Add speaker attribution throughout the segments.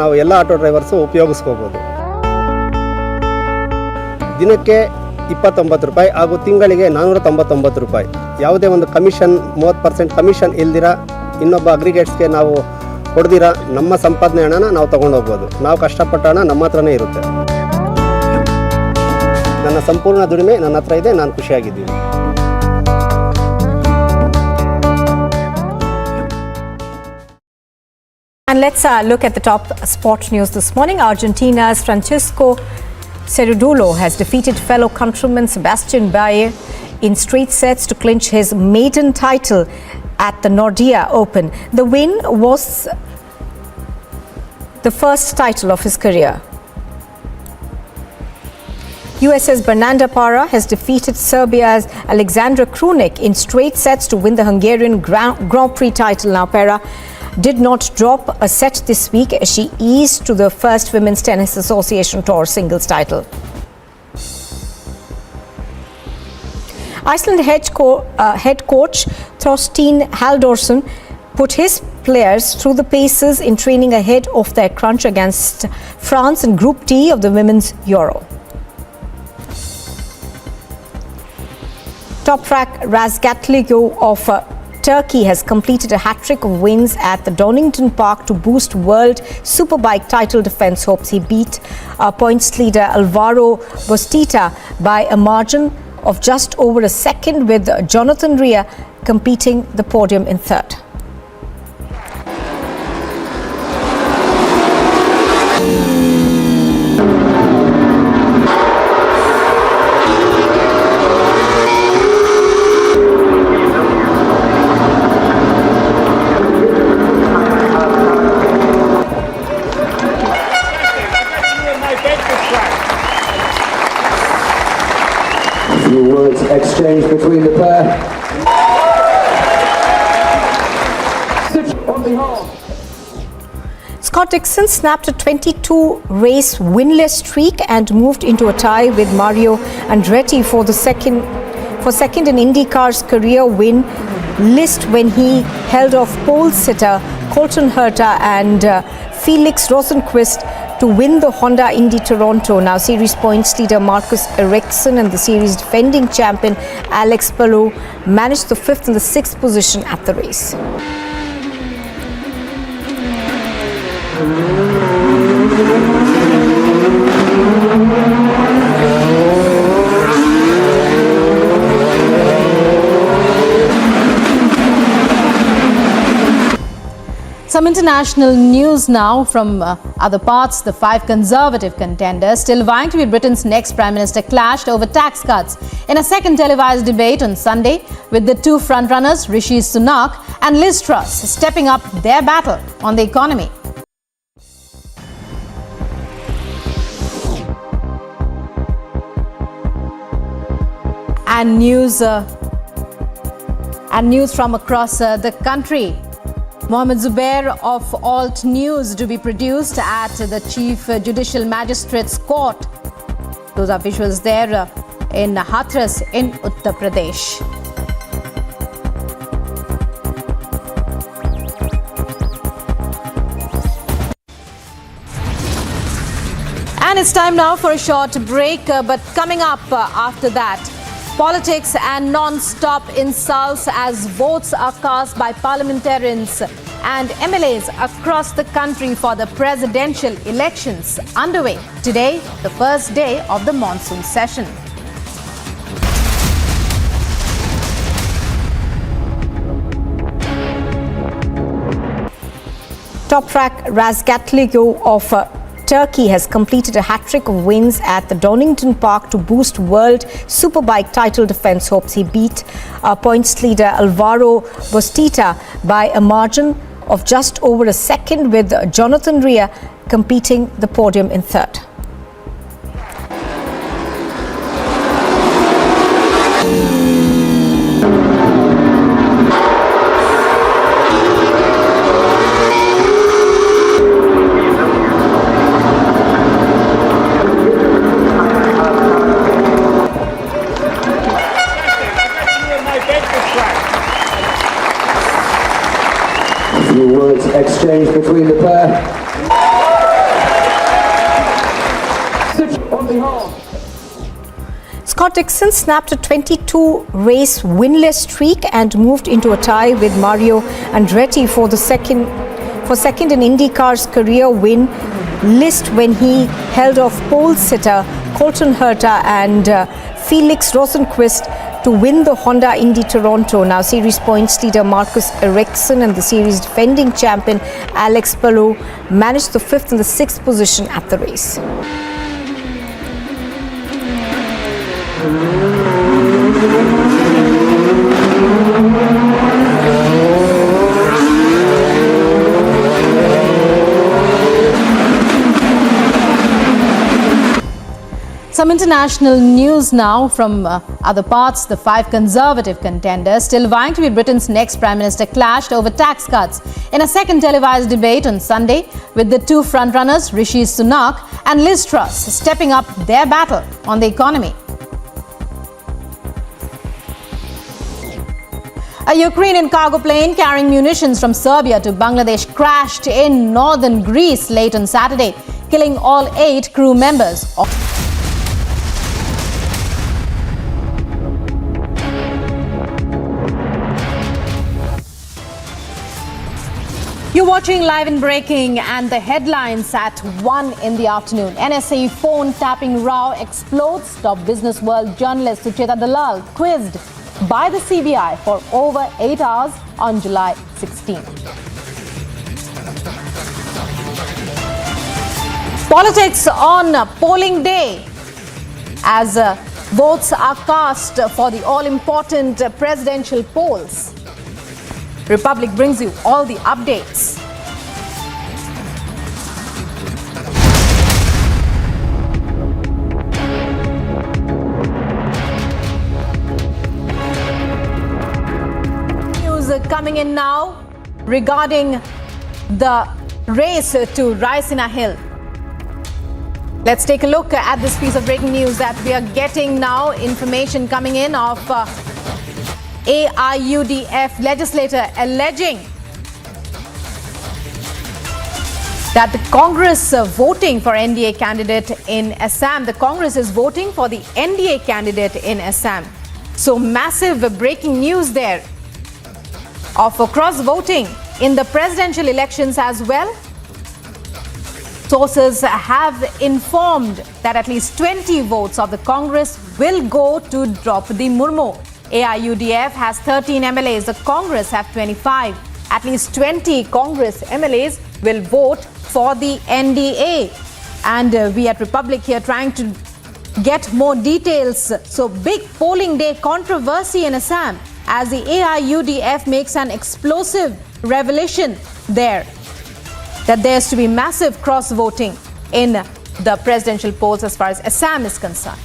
Speaker 1: ನಾವು ಎಲ್ಲ auto drivers ಉಪಯೋಗಿಸ್ಕೋಬೋದು. ದಿನಕ್ಕೆ 29 ರೂಪಾಯಿ ಹಾಗೂ ತಿಂಗಳಿಗೆ 499 ರೂಪಾಯಿ. ಯಾವುದೇ ಒಂದು ಕಮಿಷನ್ 30% ಕಮಿಷನ್ ಇಲ್ದಿರ ಇನ್ನೊಬ್ಬ ಅಗ್ರಿಗೇಟ್ಸ್ಗೆ ನಾವು ಕೊಡ್ದಿರ ನಮ್ಮ ಸಂಪಾದನೆ ಹಣನ ನಾವು ತೊಗೊಂಡೋಗ್ಬೋದು. ನಾವು ಕಷ್ಟಪಟ್ಟ ಹಣ ನಮ್ಮ ಹತ್ರನೇ ಇರುತ್ತೆ. ನನ್ನ ಸಂಪೂರ್ಣ ದುಡಿಮೆ ನನ್ನ ಹತ್ರ ಇದೆ, ನಾನು ಖುಷಿಯಾಗಿದ್ದೀನಿ.
Speaker 2: And let's look at the top sport news this morning. Argentina's Francisco Cerudulo has defeated fellow countryman Sebastian Bayer in straight sets to clinch his maiden title at the Nordea Open. The win was the first title of his career. US's Bernarda Parra has defeated Serbia's Alexandra Krunic in straight sets to win the Hungarian Grand Prix title. Now, Parra did not drop a set this week as she eased to the first Women's Tennis Association Tour singles title. Iceland head coach Thorstein Halldórsson put his players through the paces in training ahead of their crunch against France in Group D of the Women's Euro. Top-rack Razgatlioglu of Turkey has completed a hat-trick of wins at the Donington Park to boost World Superbike title defense hopes. He beat points leader Alvaro Bostita by a margin of just over a second, with Jonathan Rea competing the podium in third.
Speaker 3: Few words exchanged between the pair.
Speaker 2: Scott Dixon snapped a 22-race winless streak and moved into a tie with Mario Andretti for second in IndyCar's career win list when he held off pole sitter Colton Herta and Felix Rosenqvist to win the Honda Indy Toronto. Now, series points leader Marcus Ericsson and the series defending champion Alex Palou managed the 5th and the 6th position at the race.
Speaker 4: Some international news now from other parts. The 5 Conservative contenders still vying to be Britain's next Prime Minister clashed over tax cuts in a second televised debate on Sunday, with the 2 frontrunners Rishi Sunak and Liz Truss stepping up their battle on the economy. And news from across the country. Mohammed Zubair of Alt News to be produced at the Chief Judicial Magistrates Court. Those are visuals there in Hathras in Uttar Pradesh. And it's time now for a short break, but coming up after that, politics and non-stop insults as votes are cast by parliamentarians and MLAs across the country for the presidential elections underway. Today, the first day of the monsoon session.
Speaker 2: Top-rack Razgatlioglu of Turkey has completed a hat-trick of wins at the Donington Park to boost World Superbike title defense hopes. He beat points leader Alvaro Bostita by a margin of just over a second, with Jonathan Rea competing the podium in third.
Speaker 3: Few words exchanged between the pair.
Speaker 2: Scott Dixon snapped a 22-race winless streak and moved into a tie with Mario Andretti for second in IndyCar's career win list when he held off pole sitter Colton Herta and Felix Rosenqvist to win the Honda Indy Toronto. Now series points leader Marcus Ericsson and the series defending champion Alex Palou managed the 5th and the 6th position at the race.
Speaker 4: Some international news now from other parts. The 5 Conservative contenders still vying to be Britain's next Prime Minister clashed over tax cuts in a second televised debate on Sunday, with the 2 frontrunners Rishi Sunak and Liz Truss stepping up their battle on the economy. A Ukrainian cargo plane carrying munitions from Serbia to Bangladesh crashed in northern Greece late on Saturday, killing all 8 crew members. You're watching Live and Breaking, and the headlines at 1 in the afternoon. NSE phone tapping row explodes. Top business world journalist Chitra Dalal quizzed by the CBI for over 8 hours on July 16. Politics on polling day as votes are cast for the all-important presidential polls. Republic brings you all the updates. News coming in now regarding the race to Raisina Hill. Let's take a look at this piece of breaking news that we are getting now. Information coming in of AIUDF legislator alleging that the Congress voting for NDA candidate in Assam. The Congress is voting for the NDA candidate in Assam. So massive breaking news there of cross voting in the presidential elections as well. Sources have informed that at least 20 votes of the Congress will go to Draupadi Murmu. AIUDF has 13 MLAs, the Congress have 25. At least 20 Congress MLAs will vote for the NDA. And we at Republic here trying to get more details. So big polling day controversy in Assam as the AIUDF makes an explosive revelation there that there's to be massive cross-voting in the presidential polls as far as Assam is concerned.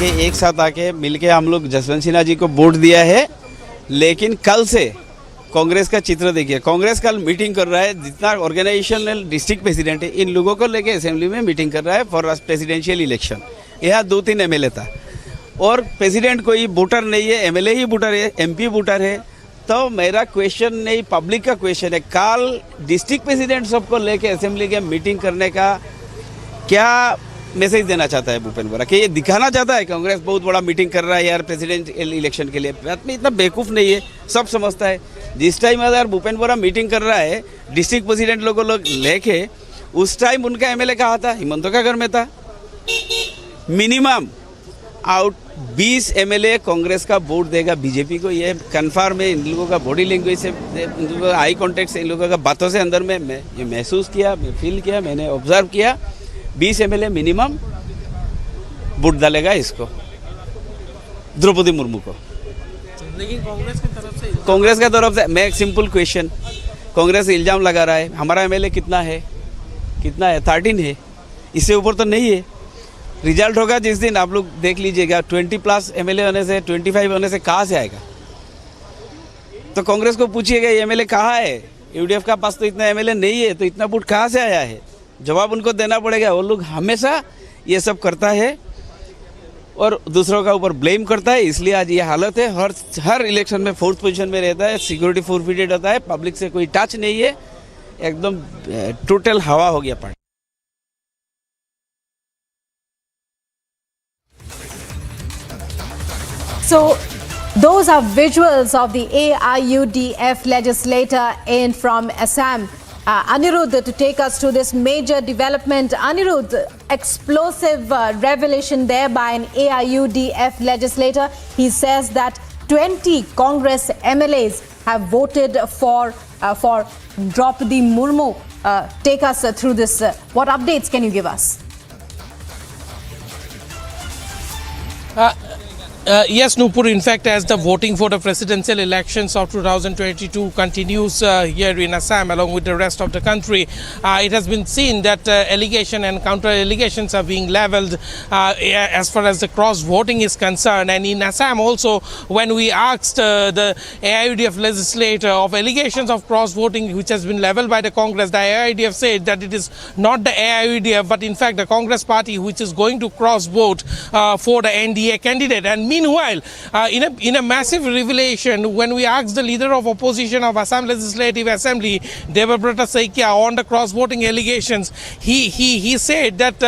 Speaker 5: कि एक साथ आके मिलके हम लोग जसवंत सिन्हा जी को vote दिया है, लेकिन कल से कांग्रेस का चित्र देखिए। कांग्रेस कल मीटिंग कर रहा है, जितना ऑर्गेनाइजेशनल डिस्ट्रिक्ट प्रेसिडेंट है इन लोगों को लेके असेंबली में मीटिंग कर रहा है फॉर प्रेसिडेंशियल इलेक्शन। यहाँ 2-3 एमएलए था और प्रेसिडेंट कोई वोटर नहीं है, एमएलए ही वोटर है, एमपी वोटर है। तो मेरा क्वेश्चन नहीं, पब्लिक का क्वेश्चन है, कल डिस्ट्रिक्ट प्रेसिडेंट सबको लेके असेंबली के मीटिंग करने का क्या मैसेज देना चाहता है भूपेंद्र बोरा? कि ये दिखाना चाहता है कांग्रेस बहुत बड़ा मीटिंग कर रहा है यार प्रेसिडेंट इलेक्शन के लिए? आदमी इतना बेवकूफ़ नहीं है, सब समझता है। जिस टाइम अगर भूपेंद्र बोरा मीटिंग कर रहा है डिस्ट्रिक्ट प्रेसिडेंट लोगों लेके, उस टाइम उनका एमएलए कहाँ था? हिमंतो का घर में था। मिनिमम आउट 20 एमएलए कांग्रेस का वोट देगा बीजेपी को, ये कन्फर्म है। इन लोगों का बॉडी लैंग्वेज से, इन लोगों का आई कॉन्टेक्ट से, इन लोगों का बातों से अंदर में मैं ये महसूस किया, मैं फील किया, मैंने ऑब्जर्व किया। 20 एमएलए मिनिमम वोट डालेगा इसको, द्रौपदी मुर्मू को।
Speaker 6: लेकिन
Speaker 5: कांग्रेस की तरफ से मैं एक सिंपल क्वेश्चन, कांग्रेस इल्ज़ाम लगा रहा है हमारा एमएलए कितना है 13 है, इससे ऊपर तो नहीं है। रिजल्ट होगा जिस दिन आप लोग देख लीजिएगा, 20+ एमएलए होने से, 25 होने से कहाँ से आएगा? तो कांग्रेस को पूछिएगा ये एमएलए कहाँ है? यूडीएफ का पास तो इतना एमएलए नहीं है, तो इतना वोट कहाँ से आया है? जवाब उनको देना पड़ेगा। वो लोग हमेशा ये सब करता है और दूसरों का ऊपर ब्लेम करता है, इसलिए आज ये हालत है। हर इलेक्शन में 4th पोजीशन में रहता है, सिक्योरिटी फोरफिटेड होता है, पब्लिक से कोई टच नहीं है, एकदम टोटल हवा हो गया party.
Speaker 4: So, those are visuals of the AIUDF legislator in from Assam. Anirudh, to take us to this major development. Anirudh, explosive revelation there by an AIUDF legislator. He says that 20 Congress MLAs have voted for Draupadi Murmu. Take us through this. What updates can you give us?
Speaker 6: Yes, Nupur, in fact, as the voting for the presidential elections of 2022 continues here in Assam along with the rest of the country, it has been seen that allegation and counter allegations are being leveled as far as the cross voting is concerned. And in Assam also, when we asked the AIUDF legislator of allegations of cross voting which has been leveled by the Congress, the AIUDF said that it is not the AIUDF but in fact the Congress party which is going to cross vote for the NDA candidate. And meanwhile, in a massive revelation, when we asked the leader of opposition of Assam Legislative Assembly, Debabrata Saikia, on the cross-voting allegations, he said that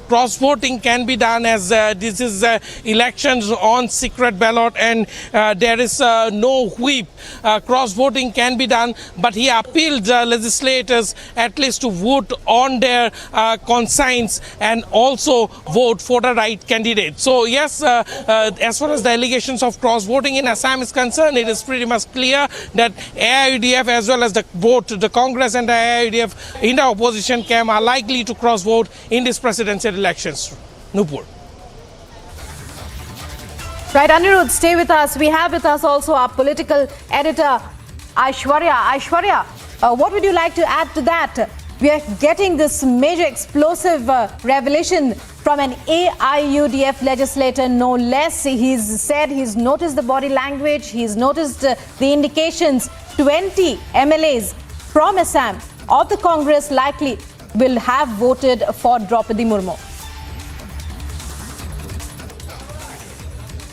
Speaker 6: cross-voting can be done as this is elections on secret ballot and there is no whip. Cross-voting can be done, but he appealed legislators at least to vote on their conscience and also vote for the right candidate. So yes, as far as the allegations of cross-voting in Assam is concerned, it is pretty much clear that AIUDF as well as the Congress and the AIUDF in the opposition camp are likely to cross-vote in these presidential elections. Nupur.
Speaker 4: Right, Anirudh, stay with us. We have with us also our political editor, Aishwarya. Aishwarya, what would you like to add to that? We are getting this major explosive revelation from an AIUDF legislator, no less. He's said he's noticed the body language, he's noticed the indications. 20 MLAs from Assam of the Congress likely will have voted for Draupadi Murmu.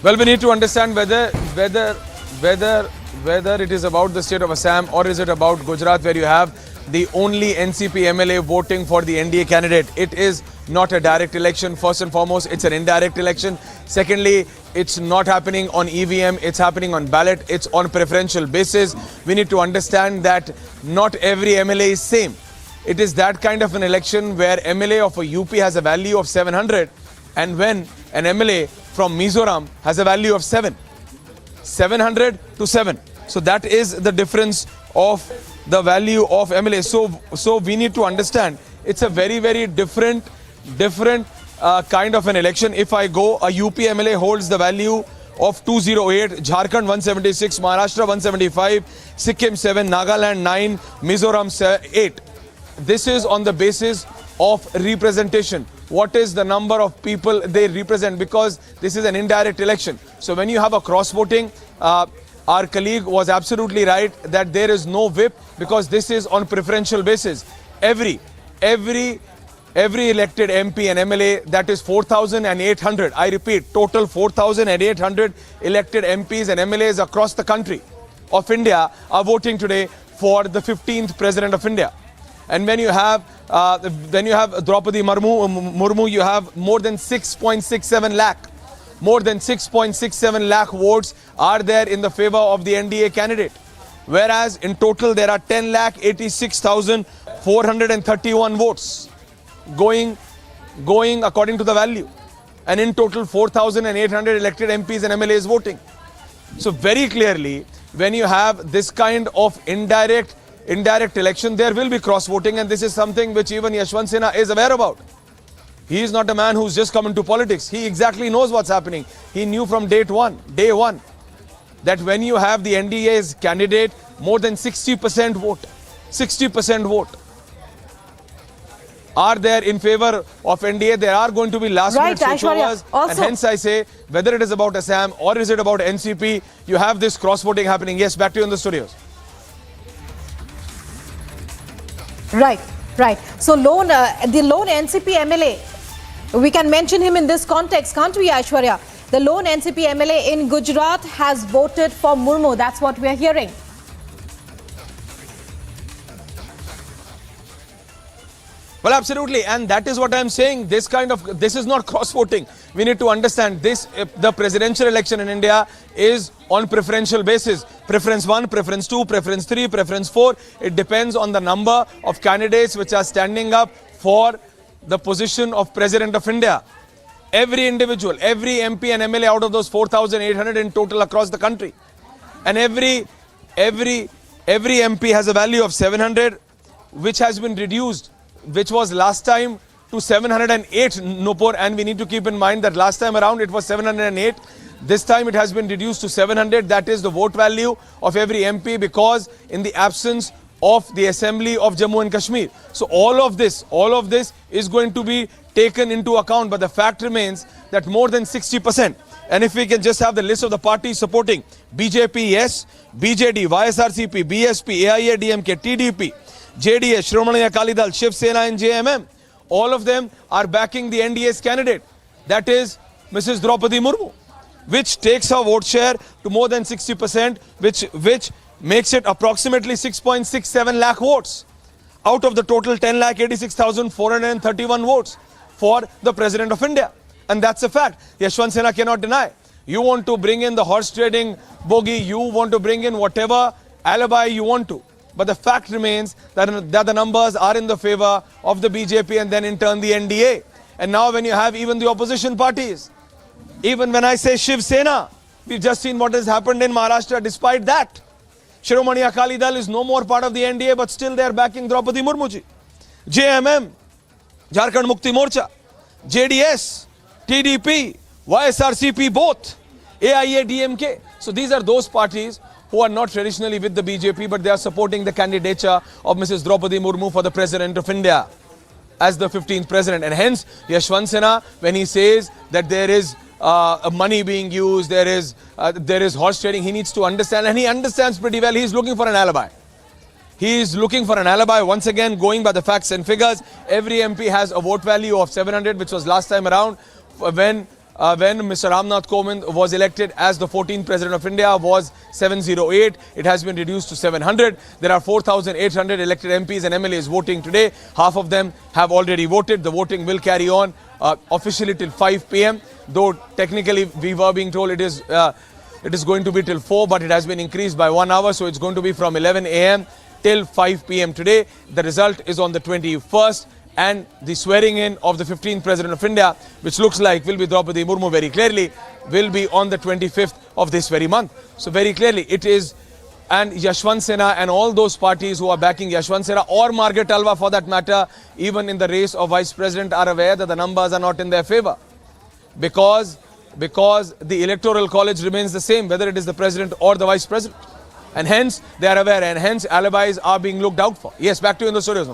Speaker 7: Well, we need to understand whether it is about the state of Assam or is it about Gujarat, where you have the only NCP MLA voting for the NDA candidate. It is not a direct election. First and foremost, it's an indirect election. Secondly, it's not happening on EVM, it's happening on ballot, it's on preferential basis. We need to understand that not every MLA is same. It is that kind of an election where MLA of a UP has a value of 700 and when an MLA from Mizoram has a value of 700 to 7. So that is the difference of the value of MLA. So we need to understand it's a very, very different kind of an election. If I go, a UP MLA holds the value of 208, Jharkhand 176, Maharashtra 175, Sikkim 7, Nagaland 9, Mizoram 8. This is on the basis of representation. What is the number of people they represent, because this is an indirect election. So when you have a cross voting, our colleague was absolutely right that there is no whip because this is on preferential basis. Every elected MP and MLA, that is 4,800. I repeat, total 4,800 elected MPs and MLAs across the country of India are voting today for the 15th President of India. And when you have Draupadi Murmu, you have more than 6.67 lakh. More than 6.67 lakh votes are there in the favor of the NDA candidate. Whereas in total there are 10,86,431 votes going according to the value. And in total 4,800 elected MPs and MLAs voting. So very clearly, when you have this kind of indirect election, there will be cross voting, and this is something which even Yashwant Sinha is aware about. He is not a man who's just come into politics. He exactly knows what's happening. He knew from day one, that when you have the NDA's candidate, more than 60% vote are there in favor of NDA. There are going to be last minute switchovers, and hence I say, whether it is about Assam or is it about NCP, you have this cross voting happening. Yes, back to you in the studios.
Speaker 4: Right. So the lone NCP MLA We can mention him in this context, can't we, Aishwarya? The lone NCP MLA in Gujarat has voted for Murmu. That's what we are hearing.
Speaker 7: Well, absolutely, and that is what I'm saying. This is not cross-voting. We need to understand this. The presidential election in India is on preferential basis. Preference 1, preference 2, preference 3, preference 4. It depends on the number of candidates which are standing up for the position of President of India. Every individual, every MP and MLA out of those 4,800 in total across the country. And every MP has a value of 700, which has been reduced, which was last time to 708, Nupur, and we need to keep in mind that last time around it was 708. This time it has been reduced to 700. That is the vote value of every MP, because in the absence of the Assembly of Jammu and Kashmir. So all of this is going to be taken into account, but the fact remains that more than 60%. And if we can just have the list of the parties supporting BJP, yes, BJD, YSRCP, BSP, AIADMK, TDP, JDS, Shiromani Akali Dal, Shiv Sena and JMM, all of them are backing the NDA's candidate, that is Mrs. Draupadi Murmu, which takes her vote share to more than 60%, which makes it approximately 6.67 lakh votes out of the total 10,86,431 votes for the President of India. And that's a fact. Yashwant Sena cannot deny. You want to bring in the horse trading bogey, you want to bring in whatever alibi you want to. But the fact remains that the numbers are in the favor of the BJP and then in turn the NDA. And now when you have even the opposition parties, even when I say Shiv Sena, we've just seen what has happened in Maharashtra. Despite that, Shiromani Akali Dal is no more part of the NDA, but still they are backing Draupadi Murmu ji. JMM, Jharkhand Mukti Morcha, JDS, TDP, YSRCP, both, AIADMK. So these are those parties who are not traditionally with the BJP, but they are supporting the candidature of Mrs. Draupadi Murmu for the President of India as the 15th President. And hence, Yashwant Sena, when he says that there is money being used, there is horse trading, he needs to understand, and he understands pretty well. He is looking for an alibi. He is looking for an alibi. Once again, going by the facts and figures, every MP has a vote value of 700, which was last time around when Mr. Ramnath Kovind was elected as the 14th President of India, was 708. It has been reduced to 700. There are 4,800 elected MPs and MLAs voting today. Half of them have already voted. The voting will carry on officially till 5 p.m. Though technically we were being told it is going to be till 4, but it has been increased by 1 hour. So it's going to be from 11 a.m. till 5 p.m. today. The result is on the 21st. And the swearing in of the 15th President of India, which looks like will be Draupadi Murmu very clearly, will be on the 25th of this very month. So very clearly it is, and Yashwant Sena and all those parties who are backing Yashwant Sena or Margaret Alva for that matter, even in the race of Vice President, are aware that the numbers are not in their favor. Because the Electoral College remains the same, whether it is the President or the Vice President. And hence they are aware, and hence alibis are being looked out for. Yes, back to you in the studios.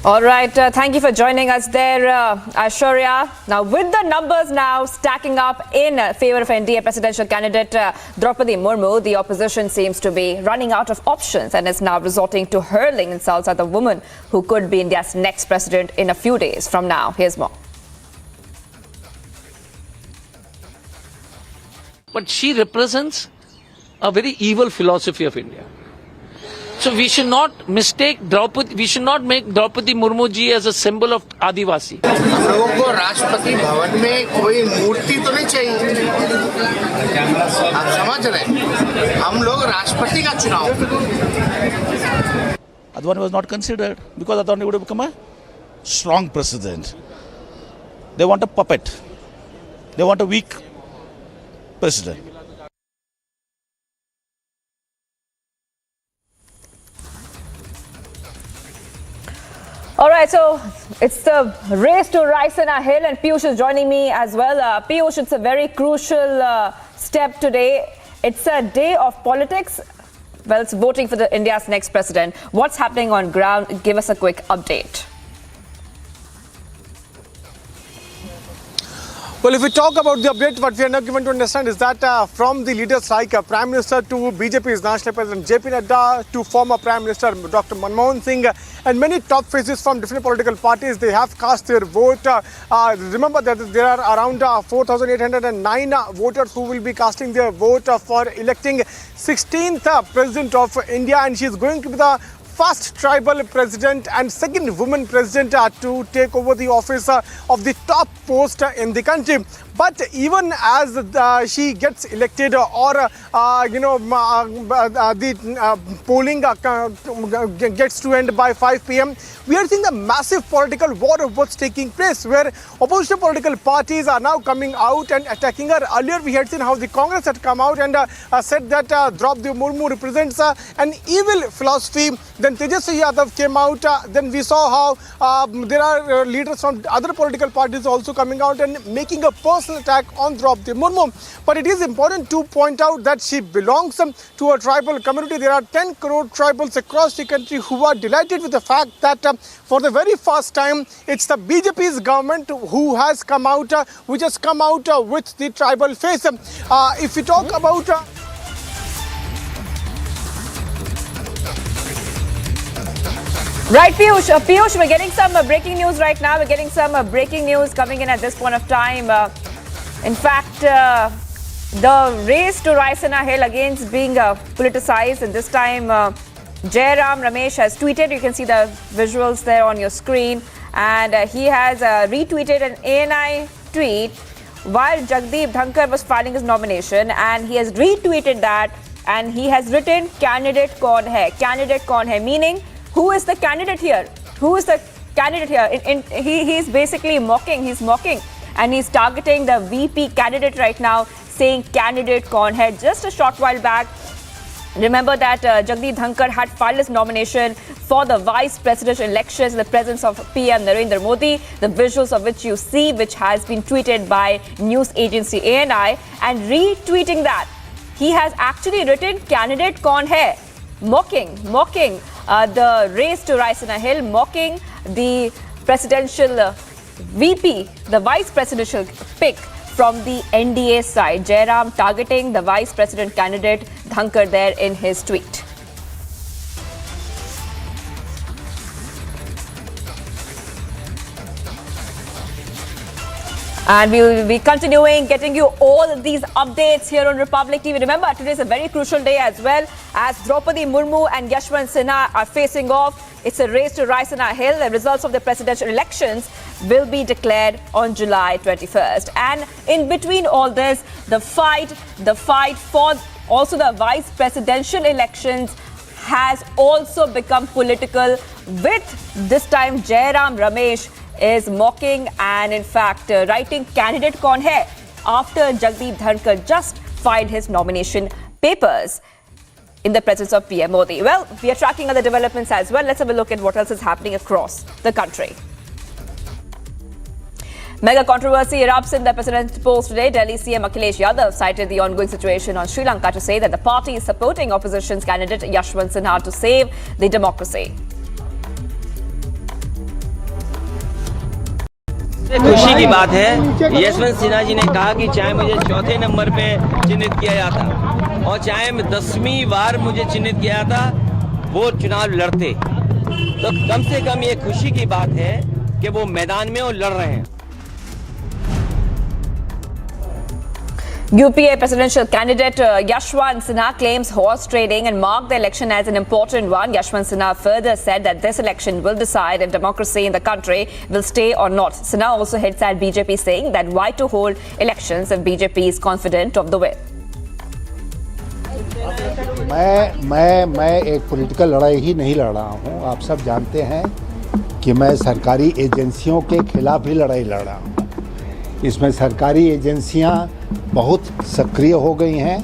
Speaker 8: All right, thank you for joining us there, Aishwarya. Now, with the numbers now stacking up in favor of NDA presidential candidate Draupadi Murmu, the opposition seems to be running out of options and is now resorting to hurling insults at the woman who could be India's next president in a few days from now. Here's more.
Speaker 9: But she represents a very evil philosophy of India. So we should not mistake Draupadi, we should not make Draupadi Murmu ji as a symbol of Adivasi.
Speaker 10: हम लोगों को राष्ट्रपति भवन में कोई मूर्ति तो नहीं चाहिए, आप समझ रहे हैं, हम लोग राष्ट्रपति का चुनाव।
Speaker 11: Advani was not considered because Advani would have become a strong president. They want a puppet. They want a weak president.
Speaker 8: All right, so it's the race to Raisina Hill, and Piyush is joining me as well. Piyush, it's a very crucial step today. It's a day of politics. Well, it's voting for India's next president. What's happening on ground? Give us a quick update.
Speaker 12: Well, if we talk about the update, what we are now given to understand is that from the leaders like Prime Minister to BJP's National President JP Nadda to former Prime Minister Dr. Manmohan Singh and many top faces from different political parties, they have cast their vote. Remember that there are around 4,809 voters who will be casting their vote for electing 16th President of India, and she is going to be the first tribal president and second woman president to take over the office of the top post in the country. But even as she gets elected or the polling gets to end by 5 p.m., we are seeing a massive political war of what's taking place, where opposition political parties are now coming out and attacking her. Earlier we had seen how the Congress had come out and said that Draupadi Murmu represents an evil philosophy. Then Tejasvi Yadav came out. Then we saw how there are leaders from other political parties also coming out and making a personal attack on Draupadi Murmu. But it is important to point out that she belongs to a tribal community. There are 10 crore tribals across the country who are delighted with the fact that for the very first time, it's the BJP's government who has come out, which has come out with the tribal face. If we talk about
Speaker 8: Right, Piyush. Piyush, we're getting some breaking news right now. We're getting some breaking news coming in at this point of time. In fact, the race to Raisina Hill again is being politicized, and this time Jairam Ramesh has tweeted. You can see the visuals there on your screen, and he has retweeted an ANI tweet while Jagdeep Dhankar was filing his nomination, and he has retweeted that, and he has written "Candidate kaun hai?" Candidate kaun hai, meaning who is the candidate here? Who is the candidate here? He's basically mocking. He's mocking, and he's targeting the VP candidate right now, saying "Candidate kaun hai?" Just a short while back, remember that Jagdeep Dhankar had filed his nomination for the vice presidential elections in the presence of PM Narendra Modi, the visuals of which you see, which has been tweeted by news agency ANI, and retweeting that, he has actually written "Candidate kaun hai?" mocking the race to Raisina Hill, mocking the presidential VP, the vice presidential pick from the NDA side. Jairam targeting the vice president candidate Dhankar there in his tweet. And we will be continuing getting you all of these updates here on Republic TV. Remember, today is a very crucial day as well, as Draupadi Murmu and Yashwant Sinha are facing off. It's a race to Raisina Hill. The results of the presidential elections will be declared on July 21st. And in between all this, the fight for also the vice presidential elections has also become political, with this time Jairam Ramesh is mocking and in fact writing "Candidate kaun hai?" after Jagdeep Dhankar just filed his nomination papers in the presence of PM Modi. Well, we are tracking other developments as well. Let's have a look at what else is happening across the country. Mega controversy erupts in the president's polls today. Delhi CM Akhilesh Yadav cited the ongoing situation on Sri Lanka to say that the party is supporting opposition's candidate Yashwant Sinha to save the democracy.
Speaker 13: खुशी की बात है, यशवंत सिन्हा जी ने कहा कि चाहे मुझे चौथे नंबर पे चिन्हित किया जाता और चाहे 10वीं बार मुझे चिन्हित किया जाता, वो चुनाव लड़ते, तो कम से कम ये खुशी की बात है कि वो मैदान में और लड़ रहे हैं।
Speaker 8: UPA presidential candidate Yashwant Sinha claims horse trading and marked the election as an important one. Yashwant Sinha further said that this election will decide if democracy in the country will stay or not. Sinha also hits at BJP, saying that why to hold elections if BJP is confident of the win.
Speaker 14: मैं एक political लड़ाई ही नहीं लड़ रहा हूँ। आप सब जानते हैं कि मैं सरकारी एजेंसियों के खिलाफ ही लड़ाई लड़ रहा हूँ। इसमें सरकारी एजेंसियां बहुत सक्रिय हो गई हैं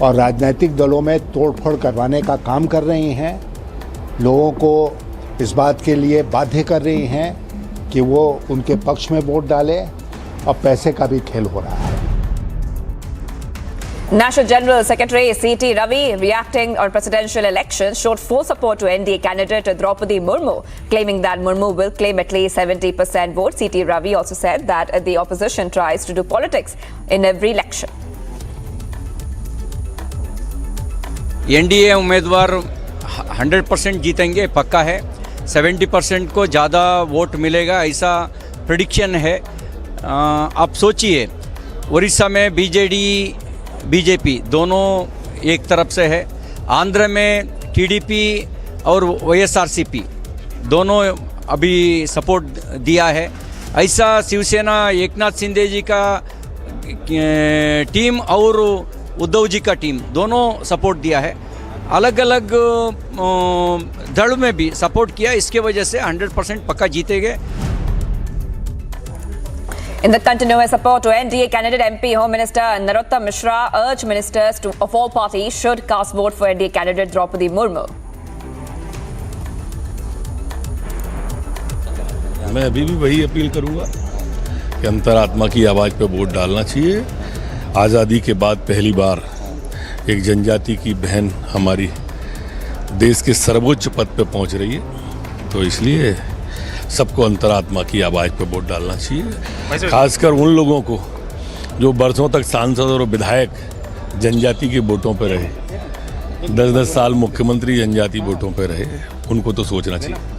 Speaker 14: और राजनीतिक दलों में तोड़फोड़ करवाने का काम कर रही हैं, लोगों को इस बात के लिए बाध्य कर रही हैं कि वो उनके पक्ष में वोट डालें, और पैसे का भी खेल हो रहा है।
Speaker 8: National General Secretary C.T. Ravi, reacting on presidential elections, showed full support to NDA candidate Draupadi Murmu, claiming that Murmu will claim at least 70% votes. C.T. Ravi also said that the opposition tries to do politics in every election.
Speaker 15: NDA उम्मीदवार 100% जीतेंगे, पक्का है। 70% को ज़्यादा vote मिलेगा, ऐसा prediction है। आप सोचिए, उड़ीसा में बीजेपी दोनों एक तरफ से है, आंध्र में टीडीपी और वाईएसआरसीपी दोनों अभी सपोर्ट दिया है। ऐसा शिवसेना एकनाथ शिंदे जी का टीम और उद्धव जी का टीम दोनों सपोर्ट दिया है। अलग अलग दल में भी सपोर्ट किया, इसके वजह से 100% पक्का जीतेंगे।
Speaker 8: In the continuous support to NDA candidate, MP Home Minister Narottam Mishra urged ministers of all parties should cast vote for NDA candidate Draupadi Murmu.
Speaker 16: मैं अभी भी वही अपील करूंगा कि अंतरात्मा की आवाज़ पे वोट डालना चाहिए। आज़ादी के बाद पहली बार एक जनजाति की बहन हमारी देश के सर्वोच्च पद पे पहुंच रही है, तो इसलिए सबको अंतरात्मा की आवाज़ पे वोट डालना चाहिए। खासकर उन लोगों को जो बरसों तक सांसद और विधायक जनजाति के वोटों पर रहे, 10-10 साल मुख्यमंत्री जनजाति वोटों पर रहे, उनको तो सोचना चाहिए।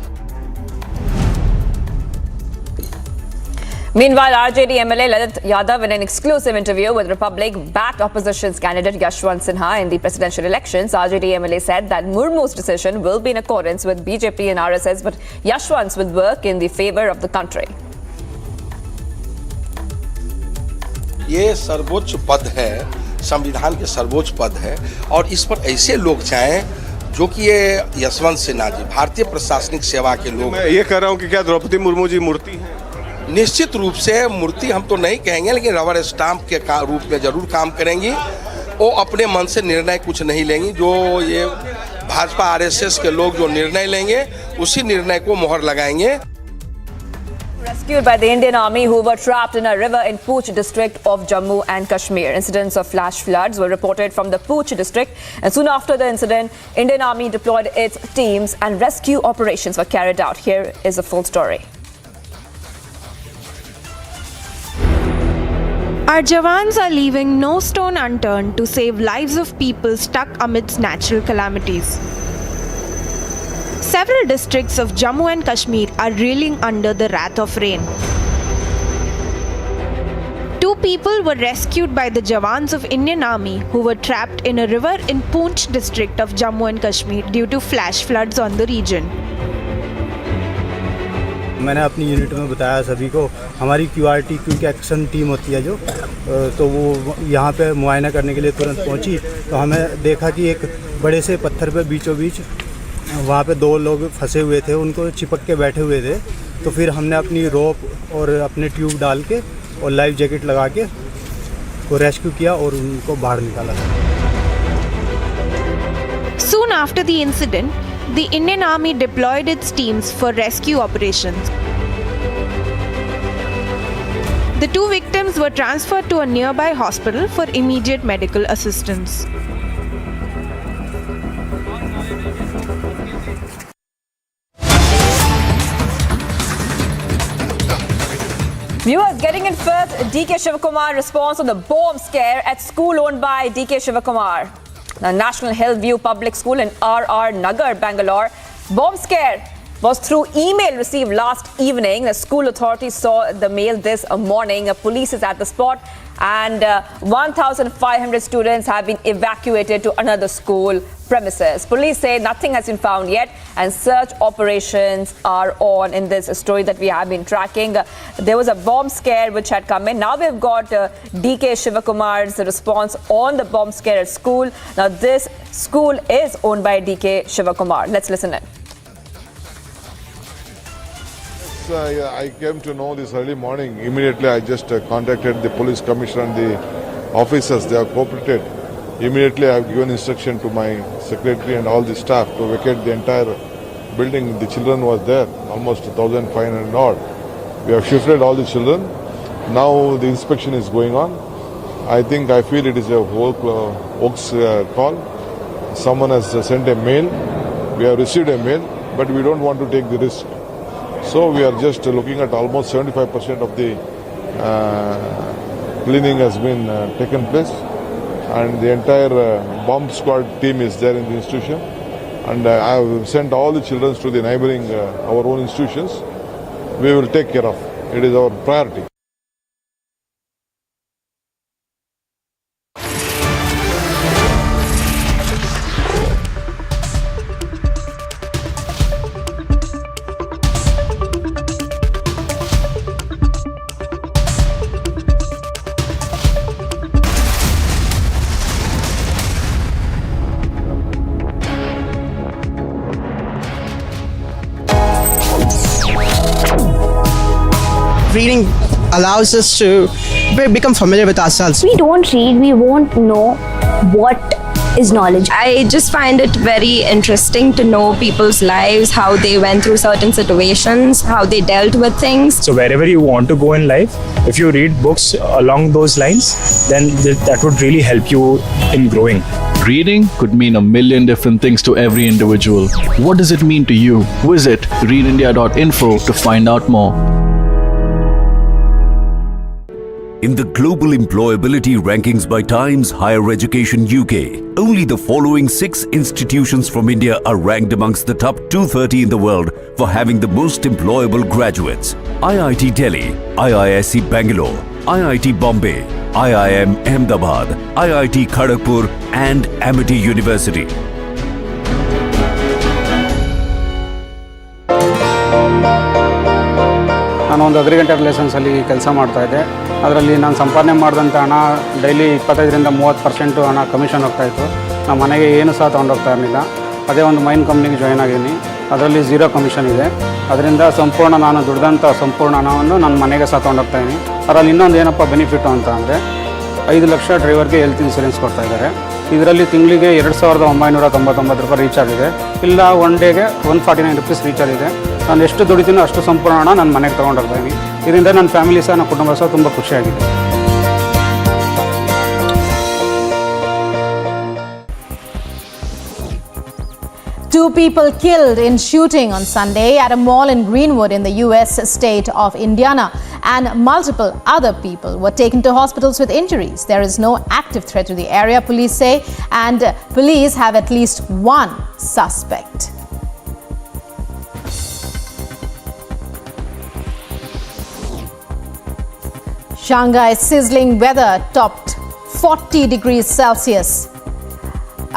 Speaker 8: Meanwhile, RJD MLA Lalit Yadav, in an exclusive interview with Republic, backed opposition's candidate Yashwant Sinha in the presidential elections. RJD MLA said that Murmu's decision will be in accordance with BJP and RSS, but Yashwant's will work in the favor of the country.
Speaker 17: ये सर्वोच्च पद है, संविधान के सर्वोच्च पद है, और इस पर ऐसे लोग चाहें जो कि ये यशवंत सिन्हा जी भारतीय प्रशासनिक सेवा के लोग।
Speaker 18: मैं ये कह रहा हूँ कि क्या द्रौपदी मुर्मू जी मूर्ति हैं?
Speaker 17: निश्चित रूप से मूर्ति हम तो नहीं कहेंगे, लेकिन रबर स्टाम्प के रूप में जरूर काम करेंगी। वो अपने मन से निर्णय कुछ नहीं लेंगी, जो ये भाजपा आरएसएस के लोग जो निर्णय लेंगे उसी निर्णय को मोहर लगाएंगे।
Speaker 8: Rescued by the Indian Army who were trapped in a river in Pooch district of Jammu and Kashmir. Incidents of flash floods were reported from the Pooch district, and soon after the incident, Indian Army deployed its teams and rescue operations were carried out. Here is the full story.
Speaker 19: Our Jawans are leaving no stone unturned to save lives of people stuck amidst natural calamities. Several districts of Jammu and Kashmir are reeling under the wrath of rain. 2 people were rescued by the Jawans of Indian Army who were trapped in a river in Poonch district of Jammu and Kashmir due to flash floods on the region.
Speaker 20: मैंने अपनी unit में बताया सभी को, हमारी QRT quick action team होती है जो, तो वो यहाँ पे मुआयना करने के लिए तुरंत पहुँची, तो हमें देखा कि एक बड़े से पत्थर पे बीचों बीच वहाँ पे 2 लोग फंसे हुए थे, उनको चिपक के बैठे हुए थे। तो फिर हमने अपनी रोप और अपने ट्यूब डाल के और लाइफ जैकेट लगा के वो रेस्क्यू किया और उनको बाहर निकाला।
Speaker 19: Soon after the incident, the Indian Army deployed its teams for rescue operations. The 2 victims were transferred to a nearby hospital for immediate medical assistance.
Speaker 8: Viewers, getting in first, DK Shivakumar response on the bomb scare at school owned by DK Shivakumar. The National Hillview Public School in RR Nagar, Bangalore. Bomb scare was through email received last evening. The school authorities saw the mail this morning. Police is at the spot, and 1,500 students have been evacuated to another school premises. Police say nothing has been found yet, and search operations are on in this story that we have been tracking. There was a bomb scare which had come in. Now we've got DK Shivakumar's response on the bomb scare at school. Now this school is owned by DK Shivakumar. Let's listen in.
Speaker 21: I came to know this early morning. Immediately I just contacted the police commissioner and the officers. They have cooperated. Immediately I have given instruction to my secretary and all the staff to vacate the entire building. The children was there, almost 1,500 odd. We have shifted all the children. Now the inspection is going on. I feel it is a hoax call. Someone has sent a mail. We have received a mail, but we don't want to take the risk. So we are just looking at almost 75% of the cleaning has been taken place, and the entire bomb squad team is there in the institution. And I have sent all the children to the neighboring our own institutions. We will take care of. It is our priority.
Speaker 1: Reading allows us to become familiar with ourselves.
Speaker 22: We don't read, we won't know what is knowledge. I just find it very interesting to know people's lives, how they went through certain situations, how they dealt with things.
Speaker 23: So wherever you want to go in life, if you read books along those lines, then that would really help you in growing.
Speaker 24: Reading could mean a million different things to every individual. What does it mean to you? Visit readindia.info to find out more.
Speaker 25: In the global employability rankings by Times Higher Education UK, only the following 6 institutions from India are ranked amongst the top 230 in the world for having the most employable graduates. IIT Delhi, IISc Bangalore, IIT Bombay, IIM Ahmedabad, IIT Kharagpur and Amity University.
Speaker 26: ನಾನು ಒಂದು agriculture ರಿಲೇಷನ್ಸಲ್ಲಿ ಕೆಲಸ ಮಾಡ್ತಾಯಿದ್ದೆ. ಅದರಲ್ಲಿ ನಾನು ಸಂಪಾದನೆ ಮಾಡಿದಂಥ ಹಣ daily 25ರಿಂದ 30% ಹಣ ಕಮಿಷನ್ ಹೋಗ್ತಾಯಿತ್ತು. ನಮ್ಮ ಮನೆಗೆ ಏನು ಸಹ ತೊಗೊಂಡೋಗ್ತಾ ಇರಲಿಲ್ಲ. ಅದೇ ಒಂದು ಮೈನ್ ಕಂಪ್ನಿಗೆ ಜಾಯ್ನ್ ಆಗಿದ್ದೀನಿ. ಅದರಲ್ಲಿ 0 ಕಮಿಷನ್ ಇದೆ. ಅದರಿಂದ ಸಂಪೂರ್ಣ ನಾನು ದುಡ್ದಂಥ ಸಂಪೂರ್ಣ ಹಣವನ್ನು ನನ್ನ ಮನೆಗೆ ಸಹ ತೊಗೊಂಡೋಗ್ತಾಯಿದ್ದೀನಿ. ಅದರಲ್ಲಿ ಇನ್ನೊಂದು ಏನಪ್ಪ ಬೆನಿಫಿಟ್ಟು ಅಂತ ಅಂದರೆ 5 ಲಕ್ಷ ಡ್ರೈವರ್ಗೆ ಹೆಲ್ತ್ ಇನ್ಸೂರೆನ್ಸ್ ಕೊಡ್ತಾಯಿದ್ದಾರೆ. ಇದರಲ್ಲಿ ತಿಂಗಳಿಗೆ 2999 ರೂಪಾಯಿ ರೀಚಾರ್ಜ್ ಇದೆ. ಇಲ್ಲ ಒನ್ ಡೇಗೆ 149 ರುಪೀಸ್ ರೀಚಾರ್ಜ್ ಇದೆ. ನಾನು ಎಷ್ಟು ದುಡಿತೀನೋ ಅಷ್ಟು ಸಂಪೂರ್ಣ ಹಣ ನನ್ನ ಮನೆಗೆ ತೊಗೊಂಡೋಗ್ತಾಯಿದ್ದೀನಿ. ಇದರಿಂದ ನನ್ನ ಫ್ಯಾಮಿಲಿ ಸಹ ನನ್ನ ಕುಟುಂಬ ಸಹ ತುಂಬ ಖುಷಿಯಾಗಿದೆ.
Speaker 4: Two people killed in shooting on Sunday at a mall in Greenwood in the US state of Indiana, and multiple other people were taken to hospitals with injuries. There is no active threat to the area, police say, and police have at least one suspect. Shanghai's sizzling weather topped 40 degrees Celsius.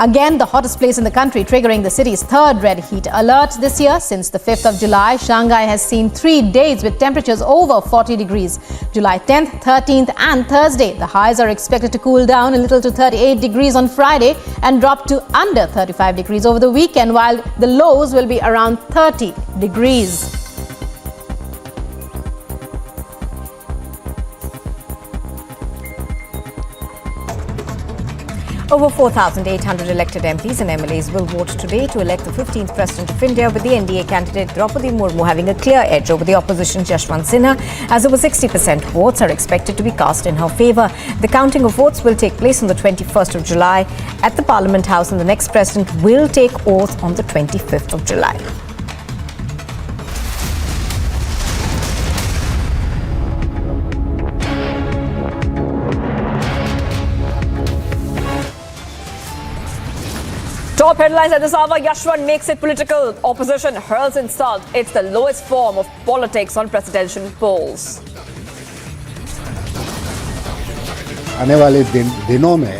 Speaker 4: Again, the hottest place in the country, triggering the city's 3rd red heat alert this year. Since the 5th of July, Shanghai has seen 3 days with temperatures over 40 degrees. July 10th, 13th and Thursday, the highs are expected to cool down a little to 38 degrees on Friday and drop to under 35 degrees over the weekend, while the lows will be around 30 degrees. Over 4,800 elected MPs and MLAs will vote today to elect the 15th President of India, with the NDA candidate Draupadi Murmu having a clear edge over the opposition Yashwant Sinha, as over 60% votes are expected to be cast in her favour. The counting of votes will take place on the 21st of July at the Parliament House, and the next President will take oath on the 25th of July.
Speaker 8: Top headlines at this hour. Yashwant makes it political. Opposition hurls insult. It's the lowest form of politics on presidential polls.
Speaker 14: आने वाले दिनों में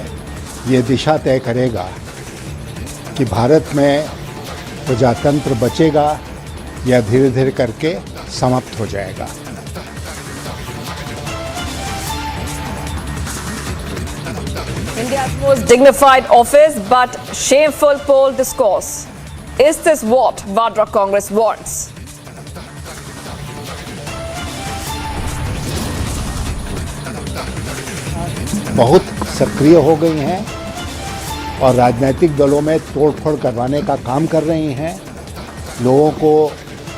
Speaker 14: ये दिशा तय करेगा कि भारत में प्रजातंत्र बचेगा या धीरे धीरे करके समाप्त हो जाएगा.
Speaker 8: India's most dignified office, but shameful poll discourse. Is this what Vadra Congress wants?
Speaker 14: बहुत सक्रिय हो गई हैं और राजनीतिक दलों में तोड़फोड़ करवाने का काम कर रही हैं. लोगों को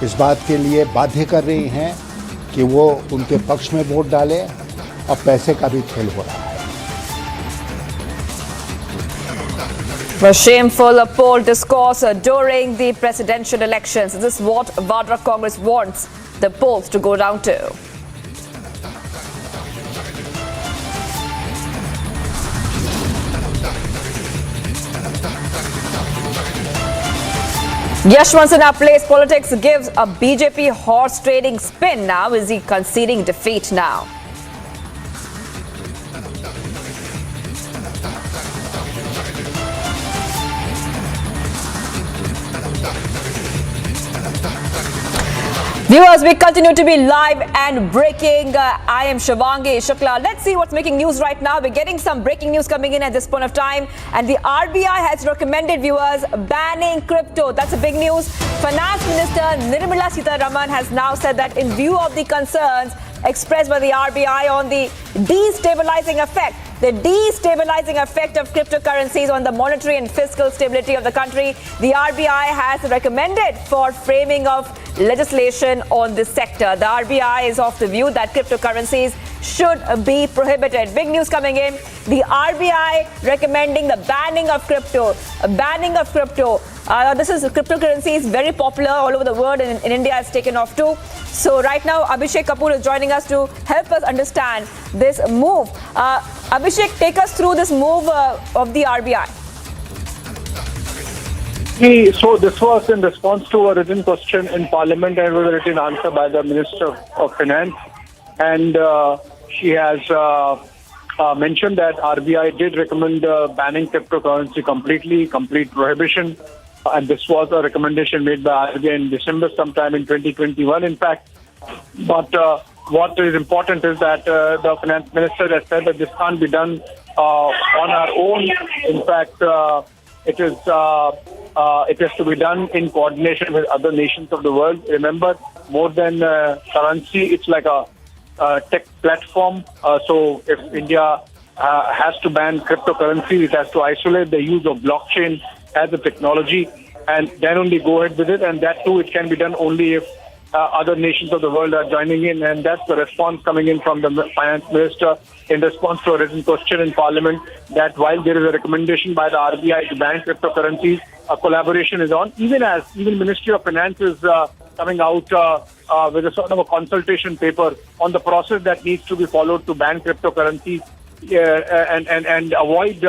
Speaker 14: इस बात के लिए बाध्य कर रही हैं कि वो उनके पक्ष में वोट डालें, और पैसे का भी खेल हो रहा है.
Speaker 8: A shameful poll discourse during the presidential elections. This is what Vadra Congress wants the polls to go down to. Yashwantsina plays politics, gives a BJP horse trading spin. Now is he conceding defeat now? Viewers, we continue to be live and breaking. I am Shivangi Shukla. Let's see what's making news right now. We're getting some breaking news coming in at this point of time. And the RBI has recommended viewers banning crypto. That's a big news. Finance Minister Nirmala Sitharaman has now said that in view of the concerns expressed by the RBI on the destabilizing effect of cryptocurrencies on the monetary and fiscal stability of the country, the RBI has recommended for framing of legislation on this sector. The RBI is of the view that cryptocurrencies should be prohibited. Big news coming in. The RBI recommending the banning of crypto. Cryptocurrency is very popular all over the world, and in India it's taken off too. So right now Abhishek Kapoor is joining us to help us understand this move. Abhishek, take us through this move of the RBI.
Speaker 2: So this was in response to a written question in Parliament and was a written answer by the Minister of Finance. And she has mentioned that RBI did recommend banning cryptocurrency complete prohibition. And this was a recommendation made by RBI in December sometime in 2021, in fact. But what is important is that the Finance Minister has said that this can't be done on our own. In fact, it has to be done in coordination with other nations of the world. Remember, more than currency, it's like a tech platform. So if India has to ban cryptocurrency, it has to isolate the use of blockchain as a technology and then only go ahead with it. And that too, it can be done only if other nations of the world are joining in. And that's the response coming in from the Finance Minister in response to a written question in Parliament, that while there is a recommendation by the RBI to ban cryptocurrencies, a collaboration is on. Even Ministry of Finance is coming out with a sort of a consultation paper on the process that needs to be followed to ban cryptocurrencies and avoid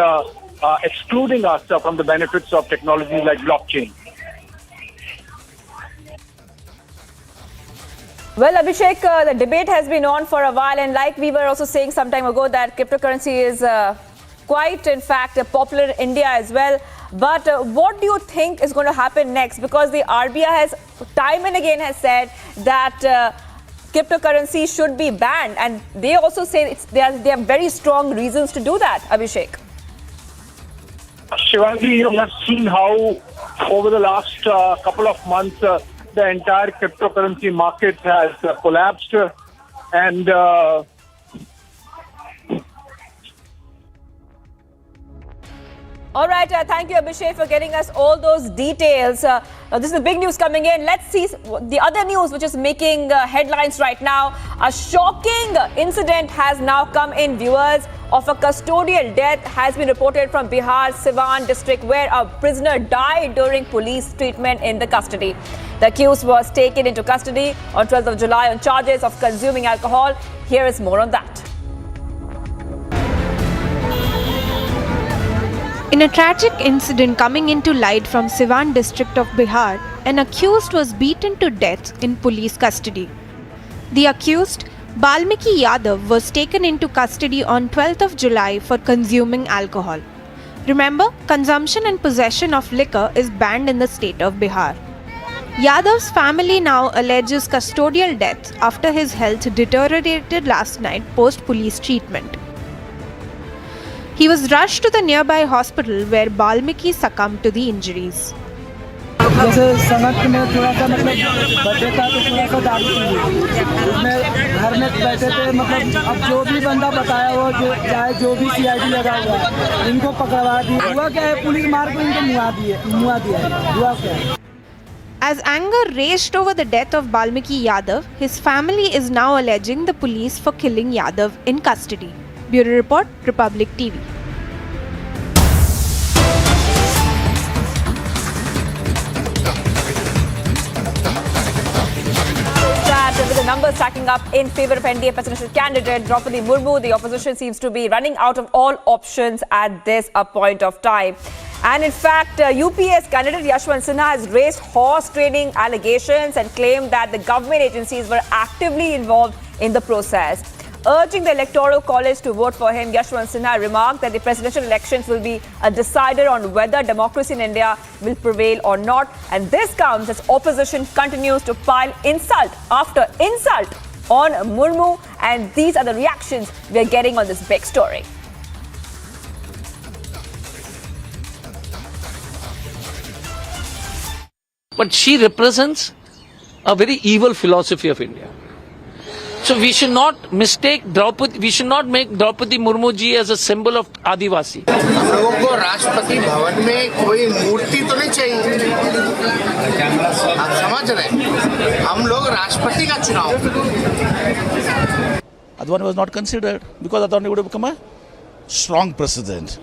Speaker 2: excluding us from the benefits of technologies like blockchain.
Speaker 8: Well, Abhishek, the debate has been on for a while, and like we were also saying some time ago that cryptocurrency is quite, in fact, popular in India as well. But what do you think is going to happen next? Because the RBI has time and again has said that cryptocurrency should be banned, and they also say they have very strong reasons to do that, Abhishek.
Speaker 2: Shivangi, you have seen how over the last couple of months the entire cryptocurrency market has collapsed, and
Speaker 8: all right, thank you, Abhishek, for getting us all those details. This is the big news coming in. Let's see the other news which is making headlines right now. A shocking incident has now come in, viewers, of a custodial death has been reported from Bihar's Siwan district, where a prisoner died during police treatment in the custody. The accused was taken into custody on 12th of July on charges of consuming alcohol. Here is more on that.
Speaker 19: In a tragic incident coming into light from Siwan district of Bihar, an accused was beaten to death in police custody. The accused, Balmiki Yadav, was taken into custody on 12th of July for consuming alcohol. Remember, consumption and possession of liquor is banned in the state of Bihar. Yadav's family now alleges custodial death after his health deteriorated last night post-police treatment. He was rushed to the nearby hospital where Balmiki succumbed to the injuries.
Speaker 3: जैसे सनक में थोड़ा सा मतलब बचे था तो थोड़ा सा दारू पी उसमें घर में बैठे थे मतलब अब जो भी बंदा बताया वो चाहे जो भी CID लगा हुआ है इनको पकड़वा दिया हुआ क्या है पुलिस मार को इनको मुआ दिया है हुआ क्या है.
Speaker 19: As anger raged over the death of Balmiki Yadav, his family is now alleging the police for killing Yadav in custody. Bureau Report, Republic TV.
Speaker 8: numbers stacking up in favor of NDA presidential candidate Draupadi Murmu. The opposition seems to be running out of all options at this point of time. And in fact, UPS candidate Yashwant Sinha has raised horse trading allegations and claimed that the government agencies were actively involved in the process. Urging the Electoral College to vote for him, Yashwant Sinha remarked that the presidential elections will be a decider on whether democracy in India will prevail or not. And this comes as opposition continues to pile insult after insult on Murmu. And these are the reactions we are getting on this big story.
Speaker 5: But she represents a very evil philosophy of India. So we should not mistake Draupadi, we should not make Draupadi Murmu ji as a symbol of Adivasi.
Speaker 6: हम लोगों को राष्ट्रपति भवन में कोई मूर्ति तो नहीं चाहिए, आप समझ रहे हैं, हम लोग राष्ट्रपति का चुनाव।
Speaker 7: Advani was not considered because Advani would have become a strong president.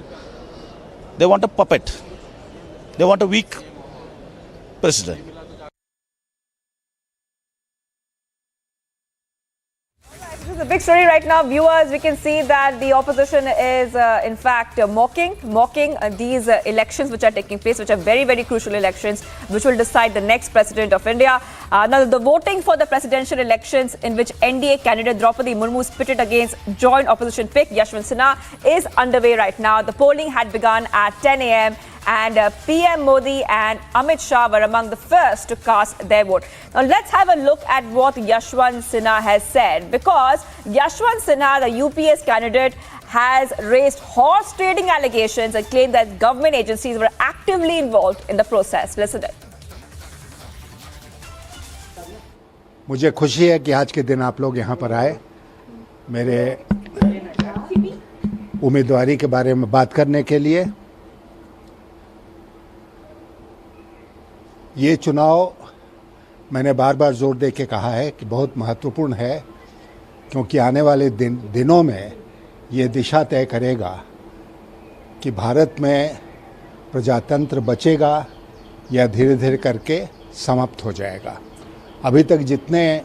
Speaker 7: They want a puppet. They want a weak president.
Speaker 8: This is a big story right now, viewers. We can see that the opposition is, in fact, mocking these elections which are taking place, which are very, very crucial elections, which will decide the next president of India. Now, the voting for the presidential elections, in which NDA candidate Draupadi Murmu is pitted against joint opposition pick Yashwant Sinha, is underway right now. The polling had begun at 10 a.m. and PM Modi and Amit Shah were among the first to cast their vote. Now let's have a look at what Yashwant Sinha has said, because Yashwant Sinha, the UPS candidate, has raised horse trading allegations and claimed that government agencies were actively involved in the process. Listen.
Speaker 14: मुझे खुशी है कि आज के दिन आप लोग यहाँ पर आए मेरे उम्मीदवारी के बारे में बात करने के लिए। ये चुनाव मैंने बार बार जोर दे के कहा है कि बहुत महत्वपूर्ण है, क्योंकि आने वाले दिनों में ये दिशा तय करेगा कि भारत में प्रजातंत्र बचेगा या धीरे धीरे करके समाप्त हो जाएगा। अभी तक जितने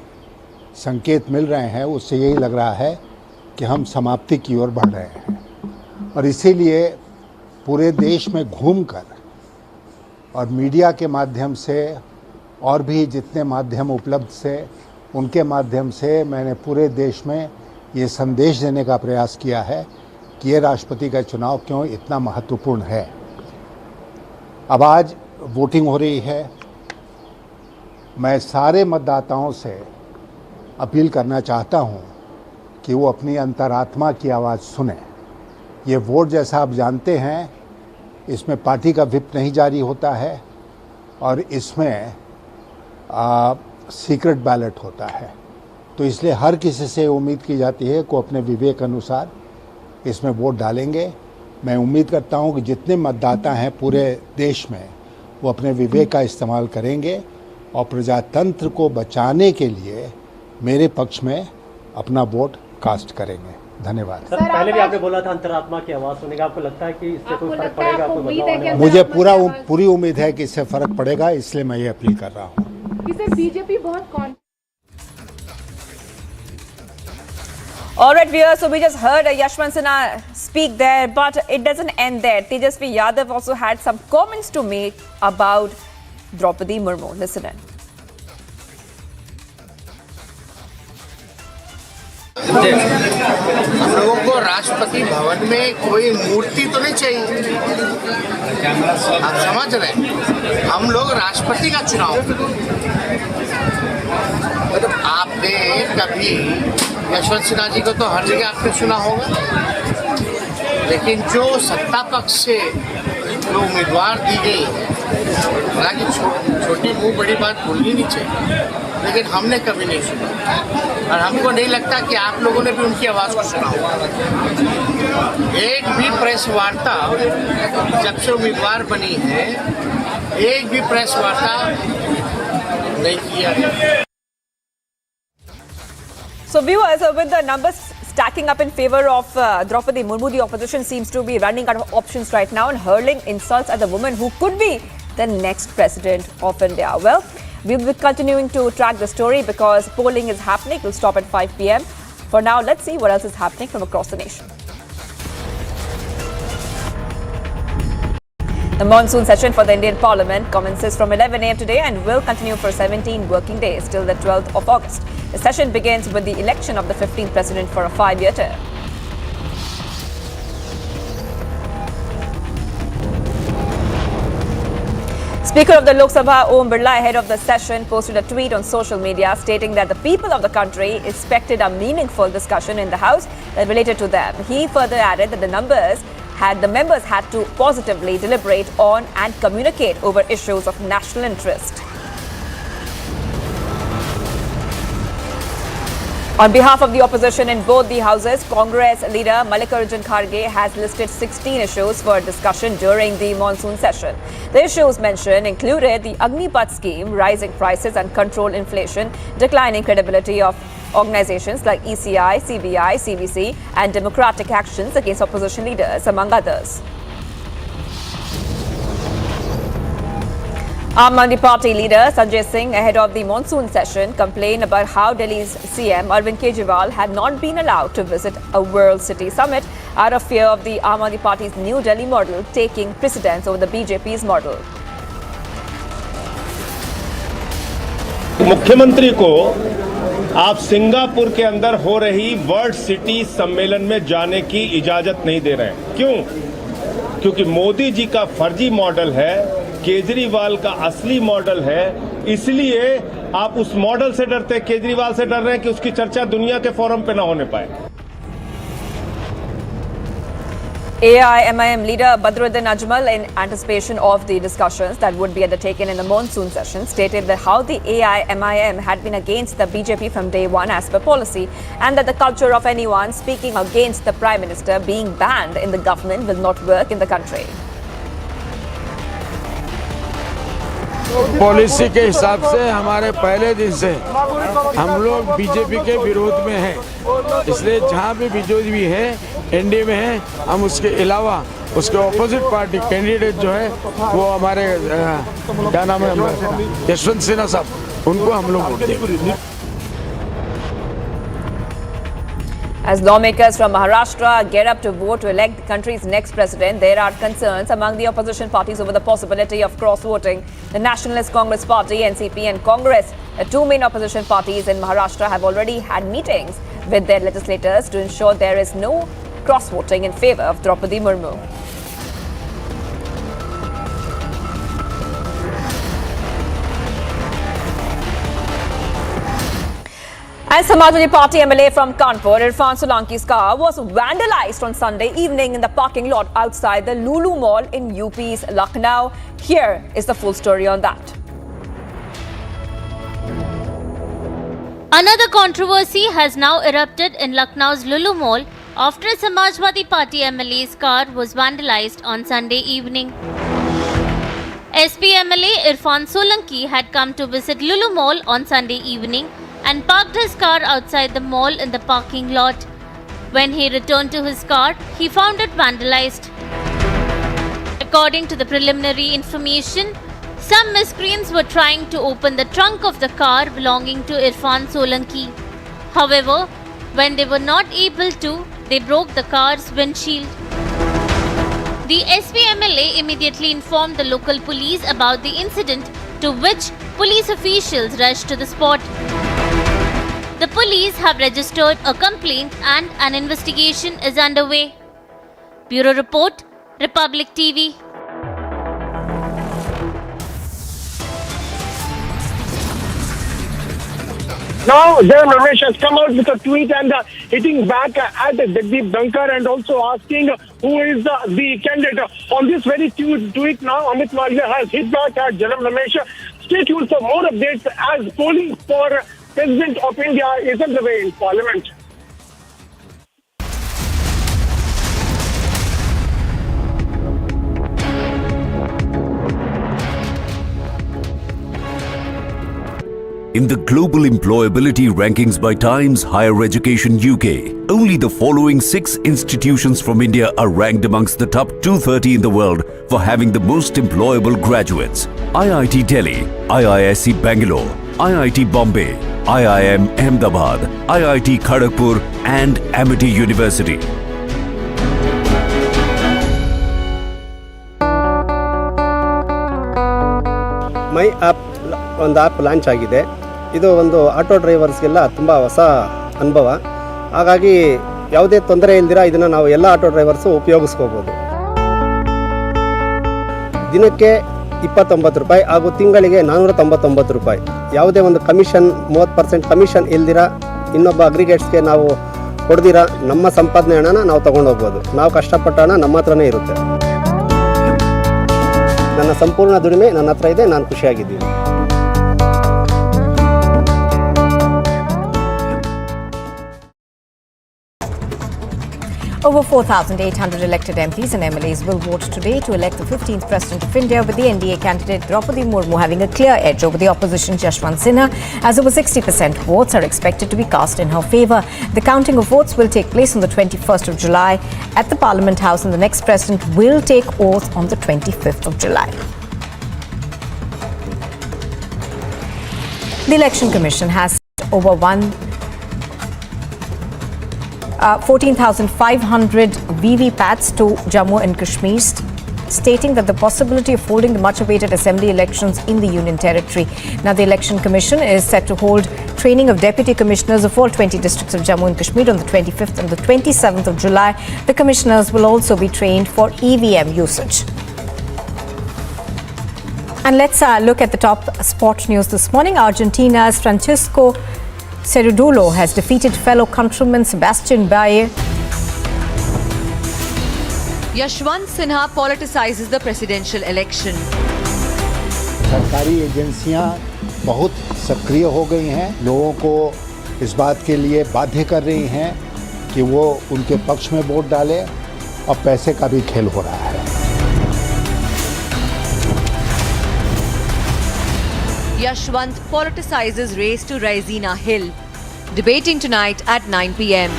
Speaker 14: संकेत मिल रहे हैं उससे यही लग रहा है कि हम समाप्ति की ओर बढ़ रहे हैं, और इसीलिए पूरे देश में घूमकर और मीडिया के माध्यम से और भी जितने माध्यम उपलब्ध से उनके माध्यम से मैंने पूरे देश में ये संदेश देने का प्रयास किया है कि ये राष्ट्रपति का चुनाव क्यों इतना महत्वपूर्ण है। अब आज वोटिंग हो रही है। मैं सारे मतदाताओं से अपील करना चाहता हूँ कि वो अपनी अंतरात्मा की आवाज़ सुने। ये वोट, जैसा आप जानते हैं, इसमें पार्टी का व्हिप नहीं जारी होता है और इसमें सीक्रेट बैलेट होता है। तो इसलिए हर किसी से उम्मीद की जाती है कि अपने विवेक अनुसार इसमें वोट डालेंगे। मैं उम्मीद करता हूं कि जितने मतदाता हैं पूरे देश में वो अपने विवेक का इस्तेमाल करेंगे और प्रजातंत्र को बचाने के लिए मेरे पक्ष में अपना वोट कास्ट करेंगे। धन्यवाद।
Speaker 9: सर, पहले भी आपने बोला था अंतरात्मा की आवाज़ सुनेगा, आपको लगता है कि इससे कोई फर्क पड़ेगा? आपको बदलाव?
Speaker 14: मुझे पूरी उम्मीद है कि इससे फर्क पड़ेगा, इसलिए मैं ये अपील कर रहा हूँ।
Speaker 10: बीजेपी बहुत
Speaker 8: All right, viewers, so we just heard Yashwant Sinha speak there, but it doesn't end there. Tejasvi Yadav also had some comments to make about Draupadi Murmu. Listen in.
Speaker 6: हम लोगों को राष्ट्रपति भवन में कोई मूर्ति तो नहीं चाहिए, आप समझ रहे हैं, हम लोग राष्ट्रपति का चुनाव। मतलब आपने कभी यशवंत सिन्हा जी को तो हर जगह आपने सुना होगा, लेकिन जो सत्ता पक्ष से जो उम्मीदवार दी गई, हालांकि छोटी मुंह बड़ी बात बोलनी नहीं चाहिए, लेकिन हमने कभी नहीं सुना और हमको नहीं लगता कि आप लोगों ने भी उनकी आवाज़ को सुना होगा। एक भी प्रेस वार्ता जब से उम्मीदवार बनी है, एक भी प्रेस वार्ता नहीं किया है।
Speaker 8: So viewers, with the numbers stacking up in favor of Draupadi Murmu, the opposition seems to be running out of options right now and hurling insults at the woman who could be the next president of India. Well, We'll be continuing to track the story because polling is happening. We'll stop at 5 p.m. For now, let's see what else is happening from across the nation. The monsoon session for the Indian Parliament commences from 11 a.m. today and will continue for 17 working days till the 12th of August. The session begins with the election of the 15th president for a 5-year term. Speaker of the Lok Sabha, Om Birla, ahead of the session, posted a tweet on social media stating that the people of the country expected a meaningful discussion in the House that related to them. He further added that the members had to positively deliberate on and communicate over issues of national interest. On behalf of the opposition in both the houses, Congress leader Mallikarjun Kharge has listed 16 issues for discussion during the monsoon session. The issues mentioned included the Agnipath scheme, rising prices and control inflation, declining credibility of organizations like ECI, CBI, CBC, and democratic actions against opposition leaders, among others. Aam Aadmi Party leader Sanjay Singh, ahead of the monsoon session, complained about how Delhi's CM Arvind Kejriwal had not been allowed to visit a World City Summit out of fear of the Aam Aadmi Party's New Delhi model taking precedence over the BJP's model.
Speaker 11: मुख्यमंत्री को आप Singapore के अंदर हो रही world city सम्मेलन में जाने की इजाजत नहीं दे रहे हैं। क्यों? क्योंकि मोदी जी का फर्जी मॉडल है, केजरीवाल का असली मॉडल है, इसलिए आप उस मॉडल से डरते हैं, केजरीवाल से डर रहे हैं कि उसकी चर्चा दुनिया के फोरम पे ना होने पाए।
Speaker 8: AIMIM leader Badruddin Ajmal, in anticipation of the discussions that would be undertaken in the monsoon session, stated that how the AIMIM had been against the BJP from day one as per policy, and that the culture of anyone speaking against the Prime Minister being banned in the government will not work in the country.
Speaker 12: Policy के हिसाब से हमारे पहले दिन से हम लोग BJP के विरोध में हैं, इसलिए जहाँ भी बीजेपी है एनडीए में है, हम उसके अलावा उसके ऑपोजिट पार्टी कैंडिडेट जो है वो हमारे क्या नाम है यशवंत सिन्हा साहब, उनको हम लोग वोट देंगे।
Speaker 8: As lawmakers from Maharashtra get up to vote to elect the country's next president, there are concerns among the opposition parties over the possibility of cross-voting. The Nationalist Congress Party, NCP and Congress, the two main opposition parties in Maharashtra, have already had meetings with their legislators to ensure there is no cross-voting in favour of Draupadi Murmu. And Samajwadi Party MLA from Kanpur, Irfan Solanki's car was vandalized on Sunday evening in the parking lot outside the Lulu Mall in UP's Lucknow. Here is the full story on that.
Speaker 13: Another controversy has now erupted in Lucknow's Lulu Mall after a Samajwadi Party MLA's car was vandalized on Sunday evening. SP MLA Irfan Solanki had come to visit Lulu Mall on Sunday evening and parked his car outside the mall in the parking lot. When he returned to his car, he found it vandalized. According to the preliminary information, some miscreants were trying to open the trunk of the car belonging to Irfan Solanki. However, when they were not able to, they broke the car's windshield. The SPMLA immediately informed the local police about the incident, to which police officials rushed to the spot. The police have registered a complaint and an investigation is underway. Bureau Report, Republic TV.
Speaker 2: Now, Jagdeep Ramesh has come out with a tweet and hitting back at Jagdeep Dhankar and also asking who is the candidate. On this very tweet now, Amit Malviya has hit back at Jagdeep Ramesh. Stay tuned for more updates as polling for President of India is underway in Parliament.
Speaker 25: In the global employability rankings by Times Higher Education UK, only the following 6 institutions from India are ranked amongst the top 230 in the world for having the most employable graduates. IIT Delhi, IISc Bangalore, IIT Bombay, IIM Ahmedabad, IIT Kharagpur and Amity University.
Speaker 15: My app ಒಂದು app launch ಆಗಿದೆ. ಇದು ಒಂದು auto ಡ್ರೈವರ್ಸ್ಗೆಲ್ಲ ತುಂಬ ಹೊಸ ಅನುಭವ. ಹಾಗಾಗಿ ಯಾವುದೇ ತೊಂದರೆ ಇಲ್ದಿರ ಇದನ್ನು ನಾವು ಎಲ್ಲ ಆಟೋ ಡ್ರೈವರ್ಸು ಉಪಯೋಗಿಸ್ಕೋಬೋದು. ದಿನಕ್ಕೆ 29 ರೂಪಾಯಿ ಹಾಗೂ ತಿಂಗಳಿಗೆ 499 ರೂಪಾಯಿ. ಯಾವುದೇ ಒಂದು ಕಮಿಷನ್ 30% ಕಮಿಷನ್ ಇಲ್ದಿರ ಇನ್ನೊಬ್ಬ ಅಗ್ರಿಗೇಟ್ಸ್ಗೆ ನಾವು ಕೊಡ್ದಿರ ನಮ್ಮ ಸಂಪಾದನೆ ಹಣನ ನಾವು ತೊಗೊಂಡೋಗ್ಬೋದು. ನಾವು ಕಷ್ಟಪಟ್ಟ ಹಣ ನಮ್ಮ ಹತ್ರನೇ ಇರುತ್ತೆ. ನನ್ನ ಸಂಪೂರ್ಣ ದುಡಿಮೆ ನನ್ನ ಹತ್ರ ಇದೆ. ನಾನು ಖುಷಿಯಾಗಿದ್ದೀನಿ.
Speaker 8: Over 4,800 elected MPs and MLAs will vote today to elect the 15th President of India, with the NDA candidate Draupadi Murmu having a clear edge over the opposition Yashwant Sinha, as over 60% votes are expected to be cast in her favour. The counting of votes will take place on the 21st of July at the Parliament House, and the next President will take oath on the 25th of July. The Election Commission has sent over 14,500 VVPATs to Jammu and Kashmir, stating that the possibility of holding the much-awaited assembly elections in the Union Territory. Now, the Election Commission is set to hold training of deputy commissioners of all 20 districts of Jammu and Kashmir on the 25th and the 27th of July. The commissioners will also be trained for EVM usage. And let's look at the top sport news this morning. Argentina's Francisco Cerudulo has defeated fellow countryman Sebastian Bayer.
Speaker 16: Yashwant Sinha politicizes the presidential election.
Speaker 14: सरकारी एजेंसियां बहुत सक्रिय हो गई हैं, लोगों को इस बात के लिए बाध्य कर रही हैं कि वो उनके पक्ष में वोट डालें, और पैसे का भी खेल हो रहा है.
Speaker 16: Yashwant politicizes race to Raisina Hill. Debating tonight at 9 p.m.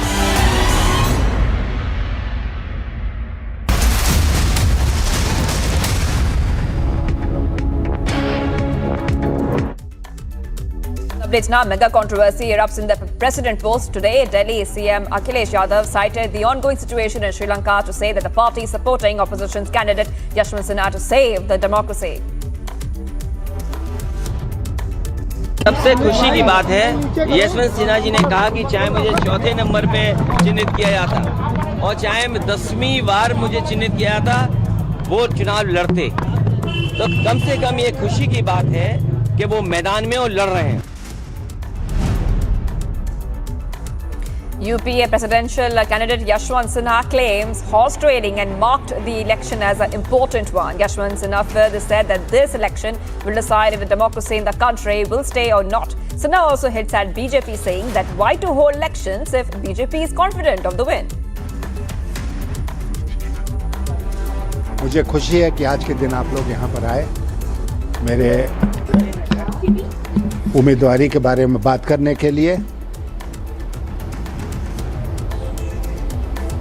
Speaker 8: Updates now. Mega controversy erupts in the president post today. Delhi CM Akhilesh Yadav cited the ongoing situation in Sri Lanka to say that the party is supporting opposition's candidate Yashwant Sinha to save the democracy.
Speaker 17: सबसे खुशी की बात है, यशवंत सिन्हा जी ने कहा कि चाहे मुझे चौथे नंबर पे चिन्हित किया जाता और चाहे 10वीं बार मुझे चिन्हित किया जाता, वो चुनाव लड़ते, तो कम से कम ये खुशी की बात है कि वो मैदान में और लड़ रहे हैं.
Speaker 8: UPA presidential candidate Yashwant Sinha claims horse trading and marked the election as an important one. Yashwant Sinha further said that this election will decide if the democracy in the country will stay or not. Sinha also hits at BJP, saying that why to hold elections if BJP is confident of the win.
Speaker 14: मुझे खुशी है कि आज के दिन आप लोग यहाँ पर आए, मेरे उम्मीदवारी के बारे में बात करने के लिए.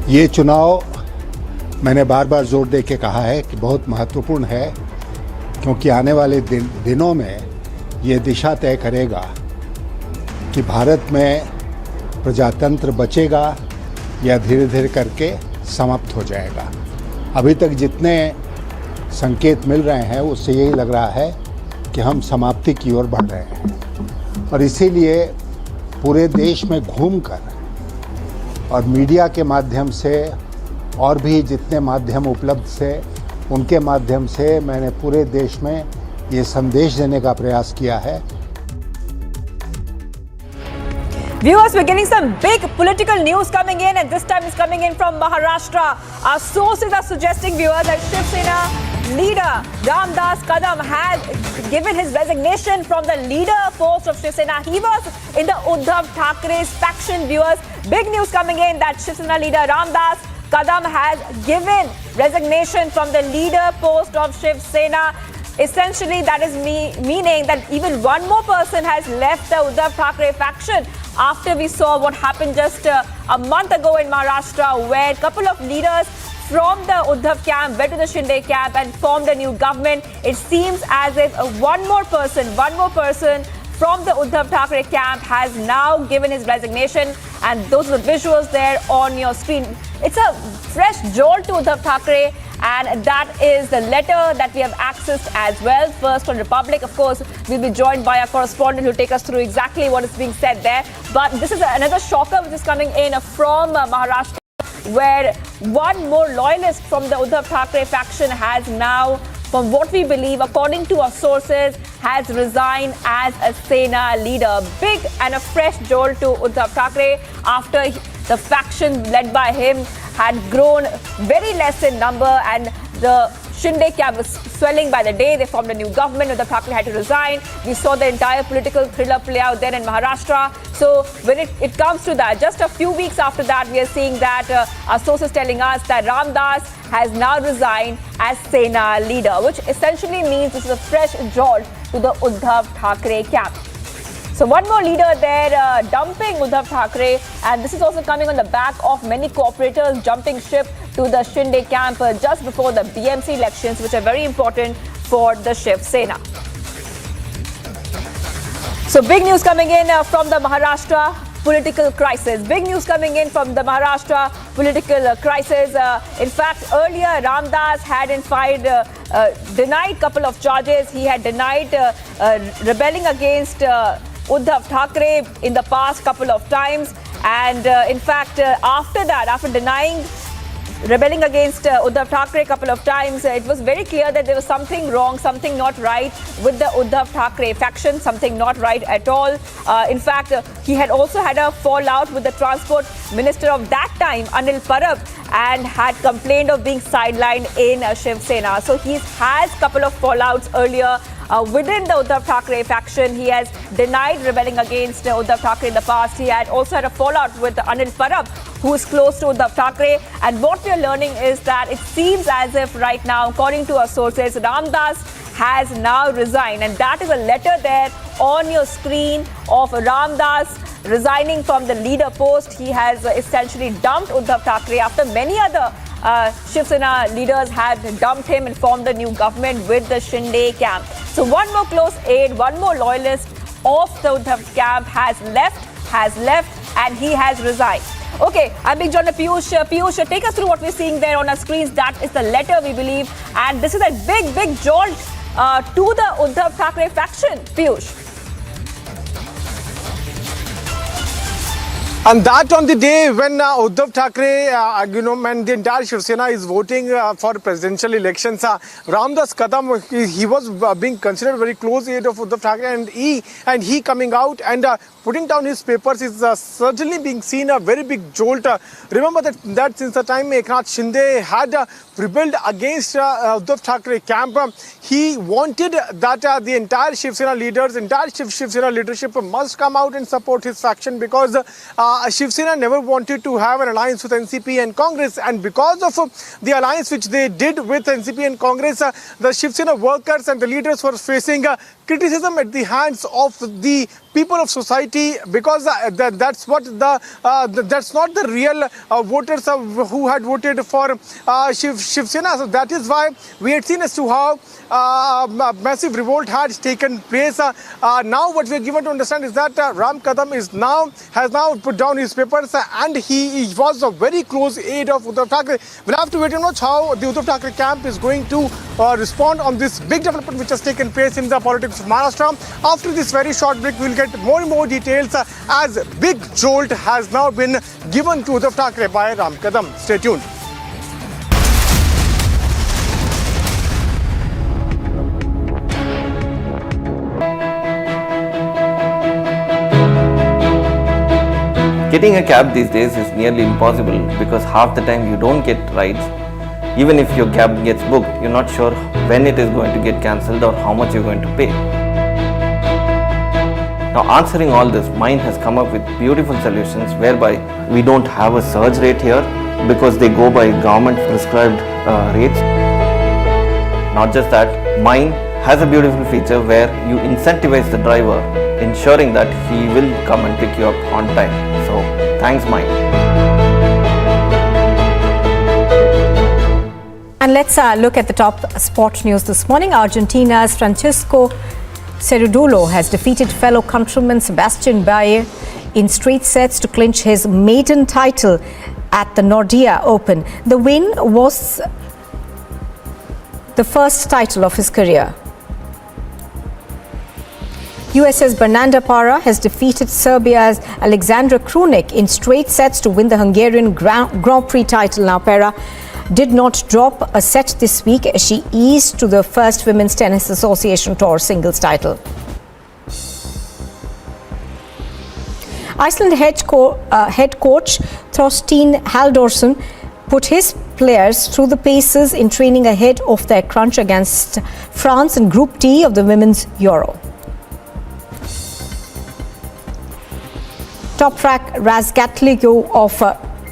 Speaker 14: ये चुनाव मैंने बार बार जोर दे के कहा है कि बहुत महत्वपूर्ण है, क्योंकि आने वाले दिनों में ये दिशा तय करेगा कि भारत में प्रजातंत्र बचेगा या धीरे धीरे करके समाप्त हो जाएगा. अभी तक जितने संकेत मिल रहे हैं उससे यही लग रहा है कि हम समाप्ति की ओर बढ़ रहे हैं, और इसीलिए पूरे देश में घूमकर और मीडिया के माध्यम से और भी जितने माध्यम उपलब्ध से उनके माध्यम से मैंने पूरे देश में ये संदेश देने का प्रयास किया है.
Speaker 8: Viewers, we're getting some big political news coming in, and this time it's coming in from Maharashtra. Our sources are suggesting, viewers, that Shiv Sena leader Ramdas Kadam has given his resignation from the leader post of Shiv Sena. He was in the Uddhav Thackeray's faction, viewers. Big news coming in that Shiv Sena leader Ramdas Kadam has given resignation from the leader post of Shiv Sena. Essentially, that is meaning that even one more person has left the Uddhav Thackeray faction after we saw what happened just a month ago in Maharashtra, where a couple of leaders from the Uddhav camp went to the Shinde camp and formed a new government. It seems as if one more person from the Uddhav Thackeray camp has now given his resignation, and those are the visuals there on your screen. It's a fresh jolt to Uddhav Thackeray, and that is the letter that we have accessed as well. First on Republic, of course, we'll be joined by our correspondent who will take us through exactly what is being said there. But this is another shocker which is coming in from Maharashtra, where one more loyalist from the Uddhav Thackeray faction has now, from what we believe, according to our sources, has resigned as a Sena leader. Big and a fresh jolt to Uddhav Thackeray after the faction led by him had grown very less in number, and the Shinde camp was swelling by the day. They formed a new government. Uddhav Thackeray had to resign. We saw the entire political thriller play out there in Maharashtra. So when it comes to that, just a few weeks after that, we are seeing that our sources telling us that Ramdas has now resigned as Sena leader, which essentially means this is a fresh jolt to the Uddhav Thackeray camp. So one more leader there dumping Uddhav Thackeray, and this is also coming on the back of many cooperators jumping ship to the Shinde camp just before the BMC elections, which are very important for the Shiv Sena. So big news coming in from the Maharashtra political crisis. Big news coming in from the Maharashtra political crisis. In fact, earlier Ramdas had in fact denied a couple of charges. He had denied rebelling against Uddhav Thackeray in the past couple of times, and in fact after that, after denying rebelling against Uddhav Thackeray a couple of times, it was very clear that there was something wrong, something not right with the Uddhav Thackeray faction, something not right at all. In fact, he had also had a fallout with the transport minister of that time, Anil Parab, and had complained of being sidelined in Shiv Sena. So he has a couple of fallouts earlier within the Uddhav Thackeray faction. He has denied rebelling against Uddhav Thackeray in the past. He had also had a fallout with Anil Parab, who is close to Uddhav Thackeray. And what we are learning is that it seems as if right now, according to our sources, Ramdas has now resigned. And that is a letter there on your screen of Ramdas resigning from the leader post. He has essentially dumped Uddhav Thackeray after many other Shiv Sena leaders had dumped him and formed a new government with the Shinde camp. So one more close aide, one more loyalist of the Uddhav camp has left, and he has resigned. Okay, I'm being joined by Piyush. Piyush, take us through what we're seeing there on our screens. That is the letter, we believe, and this is a big jolt to the Uddhav Thackeray faction. Piyush.
Speaker 1: And that on the day when Uddhav Thackeray, and the entire Shiv Sena is voting for presidential elections, Ramdas Kadam, he was being considered very close aide of Uddhav Thackeray, and he coming out and putting down his papers is certainly being seen a very big jolt. Remember that since the time Eknath Shinde had rebelled against Uddhav Thackeray camp, he wanted that the entire Shiv Sena leaders, entire Shiv Sena leadership must come out and support his faction, because Shiv Sena never wanted to have an alliance with NCP and Congress, and because of the alliance which they did with NCP and Congress, the Shiv Sena workers and the leaders were facing criticism at the hands of the people of society, because that's not the real voters who had voted for Shiv Sena. So that is why we had seen as to how massive revolt had taken place. Now what we are given to understand is that Ram Kadam has now put down his papers, and he was a very close aide of Uddhav Thackeray. We'll have to wait and watch how the Uddhav Thackeray camp is going to respond on this big development which has taken place in the politics of Maharashtra. After this very short break, we'll get more and more details as big jolt has now been given to Uddhav Thackeray by Ram Kadam. Stay tuned.
Speaker 17: Getting a cab these days is nearly impossible, because half the time you don't get rides. Even if your cab gets booked, you're not sure when it is going to get cancelled or how much you're going to pay. Now, answering all this, Mind has come up with beautiful solutions whereby we don't have a surge rate here, because they go by government prescribed rates. Not just that, Mind
Speaker 18: has a beautiful feature where you incentivize the driver, ensuring that he will come and pick you up on time. So thanks Mind.
Speaker 20: And let's look at the top sport news this morning. Argentina's Francisco Cerudulo has defeated fellow countryman Sebastian Bayer in straight sets to clinch his maiden title at the Nordea Open. The win was the first title of his career. US's Bernarda Parra has defeated Serbia's Alexandra Krunic in straight sets to win the Hungarian Grand Prix title. Now, Parra did not drop a set this week as she eased to the first Women's Tennis Association Tour singles title. Iceland head coach Thorstein Halldórsson put his players through the paces in training ahead of their crunch against France in Group D of the Women's Euro. Toprak Razgatlioglu of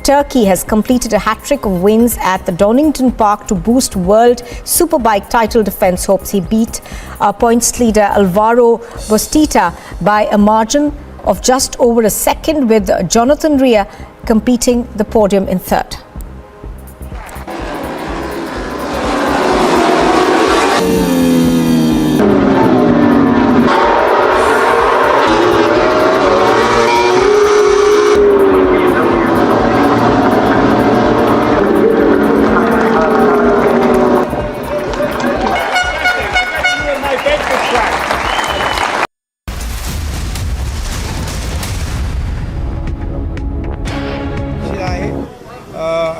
Speaker 20: Turkey has completed a hat-trick of wins at the Donington Park to boost World Superbike title defense hopes. He beat points leader Alvaro Bostita by a margin of just over a second, with Jonathan Rea competing the podium in third.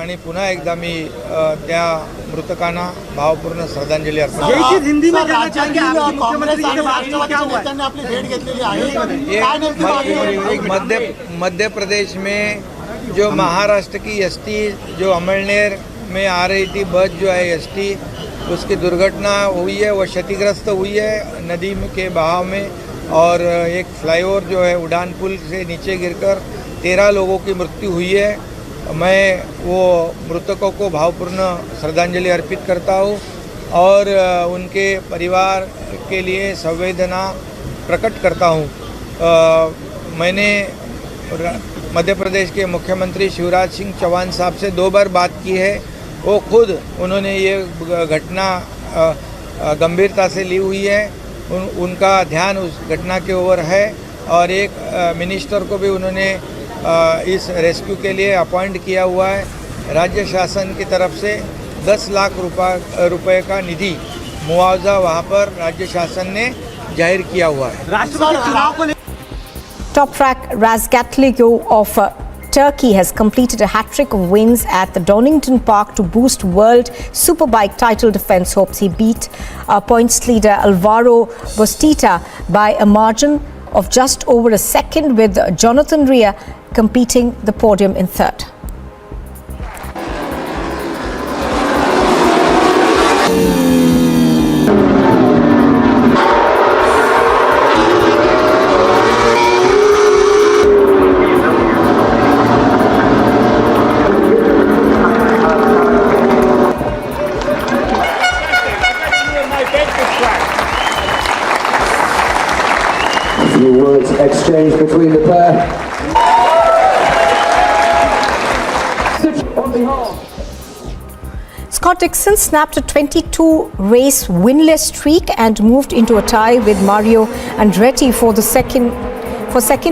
Speaker 21: आणि पुन्हा एकदा मी त्या मृतकांना भावपूर्ण श्रद्धांजली अर्पण मध्य प्रदेश में जो महाराष्ट्र की ST जो अमलनेर में आ रही थी बस जो है एसटी, उसकी दुर्घटना हुई है, वह क्षतिग्रस्त हुई है नदी के बहाव में, और एक फ्लाईओवर जो है उड़ान पुल से नीचे गिरकर 13 लोगों की मृत्यु हुई है। मैं वो मृतकों को भावपूर्ण श्रद्धांजलि अर्पित करता हूँ और उनके परिवार के लिए संवेदना प्रकट करता हूँ। मैंने मध्य प्रदेश के मुख्यमंत्री शिवराज सिंह चौहान साहब से 2 बार बात की है। वो खुद उन्होंने ये घटना गंभीरता से ली हुई है, उनका ध्यान उस घटना के ओर है, और एक मिनिस्टर को भी उन्होंने इस रेस्क्यू के लिए अपॉइंट किया हुआ है। राज्य शासन की तरफ से 10 लाख रुपए का निधि मुआवजा वहां पर राज्य शासन ने जाहिर किया हुआ है।
Speaker 20: Toprak Razgatlioglu of Turkey has completed a hat-trick of wins at the Donington Park to boost World Superbike title defense hopes. He beat points leader Alvaro Bostita by a margin of just over a second, with Jonathan Rea competing the podium in third.
Speaker 22: Words exchanged between the pair.
Speaker 20: Scott Dixon snapped a 22-race winless streak and moved into a tie with Mario Andretti for second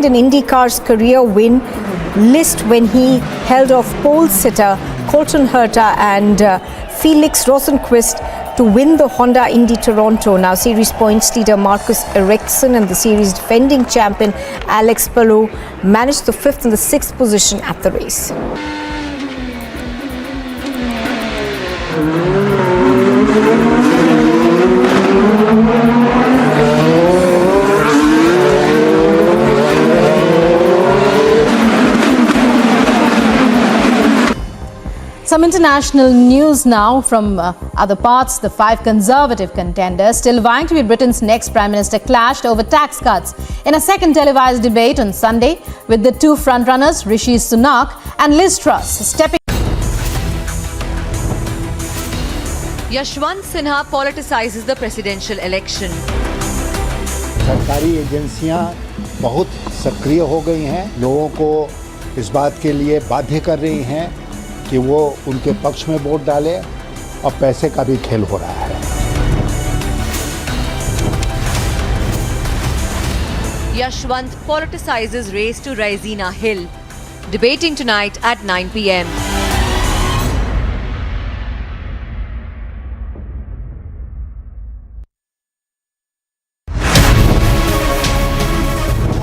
Speaker 20: in IndyCar's career win list when he held off pole sitter Colton Herta and Felix Rosenqvist to win the Honda Indy Toronto. Now, series points leader Marcus Ericsson and the series defending champion Alex Palou managed the 5th and the 6th position at the race.
Speaker 4: Some international news now from other parts. The 5 Conservative contenders still vying to be Britain's next Prime Minister clashed over tax cuts in a second televised debate on Sunday, with the 2 frontrunners, Rishi Sunak and Liz Truss, stepping.
Speaker 16: Yashwant Sinha politicizes the presidential election.
Speaker 14: सरकारी एजेंसियां बहुत सक्रिय हो गई हैं, लोगों को इस बात के लिए बाध्य कर रही हैं कि वो उनके पक्ष में वोट डालें और पैसे का भी खेल हो रहा है।
Speaker 16: Yashwant politicizes race to Raisina Hill. Debating tonight at 9 p.m.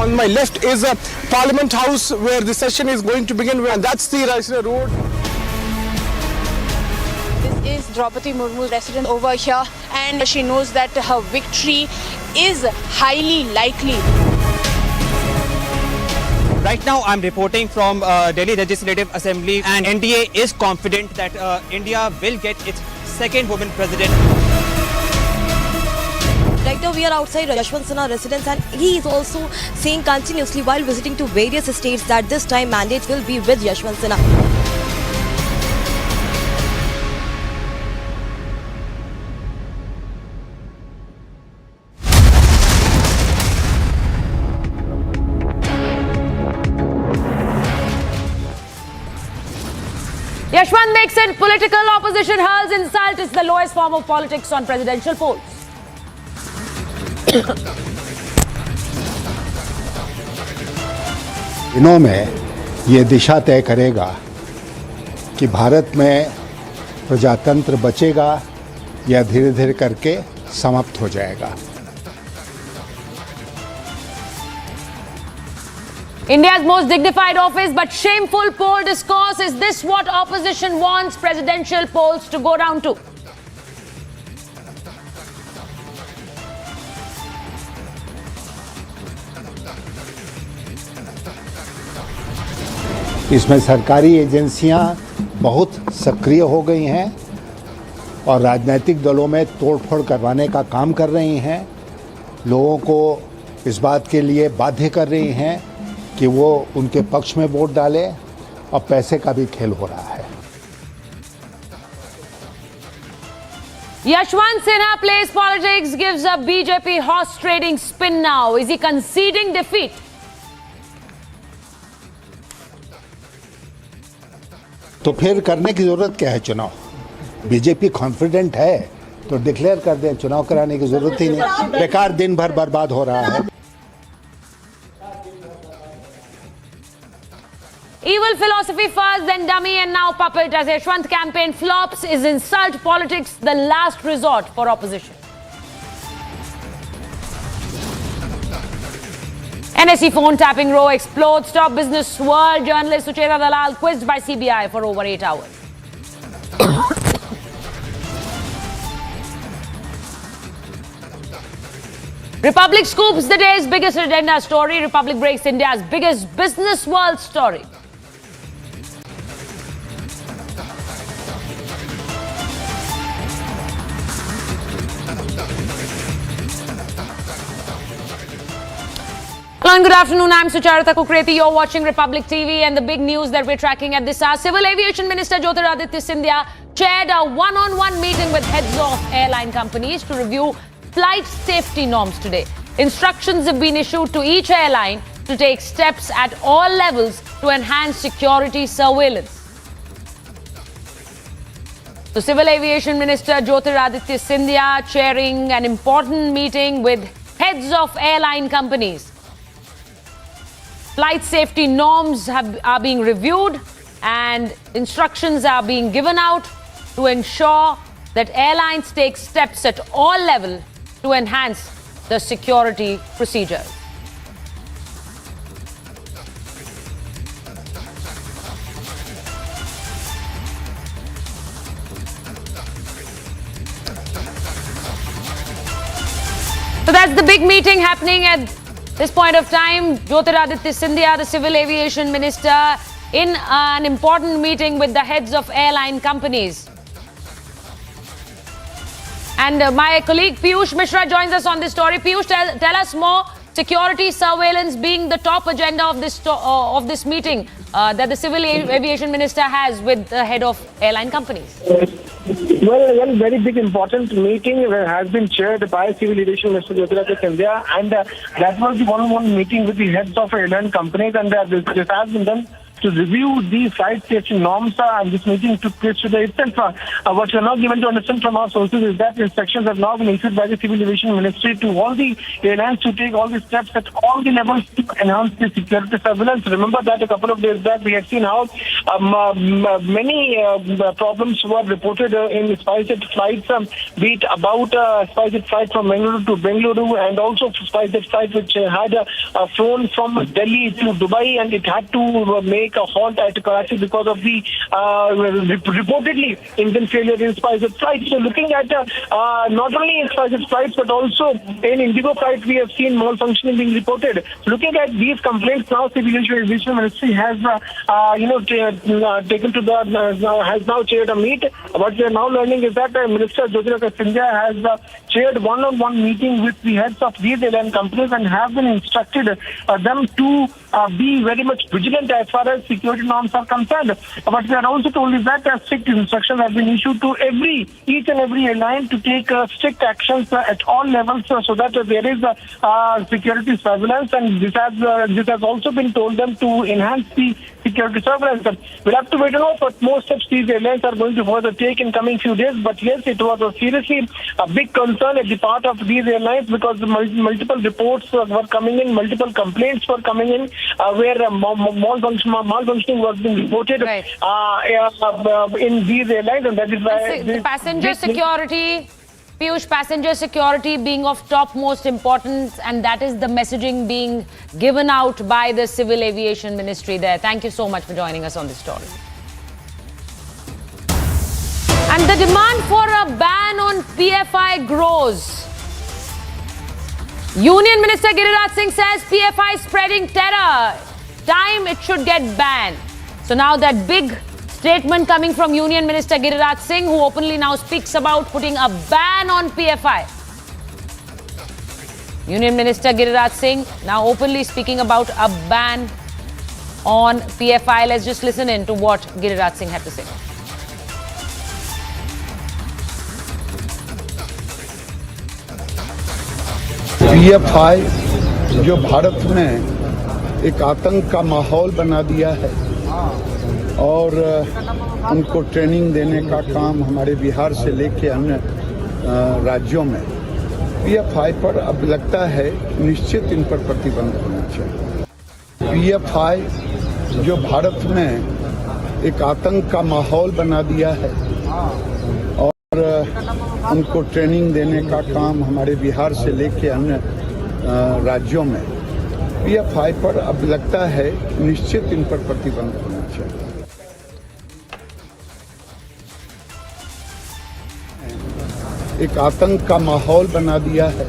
Speaker 1: On my left is a Parliament House where the session is going to begin, and that's the Raisina Road.
Speaker 10: This is Draupadi Murmu's residence over here, and she knows that her victory is highly likely.
Speaker 3: Right now, I'm reporting from Delhi Legislative Assembly, and NDA is confident that India will get its second woman president.
Speaker 5: Right now, we are outside Yashwant Sinha residence, and he is also saying continuously while visiting to various states that this time mandate will be with Yashwant Sinha.
Speaker 8: Yashwant makes it political, opposition hurls insult. It's the lowest form of politics on presidential polls.
Speaker 14: दिनों में ये दिशा तय करेगा कि भारत में प्रजातंत्र बचेगा या धीरे धीरे करके समाप्त हो जाएगा।
Speaker 8: India's most dignified office, but shameful poll discourse. Is this what opposition wants presidential polls to go down to?
Speaker 14: इसमें सरकारी एजेंसियां बहुत सक्रिय हो गई हैं और राजनीतिक दलों में तोड़फोड़ करवाने का काम कर रही हैं, लोगों को इस बात के लिए बाध्य कर रही हैं कि वो उनके पक्ष में वोट डालें और पैसे का भी खेल हो रहा है।
Speaker 8: Yashwant Sinha plays politics, gives a BJP horse trading spin now. Is he conceding defeat?
Speaker 14: तो फिर करने की जरूरत क्या है चुनाव? बीजेपी कॉन्फिडेंट है तो डिक्लेयर कर दें, चुनाव कराने की जरूरत ही नहीं, बेकार दिन भर बर्बाद हो रहा है।
Speaker 8: Evil philosophy first, then dummy, and now puppet. As Yashwant campaign flops, is insult politics the last resort for opposition? NSE phone tapping row explodes. Top business world journalist Chitra Dalal quizzed by CBI for over 8 hours. Republic scoops the day's biggest agenda story. Republic breaks India's biggest business world story. Hello and good afternoon. I'm Sucharita Kukreti. You're watching Republic TV, and the big news that we're tracking at this hour. Civil Aviation Minister Jyotiraditya Scindia chaired a one-on-one meeting with heads of airline companies to review flight safety norms today. Instructions have been issued to each airline to take steps at all levels to enhance security surveillance. The Civil Aviation Minister Jyotiraditya Scindia chairing an important meeting with heads of airline companies. Flight safety norms are being reviewed and instructions are being given out to ensure that airlines take steps at all levels to enhance the security procedures. So that's the big meeting happening at this point of time. Jyotiraditya Scindia, the Civil Aviation Minister, in an important meeting with the heads of airline companies. And my colleague Piyush Mishra joins us on this story. Piyush, tell us more. Security surveillance being the top agenda of this meeting that the Civil Aviation Minister has with the head of airline companies.
Speaker 2: Well, one very big important meeting has been chaired by Civil Aviation Minister Chitra Sanjay, and that was the one-on-one meeting with the heads of airline companies, and this has been done to review the flight safety norms, and this meeting took place today itself. What we are now given to understand from our sources is that instructions have now been issued by the Civil Aviation Ministry to all the airlines to take all the steps at all the levels to enhance the security surveillance. Remember that a couple of days back we had seen how many problems were reported in SpiceJet flights, be it about SpiceJet flight from Bengaluru to Bengaluru, and also SpiceJet flight which had flown from Delhi to Dubai, and it had to make a halt at Karachi because of the reportedly engine failure in SpiceJet flights. So looking at not only in SpiceJet flights but also in Indigo flights, we have seen malfunctioning being reported. Looking at these complaints now, Civil Aviation Ministry has taken to the has now chaired a meet. What we are now learning is that Minister Chitra Sanjay has chaired one-on-one meeting with the heads of these airline companies and have been instructed them to be very much vigilant as far as security norms are concerned. But we are also told is that strict instructions have been issued to each and every airline to take strict actions at all levels so that there is security surveillance, and this has also been told them to enhance the security surveillance. We'll have to wait and watch what more steps these airlines are going to further take in coming few days. But yes, it was seriously a big concern at the part of these airlines because multiple reports were coming in, multiple complaints were coming in where malfunctioning was being reported in these airlines, and that is why
Speaker 7: the passenger security, Piyush, passenger security being of topmost importance, and that is the messaging being given out by the Civil Aviation Ministry there. Thank you so much for joining us on this story. And the demand for a ban on PFI grows. Union Minister Giriraj Singh says PFI is spreading terror. Time it should get banned. So now that big statement coming from Union Minister Giriraj Singh, who openly now speaks about putting a ban on PFI. Union Minister Giriraj Singh now openly speaking about a ban on PFI. Let's just listen in to what Giriraj Singh had to say.
Speaker 14: PFI जो भारत में एक आतंक का माहौल बना दिया है और उनको ट्रेनिंग देने का काम हमारे बिहार से लेके अन्य राज्यों में PFI पर अब लगता है निश्चित इन पर प्रतिबंध होना चाहिए। PFI जो भारत में एक आतंक का माहौल बना दिया है और उनको ट्रेनिंग देने का काम हमारे बिहार से लेके अन्य राज्यों में PFI पर अब लगता है निश्चित इन पर प्रतिबंध होना चाहिए। एक आतंक का माहौल बना दिया है।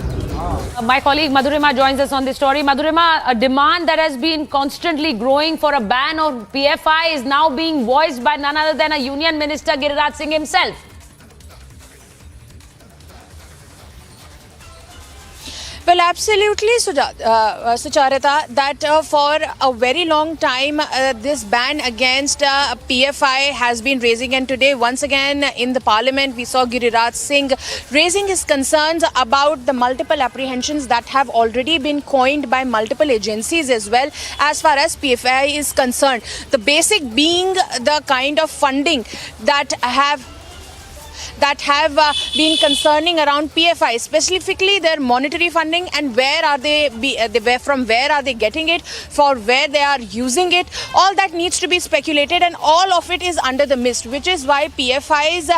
Speaker 7: My colleague Madhurima joins us on this story. Madhurima, a demand that has been constantly growing for a ban on PFI is now being voiced by none other than a Union Minister, Giriraj Singh himself.
Speaker 10: Well, absolutely, Sucharita, that for a very long time, this ban against PFI has been raising. And today, once again, in the parliament, we saw Giriraj Singh raising his concerns about the multiple apprehensions that have already been coined by multiple agencies as well, as far as PFI is concerned. The basic being the kind of funding that have been concerning around PFI, specifically their monetary funding and where are from where are they getting it, for where they are using it. All that needs to be speculated, and all of it is under the mist, which is why PFI's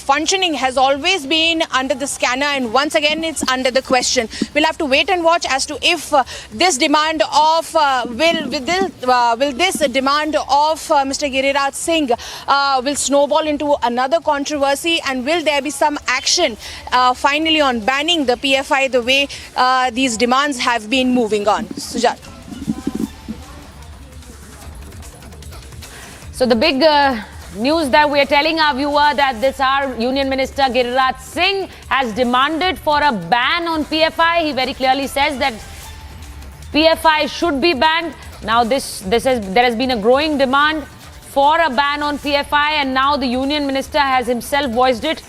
Speaker 10: functioning has always been under the scanner, and once again it's under the question. We'll have to wait and watch as to if this demand of will this demand of Mr. Giriraj Singh will snowball into another controversy, and will there be some action finally on banning the PFI the way these demands have been moving on. Sujat.
Speaker 7: So the big news that we are telling our viewer that our Union Minister Giriraj Singh has demanded for a ban on PFI. He very clearly says that PFI should be banned. Now there has been a growing demand for a ban on PFI, and now the union minister has himself voiced it.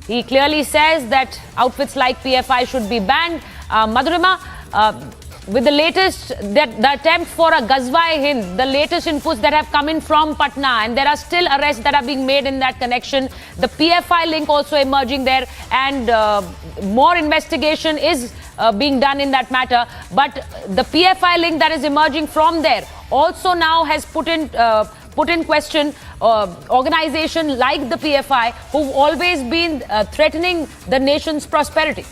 Speaker 7: He clearly says that outfits like PFI should be banned. Madhurima, with the latest, the attempt for a Ghazwa-e-Hind, the latest inputs that have come in from Patna, and there are still arrests that are being made in that connection. The PFI link also emerging there, and more investigation is being done in that matter. But the PFI link that is emerging from there also now has put in question organization like the PFI, who've always been threatening the nation's prosperity.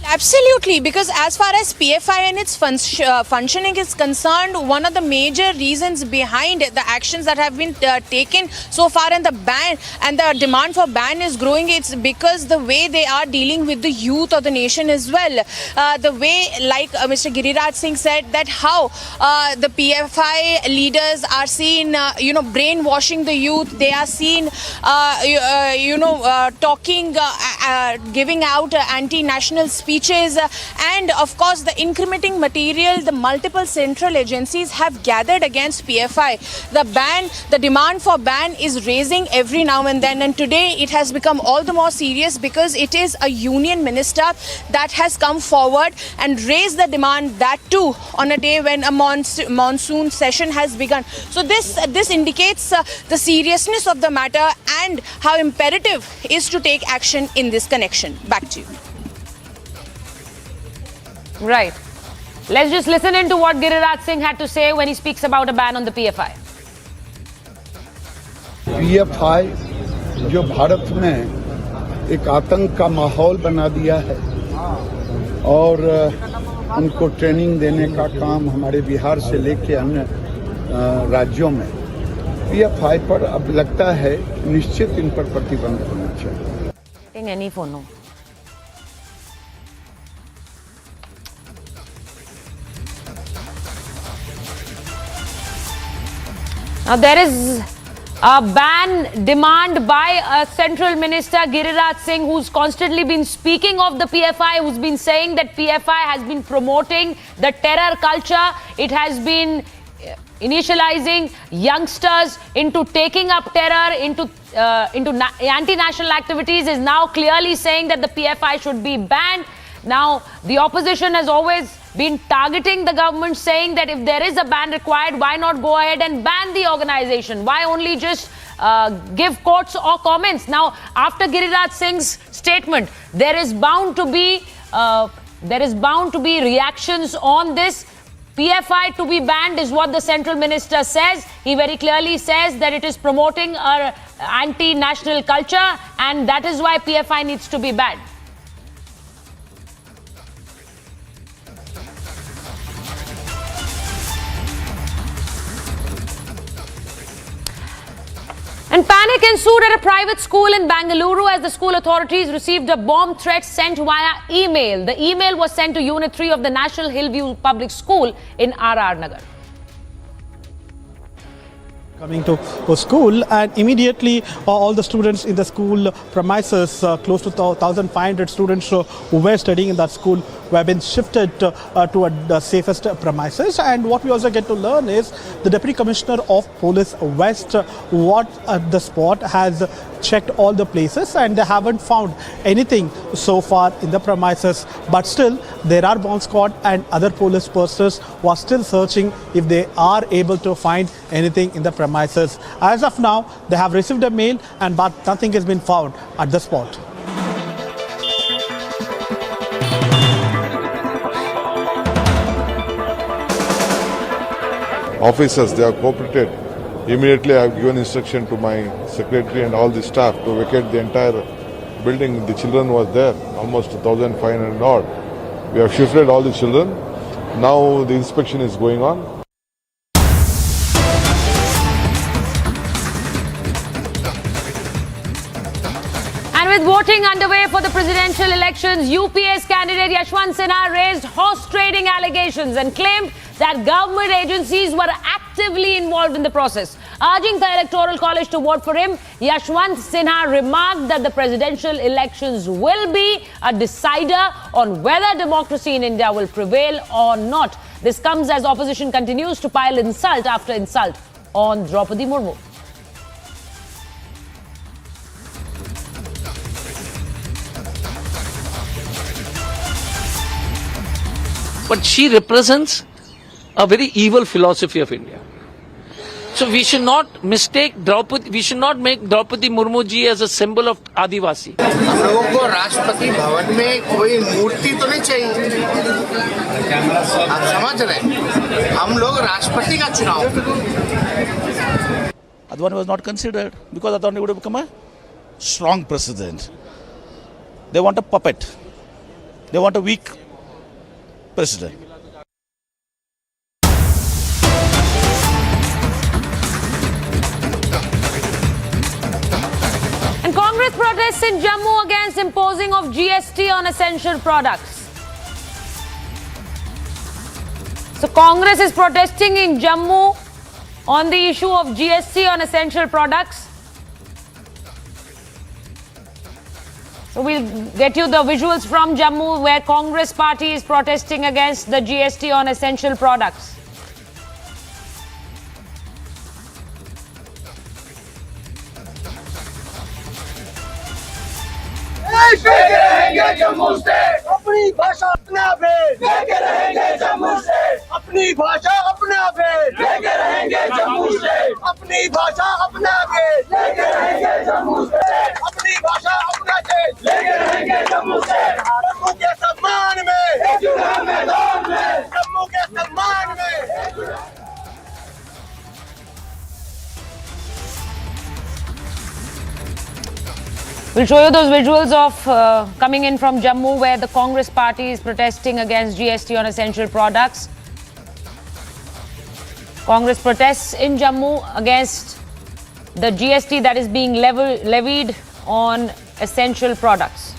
Speaker 10: Absolutely, because as far as PFI and its functioning is concerned, one of the major reasons behind the actions that have been taken so far in the ban and the demand for ban is growing, it's because the way they are dealing with the youth of the nation as well. The way, like Mr. Giriraj Singh said, that how the PFI leaders are seen, brainwashing the youth. They are seen, talking, giving out anti-national speeches, and of course the incriminating material the multiple central agencies have gathered against PFI. The demand for ban is raising every now and then, and today it has become all the more serious because it is a union minister that has come forward and raised the demand, that too on a day when a monsoon session has begun. So this indicates the seriousness of the matter and how imperative is to take action in this connection. Back to you.
Speaker 7: Right. Let's just listen into what Giriraj Singh had to say when he speaks about a ban on the PFI.
Speaker 6: PFI जो भारत में एक आतंक का माहौल बना दिया है और उनको ट्रेनिंग देने का काम हमारे बिहार से लेके अन्य राज्यों में PFI पर अब लगता है निश्चित इन पर प्रतिबंध होना चाहिए.
Speaker 7: Any phone, no. Now, there is a ban demand by a central minister, Giriraj Singh, who's constantly been speaking of the PFI, who's been saying that PFI has been promoting the terror culture. It has been initializing youngsters into taking up terror, into anti-national activities, is now clearly saying that the PFI should be banned. Now, the opposition has always been targeting the government, saying that if there is a ban required, why not go ahead and ban the organization? Why only just give quotes or comments? Now, after Giriraj Singh's statement, there is bound to be reactions on this. PFI to be banned is what the central minister says. He very clearly says that it is promoting our anti-national culture, and that is why PFI needs to be banned. And panic ensued at a private school in Bengaluru as the school authorities received a bomb threat sent via email. The email was sent to Unit 3 of the National Hillview Public School in RR Nagar.
Speaker 9: Coming to school, and immediately all the students in the school premises, close to 1,500 students who were studying in that school, were been shifted to the safest premises. And what we also get to learn is the Deputy Commissioner of Police West, what the spot has checked all the places and they haven't found anything so far in the premises. But still, there are bomb squad and other police personnel who are still searching if they are able to find anything in the premises. As of now, they have received a mail but nothing has been found at the spot.
Speaker 19: Officers, they have cooperated. Immediately I have given instruction to my secretary and all the staff to vacate the entire building. The children was there, almost 1,500 odd. We have shifted all the children. Now the inspection is going on.
Speaker 7: And with voting underway for the presidential elections, UPA's candidate Yashwant Sinha raised horse trading allegations and claimed that government agencies were actively involved in the process. Urging the Electoral College to vote for him, Yashwant Sinha remarked that the presidential elections will be a decider on whether democracy in India will prevail or not. This comes as opposition continues to pile insult after insult on Draupadi Murmu.
Speaker 11: But she represents a very evil philosophy of India. So we should not mistake Draupadi, we should not make Draupadi Murmu ji as a symbol of Adivasi.
Speaker 12: हम लोगों को राष्ट्रपति भवन में कोई मूर्ति तो नहीं चाहिए, आप समझ रहे हैं, हम लोग राष्ट्रपति का चुनाव।
Speaker 13: Advani was not considered because Advani would have become a strong president. They want a puppet. They want a weak president.
Speaker 7: And Congress protests in Jammu against imposing of GST on essential products. So Congress is protesting in Jammu on the issue of GST on essential products. So we'll get you the visuals from Jammu where Congress party is protesting against the GST on essential products.
Speaker 12: लेके रहेंगे जम्मू से अपनी भाषा अपना भेद, लेके रहेंगे जम्मू से अपनी भाषा अपना भेद, लेके रहेंगे जम्मू से अपनी भाषा अपना भेद, लेके रहेंगे जम्मू से अपनी भाषा अपना भेद, लेके रहेंगे जम्मू से जम्मू के सम्मान में मैदान में, जम्मू के सम्मान में।
Speaker 7: We'll show you those visuals of coming in from Jammu where the Congress party is protesting against GST on essential products. Congress protests in Jammu against the GST that is being levied on essential products.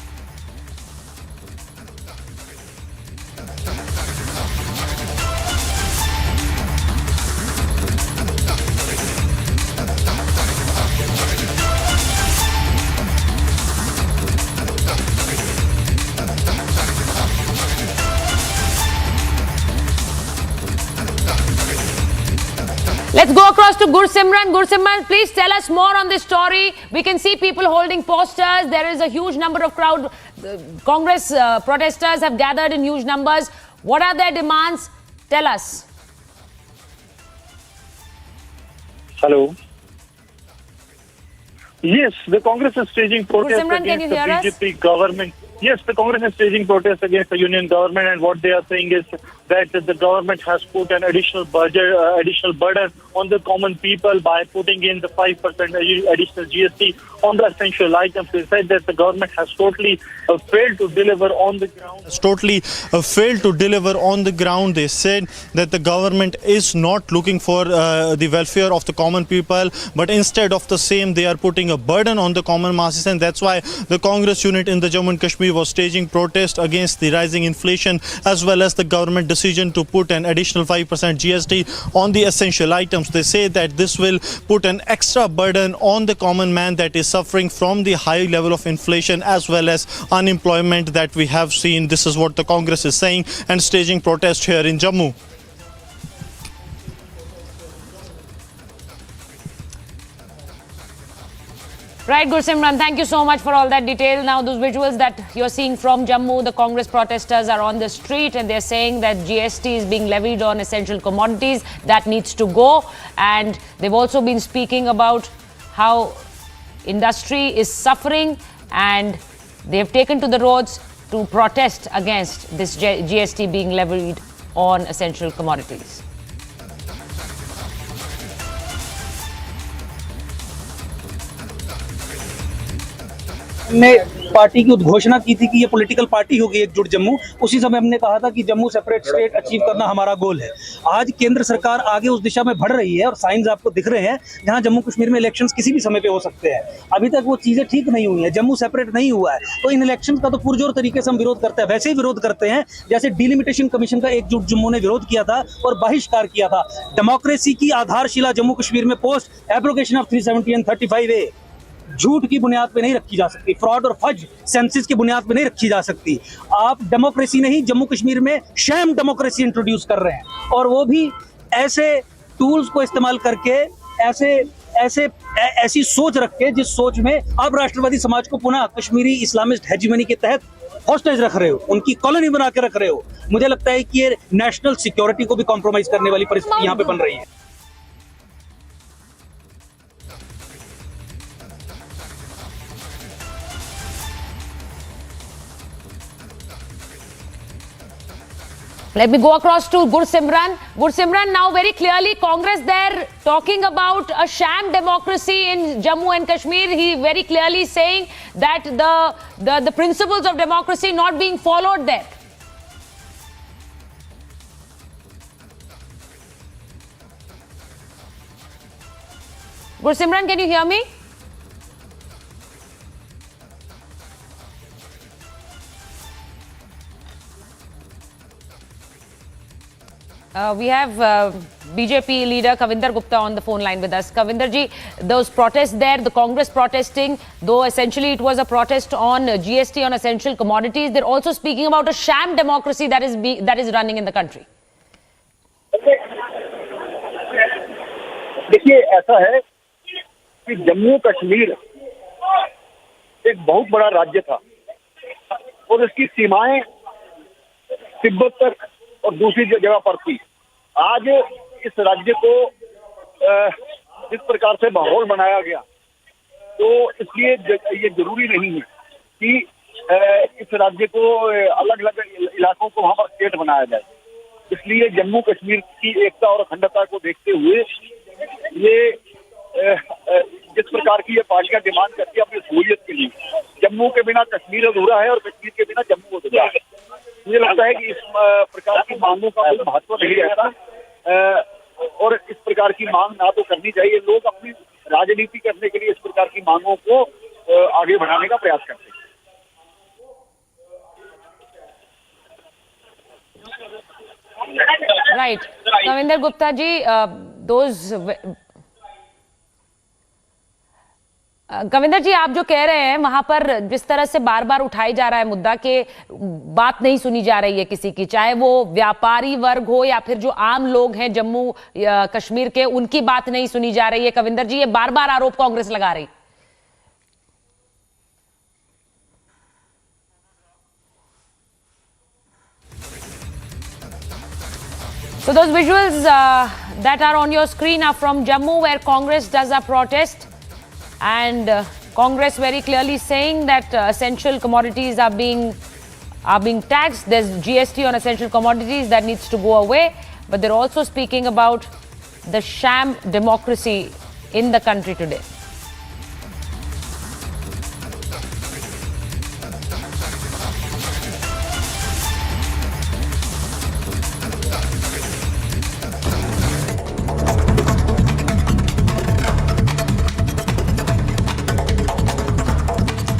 Speaker 7: Let's go across to Gursimran. Gursimran, please tell us more on this story. We can see people holding posters. There is a huge number of crowd. Congress protesters have gathered in huge numbers. What are their demands? Tell us.
Speaker 2: Hello. Yes, the Congress is staging protests
Speaker 7: Gursimran, can you
Speaker 2: against the
Speaker 7: hear us?
Speaker 2: BJP government. Yes, the Congress is staging protests against the union government, and what they are saying is that the government has put an additional burden on the common people by putting in the 5% additional GST on the essential items. They said that the government has totally failed to deliver on the ground.
Speaker 23: Failed to deliver on the ground. They said that the government is not looking for the welfare of the common people, but instead of the same, they are putting a burden on the common masses, and that's why the Congress unit in the Jammu and Kashmir was staging protest against the rising inflation as well as the government decision to put an additional 5% GST on the essential items. They say that this will put an extra burden on the common man that is suffering from the high level of inflation as well as unemployment that we have seen. This is what the Congress is saying and staging protest here in Jammu.
Speaker 7: Right, Gursimran, thank you so much for all that detail. Now, those visuals that you're seeing from Jammu, the Congress protesters are on the street and they're saying that GST is being levied on essential commodities. That needs to go. And they've also been speaking about how industry is suffering and they've taken to the roads to protest against this GST being levied on essential commodities.
Speaker 24: हमने party की घोषणा की थी कि ये political party होगी एकजुट जम्मू। उसी समय हमने कहा था कि जम्मू सेपरेट स्टेट अचीव करना हमारा गोल है। आज केंद्र सरकार आगे उस दिशा में बढ़ रही है और साइंस आपको दिख रहे हैं जहां जम्मू कश्मीर में इलेक्शंस किसी भी समय पे हो सकते हैं। अभी तक वो चीजें ठीक नहीं हुई है, जम्मू सेपरेट नहीं हुआ है, तो इन इलेक्शन का तो पुरजोर तरीके से हम विरोध करते हैं। वैसे ही विरोध करते हैं जैसे डिलिमिटेशन कमीशन का एकजुट जम्मू ने विरोध किया था और बहिष्कार किया था। डेमोक्रेसी की आधारशिला जम्मू कश्मीर में post abrogation of 370 and 35A झूठ की बुनियाद पे नहीं रखी जा सकती, फ्रॉड और फज सेंसिस की बुनियाद पे नहीं रखी जा सकती। आप डेमोक्रेसी नहीं, जम्मू कश्मीर में शैम डेमोक्रेसी इंट्रोड्यूस कर रहे हैं, और वो भी ऐसे टूल्स को इस्तेमाल करके, ऐसी सोच रख के जिस सोच में आप राष्ट्रवादी समाज को पुनः कश्मीरी इस्लामिस्ट हेजिमनी के तहत हॉस्टेज रख रहे हो, उनकी कॉलोनी बना के रख रहे हो। मुझे लगता है कि ये नेशनल सिक्योरिटी को भी कॉम्प्रोमाइज करने वाली परिस्थिति यहाँ पे बन रही है।
Speaker 7: Let me go across to Gursimran. Gursimran, now very clearly Congress there talking about a sham democracy in Jammu and Kashmir. He very clearly saying that the principles of democracy not being followed there. Gursimran, can you hear me? We have BJP leader Kavinder Gupta on the phone line with us. Kavinder ji, those protests there, the Congress protesting, though essentially it was a protest on GST on essential commodities, they're also speaking about a sham democracy that is running in the country.
Speaker 2: देखिए, ऐसा है कि जम्मू कश्मीर एक बहुत बड़ा राज्य था और इसकी सीमाएं तिब्बत तक और दूसरी जगह पर थी। आज इस राज्य को जिस प्रकार से माहौल बनाया गया, तो इसलिए ये जरूरी नहीं है कि इस राज्य को अलग अलग इलाकों को वहां पर स्टेट बनाया जाए। इसलिए जम्मू कश्मीर की एकता और अखंडता को देखते हुए ये जिस प्रकार की ये पार्टियां डिमांड करती है अपनी सहूलियत के लिए, जम्मू के बिना कश्मीर अधूरा है और कश्मीर के बिना जम्मू अधूरा है। मुझे लगता है कि इस प्रकार की मांगों का कोई महत्व नहीं रहता और इस प्रकार की मांग ना तो करनी चाहिए। लोग अपनी राजनीति करने के लिए इस प्रकार की मांगों को आगे बढ़ाने का प्रयास करते हैं।
Speaker 7: Right. Kavinder Gupta ji, Kavinder जी, आप जो कह रहे हैं वहां पर जिस तरह से बार बार उठाई जा रहा है मुद्दा के बात नहीं सुनी जा रही है किसी की, चाहे वो व्यापारी वर्ग हो या फिर जो आम लोग हैं जम्मू कश्मीर के, उनकी बात नहीं सुनी जा रही है। कविंदर जी, ये बार बार आरोप कांग्रेस लगा रही। So those visuals that are on your screen are from Jammu, where Congress does a protest. And Congress very clearly saying that essential commodities are being taxed. There's GST on essential commodities that needs to go away. But they're also speaking about the sham democracy in the country today.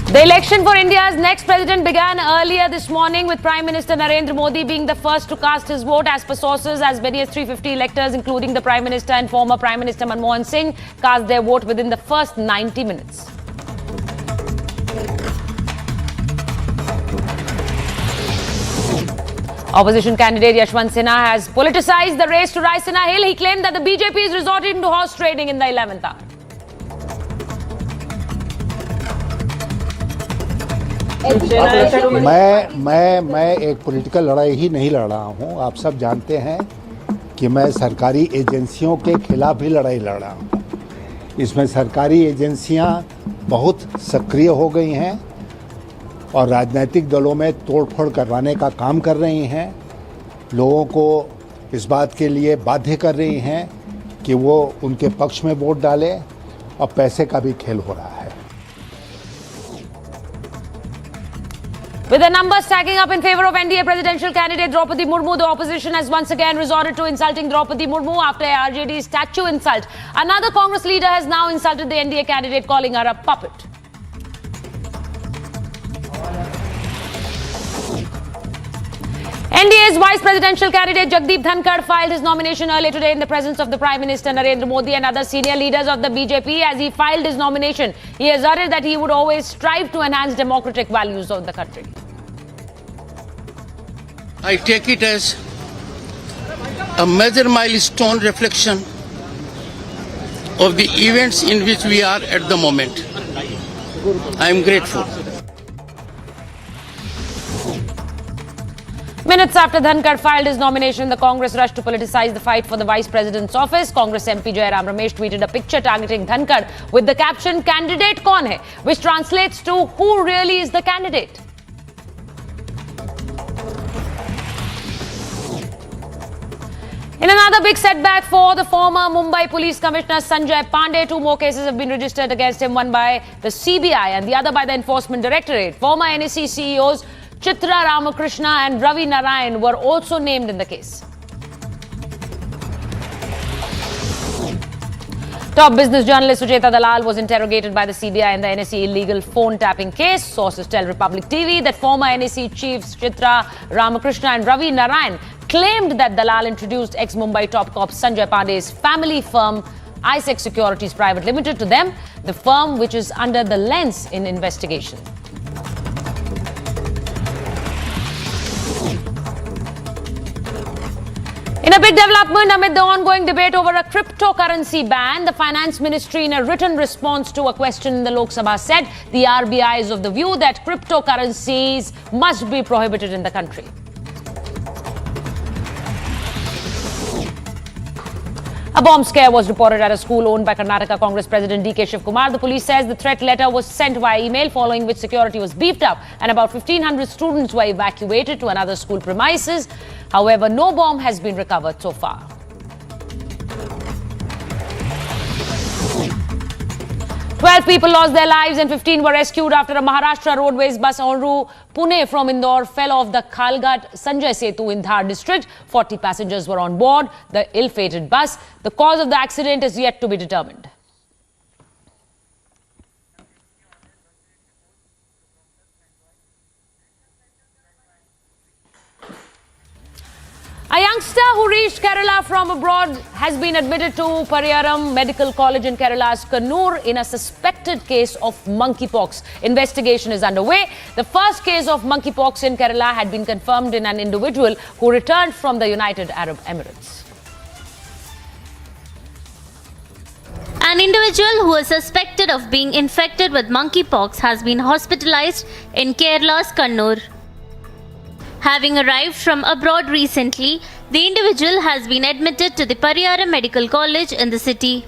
Speaker 7: The election for India's next president began earlier this morning, with Prime Minister Narendra Modi being the first to cast his vote. As per sources, as many as 350 electors, including the Prime Minister and former Prime Minister Manmohan Singh, cast their vote within the first 90 minutes. Opposition candidate Yashwant Sinha has politicized the race to Raisina Hill. He claimed that the BJP is resorting to horse trading in the 11th hour.
Speaker 14: मैं एक political लड़ाई ही नहीं लड़ रहा हूँ। आप सब जानते हैं कि मैं सरकारी एजेंसियों के खिलाफ भी लड़ाई लड़ रहा हूँ। इसमें सरकारी एजेंसियाँ बहुत सक्रिय हो गई हैं और राजनीतिक दलों में तोड़फोड़ करवाने का काम कर रही हैं। लोगों को इस बात के लिए बाध्य कर रही हैं कि वो उनके पक्ष में वोट डालें और पैसे का भी खेल हो रहा है।
Speaker 7: With the numbers stacking up in favor of NDA presidential candidate Draupadi Murmu, the opposition has once again resorted to insulting Draupadi Murmu after RJD's statue insult. Another Congress leader has now insulted the NDA candidate, calling her a puppet. NDA's vice presidential candidate Jagdeep Dhankar filed his nomination earlier today in the presence of the Prime Minister Narendra Modi and other senior leaders of the BJP. As he filed his nomination, he asserted that he would always strive to enhance democratic values of the country.
Speaker 15: I take it as a major milestone reflection of the events in which we are at the moment. I am grateful.
Speaker 7: Minutes after Dhankar filed his nomination, the Congress rushed to politicize the fight for the Vice President's office. Congress MP Jairam Ramesh tweeted a picture targeting Dhankar with the caption, "Candidate kaun hai?" which translates to who really is the candidate. In another big setback for the former Mumbai Police Commissioner Sanjay Pandey, 2 more cases have been registered against him, one by the CBI and the other by the Enforcement Directorate. Former NSE CEOs Chitra, Ramkrishna and Ravi Narayan were also named in the case. Top business journalist Sujeta Dalal was interrogated by the CBI in the NSE illegal phone tapping case. Sources tell Republic TV that former NSE chiefs Chitra, Ramkrishna and Ravi Narayan claimed that Dalal introduced ex-Mumbai top cop Sanjay Pandey's family firm ISEC Securities Private Limited to them, the firm which is under the lens in investigation. In a big development amid the ongoing debate over a cryptocurrency ban, the Finance Ministry, in a written response to a question in the Lok Sabha, said the RBI is of the view that cryptocurrencies must be prohibited in the country. A bomb scare was reported at a school owned by Karnataka Congress President D.K. Shivkumar. The police says the threat letter was sent via email, following which security was beefed up and about 1,500 students were evacuated to another school premises. However, no bomb has been recovered so far. Twelve people lost their lives and 15 were rescued after a Maharashtra Roadways bus en route Pune from Indore fell off the Khalghat Sanjay Setu in Dhar district. 40 passengers were on board the ill-fated bus. The cause of the accident is yet to be determined. A youngster who reached Kerala from abroad has been admitted to Pariyaram Medical College in Kerala's Kannur in a suspected case of monkeypox. Investigation is underway. The first case of monkeypox in Kerala had been confirmed in an individual who returned from the United Arab Emirates.
Speaker 17: An individual who is suspected of being infected with monkeypox has been hospitalized in Kerala's Kannur. Having arrived from abroad recently, the individual has been admitted to the Pariyaram Medical College in the city.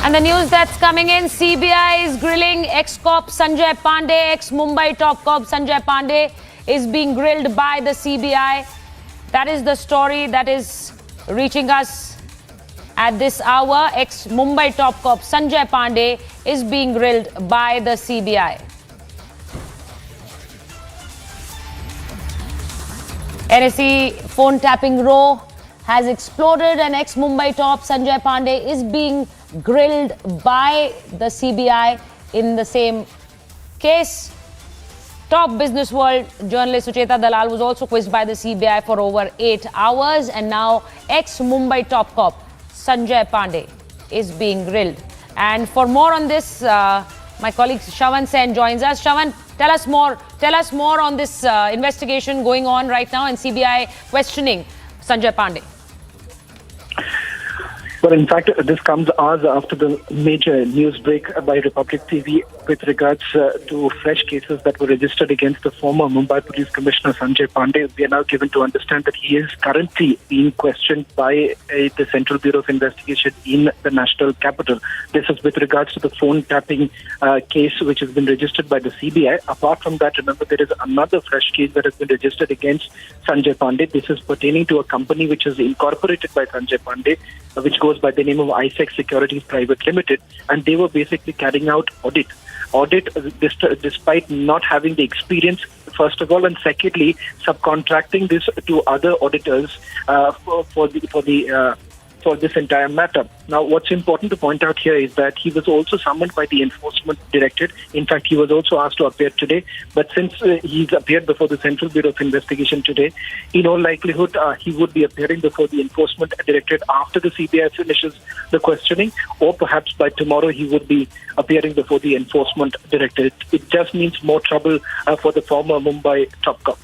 Speaker 7: And the news that's coming in, CBI is grilling ex-cop Sanjay Pandey. Ex-Mumbai top cop Sanjay Pandey is being grilled by the CBI. That is the story that is reaching us at this hour. Ex-Mumbai top cop Sanjay Pandey is being grilled by the CBI. NSE phone tapping row has exploded and ex-Mumbai top Sanjay Pandey is being grilled by the CBI in the same case. Top business world journalist Sujeta Dalal was also quizzed by the CBI for over 8 hours, and now ex-Mumbai top cop Sanjay Pandey is being grilled. And for more on this, my colleague Shravan Sen joins us. Shravan, tell us more on this investigation going on right now and CBI questioning Sanjay Pandey.
Speaker 2: Well, in fact, this comes hours after the major news break by Republic TV with regards to fresh cases that were registered against the former Mumbai Police Commissioner Sanjay Pandey. We are now given to understand that he is currently being questioned by the Central Bureau of Investigation in the national capital. This is with regards to the phone tapping case which has been registered by the CBI. Apart from that, remember, there is another fresh case that has been registered against Sanjay Pandey. This is pertaining to a company which is incorporated by Sanjay Pandey, which goes by the name of ISEC Securities Private Limited, and they were basically carrying out audit audit, despite not having the experience, first of all, and secondly, subcontracting this to other auditors for this entire matter. Now, what's important to point out here is that he was also summoned by the Enforcement Directorate. In fact, he was also asked to appear today. But since he's appeared before the Central Bureau of Investigation today, in all likelihood, he would be appearing before the Enforcement Directorate after the CBI finishes the questioning, or perhaps by tomorrow he would be appearing before the Enforcement Directorate. It just means more trouble for the former Mumbai top cop.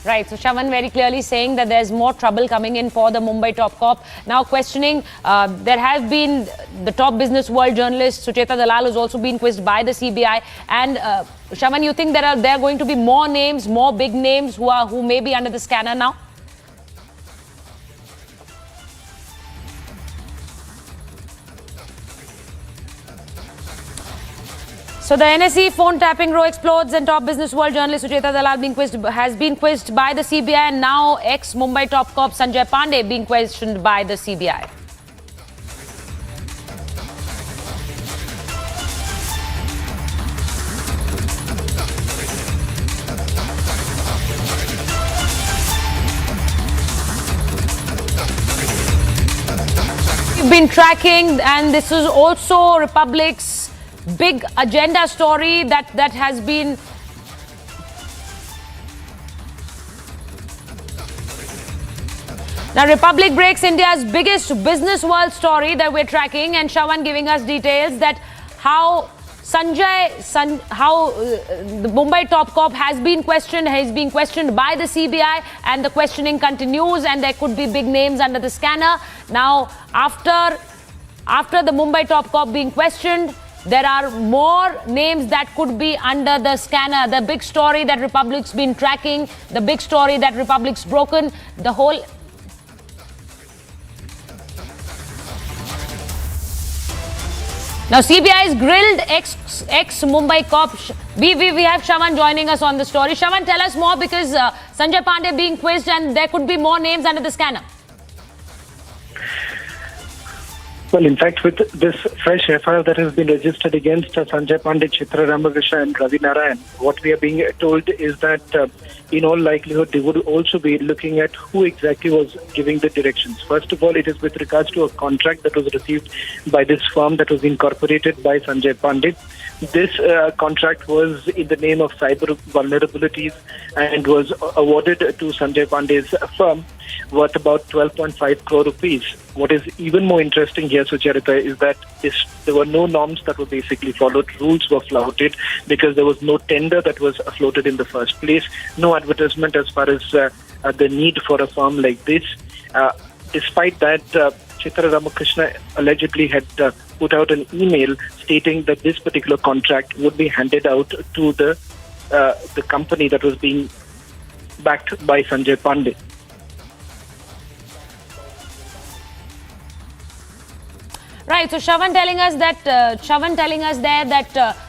Speaker 7: Right, so Shravan very clearly saying that there's more trouble coming in for the Mumbai top cop. Now questioning, there have been the top business world journalist Sucheta Dalal has also been quizzed by the CBI. And Shravan, you think there are going to be more names, more big names who may be under the scanner now? So the NSE phone tapping row explodes and top business world journalist Sucheta Dalal has been quizzed by the CBI, and now ex-Mumbai top cop Sanjay Pandey being questioned by the CBI. We've been tracking, and this is also Republic's big agenda story that has been now Republic breaks India's biggest business world story that we're tracking, and Shravan giving us details that how the Mumbai top cop has been questioned by the CBI, and the questioning continues, and there could be big names under the scanner. Now after the Mumbai top cop being questioned, there are more names that could be under the scanner. The big story that Republic's been tracking, the big story that Republic's broken, the whole... Now CBI's grilled ex-Mumbai cop. We have Shravan joining us on the story. Shravan, tell us more, because Sanjay Pandey being quizzed and there could be more names under the scanner.
Speaker 2: Well, in fact, with this fresh FIR that has been registered against Sanjay Pandey, Chitra, Ramkrishna and Ravi Narayan, what we are being told is that in all likelihood they would also be looking at who exactly was giving the directions. First of all, it is with regards to a contract that was received by this firm that was incorporated by Sanjay Pandey. This contract was in the name of cyber vulnerabilities and was awarded to Sanjay Pandey's firm, worth about 12.5 crore rupees. What is even more interesting here, Sucharita, is that there were no norms that were basically followed. Rules were flouted because there was no tender that was floated in the first place, no advertisement as far as the need for a firm like this. Despite that, Chitra Ramkrishna allegedly had put out an email stating that this particular contract would be handed out to the company that was being backed by Sanjay Pandey.
Speaker 7: Right, so Shravan telling us that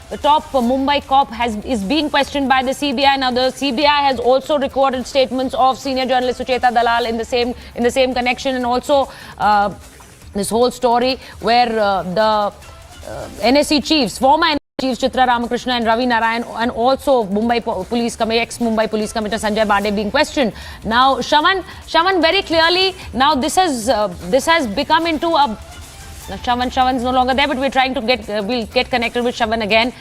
Speaker 7: the top Mumbai cop is being questioned by the CBI. Now the CBI has also recorded statements of senior journalist Sucheta Dalal in the same connection, and also this whole story where the NSE chiefs, former NSE chiefs Chitra, Ramkrishna and Ravi Narayan, and also ex-Mumbai Police Commissioner Sanjay Pandey being questioned. Now Shravan very clearly, now this has become into a... Now Shravan's no longer there, but we're trying to we'll get connected with Shravan again.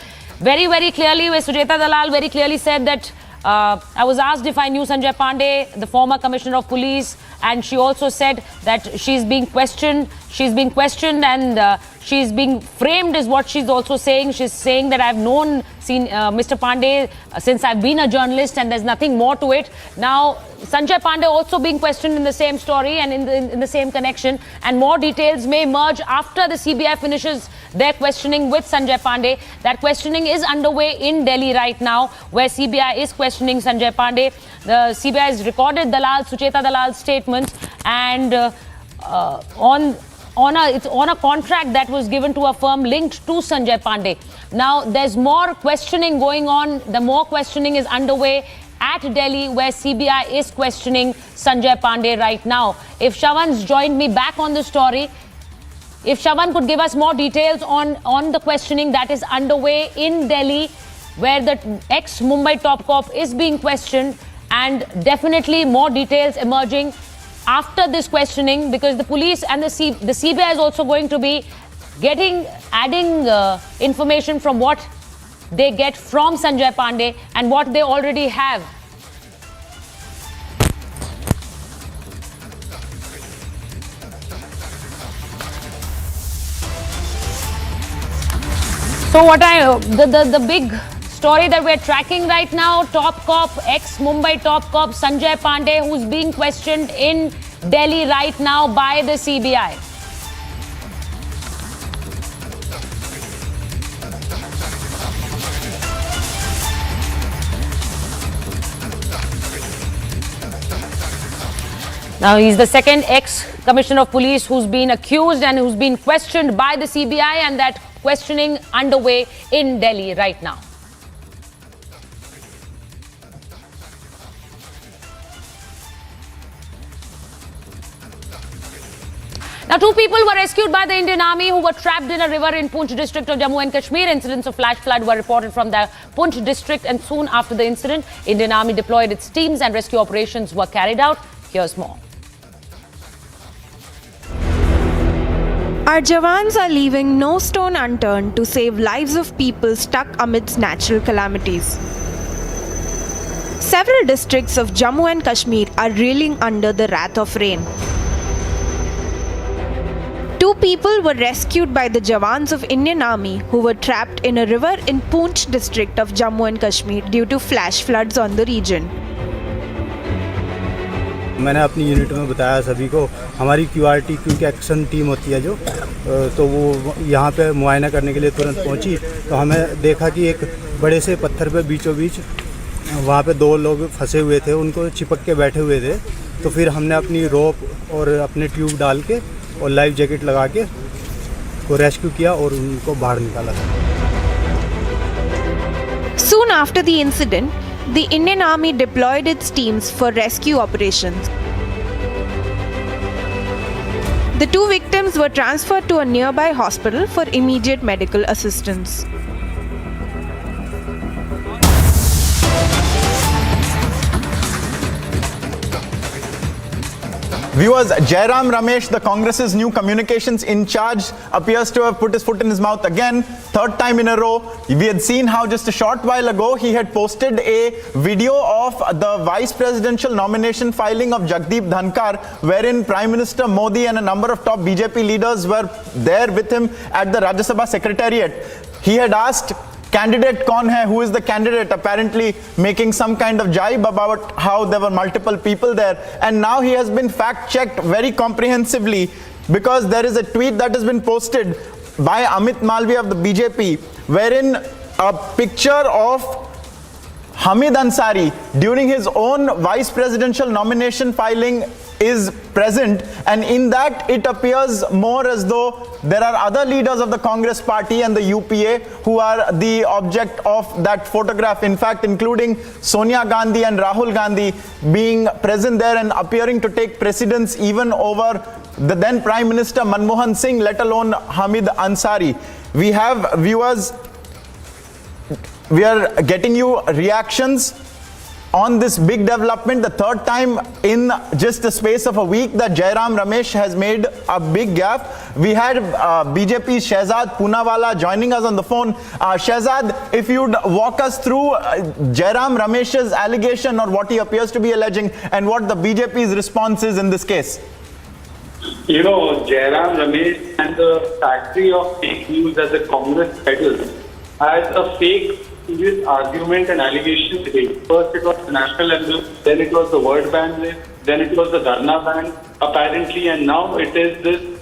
Speaker 7: Very, very clearly, where Sucheta Dalal very clearly said that I was asked if I knew Sanjay Pandey, the former Commissioner of Police, and she also said that she's being questioned and she's being framed is what she's also saying. She's saying that I've known Mr. Pandey since I've been a journalist, and there's nothing more to it. Now, Sanjay Pandey also being questioned in the same story and in the same connection, and more details may emerge after the CBI finishes their questioning with Sanjay Pandey. That questioning is underway in Delhi right now, where CBI is questioning Sanjay Pandey. The CBI has recorded Sucheta Dalal's statements, and it's on a contract that was given to a firm linked to Sanjay Pandey. Now, there's more questioning going on. The more questioning is underway at Delhi, where CBI is questioning Sanjay Pandey right now. If Shravan's joined me back on the story, if Shravan could give us more details on the questioning that is underway in Delhi, where the ex-Mumbai top cop is being questioned, and definitely more details emerging after this questioning, because the police and the CBI is also going to be adding information from what they get from Sanjay Pandey and what they already have. So the big story that we're tracking right now, top cop, ex-Mumbai top cop Sanjay Pandey, who's being questioned in Delhi right now by the CBI. Now, he's the second ex-commissioner of police who's been accused and who's been questioned by the CBI, and that questioning underway in Delhi right now. Now, 2 people were rescued by the Indian Army who were trapped in a river in Poonch district of Jammu and Kashmir. Incidents of flash flood were reported from the Poonch district, and soon after the incident, Indian Army deployed its teams and rescue operations were carried out. Here's more.
Speaker 18: Our Jawans are leaving no stone unturned to save lives of people stuck amidst natural calamities. Several districts of Jammu and Kashmir are reeling under the wrath of rain. 2 people were rescued by the Jawans of Indian Army who were trapped in a river in Poonch district of Jammu and Kashmir due to flash floods on the region.
Speaker 20: मैंने अपनी unit में बताया सभी को, हमारी QRT quick action team होती है जो, तो वो यहाँ पे मुआयना करने के लिए तुरंत पहुँची, तो हमें देखा कि एक बड़े से पत्थर पे बीचों बीच वहाँ पे 2 लोग फंसे हुए थे, उनको चिपक के बैठे हुए थे। तो फिर हमने अपनी रोप और अपने ट्यूब डाल के और लाइफ जैकेट लगा के को रेस्क्यू किया और उनको बाहर निकाला।
Speaker 18: Soon after the incident, the Indian Army deployed its teams for rescue operations. The 2 victims were transferred to a nearby hospital for immediate medical assistance.
Speaker 21: Viewers, Jairam Ramesh, the Congress's new communications in charge, appears to have put his foot in his mouth again, 3rd time in a row. We had seen how just a short while ago he had posted a video of the vice presidential nomination filing of Jagdeep Dhankar, wherein Prime Minister Modi and a number of top BJP leaders were there with him at the Rajya Sabha Secretariat. He had asked, candidate kaun hai, who is the candidate, apparently making some kind of jibe about how there were multiple people there. And now he has been fact checked very comprehensively, because there is a tweet that has been posted by Amit Malviya of the BJP, wherein a picture of Hamid Ansari during his own vice presidential nomination filing is present, and in that it appears more as though there are other leaders of the Congress party and the UPA who are the object of that photograph, in fact including Sonia Gandhi and Rahul Gandhi being present there and appearing to take precedence even over the then Prime Minister Manmohan Singh, let alone Hamid Ansari. We have viewers, we are getting you reactions on this big development, the 3rd time in just the space of a week that Jairam Ramesh has made a big gaffe. We had BJP's Shehzad Poonawala joining us on the phone. Shehzad, if you'd walk us through Jairam Ramesh's allegation, or what he appears to be alleging, and what the BJP's response is in this case.
Speaker 22: You know, Jairam Ramesh and the factory of fake news as the Congress peddles has a fake serious argument and allegation today. First it was the national anthem, then it was the word ban list, then it was the Dharna ban apparently, and now it is this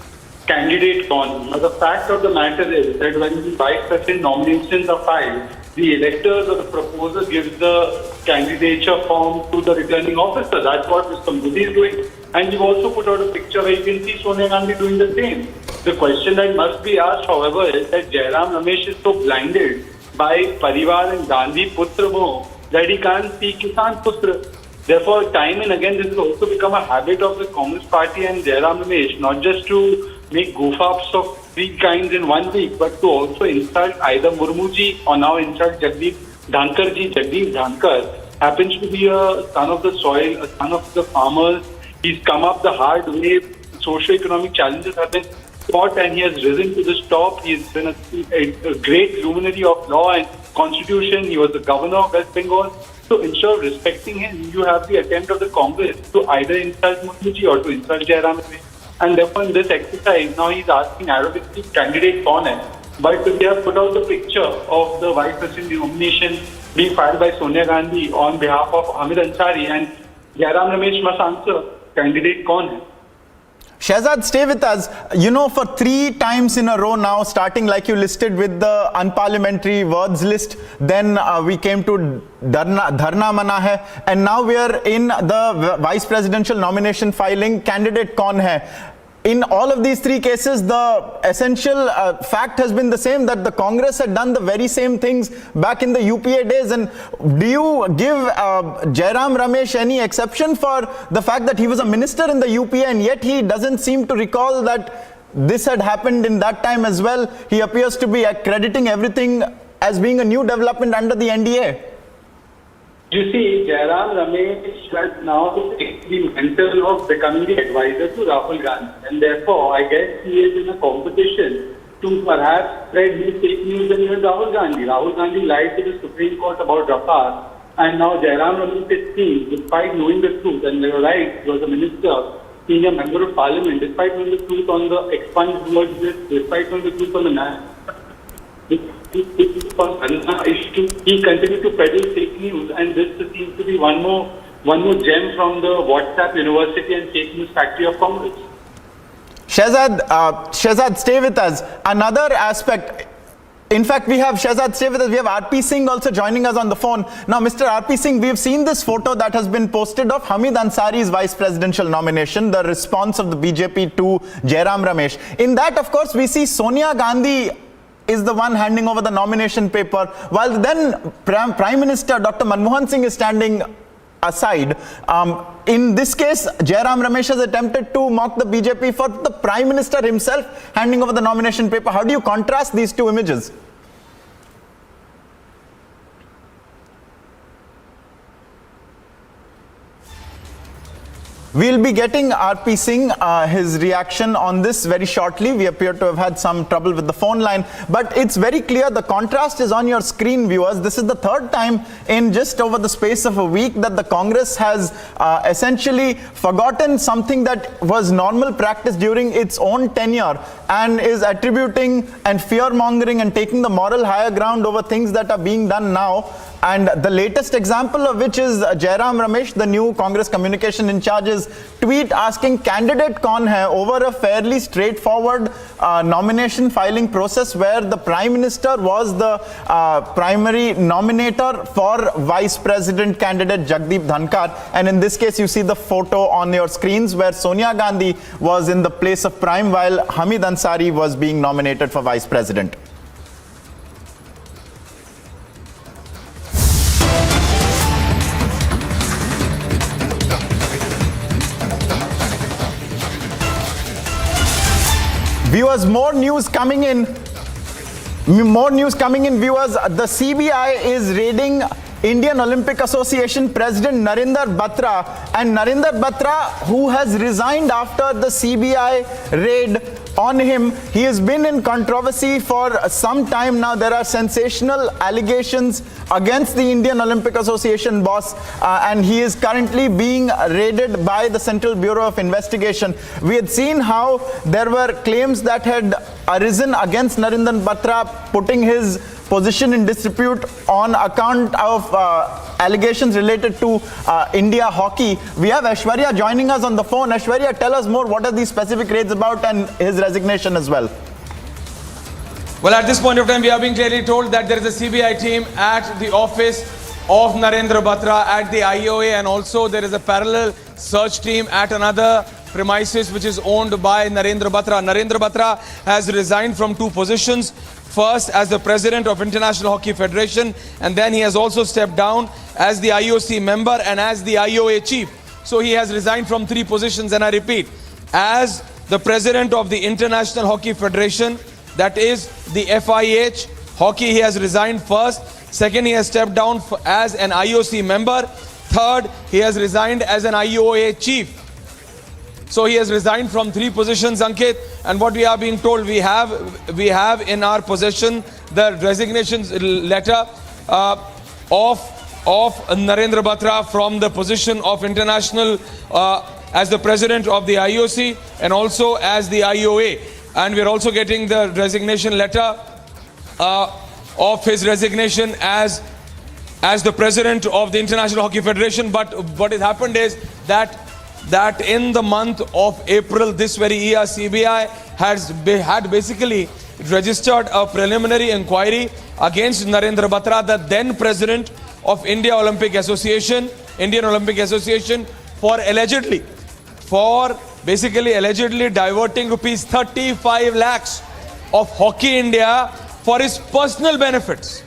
Speaker 22: candidate con. Now the fact of the matter is that when the vice president nominations are filed, the electors or the proposer gives the candidature form to the returning officer. That's what Mr. Modi is doing. And you've also put out a picture where you can see Sonia Gandhi doing the same. The question that must be asked, however, is that Jairam Ramesh is so blinded by Parivar and Gandhi Putra Mo that he can't see Kisan Putra. Therefore, time and again, this has also become a habit of the Congress party and Jairam Ramesh, not just to make goof-ups of three kinds in 1 week, but to also insult either Murmuji or now insult Jagdeep Dhankar ji. Jagdeep Dhankar happens to be a son of the soil, a son of the farmers. He's come up the hard way. Socio-economic challenges have been fought and he has risen to the top. He's been a great luminary of law and constitution. He was the governor of West Bengal. So instead of respecting him, you have the attempt of the Congress to either insult Murmuji or to insult Jairam Ramesh. And therefore in this exercise, now he's asking arrogantly candidate kaun hai. But we have put out the picture of the vice president nomination being filed by Sonia Gandhi on behalf of Hamid Ansari, and Jairam Ramesh must answer candidate kaun hai.
Speaker 21: Shehzad, stay with us. You know, for 3 times in a row now, starting like you listed with the unparliamentary words list, then we came to Dharna Mana Hai, and now we are in the vice presidential nomination filing, candidate kaun hai. In all of these 3 cases, the essential fact has been the same, that the Congress had done the very same things back in the UPA days. And do you give Jairam Ramesh any exception for the fact that he was a minister in the UPA and yet he doesn't seem to recall that this had happened in that time as well? He appears to be crediting everything as being a new development under the NDA.
Speaker 22: You see, Jairam Ramesh has now taken the mantle of becoming the advisor to Rahul Gandhi, and therefore I guess he is in a competition to perhaps spread new fake news than even Rahul Gandhi. Rahul Gandhi lied to the Supreme Court about Rafale, and now Jairam Ramesh is seen, despite knowing the truth, and you're right, he was a minister, senior member of parliament, despite knowing the truth on the expunged words list, despite knowing the truth on the national issue, he continued to peddle fake news, and this seems to be one more gem from the WhatsApp University and fake news factory of Congress.
Speaker 21: Shehzad, stay with us. Another aspect. In fact, we have Shehzad, stay with us. We have RP Singh also joining us on the phone. Now, Mr. RP Singh, we have seen this photo that has been posted of Hamid Ansari's vice presidential nomination, the response of the BJP to Jairam Ramesh. In that, of course, we see Sonia Gandhi is the one handing over the nomination paper, while then Prime Minister Dr. Manmohan Singh is standing aside. In this case, Jairam Ramesh has attempted to mock the BJP for the Prime Minister himself handing over the nomination paper. How do you contrast these 2 images? We'll be getting RP Singh, his reaction on this very shortly. We appear to have had some trouble with the phone line, but it's very clear the contrast is on your screen, viewers. This is the 3rd time in just over the space of a week that the Congress has essentially forgotten something that was normal practice during its own tenure and is attributing and fear-mongering and taking the moral higher ground over things that are being done now. And the latest example of which is Jairam Ramesh, the new Congress communication in charge's tweet asking candidate kaun hai over a fairly straightforward nomination filing process where the Prime Minister was the primary nominator for Vice President candidate Jagdeep Dhankar. And in this case, you see the photo on your screens where Sonia Gandhi was in the place of Prime while Hamid Ansari was being nominated for Vice President. Viewers, more news coming in. Viewers. The CBI is raiding Indian Olympic Association President Narinder Batra. And Narinder Batra, who has resigned after the CBI raid on him, he has been in controversy for some time now. There are sensational allegations against the Indian Olympic Association boss, and he is currently being raided by the Central Bureau of Investigation. We had seen how there were claims that had arisen against Narinder Batra, putting his position in dispute on account of allegations related to India hockey. We have Aishwarya joining us on the phone. Aishwarya, tell us more. What are these specific raids about and his resignation as well?
Speaker 1: Well, at this point of time, we are being clearly told that there is a CBI team at the office of Narendra Batra at the IOA, and also there is a parallel search team at another premises which is owned by Narendra Batra. Narendra Batra has resigned from 2 positions. First as the president of International Hockey Federation, and then he has also stepped down as the IOC member and as the IOA chief. So he has resigned from 3 positions, and I repeat, as the president of the International Hockey Federation, that is the FIH. Hockey, he has resigned first. Second, he has stepped down as an IOC member. Third, he has resigned as an IOA chief. So he has resigned from 3 positions, Ankit. And what we are being told, we have in our possession the resignation letter of Narendra Batra from the position of international as the president of the IOC and also as the IOA. And we are also getting the resignation letter of his resignation as the president of the International Hockey Federation. But what has happened is that in the month of April this very year, CBI had basically registered a preliminary inquiry against Narendra Batra, the then president of Indian Olympic Association, for basically allegedly diverting rupees 35 lakhs of Hockey India for his personal benefits,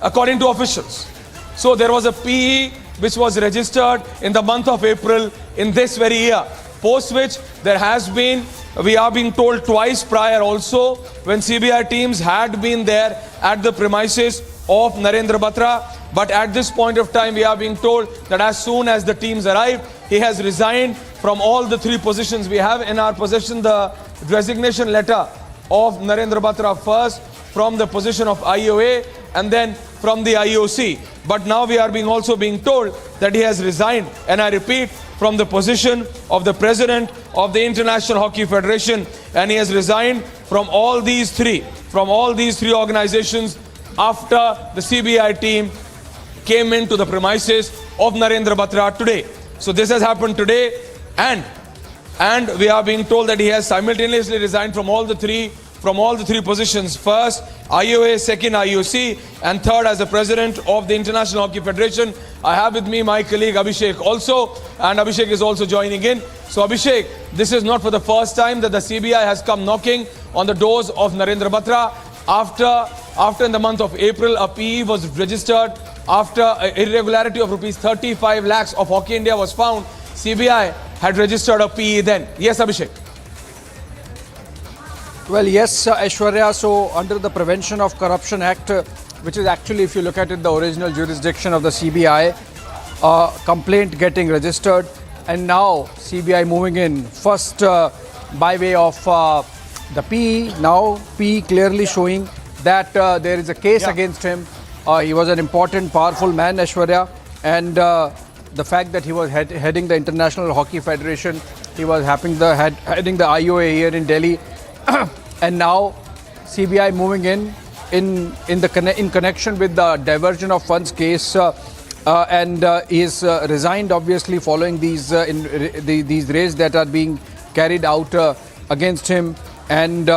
Speaker 1: according to officials. So there was a PE which was registered in the month of April in this very year, post which there has been, we are being told twice prior also, when CBI teams had been there at the premises of Narendra Batra. But at this point of time, we are being told that as soon as the teams arrived, he has resigned from all the 3 positions. We have in our possession the resignation letter of Narendra Batra, first from the position of IOA and then from the IOC. But now we are also being told that he has resigned, and I repeat, from the position of the president of the International Hockey Federation, and he has resigned from all these three organizations after the CBI team came into the premises of Narendra Batra today. So this has happened today, and we are being told that he has simultaneously resigned from all the three positions. First IOA, second IOC, and third as the president of the International Hockey Federation. I have with me my colleague Abhishek also, and Abhishek is also joining in. So Abhishek, this is not for the first time that the CBI has come knocking on the doors of Narendra Batra. After in the month of April, a PE was registered after an irregularity of rupees 35 lakhs of Hockey India was found. CBI had registered a PE then. Yes, Abhishek.
Speaker 3: Well, yes, Aishwarya. So under the Prevention of Corruption Act, which is actually, if you look at it, the original jurisdiction of the CBI, complaint getting registered, and now CBI moving in first by way of the PE. Now PE clearly showing that there is a case against him. He was an important, powerful man, Aishwarya, and the fact that he was heading the International Hockey Federation, he was heading the IOA here in Delhi. And now CBI moving in connection with the diversion of funds case, and he is resigned obviously following these raids that are being carried out against him, and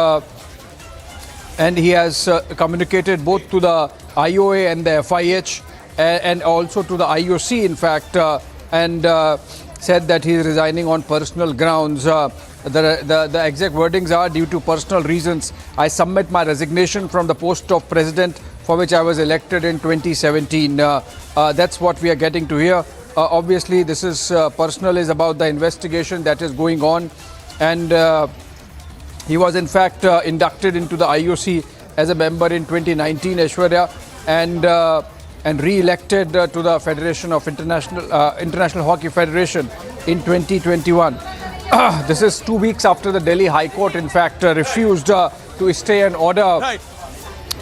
Speaker 3: he has communicated both to the IOA and the FIH and also to the IOC, in fact, and said that he is resigning on personal grounds. The exact wordings are, due to personal reasons, I submit my resignation from the post of president for which I was elected in 2017. That's what we are getting to hear. Obviously, this is personal, is about the investigation that is going on. And he was in fact inducted into the IOC as a member in 2019, Aishwarya, and re-elected to the Federation of International Hockey Federation in 2021. This is 2 weeks after the Delhi High Court, in fact, refused to stay an order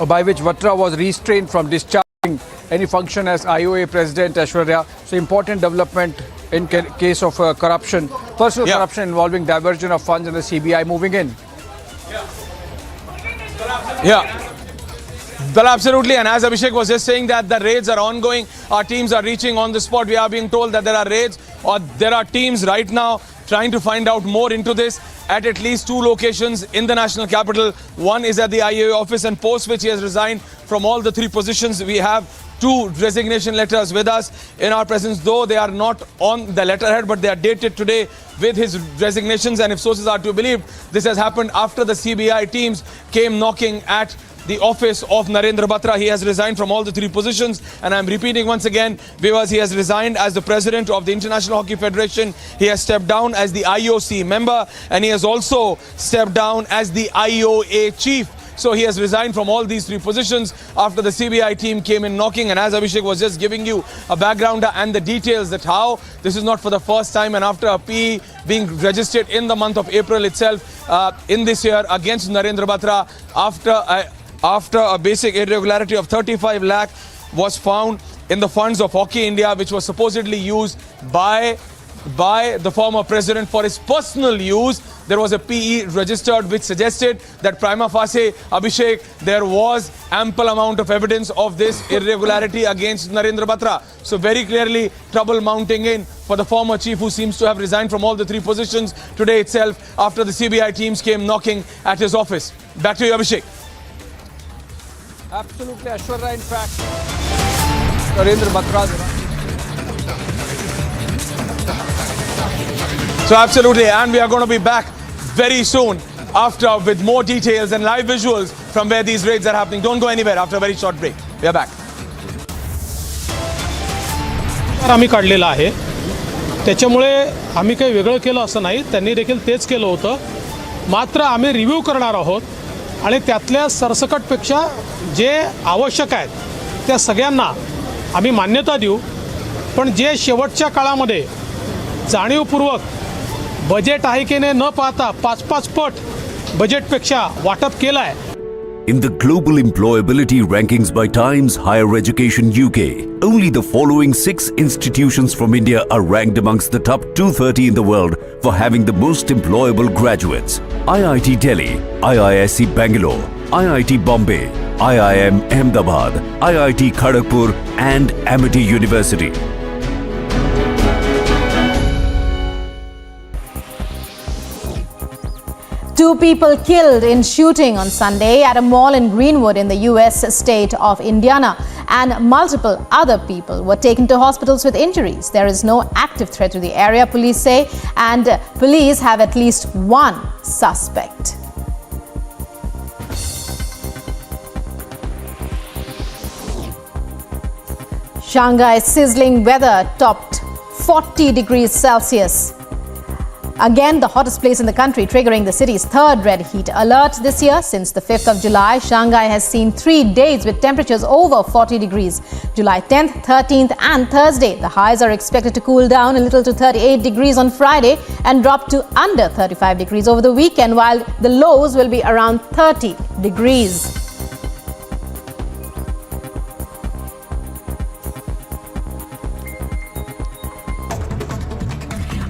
Speaker 3: by which Batra was restrained from discharging any function as IOA president, Aishwarya. So important development in case of corruption, personal corruption involving diversion of funds and the CBI moving in.
Speaker 1: Yeah. Well, absolutely. And as Abhishek was just saying that the raids are ongoing, our teams are reaching on the spot. We are being told that there are raids, or there are teams right now trying to find out more into this at least 2 locations in the national capital. One is at the IAA office, and post which he has resigned from all the 3 positions. We have 2 resignation letters with us in our presence, though they are not on the letterhead, but they are dated today with his resignations. And if sources are to believe, this has happened after the CBI teams came knocking at the office of Narendra Batra. He has resigned from all the three positions, and I'm repeating once again, viewers, he has resigned as the president of the International Hockey Federation. He has stepped down as the IOC member, and he has also stepped down as the IOA chief. So he has resigned from all these three positions after the CBI team came in knocking. And as Abhishek was just giving you a background and the details that how this is not for the first time, and after a PE being registered in the month of April itself in this year against Narendra Batra, after a basic irregularity of 35 lakh was found in the funds of Hockey India, which was supposedly used by the former president for his personal use. There was a PE registered which suggested that prima facie, Abhishek, there was ample amount of evidence of this irregularity against Narendra Batra. So very clearly trouble mounting in for the former chief, who seems to have resigned from all the three positions today itself after the CBI teams came knocking at his office. Back to you, Abhishek.
Speaker 3: Absolutely, Aishwarya. In fact, Narendra Batra.
Speaker 1: So absolutely, and we are going to be back very soon after with more details and live visuals from where these raids are happening. Don't go anywhere after a very short break. We are back.
Speaker 9: आम्ही काढलेला आहे, त्याच्यामुळे आम्ही काही वेगळं केलं असं नाही, त्यांनी देखील तेच केलं होतं. मात्र आम्ही रिव्ह्यू करणार आहोत आणि त्यातल्या सरसकटपेक्षा जे आवश्यक आहेत त्या सगळ्यांना आम्ही मान्यता देऊ. पण जे शेवटच्या काळामध्ये जाणीवपूर्वक बजेट आहे की नाही न पाहता 5-5 पट बजेटपेक्षा वाटप केलं आहे.
Speaker 4: In the global employability rankings by Times Higher Education UK, only the following 6 institutions from India are ranked amongst the top 230 in the world for having the most employable graduates. IIT Delhi, IISc Bangalore, IIT Bombay, IIM Ahmedabad, IIT Kharagpur and Amity University.
Speaker 5: Two people killed in shooting on Sunday at a mall in Greenwood in the US state of Indiana, and multiple other people were taken to hospitals with injuries. There is no active threat to the area, police say, and police have at least one suspect. Shanghai sizzling weather topped 40 degrees Celsius. Again, the hottest place in the country, triggering the city's third red heat alert this year. Since the 5th of July, Shanghai has seen 3 days with temperatures over 40 degrees. July 10th, 13th and Thursday, the highs are expected to cool down a little to 38 degrees on Friday and drop to under 35 degrees over the weekend, while the lows will be around 30 degrees.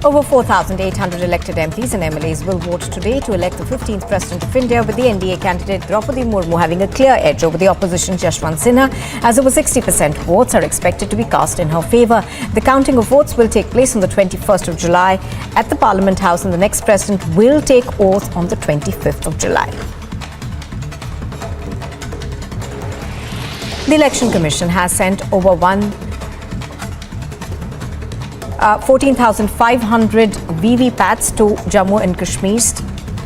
Speaker 5: Over 4,800 elected MPs and MLAs will vote today to elect the 15th President of India, with the NDA candidate Draupadi Murmu having a clear edge over the opposition Yashwant Sinha, as over 60% votes are expected to be cast in her favour. The counting of votes will take place on the 21st of July at the Parliament House, and the next President will take oath on the 25th of July. The Election Commission has sent over 14,500 VVPATs to Jammu and Kashmir,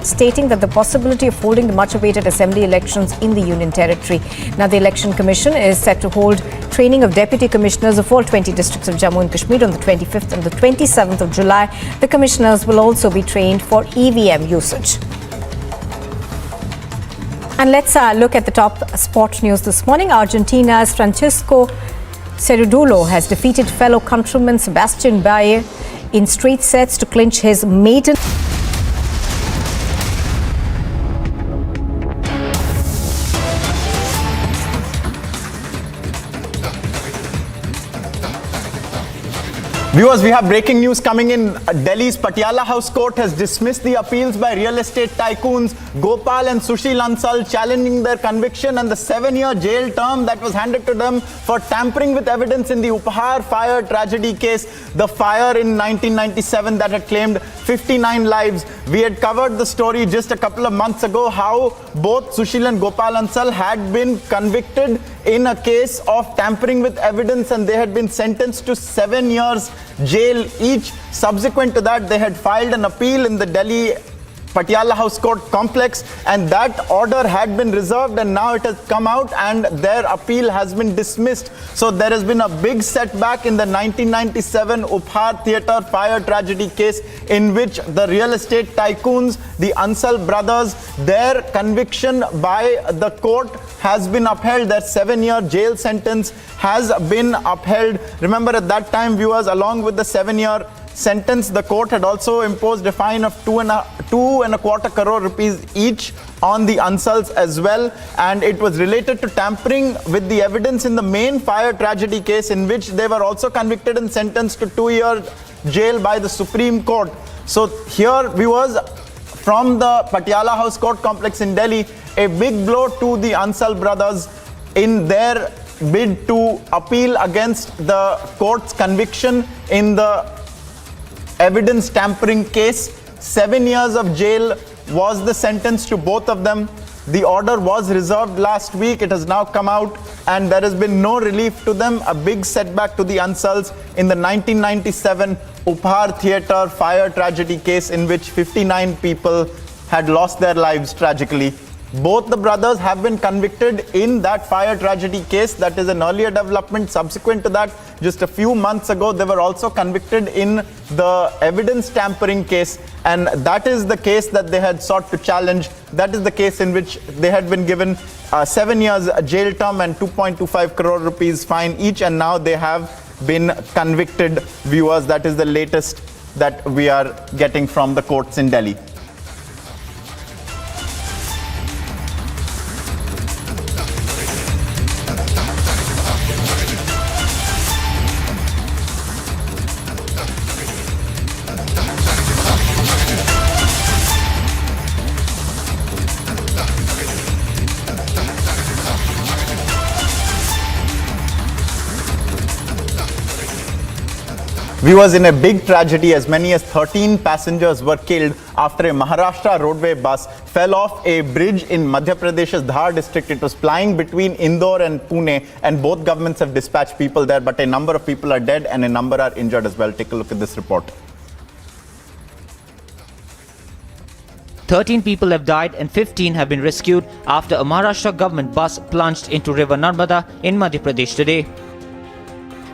Speaker 5: stating that the possibility of holding the much-awaited assembly elections in the Union Territory. Now, the Election Commission is set to hold training of deputy commissioners of all 20 districts of Jammu and Kashmir on the 25th and the 27th of July. The commissioners will also be trained for EVM usage. And let's look at the top sport news this morning. Argentina's Francisco Cerudulo has defeated fellow countryman Sebastian Bayer in straight sets to clinch his maiden.
Speaker 21: Viewers, we have breaking news coming in. Delhi's Patiala House Court has dismissed the appeals by real estate tycoons Gopal and Sushil Ansal, challenging their conviction and the 7-year jail term that was handed to them for tampering with evidence in the Upahar fire tragedy case, the fire in 1997 that had claimed 59 lives. We had covered the story just a couple of months ago, how both Sushil and Gopal Ansal had been convicted in a case of tampering with evidence, and they had been sentenced to 7 years jail each. Subsequent to that, they had filed an appeal in the Delhi Patiala House Court complex, and that order had been reserved and now it has come out and their appeal has been dismissed. So there has been a big setback in the 1997 Uphaar Theatre fire tragedy case in which the real estate tycoons, the Ansal brothers, their conviction by the court has been upheld. Their 7-year jail sentence has been upheld. Remember, at that time, viewers, along with the 7-year sentence, the court had also imposed a fine of 2.25 crore rupees each on the Ansals as well, and it was related to tampering with the evidence in the main fire tragedy case in which they were also convicted and sentenced to 2-year jail by the Supreme Court. So here, viewers, from the Patiala House Court complex in Delhi, a big blow to the Ansal brothers in their bid to appeal against the court's conviction in the evidence tampering case. 7 years of jail was the sentence to both of them. The order was reserved last week. It has now come out and there has been no relief to them. A big setback to the Ansals in the 1997 Uphaar Theatre fire tragedy case in which 59 people had lost their lives tragically. Both the brothers have been convicted in that fire tragedy case. That is an earlier development. Subsequent to that, just a few months ago, they were also convicted in the evidence tampering case. And that is the case that they had sought to challenge. That is the case in which they had been given 7 years jail term and 2.25 crore rupees fine each. And now they have been convicted, viewers. That is the latest that we are getting from the courts in Delhi. Viewers, in a big tragedy, as many as 13 passengers were killed after a Maharashtra roadway bus fell off a bridge in Madhya Pradesh's Dhar district. It was plying between Indore and Pune, and both governments have dispatched people there, but a number of people are dead and a number are injured as well. Take a look at this report.
Speaker 6: 13 people have died and 15 have been rescued after a Maharashtra government bus plunged into River Narmada in Madhya Pradesh today.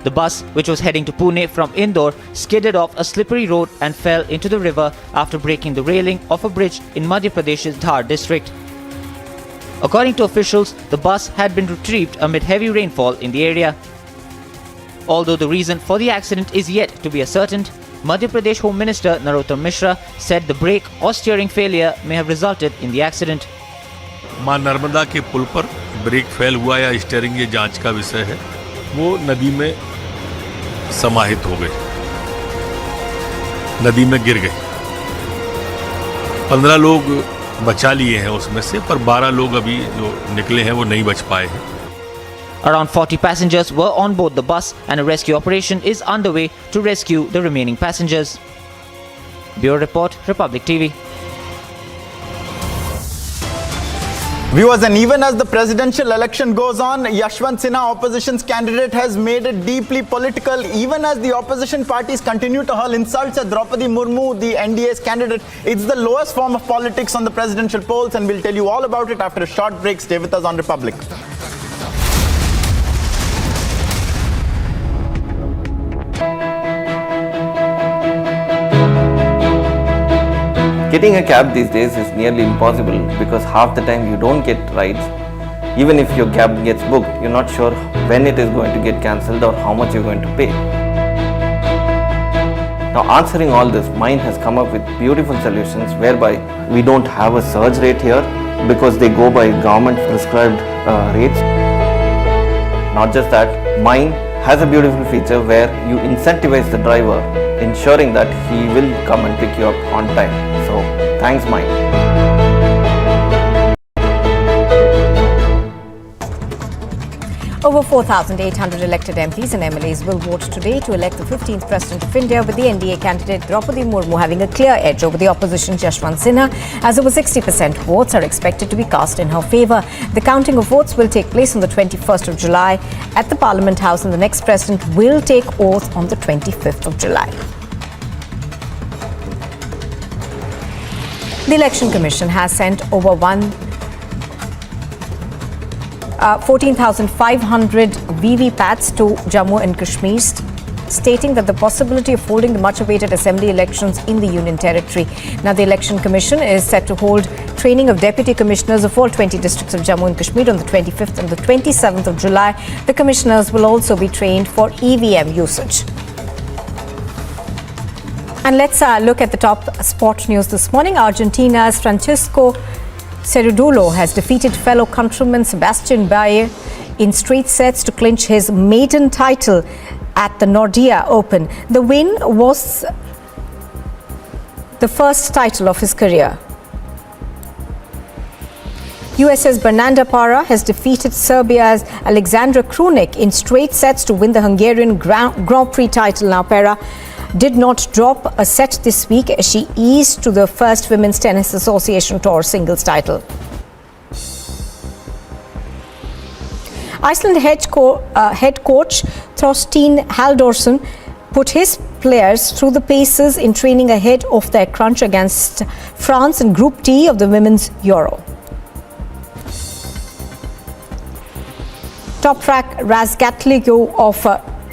Speaker 6: The bus, which was heading to Pune from Indore, skidded off a slippery road and fell into the river after breaking the railing of a bridge in Madhya Pradesh's Dhar district. According to officials, the bus had been retrieved amid heavy rainfall in the area. Although the reason for the accident is yet to be ascertained, Madhya Pradesh Home Minister Narottam Mishra said the brake or steering failure may have resulted in the accident.
Speaker 8: मां नर्मदा के पुल पर brake fail हुआ या steering, ये जांच का विषय है। वो नदी में समाहित हो गए, नदी में गिर गए। 15 लोग बचा लिए हैं उसमें से, पर 12 लोग अभी जो निकले हैं वो नहीं बच पाए हैं।
Speaker 6: Around 40 passengers were on board the bus and a rescue operation is underway to rescue the remaining passengers. Bureau Report, Republic TV.
Speaker 21: Viewers, and even as the presidential election goes on, Yashwant Sinha, opposition's candidate, has made it deeply political. Even as the opposition parties continue to hurl insults at Draupadi Murmu, the NDA's candidate, it's the lowest form of politics on the presidential polls, and we'll tell you all about it after a short break. Stay with us on Republic.
Speaker 10: Getting a cab these days is nearly impossible because half the time you don't get rides. Even if your cab gets booked, you're not sure when it is going to get cancelled or how much you're going to pay. Now, answering all this, Mind has come up with beautiful solutions whereby we don't have a surge rate here because they go by government prescribed rates. Not just that, Mind has a beautiful feature where you incentivize the driver, ensuring that he will come and pick you up on time. So, thanks Mind.
Speaker 5: Over 4,800 elected MPs and MLAs will vote today to elect the 15th President of India, with the NDA candidate Draupadi Murmu having a clear edge over the opposition Yashwant Sinha, as over 60% votes are expected to be cast in her favour. The counting of votes will take place on the 21st of July at the Parliament House, and the next President will take oath on the 25th of July. The Election Commission has sent over 14,500 VVPATs to Jammu and Kashmir, stating that the possibility of holding the much-awaited assembly elections in the Union Territory. Now, the Election Commission is set to hold training of deputy commissioners of all 20 districts of Jammu and Kashmir on the 25th and the 27th of July. The commissioners will also be trained for EVM usage. And let's look at the top sport news this morning. Argentina's Francisco Cerudulo has defeated fellow countryman Sebastian Bayer in straight sets to clinch his maiden title at the Nordea Open. The win was the first title of his career. US's Bernarda Parra has defeated Serbia's Alexandra Krunic in straight sets to win the Hungarian Grand Prix title. Now, Parra did not drop a set this week as she eased to the first Women's Tennis Association Tour singles title. Iceland head coach Thorstein Halldórsson put his players through the paces in training ahead of their crunch against France in Group D of the Women's Euro. Toprak Razgatlioglu of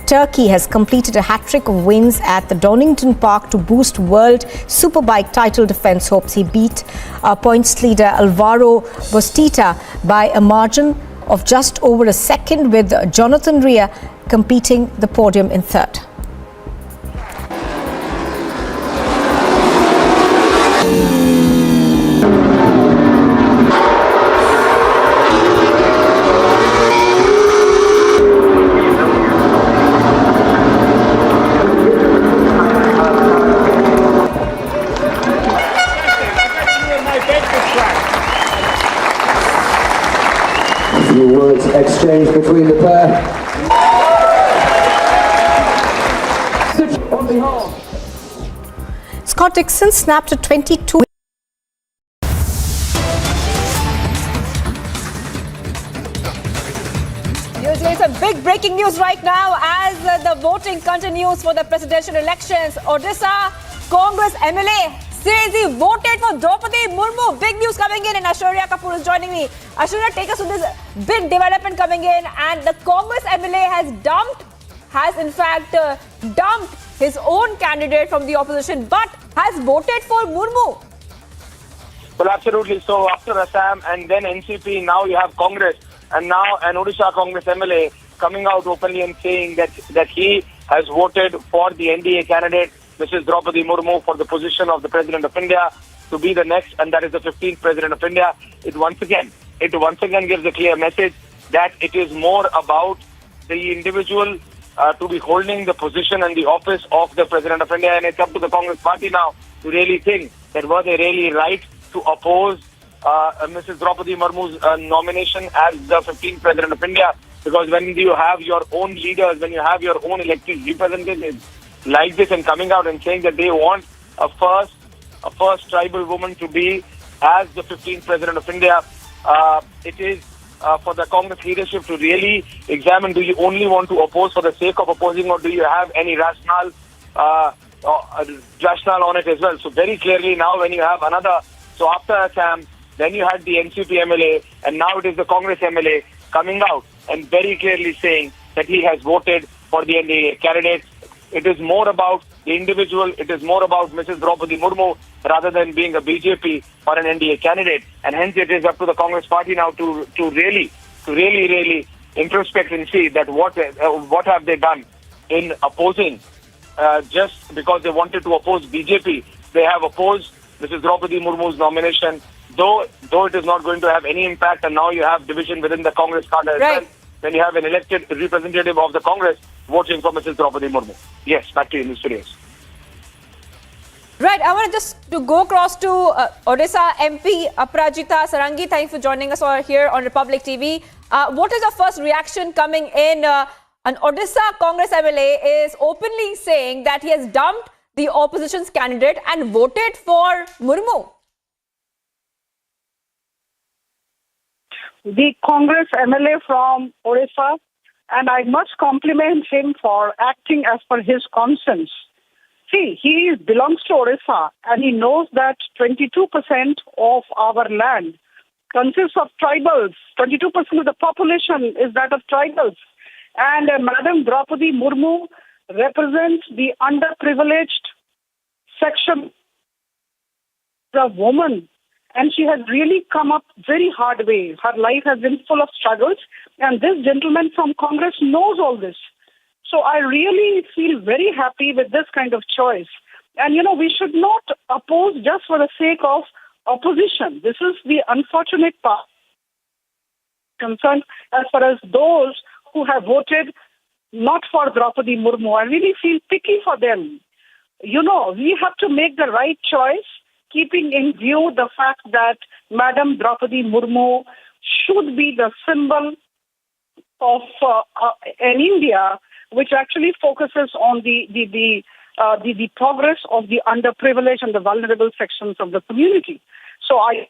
Speaker 5: Turkey has completed a hat-trick of wins at the Donington Park to boost World Superbike title defense hopes. He beat points leader Alvaro Bostita by a margin of just over a second, with Jonathan Rea competing the podium in third.
Speaker 11: Words exchanged between the pair.
Speaker 5: Scott Dixon snapped a 22.
Speaker 13: Usually some big breaking news right now as the voting continues for the presidential elections. Odisha Congress MLA says he voted for Draupadi Murmu. Big news coming in, and Ashwarya Kapoor is joining me. Ashwarya, take us to this big development coming in, and the Congress MLA has in fact dumped his own candidate from the opposition, but has voted for Murmu.
Speaker 16: Well, absolutely. So after Assam and then NCP, now you have Congress, and now an Odisha Congress MLA coming out openly and saying that he has voted for the NDA candidate, Mrs. Draupadi Murmu, for the position of the President of India to be the next, and that is the 15th President of India. It once again gives a clear message that it is more about the individual to be holding the position and the office of the President of India, and it's up to the Congress party now to really think that were they really right to oppose Mrs. Draupadi Murmu's nomination as the 15th President of India, because when you have your own leaders, when you have your own elected representatives like this and coming out and saying that they want a first tribal woman to be as the 15th President of India, it is for the Congress leadership to really examine, do you only want to oppose for the sake of opposing, or do you have any rationale on it as well? So very clearly now when you have another, so after Assam, then you had the NCP MLA, and now it is the Congress MLA coming out and very clearly saying that he has voted for the NDA candidate. It is more about the individual. It is more about Mrs. Draupadi Murmu rather than being a BJP or an NDA candidate. And hence it is up to the Congress party now to really introspect and see that what have they done in opposing just because they wanted to oppose BJP. They have opposed Mrs. Draupadi Murmu's nomination, though it is not going to have any impact, and now you have division within the Congress cadre as well. Then you have an elected representative of the Congress voting for Mrs. Draupadi Murmu. Yes, back to you in the studios.
Speaker 13: Right, I want to go across to Odisha MP Aparajita Sarangi. Thanks for joining us here on Republic TV. What is your first reaction coming in? An Odisha Congress MLA is openly saying that he has dumped the opposition's candidate and voted for Murmu.
Speaker 19: The Congress MLA from Odisha, and I must compliment him for acting as per his conscience. See, he belongs to Odisha and he knows that 22% of our land consists of tribals. 22% of the population is that of tribals. And Madam Draupadi Murmu represents the underprivileged section of woman. And she has really come up very hard way. Her life has been full of struggles. And this gentleman from Congress knows all this. So I really feel very happy with this kind of choice. And, we should not oppose just for the sake of opposition. This is the unfortunate part concerned as far as those who have voted not for Draupadi Murmu. I really feel pity for them. We have to make the right choice, keeping in view the fact that Madam Draupadi Murmu should be the symbol of an India which actually focuses on the progress of the underprivileged and the vulnerable sections of the community. So I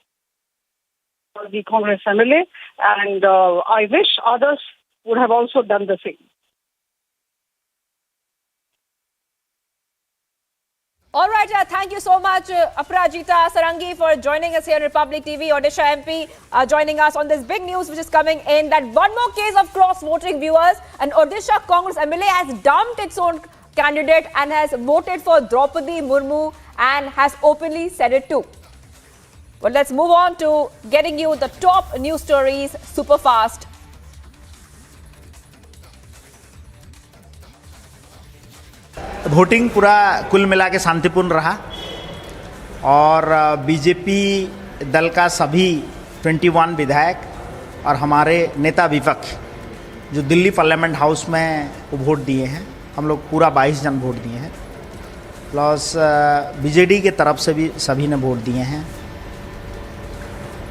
Speaker 19: the Congress MLA, and I wish others would have also done the same.
Speaker 13: All right, thank you so much, Aparajita Sarangi, for joining us here on Republic TV. Odisha MP joining us on this big news which is coming in, that one more case of cross-voting, viewers. An Odisha Congress MLA has dumped its own candidate and has voted for Draupadi Murmu and has openly said it too. Well, let's move on to getting you the top news stories super fast.
Speaker 12: Voting पूरा कुल मिला के शांतिपूर्ण रहा और BJP दल का सभी 21 विधायक और हमारे नेता विपक्ष जो दिल्ली पार्लियामेंट हाउस में वोट दिए हैं, हम लोग पूरा 22 जन वोट दिए हैं, प्लस बीजेडी के तरफ से भी सभी ने वोट दिए हैं।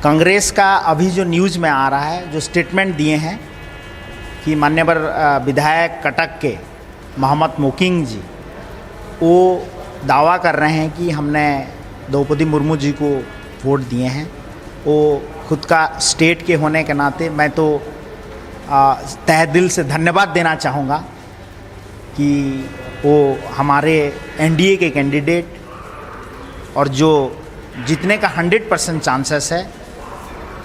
Speaker 12: कांग्रेस का अभी जो न्यूज़ में आ रहा है, जो स्टेटमेंट दिए हैं कि मान्यवर विधायक कटक के मोहम्मद मोकिंग जी वो दावा कर रहे हैं कि हमने द्रौपदी मुर्मू जी को वोट दिए हैं। वो खुद का स्टेट के होने के नाते मैं तो तहे दिल से धन्यवाद देना चाहूँगा कि वो हमारे एनडीए के कैंडिडेट और जो जीतने का 100% चांसेस है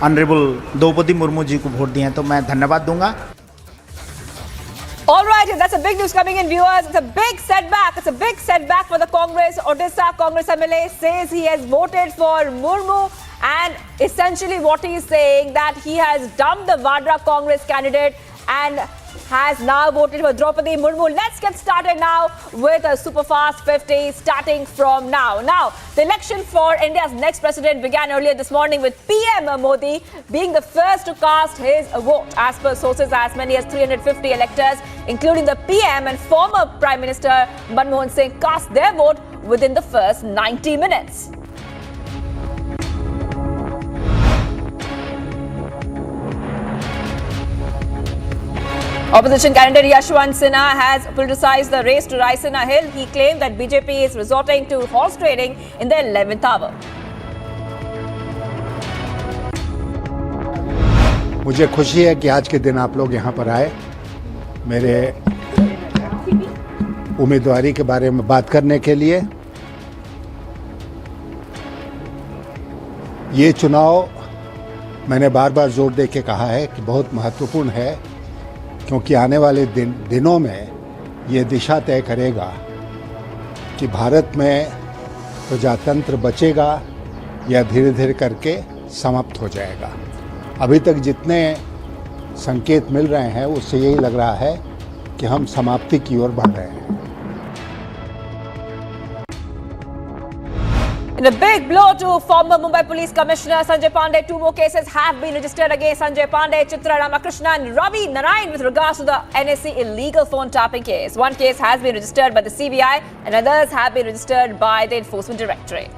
Speaker 12: ऑनरेबल द्रौपदी मुर्मू जी को वोट दिए हैं, तो मैं धन्यवाद दूंगा।
Speaker 13: All right, that's a big news coming in, viewers. It's a big setback. It's a big setback for the Congress. Odisha Congress MLA says he has voted for Murmu, and essentially what he is saying that he has dumped the Vadra Congress candidate and has now voted for Draupadi Murmu. Let's get started now with a super fast 50 starting from now. Now, the election for India's next president began earlier this morning with PM Modi being the first to cast his vote. As per sources, as many as 350 electors, including the PM and former Prime Minister Manmohan Singh, cast their vote within the first 90 minutes. Opposition candidate Yashwant Sinha has politicized the race to Raisina Hill. He claimed that BJP is resorting to horse trading in the 11th hour.
Speaker 14: मुझे खुशी है कि आज के दिन आप लोग यहाँ पर आए मेरे उम्मीदवारी के बारे में बात करने के लिए। ये चुनाव मैंने बार बार जोर दे के कहा है कि बहुत महत्वपूर्ण है, क्योंकि आने वाले दिनों में ये दिशा तय करेगा कि भारत में प्रजातंत्र बचेगा या धीरे धीरे करके समाप्त हो जाएगा। अभी तक जितने संकेत मिल रहे हैं उससे यही लग रहा है कि हम समाप्ति की ओर बढ़ रहे हैं।
Speaker 13: In a big blow to former Mumbai Police Commissioner Sanjay Pandey, two more cases have been registered against Sanjay Pandey, Chitra, Ramkrishna and Ravi Narayan with regards to the NSE illegal phone tapping case. One case has been registered by the CBI and others have been registered by the Enforcement Directorate.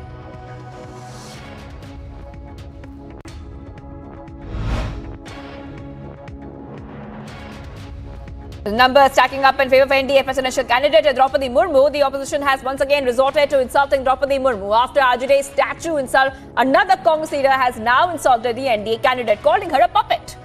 Speaker 13: The numbers stacking up in favour of NDA presidential candidate Draupadi Murmu. The opposition has once again resorted to insulting Draupadi Murmu. After Ajay's statue insult, another Congress leader has now insulted the NDA candidate, calling her a puppet.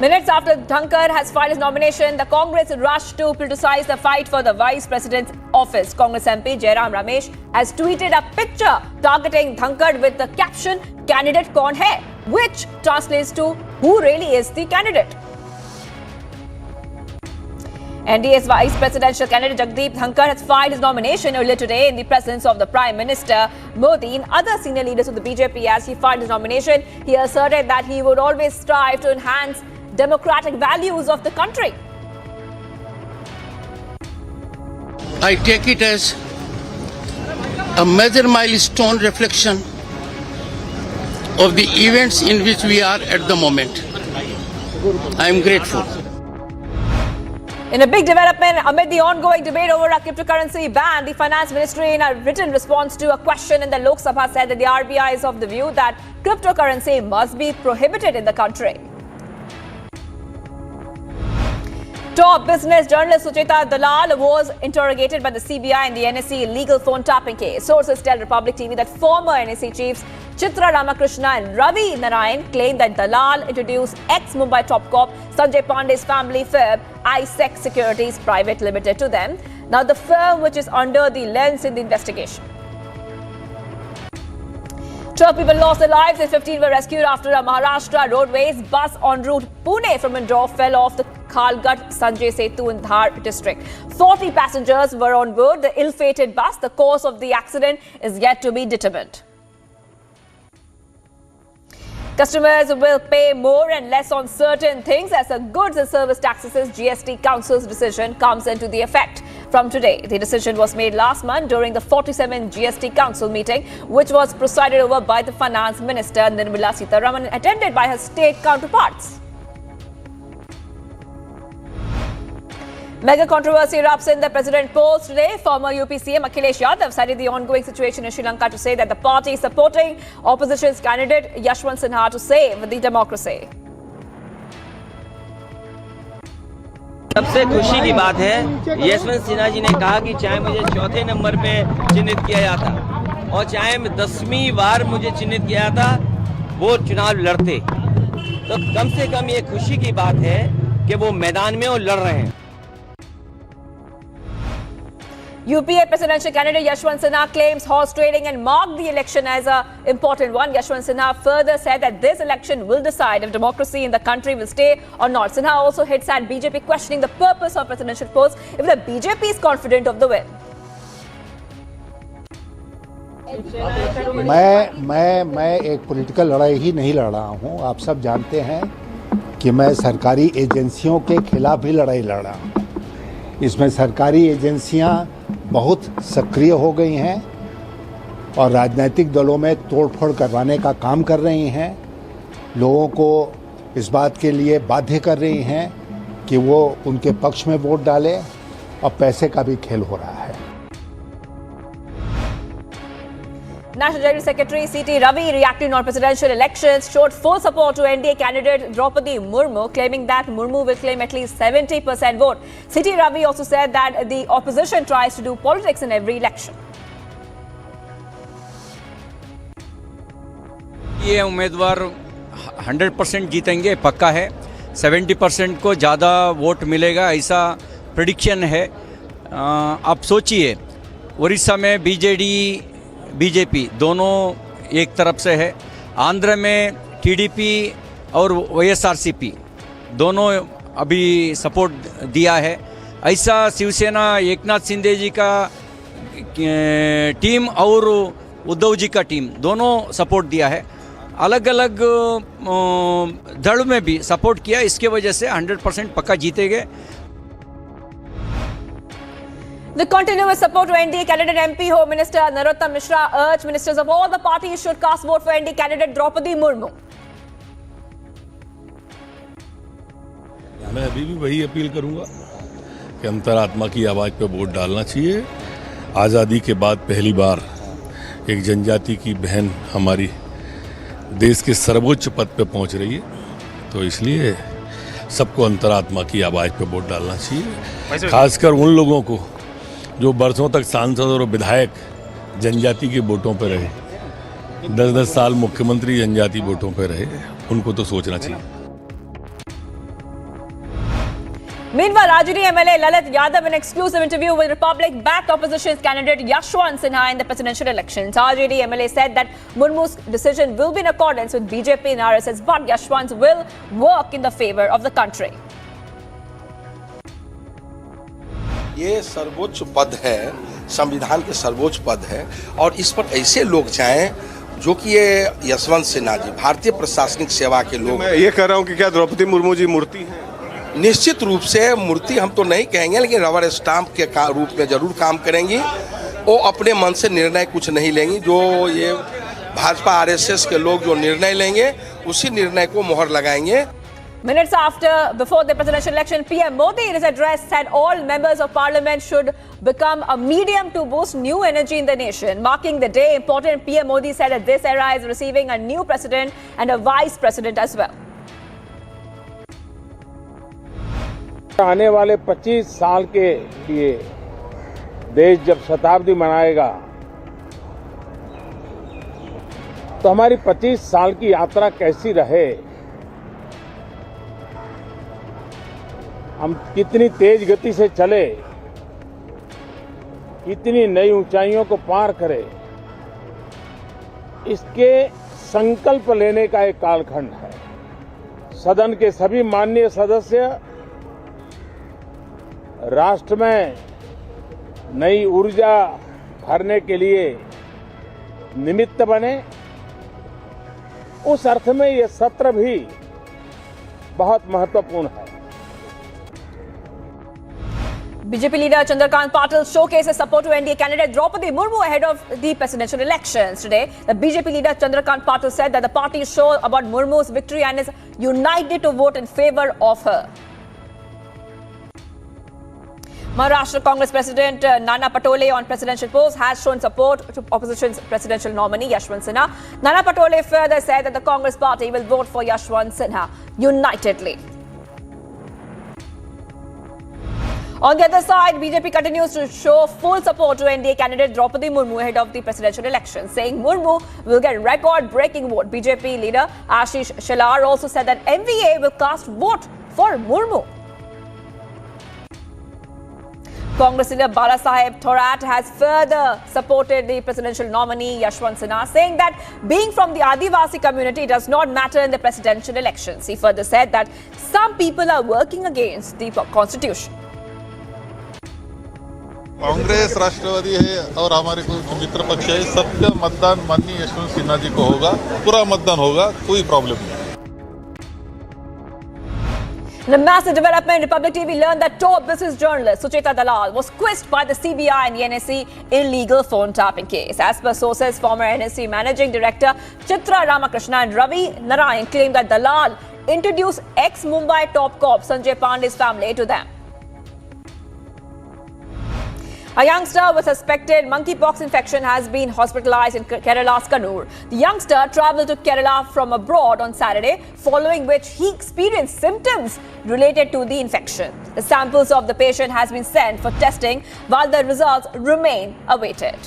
Speaker 13: Minutes after Dhankar has filed his nomination, the Congress rushed to politicize the fight for the Vice President's office. Congress MP Jairam Ramesh has tweeted a picture targeting Dhankar with the caption, "Candidate kaun hai?" which translates to "Who really is the candidate?" NDA's Vice Presidential candidate Jagdeep Dhankar has filed his nomination earlier today in the presence of the Prime Minister Modi and other senior leaders of the BJP. As he filed his nomination, he asserted that he would always strive to enhance democratic values of the country.
Speaker 15: I take it as a major milestone reflection of the events in which we are at the moment. I am grateful.
Speaker 13: In a big development amid the ongoing debate over a cryptocurrency ban, the Finance Ministry in a written response to a question in the Lok Sabha said that the RBI is of the view that cryptocurrency must be prohibited in the country. Top business journalist Chitra Dalal was interrogated by the CBI in the NSE illegal phone tapping case. Sources tell Republic TV that former NSE chiefs Chitra, Ramkrishna and Ravi Narayan claimed that Dalal introduced ex-Mumbai top cop Sanjay Pandey's family firm ISEC Securities Private Limited to them. Now the firm which is under the lens in the investigation. 12 people lost their lives and 15 were rescued after a Maharashtra roadways bus en route Pune from Indore fell off the Khalgat Sanjay Setu in Dhar district. 40 passengers were on board the ill-fated bus. The cause of the accident is yet to be determined. Customers will pay more and less on certain things as the Goods and Service Taxes GST Council's decision comes into the effect from today. The decision was made last month during the 47th GST Council meeting, which was presided over by the Finance Minister Nirmala Sitharaman, attended by her state counterparts. Mega controversy erupts in the president polls today. Former UP CM Akhilesh Yadav cited the ongoing situation in Sri Lanka to say that the party is supporting opposition's candidate Yashwant Sinha to save the democracy.
Speaker 17: सबसे खुशी की बात है यशवंत सिन्हा जी ने कहा कि चाहे मुझे चौथे नंबर पे चिन्हित किया जाता और चाहे 10वीं बार मुझे चिन्हित किया जाता वो चुनाव लड़ते, तो कम से कम ये खुशी की बात है कि वो मैदान में और लड़ रहे हैं.
Speaker 13: UPA presidential candidate Yashwant Sinha claims horse trading and marked the election as an important one. Yashwant Sinha further said that this election will decide if democracy in the country will stay or not. Sinha also hits at BJP questioning the purpose of presidential polls if the BJP is confident of the win.
Speaker 14: मैं एक political लड़ाई ही नहीं लड़ रहा हूं. आप सब जानते हैं कि मैं सरकारी एजेंसियों के खिलाफ भी लड़ाई लड़ रहा हूं. इसमें सरकारी एजेंसियां बहुत सक्रिय हो गई हैं और राजनीतिक दलों में तोड़फोड़ करवाने का काम कर रही हैं. लोगों को इस बात के लिए बाध्य कर रही हैं कि वो उनके पक्ष में वोट डालें और पैसे का भी खेल हो रहा है.
Speaker 13: National General Secretary C.T. Ravi, reacting on presidential elections, showed full support to NDA candidate Draupadi Murmu, claiming that Murmu will claim at least 70% vote. C.T. Ravi also said that the opposition tries to do politics in every election.
Speaker 23: ये उम्मीदवार 100% जीतेंगे, पक्का है. 70% को ज़्यादा vote मिलेगा ऐसा prediction है. आप सोचिए, उड़ीसा में बीजेपी दोनों एक तरफ से है, आंध्र में टीडीपी और वाईएसआरसीपी दोनों अभी सपोर्ट दिया है. ऐसा शिवसेना एकनाथ शिंदे जी का टीम और उद्धव जी का टीम दोनों सपोर्ट दिया है. अलग अलग दल में भी सपोर्ट किया. इसके वजह से 100% पक्का जीतेंगे.
Speaker 13: The continuous support to NDA candidate MP Home Minister Narottam Mishra urged ministers of all the parties should cast vote for NDA candidate Draupadi Murmu.
Speaker 8: मैं अभी भी वही अपील करूंगा कि अंतरात्मा की आवाज़ पे वोट डालना चाहिए. आज़ादी के बाद पहली बार एक जनजाति की बहन हमारी देश के सर्वोच्च पद पे पहुंच रही है, तो इसलिए सबको अंतरात्मा की आवाज़ पे वोट डालना चाहिए. खासकर उन लोगों को जो बरसों तक सांसद और विधायक जनजाति के वोटों पर रहे, 10-10 साल मुख्यमंत्री जनजाति वोटों पर रहे, उनको तो सोचना चाहिए.
Speaker 13: Meanwhile, Rajini MLA Lalit Yadav, in exclusive interview with Republic, backed opposition candidate Yashwant Sinha in the presidential elections. RJD MLA said that Murmu's decision will be in accordance with BJP and RSS, but Yashwant will work in the favor of the country.
Speaker 2: ये सर्वोच्च पद है, संविधान के सर्वोच्च पद है और इस पर ऐसे लोग जाएं जो कि ये यशवंत सिन्हा जी भारतीय प्रशासनिक सेवा के लोग।
Speaker 7: मैं ये कह रहा हूँ कि क्या द्रौपदी मुर्मू जी मूर्ति हैं?
Speaker 2: निश्चित रूप से मूर्ति हम तो नहीं कहेंगे, लेकिन रबर स्टाम्प के रूप में जरूर काम करेंगी। वो अपने मन से निर्णय कुछ नहीं लेंगी, जो ये भाजपा आरएसएस के लोग जो निर्णय लेंगे उसी निर्णय को मोहर लगाएंगे।
Speaker 13: Minutes before the presidential election, PM Modi in his address said all members of parliament should become a medium to boost new energy in the nation. Marking the day important, PM Modi said that this era is receiving a new president and a vice president as well.
Speaker 20: आने वाले 25 साल के लिए देश जब शताब्दी मनाएगा तो हमारी 25 साल की यात्रा कैसी रहे, हम कितनी तेज गति से चले, कितनी नई ऊंचाइयों को पार करें, इसके संकल्प लेने का एक कालखंड है। सदन के सभी माननीय सदस्य राष्ट्र में नई ऊर्जा भरने के लिए निमित्त बने, उस अर्थ में ये सत्र भी बहुत महत्वपूर्ण है।
Speaker 13: BJP leader Chandrakant Patil showcases support to NDA candidate Draupadi Murmu ahead of the presidential elections. Today, the BJP leader Chandrakant Patil said that the party is sure about Murmu's victory and is united to vote in favor of her. Maharashtra Congress President Nana Patole on presidential post has shown support to opposition's presidential nominee Yashwant Sinha. Nana Patole further said that the Congress party will vote for Yashwant Sinha unitedly. On the other side, BJP continues to show full support to NDA candidate Draupadi Murmu ahead of the presidential election, saying Murmu will get record-breaking vote. BJP leader Ashish Shelar also said that MVA will cast vote for Murmu. Congress leader Balasaheb Thorat has further supported the presidential nominee Yashwant Sinha, saying that being from the Adivasi community does not matter in the presidential elections. He further said that some people are working against the constitution.
Speaker 24: Congress राष्ट्रवादी है और हमारे कुछ मित्र पक्ष है, सबका मतदान माननीय यशवंत सिन्हा जी को होगा, पूरा मतदान होगा, कोई प्रॉब्लम नहीं।
Speaker 13: In a massive development, Republic TV learned that top business journalist Sucheta Dalal was quizzed by the CBI and the NSE illegal phone tapping case. As per sources, former NSE managing director Chitra Ramkrishna and Ravi Narayan claimed that Dalal introduced ex-Mumbai top cop Sanjay Pandey's family to them. A youngster with suspected monkeypox infection has been hospitalized in Kerala's Kannur. The youngster travelled to Kerala from abroad on Saturday, following which he experienced symptoms related to the infection. The samples of the patient has been sent for testing, while the results remain awaited.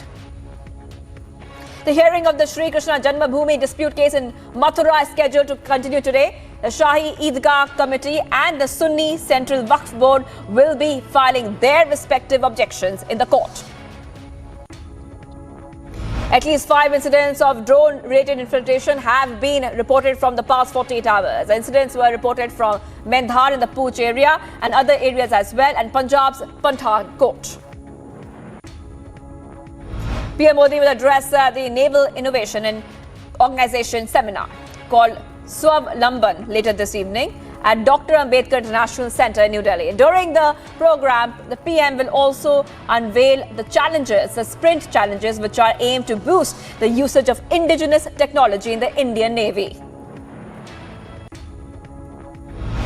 Speaker 13: The hearing of the Sri Krishna Janmabhoomi dispute case in Mathura is scheduled to continue today. The Shahi Eidgah Committee and the Sunni Central Waqf Board will be filing their respective objections in the court. At least 5 incidents of drone-related infiltration have been reported from the past 48 hours. The incidents were reported from Mendhar in the Pooch area and other areas as well, and Punjab's Pathankot. PM Modi will address the Naval Innovation and Organization seminar called Swavlamban later this evening at Dr. Ambedkar International Centre in New Delhi. During the program, the PM will also unveil the challenges, the sprint challenges, which are aimed to boost the usage of indigenous technology in the Indian Navy.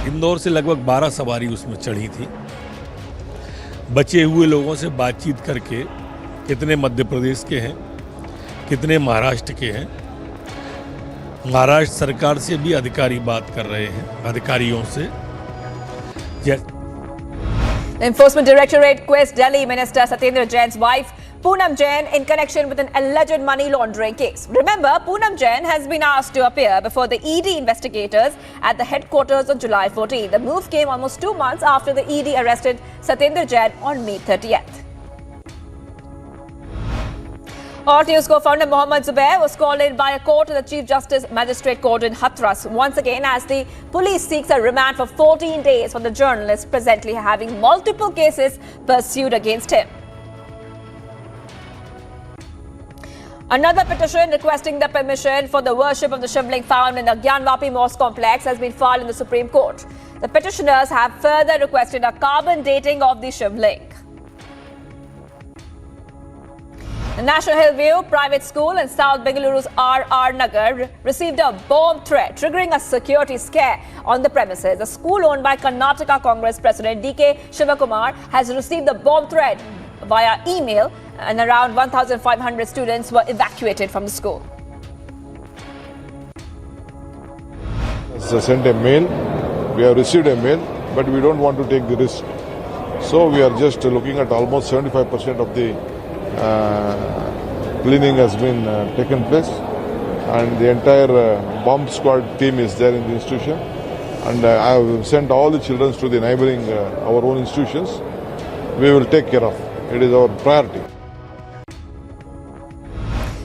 Speaker 8: Indore से लगभग 12 सवारी उसमें चढ़ी थी। बचे हुए लोगों से बातचीत करके कितने मध्य प्रदेश के हैं, कितने महाराष्ट्र के हैं, महाराष्ट्र सरकार से भी अधिकारी बात कर रहे हैं, अधिकारियों से।
Speaker 13: The Enforcement Directorate quizzed Delhi Minister Satyendra Jain's wife Poonam Jain in connection with an alleged money laundering case. Remember, Poonam Jain has been asked to appear before the ED investigators at the headquarters on July 14. The move came almost 2 months after the ED arrested Satyendra Jain on May 30th. Hot News co-founder Mohammad Zubair was called in by a court to the Chief Justice Magistrate Court in Hathras once again as the police seeks a remand for 14 days for the journalist presently having multiple cases pursued against him. Another petition requesting the permission for the worship of the Shivling found in the Gyanvapi Mosque complex has been filed in the Supreme Court. The petitioners have further requested a carbon dating of the Shivling. The National Hillview Private School in South Bengaluru's R.R. Nagar received a bomb threat, triggering a security scare on the premises. The school owned by Karnataka Congress President D.K. Shivakumar has received the bomb threat via email, and around 1,500 students were evacuated from the school.
Speaker 24: Sent a mail, we have received a mail, but we don't want to take the risk. So we are just looking at almost 75% of the cleaning has been taken place, and the entire bomb squad team is there in the institution, and I have sent all the children to the neighboring our own institutions. We will take care of it. It is our priority.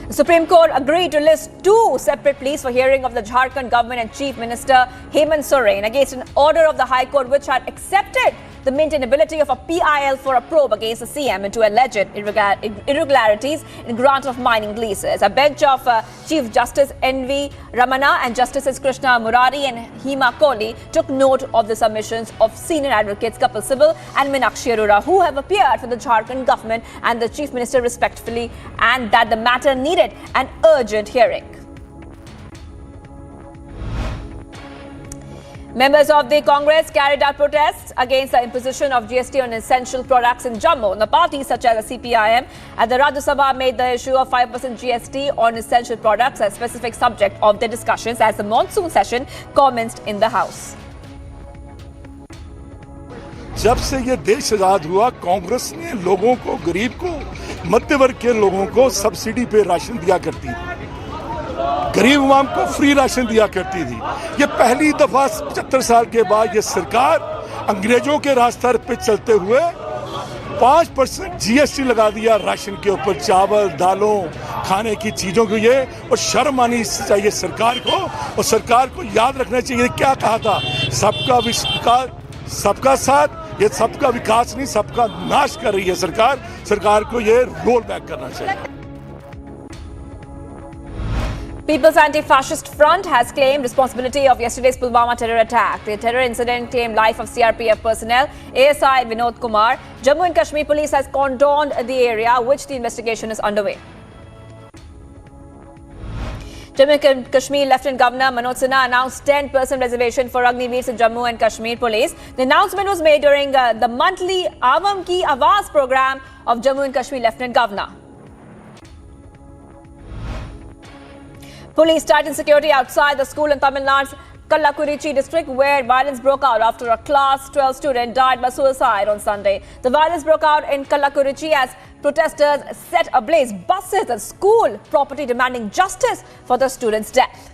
Speaker 13: The Supreme Court agreed to list 2 separate pleas for hearing of the Jharkhand government and Chief Minister Hemant Soren against an order of the High Court which had accepted the maintainability of a PIL for a probe against the CM into alleged irregularities in grant of mining leases. A bench of Chief Justice N.V. Ramana and Justices Krishna Murari and Hema Kohli took note of the submissions of senior advocates Kapil Sibal and Meenakshi Arora, who have appeared for the Jharkhand government and the Chief Minister respectively, and that the matter needed an urgent hearing. Members of the Congress carried out protests against the imposition of GST on essential products in Jammu. And the parties such as the CPIM at the Rajya Sabha made the issue of 5% GST on essential products a specific subject of their discussions as the monsoon session commenced in the House.
Speaker 1: जब से ये देश आजाद हुआ, कांग्रेस ने लोगों को, गरीब को, मध्य वर्ग के लोगों को सब्सिडी पे राशन दिया करती थी, गरीब आवाम को फ्री राशन दिया करती थी। ये पहली दफा 75 साल के बाद ये सरकार अंग्रेजों के रास्ते पे चलते हुए 5% GST लगा दिया राशन के ऊपर, चावल, दालों, खाने की चीजों के लिए। और शर्म आनी चाहिए सरकार को, और सरकार को याद रखना चाहिए क्या कहा था, सबका विकास, सबका साथ। ये सबका विकास नहीं, सबका नाश कर रही है सरकार। सरकार को ये रोल बैक करना चाहिए।
Speaker 13: People's Anti-Fascist Front has claimed responsibility of yesterday's Pulwama terror attack. The terror incident claimed life of CRPF personnel, ASI Vinod Kumar. Jammu and Kashmir police has cordoned the area, which the investigation is underway. Jammu and Kashmir Lieutenant Governor Manoj Sinha announced 10% reservation for Agniveers in Jammu and Kashmir Police. The announcement was made during the monthly Awam Ki Awaaz program of Jammu and Kashmir Lieutenant Governor. Police tightened security outside the school in Tamil Nadu's Kallakurichi district, where violence broke out after a class 12 student died by suicide on Sunday. The violence broke out in Kallakurichi as protesters set ablaze buses and school property, demanding justice for the student's death.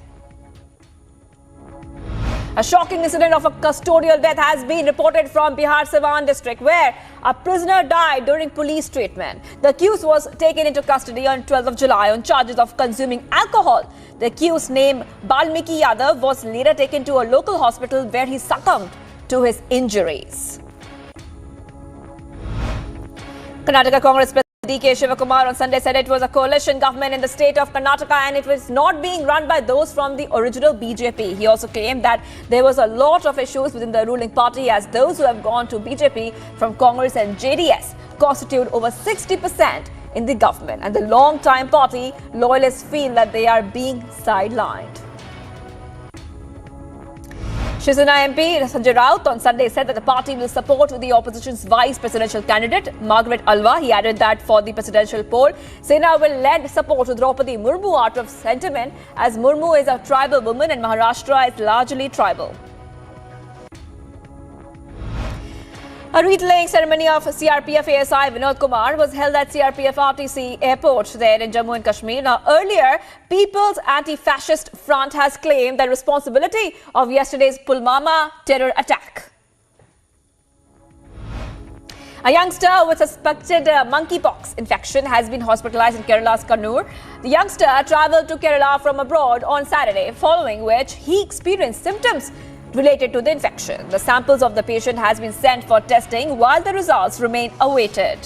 Speaker 13: A shocking incident of a custodial death has been reported from Bihar Siwan district, where a prisoner died during police treatment. The accused was taken into custody on 12th of July on charges of consuming alcohol. The accused, named Balmiki Yadav, was later taken to a local hospital where he succumbed to his injuries. Karnataka Congress President D.K. Shivakumar on Sunday said it was a coalition government in the state of Karnataka and it was not being run by those from the original BJP. He also claimed that there was a lot of issues within the ruling party, as those who have gone to BJP from Congress and JDS constitute over 60% in the government, and the long-time party loyalists feel that they are being sidelined. Shiv Sena MP Sanjay on Sunday said that the party will support the opposition's vice presidential candidate, Margaret Alva. He added that for the presidential poll, Sena will lend support to Draupadi Murmu out of sentiment, as Murmu is a tribal woman and Maharashtra is largely tribal. A wreath-laying ceremony of CRPF ASI Vinod Kumar was held at CRPF RTC airport there in Jammu and Kashmir. Now, earlier, People's Anti-Fascist Front has claimed the responsibility of yesterday's Pulwama terror attack. A youngster with suspected monkeypox infection has been hospitalized in Kerala's Kannur. The youngster travelled to Kerala from abroad on Saturday, following which he experienced symptoms related to the infection. The samples of the patient has been sent for testing while the results remain awaited.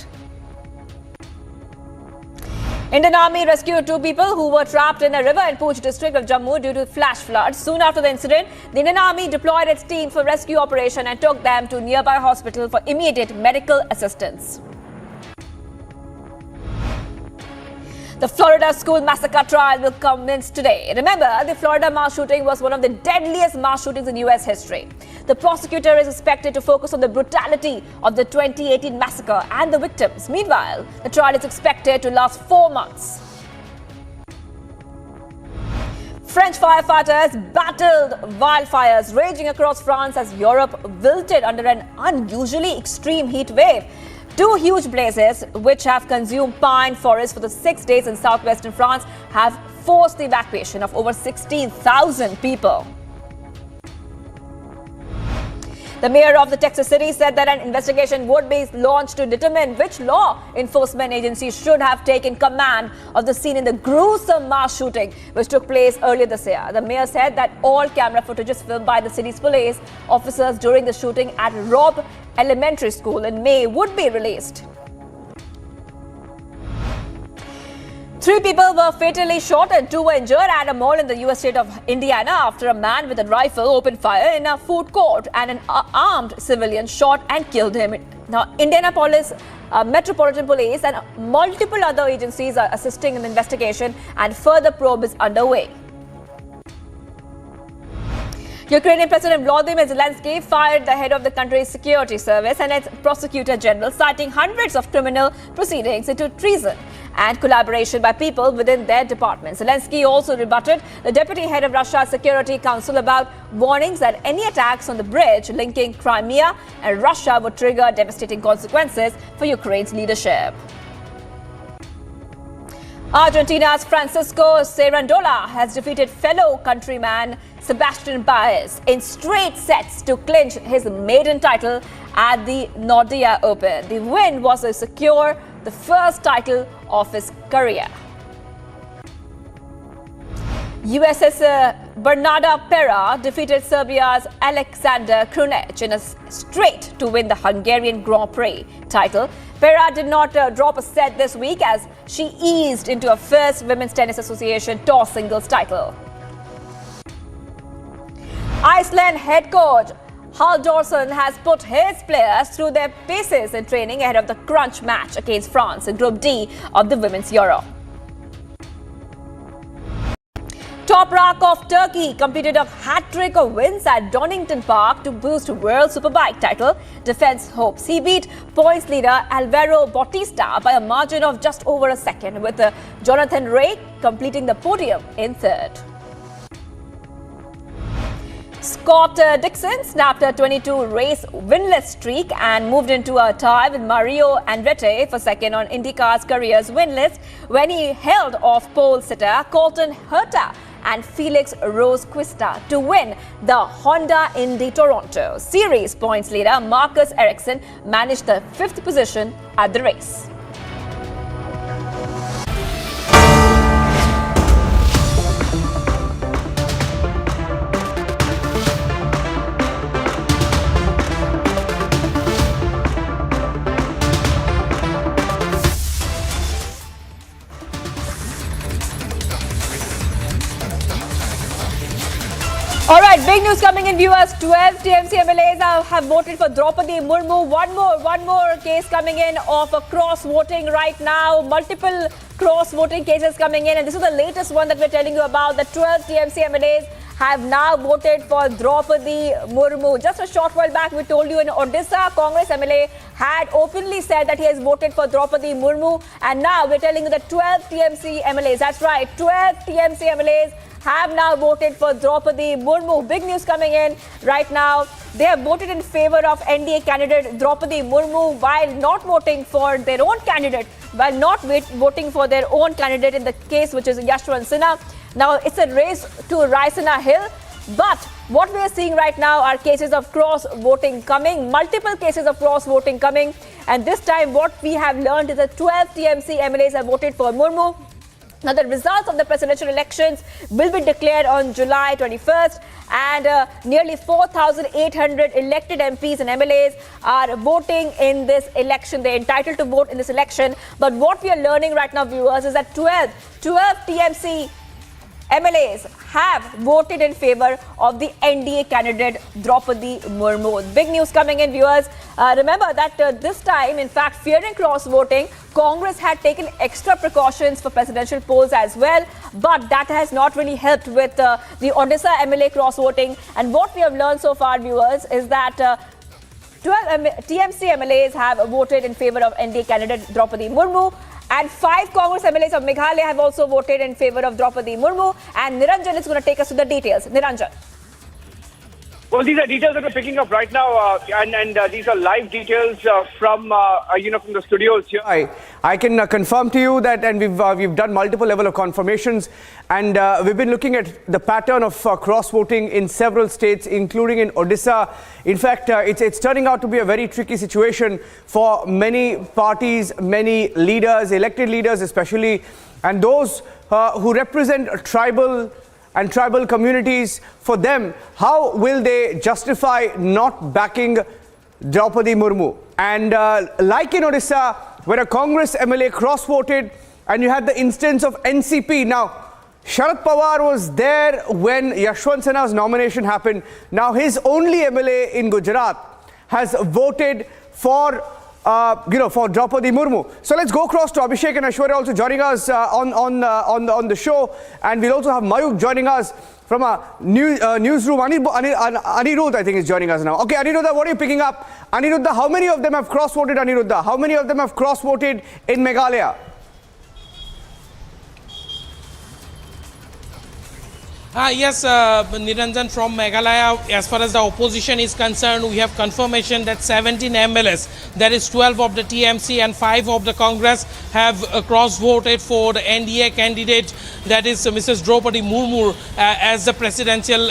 Speaker 13: Indian Army rescued 2 people who were trapped in a river in Poonch district of Jammu due to flash floods. Soon after the incident, the Indian Army deployed its team for rescue operation and took them to nearby hospital for immediate medical assistance. The Florida school massacre trial will commence today. Remember, the Florida mass shooting was one of the deadliest mass shootings in US history. The prosecutor is expected to focus on the brutality of the 2018 massacre and the victims. Meanwhile, the trial is expected to last 4 months. French firefighters battled wildfires raging across France as Europe wilted under an unusually extreme heat wave. 2 huge blazes, which have consumed pine forests for the 6 days in southwestern France, have forced the evacuation of over 16,000 people. The mayor of the Texas city said that an investigation would be launched to determine which law enforcement agency should have taken command of the scene in the gruesome mass shooting which took place earlier this year. The mayor said that all camera footages filmed by the city's police officers during the shooting at Robb Elementary School in May would be released. 3 people were fatally shot and 2 were injured at a mall in the US state of Indiana after a man with a rifle opened fire in a food court and an armed civilian shot and killed him. Now, Indianapolis Metropolitan Police and multiple other agencies are assisting in the investigation and further probe is underway. Ukrainian President Volodymyr Zelensky fired the head of the country's security service and its prosecutor general, citing hundreds of criminal proceedings into treason and collaboration by people within their department. Zelensky also rebutted the deputy head of Russia's Security Council about warnings that any attacks on the bridge linking Crimea and Russia would trigger devastating consequences for Ukraine's leadership. Argentina's Francisco Cerundola has defeated fellow countryman Sebastian Baez in straight sets to clinch his maiden title at the Nordea Open. The win was to secure the first title of his career. USS Bernarda Pera defeated Serbia's Alexander Krunic in a straight to win the Hungarian Grand Prix title. Pera did not drop a set this week as she eased into her first Women's Tennis Association tour singles title. Iceland head coach Halldórsson has put his players through their paces in training ahead of the crunch match against France in Group D of the Women's Euro. Toprak of Turkey completed a hat-trick of wins at Donington Park to boost World Superbike title defense hopes. He beat points leader Alvaro Bautista by a margin of just over a second, with Jonathan Ray completing the podium in third. Scott Dixon snapped a 22-race winless streak and moved into a tie with Mario Andretti for second on IndyCar's career's win list when he held off pole sitter Colton Herta and Felix Rosquista to win the Honda Indy Toronto Series. Points leader Marcus Ericsson managed the 5th position at the race. All right, big news coming in, viewers. 12 TMC MLAs have voted for Draupadi Murmu. One more case coming in of a cross-voting right now. Multiple cross-voting cases coming in. And this is the latest one that we're telling you about. The 12 TMC MLAs have now voted for Draupadi Murmu. Just a short while back, we told you in Odisha, Congress MLA had openly said that he has voted for Draupadi Murmu. And now we're telling you that 12 TMC MLAs, that's right, 12 TMC MLAs have now voted for Draupadi Murmu. Big news coming in right now. They have voted in favor of NDA candidate Draupadi Murmu while not voting for their own candidate, voting for their own candidate in the case which is Yashwant Sinha. Now it's a race to Raisina Hill, but what we are seeing right now are cases of cross-voting coming, multiple cases of cross-voting coming, and this time what we have learned is that 12 TMC MLAs have voted for Murmu. Now, the results of the presidential elections will be declared on July 21st, and nearly 4,800 elected MPs and MLAs are voting in this election. They're entitled to vote in this election. But what we are learning right now, viewers, is that 12 TMC MLAs have voted in favor of the NDA candidate Draupadi Murmu. Big news coming in, viewers. Remember that this time, in fact, fearing cross-voting, Congress had taken extra precautions for presidential polls as well, but that has not really helped with the Odisha MLA cross-voting. And what we have learned so far, viewers, is that 12 TMC MLAs have voted in favor of NDA candidate Draupadi Murmu. And 5 Congress MLAs of Meghalaya have also voted in favor of Draupadi Murmu. And Niranjan is going to take us to the details. Niranjan.
Speaker 3: Well, these are details that we're picking up right now, and these are live details from the studios here.
Speaker 9: I can confirm to you that, and we've done multiple level of confirmations, and we've been looking at the pattern of cross-voting in several states, including in Odisha. In fact, it's turning out to be a very tricky situation for many parties, many leaders, elected leaders especially, and those who represent tribal communities. For them, how will they justify not backing Draupadi Murmu? And like in Odisha, where a Congress MLA cross-voted, and you had the instance of NCP. Now, Sharad Pawar was there when Yashwant Sinha's nomination happened. Now, his only MLA in Gujarat has voted for for Draupadi Murmu. So let's go across to Abhishek and Aishwarya also joining us on the show, and we'll also have Mayuk joining us from a newsroom. Anirudh, I think, is joining us now. Okay, Aniruddha, what are you picking up? Aniruddha, how many of them have cross-voted? Aniruddha, how many of them have cross-voted in Meghalaya?
Speaker 18: Yes, Niranjan, from Meghalaya, as far as the opposition is concerned, we have confirmation that 17 MLAs, that is 12 of the TMC and 5 of the Congress, have cross-voted for the NDA candidate, that is Mrs. Draupadi Murmu, as the presidential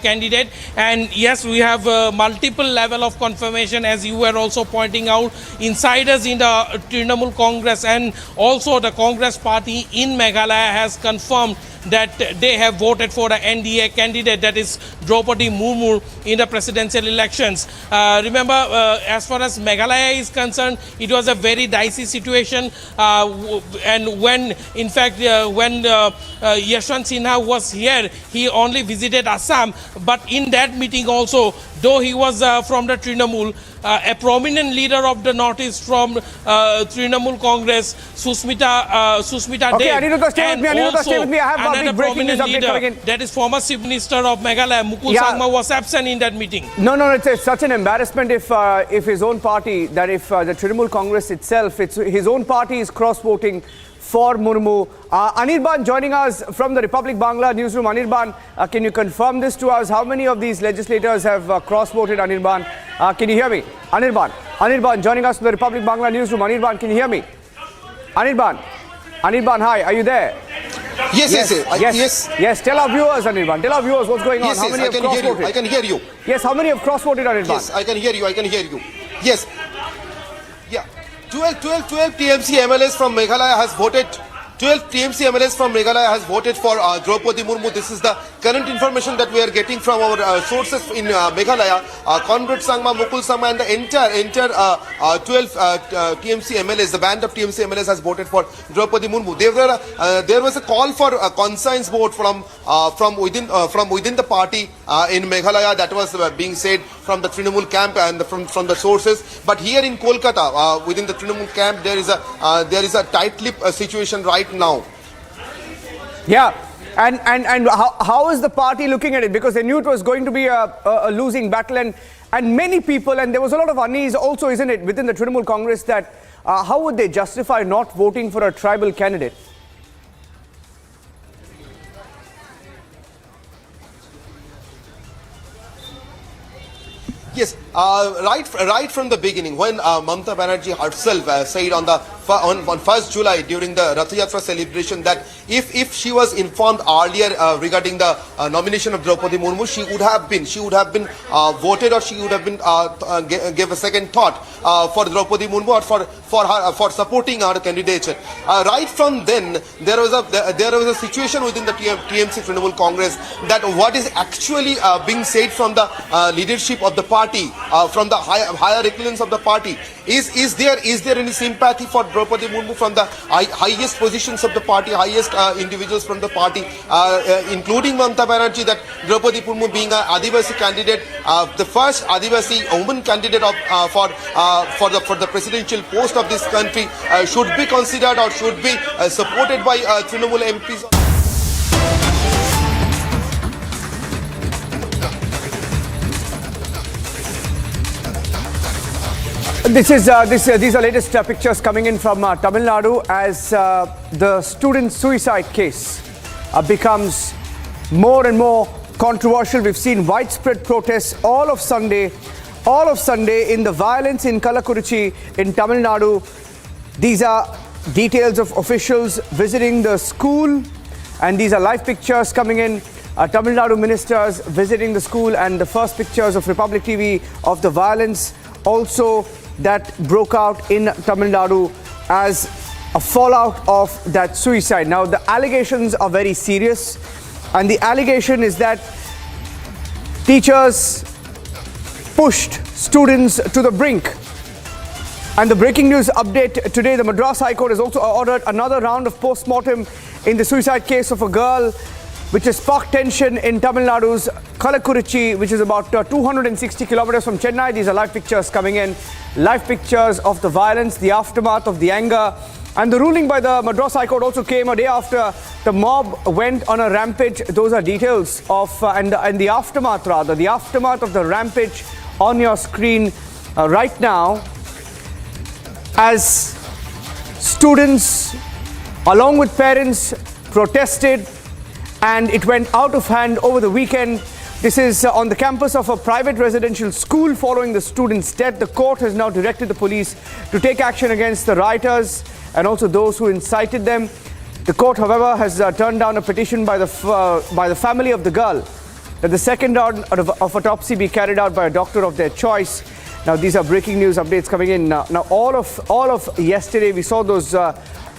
Speaker 18: candidate. And yes, we have multiple level of confirmation, as you were also pointing out, insiders in the Trinamool Congress and also the Congress party in Meghalaya has confirmed that they have voted for the NDA candidate, that is Draupadi Murmu, in the presidential elections. Remember, as far as Meghalaya is concerned, it was a very dicey situation. And when, in fact, when Yashwant Sinha was here, he only visited Assam. But in that meeting also, though he was from the Trinamool, a prominent leader of the Northeast from Trinamool Congress, Susmita
Speaker 9: Okay,
Speaker 18: Dev,
Speaker 9: Aniruddha, stay with me. I have
Speaker 18: another
Speaker 9: big breaking news update coming in.
Speaker 18: That is former Chief Minister of Meghalaya, Mukul Sangma, was absent in that meeting.
Speaker 9: No, it's such an embarrassment if his own party, that if the Trinamool Congress itself, his own party is cross-voting for Murmu. Anirban joining us from the Republic Bangla newsroom. Anirban, can you confirm this to us? How many of these legislators have cross-voted, Anirban? Can you hear me? Anirban joining us from the Republic Bangla newsroom. Anirban, can you hear me? Anirban, hi, are you there? Yes. Tell our viewers, Anirban. Tell our viewers what's going on. How many have cross-voted?
Speaker 22: I can hear you.
Speaker 9: Yes, how many have cross-voted, Anirban?
Speaker 22: Yes, I can hear you. Yes. Yeah. 12 TMC MLAs from Meghalaya has voted. 12 TMC MLAs from Meghalaya has voted for Draupadi Murmu. This is the current information that we are getting from our sources in Meghalaya. Comrade Sangma, Mukul Sangma, and the entire 12 TMC MLAs, the band of TMC MLAs has voted for Draupadi Murmu. There was a call for a conscience vote from within the party in Meghalaya. That was being said from the Trinamool camp and from the sources. But here in Kolkata, within the Trinamool camp, there is a tight-lipped situation right now.
Speaker 9: Yeah, And how is the party looking at it? Because they knew it was going to be a losing battle, and many people, and there was a lot of unease also, isn't it, within the Trinamool Congress, that how would they justify not voting for a tribal candidate?
Speaker 22: Yes, right from the beginning, when Mamata Banerjee herself said on 1st July during the Rath Yatra celebration that if she was informed earlier regarding the nomination of Draupadi Murmu, she would have been voted, or she would have been gave a second thought for Draupadi Murmu or for supporting her candidature. Right from then, there was a situation within the TMC Trinamool Congress that what is actually being said from the leadership of the party, from the higher echelons of the party, is there any sympathy for Draupadi Murmu from the highest positions of the party, highest individuals from the party, including Mamata Banerjee, that Draupadi Murmu being an Adivasi candidate, the first Adivasi woman candidate for the presidential post of this country, should be considered or should be supported by Trinamool MPs.
Speaker 9: These are latest pictures coming in from Tamil Nadu as the student suicide case becomes more and more controversial. We've seen widespread protests all of Sunday in the violence in Kallakurichi in Tamil Nadu. These are details of officials visiting the school, and these are live pictures coming in. Tamil Nadu ministers visiting the school, and the first pictures of Republic TV of the violence also that broke out in Tamil Nadu as a fallout of that suicide. Now, the allegations are very serious, and the allegation is that teachers pushed students to the brink. And the breaking news update today, the Madras High Court has also ordered another round of post-mortem in the suicide case of a girl, which has sparked tension in Tamil Nadu's Kallakurichi, which is about 260 kilometers from Chennai. These are live pictures coming in. Live pictures of the violence, the aftermath of the anger. And the ruling by the Madras High Court also came a day after the mob went on a rampage. Those are details of, and the aftermath rather, the aftermath of the rampage on your screen right now, as students along with parents protested, and it went out of hand over the weekend. This is on the campus of a private residential school following the student's death. The court has now directed the police to take action against the rioters and also those who incited them. The court, however, has turned down a petition by the family of the girl that the second round of autopsy be carried out by a doctor of their choice. Now, these are breaking news updates coming in. Now, all of yesterday, we saw those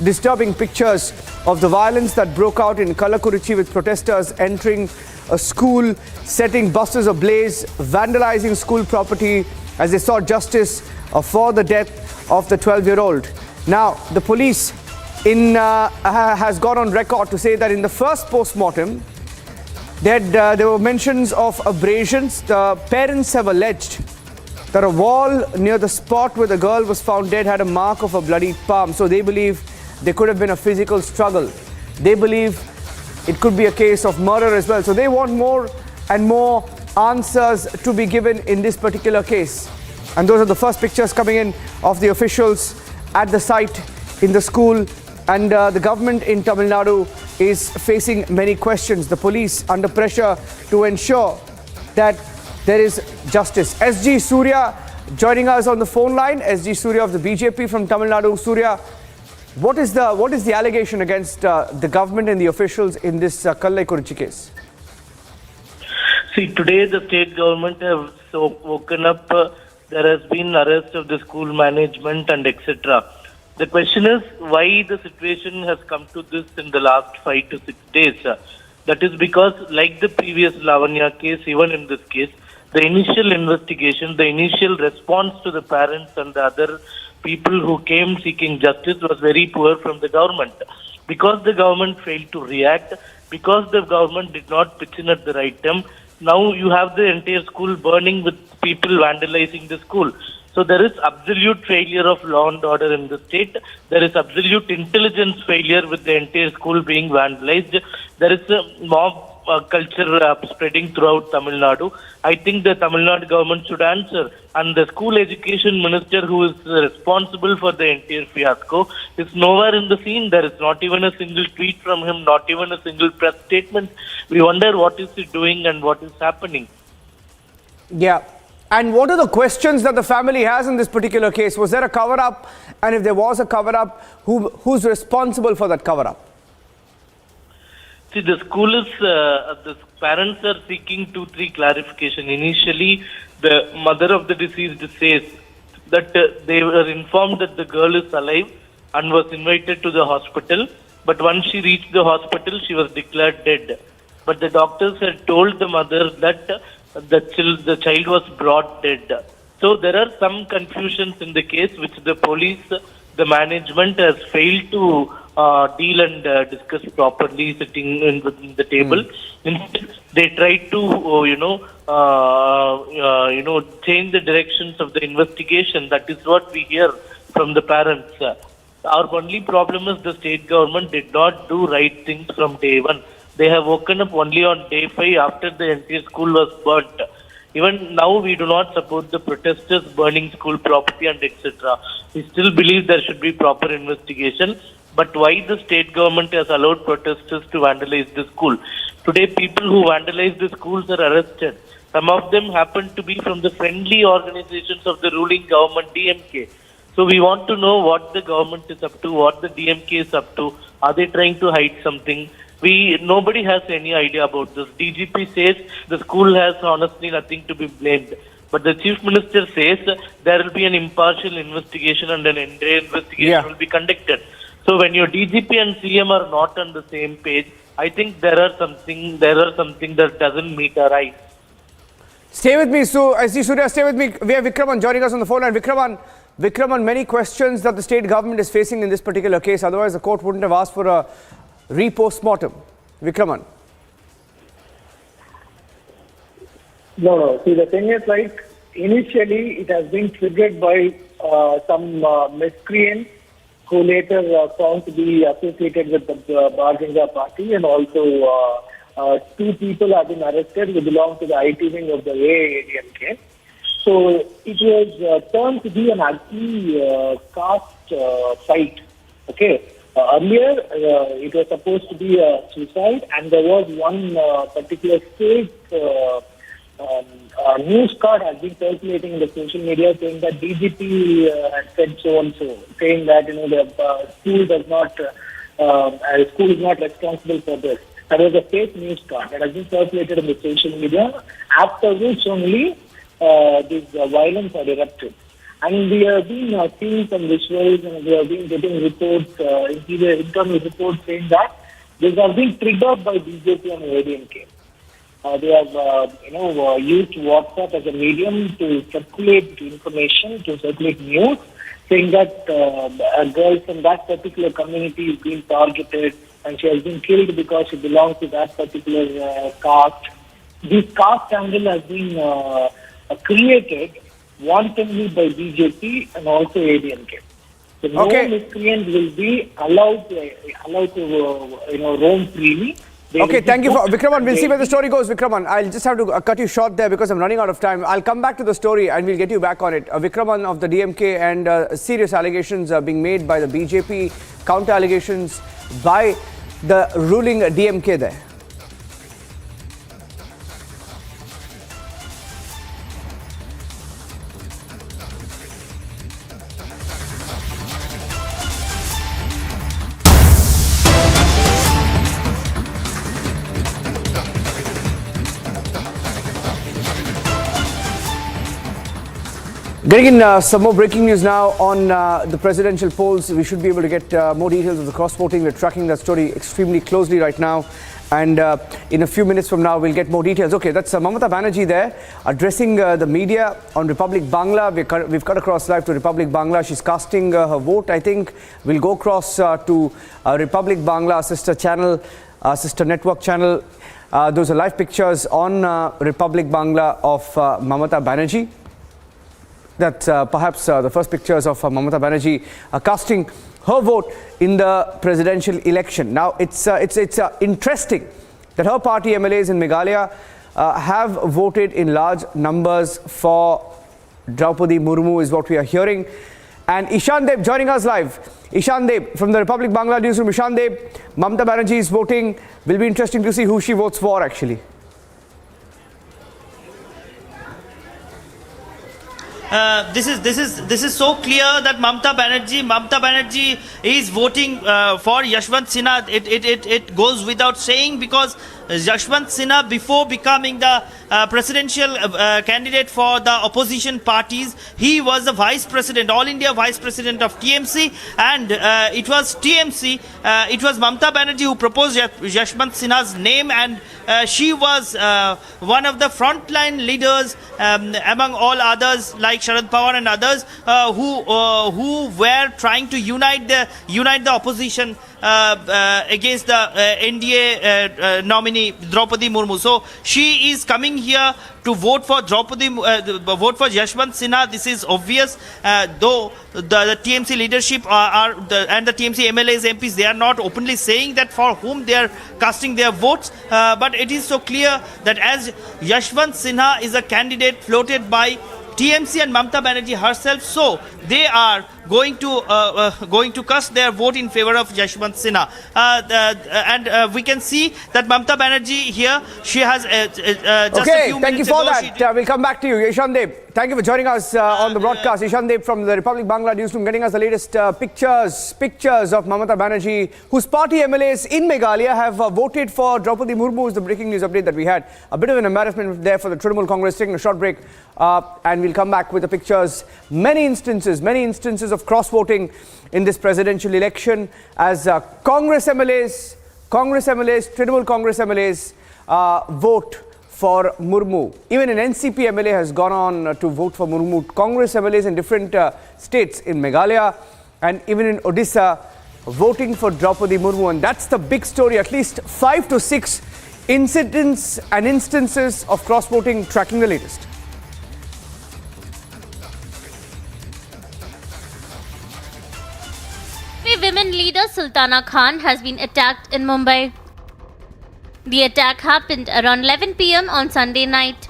Speaker 9: disturbing pictures of the violence that broke out in Kallakurichi, with protesters entering a school, setting buses ablaze, vandalizing school property as they sought justice for the death of the 12-year-old. Now, the police has gone on record to say that in the first post-mortem, there were mentions of abrasions. The parents have alleged that a wall near the spot where the girl was found dead had a mark of a bloodied palm. So they believe there could have been a physical struggle. They believe it could be a case of murder as well. So they want more and more answers to be given in this particular case. And those are the first pictures coming in of the officials at the site in the school. And the government in Tamil Nadu is facing many questions. The police under pressure to ensure that there is justice. SG Surya joining us on the phone line. SG Surya of the BJP from Tamil Nadu. Surya, what is the allegation against the government and the officials in this Kallakurichi case?
Speaker 4: See, today the state government have woken up. There has been arrest of the school management and etc. The question is why the situation has come to this in the last 5 to 6 days. That is because, like the previous Lavanya case, even in this case, the initial investigation, the initial response to the parents and the other people who came seeking justice was very poor from the government. Because the government failed to react, because the government did not pitch in at the right time, now you have the entire school burning with people vandalizing the school. So there is absolute failure of law and order in the state. There is absolute intelligence failure with the entire school being vandalized. There is a mob culture spreading throughout Tamil Nadu. I think the Tamil Nadu government should answer, and the school education minister who is responsible for the entire fiasco is nowhere in the scene. There is not even a single tweet from him, not even a single press statement. We wonder what is he doing and what is happening.
Speaker 9: Yeah. And what are the questions that the family has in this particular case? Was there a cover-up? And if there was a cover-up, who's responsible for that cover-up?
Speaker 4: See, the school is, the parents are seeking 2-3 clarification. Initially, the mother of the deceased says that they were informed that the girl is alive and was invited to the hospital. But once she reached the hospital, she was declared dead. But the doctors had told the mother that the child was brought dead. So there are some confusions in the case which the police, the management has failed to deal and discuss properly sitting within the table. Instead, they tried to, change the directions of the investigation. That is what we hear from the parents. Our only problem is the state government did not do right things from day one. They have woken up only on day 5 after the entire school was burnt. Even now, we do not support the protesters burning school property and etc. We still believe there should be proper investigation. But why the state government has allowed protesters to vandalize the school? Today, people who vandalize the schools are arrested. Some of them happen to be from the friendly organizations of the ruling government, DMK. So we want to know what the government is up to, what the DMK is up to. Are they trying to hide something? Nobody has any idea about this. DGP says the school has honestly nothing to be blamed. But the Chief Minister says there will be an impartial investigation and an entire investigation will be conducted. So when your DGP and CM are not on the same page, I think there are something that doesn't meet our eyes.
Speaker 9: Stay with me, I see Surya, stay with me. We have Vikraman joining us on the phone. And Vikraman, many questions that the state government is facing in this particular case. Otherwise, the court wouldn't have asked for a re-postmortem. Vikraman.
Speaker 6: No. See, the thing is, like, initially it has been triggered by some miscreants who later found to be associated with the Bharatiya party, and also 2 people have been arrested who belong to the IT wing of the AADMK. So it was turned to be an anti-caste fight. Okay. Earlier, it was supposed to be a suicide, and there was one particular fake news card has been circulating in the social media saying that DGP had said so and so, saying that the school is not responsible for this. That was a fake news card that has been circulated in the social media. After which only this violence had erupted. And we have been seeing some visuals, and we have been getting reports, internal reports saying that this has been triggered by BJP and ADMK. They have, used WhatsApp as a medium to circulate information, to circulate news, saying that a girl from that particular community is being targeted and she has been killed because she belongs to that particular caste. This caste angle has been created wantonly by BJP and also ADMK. So no miscreant will be allowed to roam freely.
Speaker 9: Okay, thank you. Vikraman, we'll see where the story goes. Vikraman, I'll just have to cut you short there because I'm running out of time. I'll come back to the story and we'll get you back on it. Vikraman of the DMK, and serious allegations are being made by the BJP, counter allegations by the ruling DMK there. Getting in some more breaking news now on the presidential polls. We should be able to get more details of the cross-voting. We're tracking that story extremely closely right now. And in a few minutes from now, we'll get more details. Okay, that's Mamata Banerjee there addressing the media on Republic Bangla. We've cut across live to Republic Bangla. She's casting her vote, I think. We'll go across to Republic Bangla, sister channel, sister network channel. Those are live pictures on Republic Bangla of Mamata Banerjee. That's perhaps the first pictures of Mamata Banerjee casting her vote in the presidential election. Now, it's interesting that her party MLAs in Meghalaya have voted in large numbers for Draupadi Murmu, is what we are hearing. And Ishan Deb joining us live. Ishan Deb from the Republic Bangla newsroom. Ishan Deb, Mamata Banerjee is voting. Will be interesting to see who she votes for, actually.
Speaker 5: This is so clear that Mamata Banerjee is voting for Yashwant Sinha. It goes without saying, because Yashwant Sinha, before becoming the presidential candidate for the opposition parties, he was the vice president, all India vice president of TMC, and it was TMC, it was Mamata Banerjee who proposed Yashwant Sinha's name, and she was one of the frontline leaders among all others like Sharad Pawar and others who were trying to unite the opposition against the NDA nominee Draupadi Murmu. So she is coming here to vote for vote for Yashwant Sinha. This is obvious, though the TMC leadership and the TMC MLAs, MPs, they are not openly saying that for whom they are casting their votes, but it is so clear that as Yashwant Sinha is a candidate floated by TMC and Mamata Banerjee herself, so they are going to cast their vote in favor of Yashwant Sinha. And we can see that Mamata Banerjee here, she has just a few minutes ago.
Speaker 9: Thank you for that. We'll come back to you. Ishan Deb, thank you for joining us on the broadcast. Ishan Deb from the Republic Bangla newsroom getting us the latest pictures of Mamata Banerjee, whose party MLAs in Meghalaya have voted for Draupadi Murmu, is the breaking news update that we had. A bit of an embarrassment there for the Trinamool Congress, taking a short break, and we'll come back with the pictures. Many instances of cross-voting in this presidential election as Congress MLAs, Trinamool Congress MLAs vote for Murmu. Even an NCP MLA has gone on to vote for Murmu. Congress MLAs in different states in Meghalaya and even in Odisha voting for Draupadi Murmu. And that's the big story. At least 5 to 6 incidents and instances of cross-voting, tracking the latest.
Speaker 10: Women leader Sultana Khan has been attacked in Mumbai. The attack happened around 11 p.m. on Sunday night.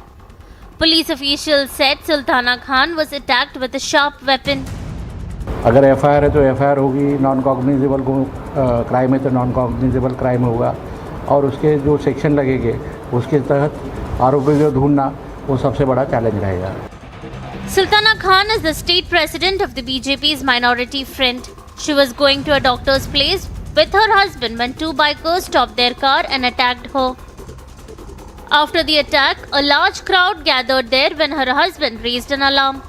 Speaker 10: Police officials said Sultana Khan was attacked with a sharp weapon.
Speaker 11: अगर FIR है तो FIR होगी, non cognizable crime है तो non cognizable crime होगा, और उसके जो सेक्शन लगेंगे उसके तहत आरोपी को ढूंढना वो सबसे बड़ा चैलेंज रहेगा.
Speaker 10: Sultana Khan is the state president of the BJP's Minority Front. She was going to a doctor's place with her husband when two bikers stopped their car and attacked her. After the attack, a large crowd gathered there when her husband raised an alarm.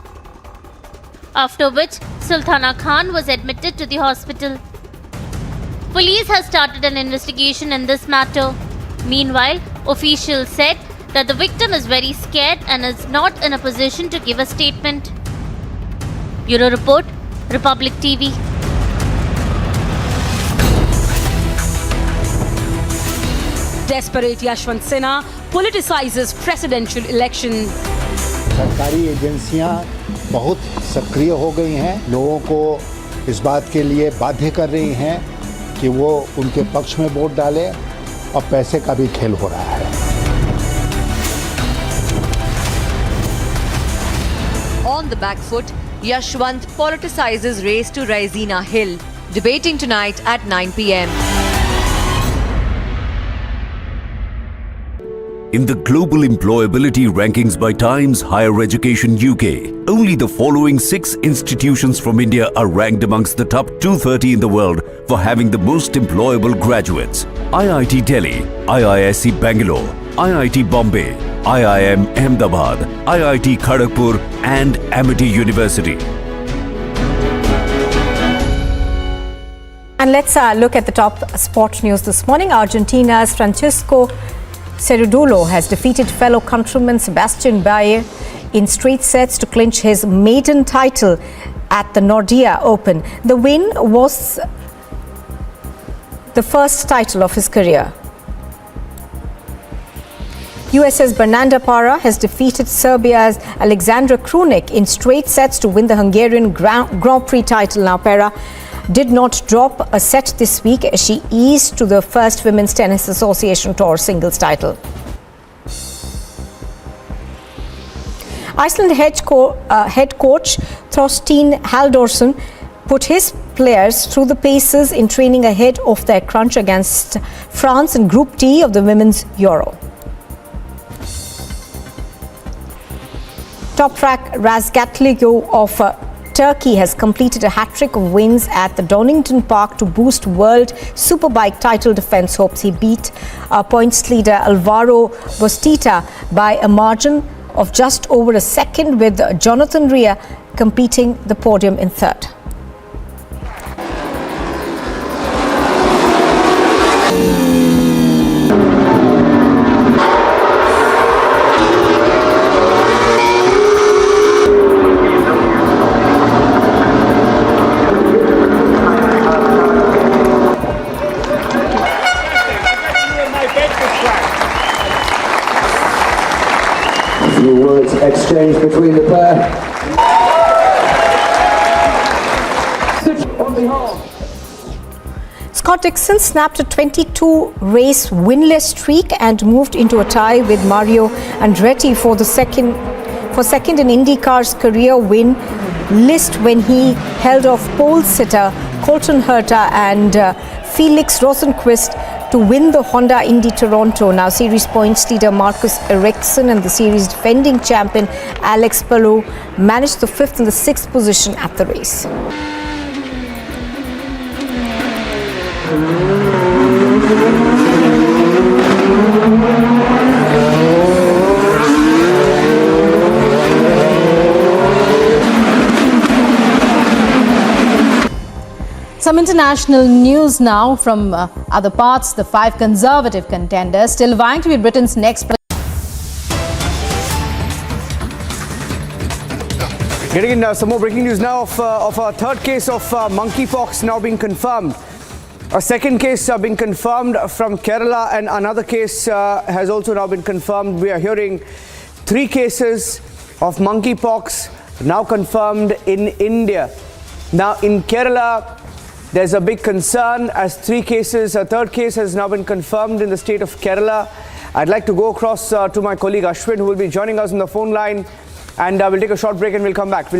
Speaker 10: After which, Sultana Khan was admitted to the hospital. Police has started an investigation in this matter. Meanwhile, officials said that the victim is very scared and is not in a position to give a statement. Bureau Report, Republic TV.
Speaker 13: Desperate Yashwant Sinha politicizes presidential election.
Speaker 14: सरकारी एजेंसियां बहुत सक्रिय हो गई हैं, लोगों को इस बात के लिए बाध्य कर रही हैं कि वो उनके पक्ष में वोट डालें, और पैसे का भी खेल हो रहा है.
Speaker 21: On the back foot, Yashwant politicizes race to Raisina Hill, debating tonight at 9 p.m.
Speaker 25: In the global employability rankings by Times Higher Education UK, only the following 6 institutions from India are ranked amongst the top 230 in the world for having the most employable graduates: IIT Delhi, IISc Bangalore, IIT Bombay, IIM Ahmedabad, IIT Kharagpur and Amity University.
Speaker 26: And let's look at the top sport news this morning. Argentina's Francisco Cerudulo has defeated fellow countryman Sebastian Baez in straight sets to clinch his maiden title at the Nordea Open. The win was the first title of his career. USS Bernarda has defeated Serbia's Alexandra Krunic in straight sets to win the Hungarian Grand Prix title. Now, Para did not drop a set this week as she eased to the first Women's Tennis Association Tour singles title. Iceland head coach Thorstein Halldórsson put his players through the paces in training ahead of their crunch against France in Group D of the Women's Euro. Top-track Razgatlioglu of Turkey has completed a hat-trick of wins at the Donington Park to boost World Superbike title defense hopes. He beat points leader Alvaro Bostita by a margin of just over a second, with Jonathan Rea completing the podium in third.
Speaker 12: Exchange between the pair.
Speaker 26: Scott Dixon snapped a 22-race winless streak and moved into a tie with Mario Andretti for second in IndyCar's career win list when he held off pole sitter Colton Herta and Felix Rosenqvist to win the Honda Indy Toronto. Now, series points leader Marcus Ericsson and the series defending champion Alex Palou managed the 5th and the 6th position at the race.
Speaker 15: Some international news now from other parts. The 5 Conservative contenders still vying to be Britain's next president.
Speaker 9: Getting in some more breaking news now of a third case of monkeypox now being confirmed. A second case being confirmed from Kerala, and another case has also now been confirmed. We are hearing 3 cases of monkeypox now confirmed in India. Now, in Kerala, there's a big concern as 3 cases, a third case has now been confirmed in the state of Kerala. I'd like to go across to my colleague Ashwin, who will be joining us on the phone line, and we'll take a short break and we'll come back.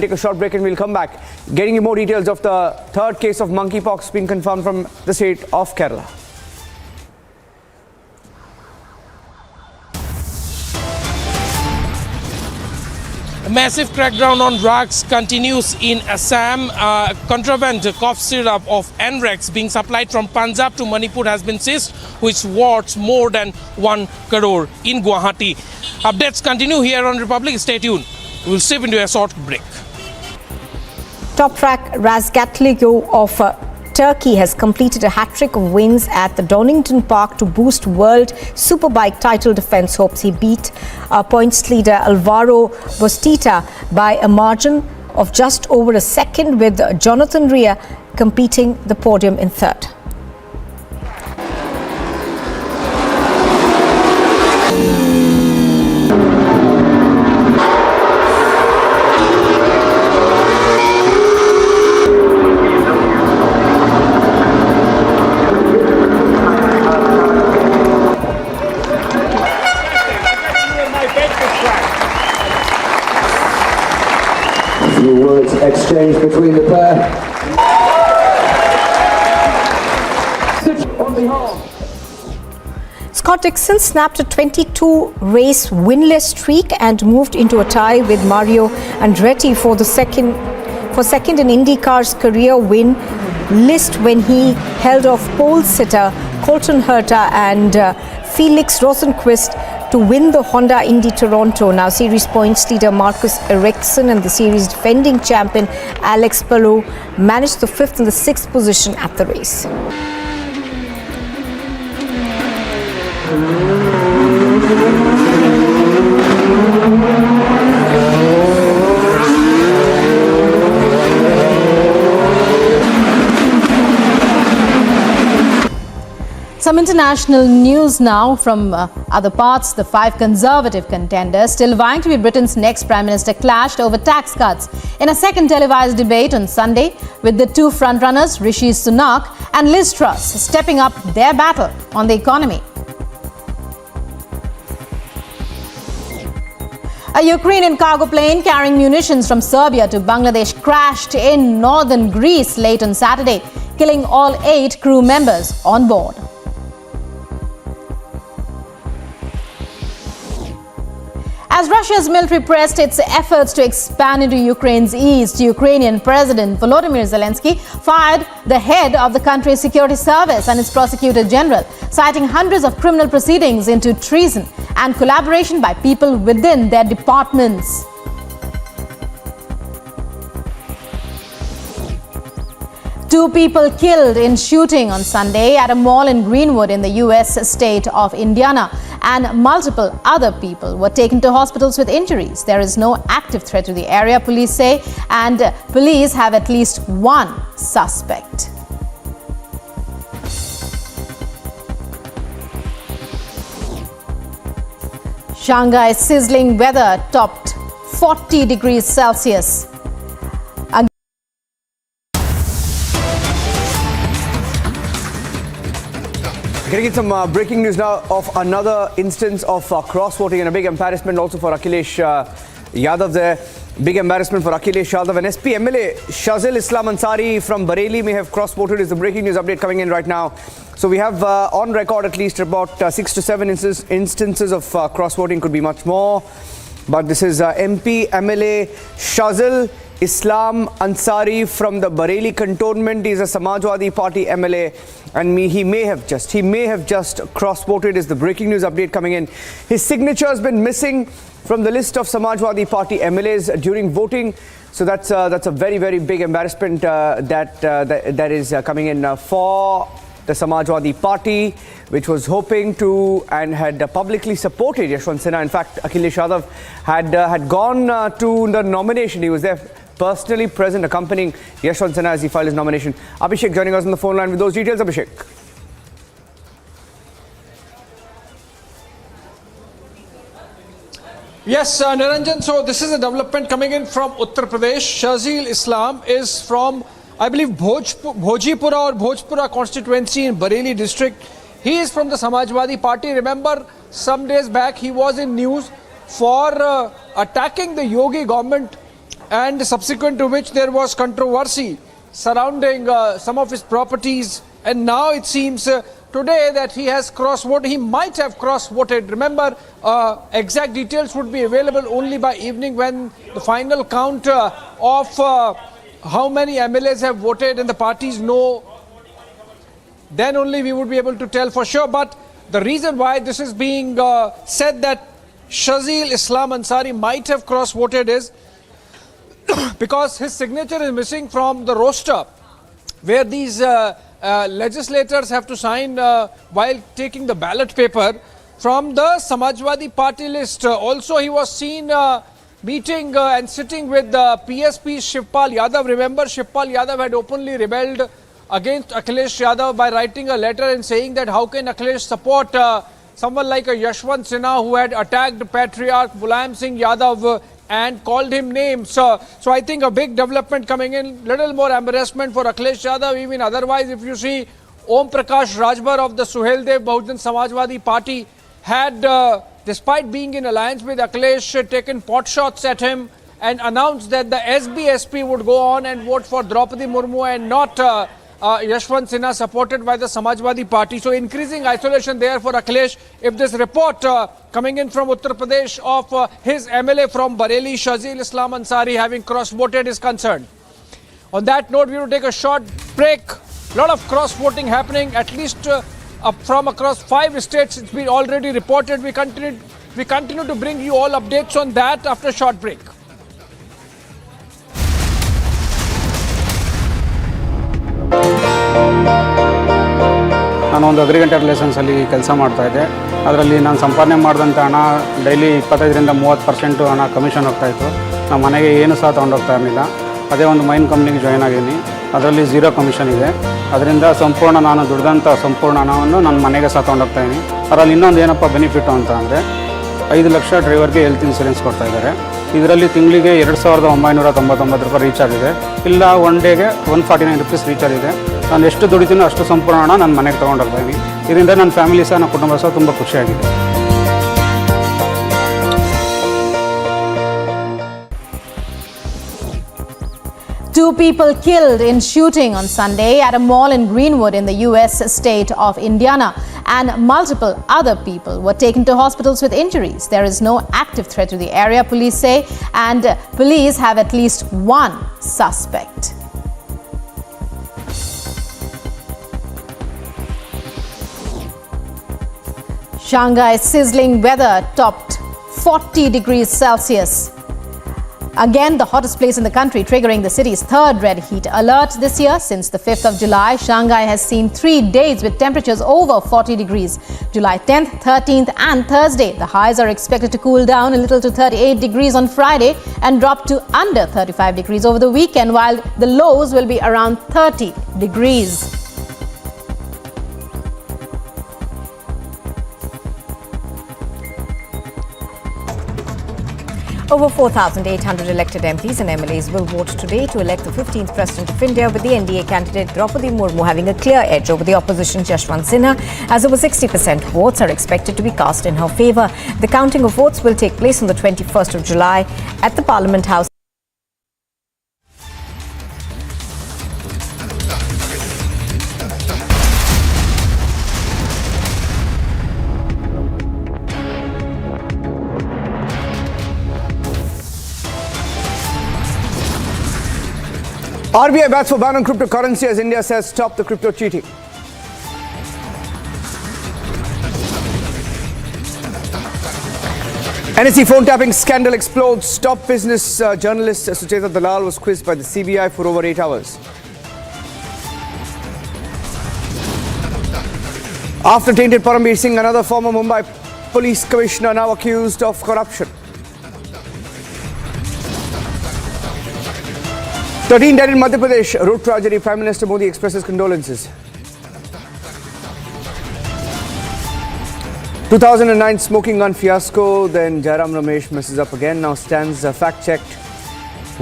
Speaker 9: Getting you more details of the third case of monkeypox being confirmed from the state of Kerala.
Speaker 18: A massive crackdown on drugs continues in Assam. Contraband cough syrup of NREX being supplied from Punjab to Manipur has been seized, which worth more than 1 crore in Guwahati. Updates continue here on Republic. Stay tuned. We'll step into a short break.
Speaker 26: Top-track Razgatlioglu of Turkey has completed a hat-trick of wins at the Donington Park to boost World Superbike title defense hopes. He beat points leader Alvaro Bostita by a margin of just over a second, with Jonathan Rea completing the podium in third.
Speaker 12: Exchange between the pair.
Speaker 26: Scott Dixon snapped a 22-race winless streak and moved into a tie with Mario Andretti for second in IndyCar's career win list when he held off pole sitter Colton Herta and Felix Rosenqvist to win the Honda Indy Toronto. Now, series points leader Marcus Ericsson and the series defending champion Alex Palou managed the 5th and the 6th position at the race.
Speaker 15: Some international news now from other parts. The 5 conservative contenders still vying to be Britain's next Prime Minister clashed over tax cuts in a second televised debate on Sunday, with the 2 frontrunners, Rishi Sunak and Liz Truss, stepping up their battle on the economy. A Ukrainian cargo plane carrying munitions from Serbia to Bangladesh crashed in northern Greece late on Saturday, killing all 8 crew members on board. As Russia's military pressed its efforts to expand into Ukraine's east, Ukrainian President Volodymyr Zelensky fired the head of the country's security service and its prosecutor general, citing hundreds of criminal proceedings into treason and collaboration by people within their departments. Two people killed in shooting on Sunday at a mall in Greenwood in the US state of Indiana, and multiple other people were taken to hospitals with injuries. There is no active threat to the area, police say, and police have at least 1 suspect. Shanghai's sizzling weather topped 40 degrees Celsius.
Speaker 9: Getting some breaking news now of another instance of cross-voting, and a big embarrassment also for Akhilesh Yadav there. Big embarrassment for Akhilesh Yadav. And SP MLA Shazil Islam Ansari from Bareilly may have cross-voted is the breaking news update coming in right now. So we have on record at least about 6 to 7 instances of cross-voting, could be much more. But this is MP MLA Shazil Islam Ansari from the Bareilly cantonment. He is a Samajwadi Party MLA, and he may have just cross-voted is the breaking news update coming in. His signature has been missing from the list of Samajwadi Party MLAs during voting. So that's a very, very big embarrassment that is coming in for the Samajwadi Party, which was hoping to and had publicly supported Yashwant Sinha. In fact, Akhilesh Yadav had gone to the nomination. He was there personally present, accompanying Yashwant Sinha as he filed his nomination. Abhishek joining us on the phone line with those details. Abhishek.
Speaker 2: Yes, Niranjan, so this is a development coming in from Uttar Pradesh. Shazil Islam is from, I believe, Bhojipura or Bhojpura constituency in Bareilly district. He is from the Samajwadi Party. Remember, some days back he was in news for attacking the Yogi government, and subsequent to which there was controversy surrounding some of his properties. And now it seems today that he has cross-voted. He might have cross-voted. Remember, exact details would be available only by evening when the final count of how many MLAs have voted and the parties know. Then only we would be able to tell for sure. But the reason why this is being said that Shazil Islam Ansari might have cross-voted is because his signature is missing from the roster where these legislators have to sign while taking the ballot paper from the Samajwadi Party list. Also, he was seen meeting and sitting with PSP Shivpal Yadav. Remember, Shivpal Yadav had openly rebelled against Akhilesh Yadav by writing a letter and saying that how can Akhilesh support someone like a Yashwant Sinha who had attacked Patriarch Mulayam Singh Yadav and called him names. So I think a big development coming in, little more embarrassment for Akhilesh Yadav. Even otherwise, if you see, Om Prakash Rajbar of the Suheldev Bahujan Samajwadi Party had, despite being in alliance with Akhilesh, taken pot shots at him and announced that the SBSP would go on and vote for Draupadi Murmu and not Yashwant Sinha, supported by the Samajwadi Party. So increasing isolation there for Akhilesh. If this report coming in from Uttar Pradesh of his MLA from Bareilly, Shazil Islam Ansari, having cross-voted is concerned. On that note, we will take a short break. A lot of cross-voting happening, at least from across 5 states. It's been already reported. We continue to bring you all updates on that after a short break.
Speaker 7: ನಾನು ಒಂದು agriculture ರಿಲೇಷನ್ಸಲ್ಲಿ ಕೆಲಸ ಮಾಡ್ತಾಯಿದ್ದೆ. ಅದರಲ್ಲಿ ನಾನು ಸಂಪಾದನೆ ಮಾಡಿದಂಥ ಹಣ daily 25ರಿಂದ 30% ಹಣ ಕಮಿಷನ್ ಹೋಗ್ತಾಯಿತ್ತು. ನಮ್ಮ ಮನೆಗೆ ಏನು ಸಹ ತೊಗೊಂಡೋಗ್ತಾ ಇರಲಿಲ್ಲ. ಅದೇ ಒಂದು ಮೈನ್ ಕಂಪ್ನಿಗೆ ಜಾಯ್ನ್ ಆಗಿದ್ದೀನಿ. ಅದರಲ್ಲಿ 0 ಕಮಿಷನ್ ಇದೆ. ಅದರಿಂದ ಸಂಪೂರ್ಣ ನಾನು ದುಡ್ದಂಥ ಸಂಪೂರ್ಣ ಹಣವನ್ನು ನನ್ನ ಮನೆಗೆ ಸಹ ತೊಗೊಂಡೋಗ್ತಾಯಿದ್ದೀನಿ. ಅದರಲ್ಲಿ ಇನ್ನೊಂದು ಏನಪ್ಪ ಬೆನಿಫಿಟ್ಟು ಅಂತ ಅಂದರೆ 5 ಲಕ್ಷ ಡ್ರೈವರ್ಗೆ ಹೆಲ್ತ್ ಇನ್ಸೂರೆನ್ಸ್ ಕೊಡ್ತಾಯಿದ್ದಾರೆ. ಇದರಲ್ಲಿ ತಿಂಗಳಿಗೆ 2,999 ರೂಪಾಯಿ ರೀಚಾರ್ಜ್ ಇದೆ. ಇಲ್ಲ ಒನ್ ಡೇಗೆ 149 ರುಪೀಸ್ ರೀಚಾರ್ಜ್ ಇದೆ. ನಾನು ಎಷ್ಟು ದುಡಿತೀನೋ ಅಷ್ಟು ಸಂಪೂರ್ಣ ಹಣ ನನ್ನ ಮನೆಗೆ ತೊಗೊಂಡೋಗ್ತಾಯಿದ್ದೀನಿ. ಇದರಿಂದ ನನ್ನ ಫ್ಯಾಮಿಲಿ ಸಹ ನನ್ನ ಕುಟುಂಬ ಸಹ ತುಂಬ ಖುಷಿಯಾಗಿದೆ.
Speaker 15: Two people killed in shooting on Sunday at a mall in Greenwood in the US state of Indiana, and multiple other people were taken to hospitals with injuries. There is no active threat to the area, police say, and police have at least one suspect. Shanghai's sizzling weather topped 40 degrees Celsius. Again, the hottest place in the country, triggering the city's third red heat alert this year. Since the 5th of July, Shanghai has seen 3 days with temperatures over 40 degrees. July 10th, 13th and Thursday, the highs are expected to cool down a little to 38 degrees on Friday and drop to under 35 degrees over the weekend, while the lows will be around 30 degrees.
Speaker 26: Over 4,800 elected MPs and MLAs will vote today to elect the 15th President of India, with the NDA candidate Draupadi Murmu having a clear edge over the opposition's Yashwant Sinha, as over 60% votes are expected to be cast in her favour. The counting of votes will take place on the 21st of July at the Parliament House.
Speaker 9: RBI bats for ban on cryptocurrency as India says stop the crypto cheating. NSE phone tapping scandal explodes. Top business journalist Chitra Dalal was quizzed by the CBI for over 8 hours. After tainted Parambir Singh, another former Mumbai police commissioner now accused of corruption. 13 dead in Madhya Pradesh. Road tragedy. Prime Minister Modi expresses condolences. 2009 smoking gun fiasco. Then Jairam Ramesh messes up again. Now stands fact-checked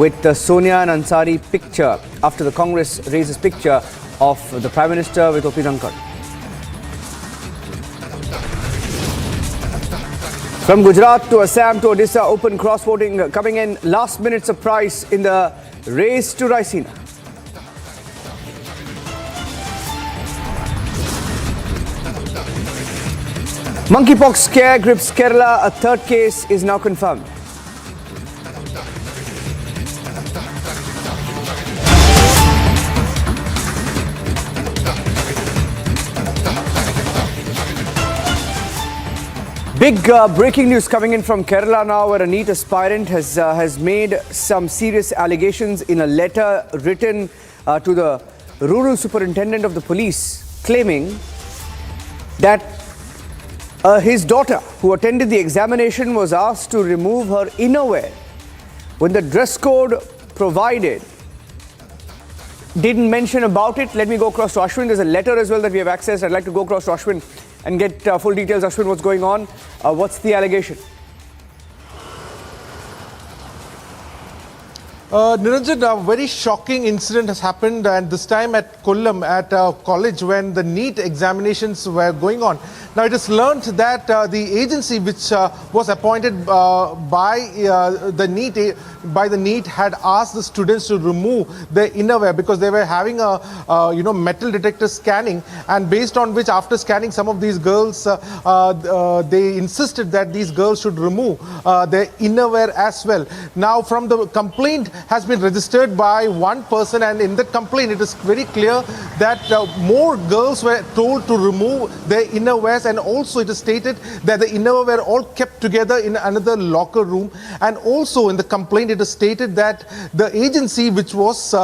Speaker 9: with the Sonia and Ansari picture after the Congress raises picture of the Prime Minister with O.P. Dhankar. From Gujarat to Assam to Odisha, open cross-voting coming in. Last-minute surprise in the race to Raisina. Monkeypox scare grips Kerala. A third case is now confirmed. Big breaking news coming in from Kerala now, where a NEET aspirant has made some serious allegations in a letter written to the rural superintendent of the police, claiming that his daughter, who attended the examination, was asked to remove her innerwear when the dress code provided didn't mention about it. Let me go across to Ashwin. There's a letter as well that we have accessed. I'd like to go across to Ashwin and get full details. Ashwin, what's going on? What's the allegation?
Speaker 8: Niranjan, a very shocking incident has happened, and this time at Kollam, at a college when the NEET examinations were going on. Now, it is learnt that the agency which was appointed by the NEET had asked the students to remove their innerwear because they were having a metal detector scanning, and based on which, after scanning some of these girls, they insisted that these girls should remove their innerwear as well. Now, from the complaint has been registered by one person, and in that complaint it is very clear that more girls were told to remove their innerwears, and also it is stated that the innerwear were all kept together in another locker room. And also in the complaint it is stated that the agency which was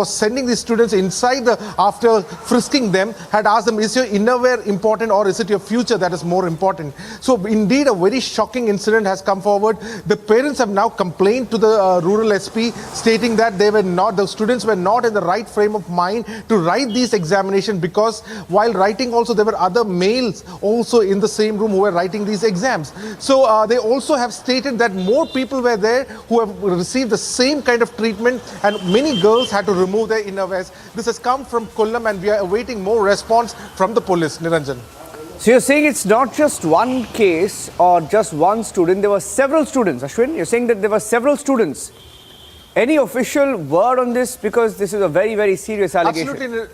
Speaker 8: sending the students inside after frisking them had asked them, is your innerwear important or is it your future that is more important? So indeed a very shocking incident has come forward. The parents have now complained to the rural rural SP, stating that the students were not in the right frame of mind to write these examinations, because while writing also there were other males also in the same room who were writing these exams. So they also have stated that more people were there who have received the same kind of treatment, and many girls had to remove their innerwears. This has come from Kollam, and we are awaiting more response from the police. Niranjan.
Speaker 9: So you're saying it's not just one case or just one student, there were several students. Ashwin, you're saying that there were several students. Any official word on this? Because this is a very, very serious allegation.
Speaker 8: Absolutely.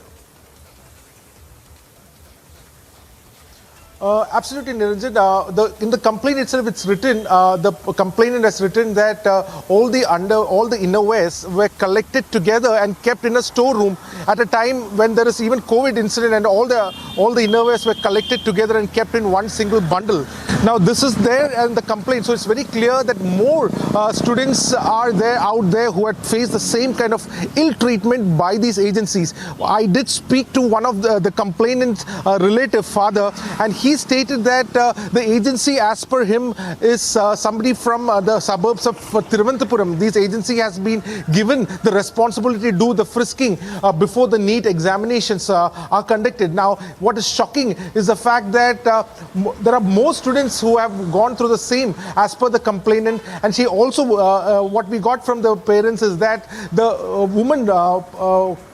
Speaker 8: Absolutely, Niranjan. In the complaint itself, it's written, the complainant has written that all the innerwears were collected together and kept in a storeroom at a time when there is even COVID incident, and all the innerwears were collected together and kept in one single bundle. Now, this is there and the complaint, so it's very clear that more students are out there who had faced the same kind of ill treatment by these agencies. I did speak to one of the complainant's relative father, and he stated that the agency, as per him, is somebody from the suburbs of Thiruvananthapuram. This agency has been given the responsibility to do the frisking before the NEET examinations are conducted. Now, what is shocking is the fact that there are more students who have gone through the same as per the complainant, and she also, what we got from the parents is that the woman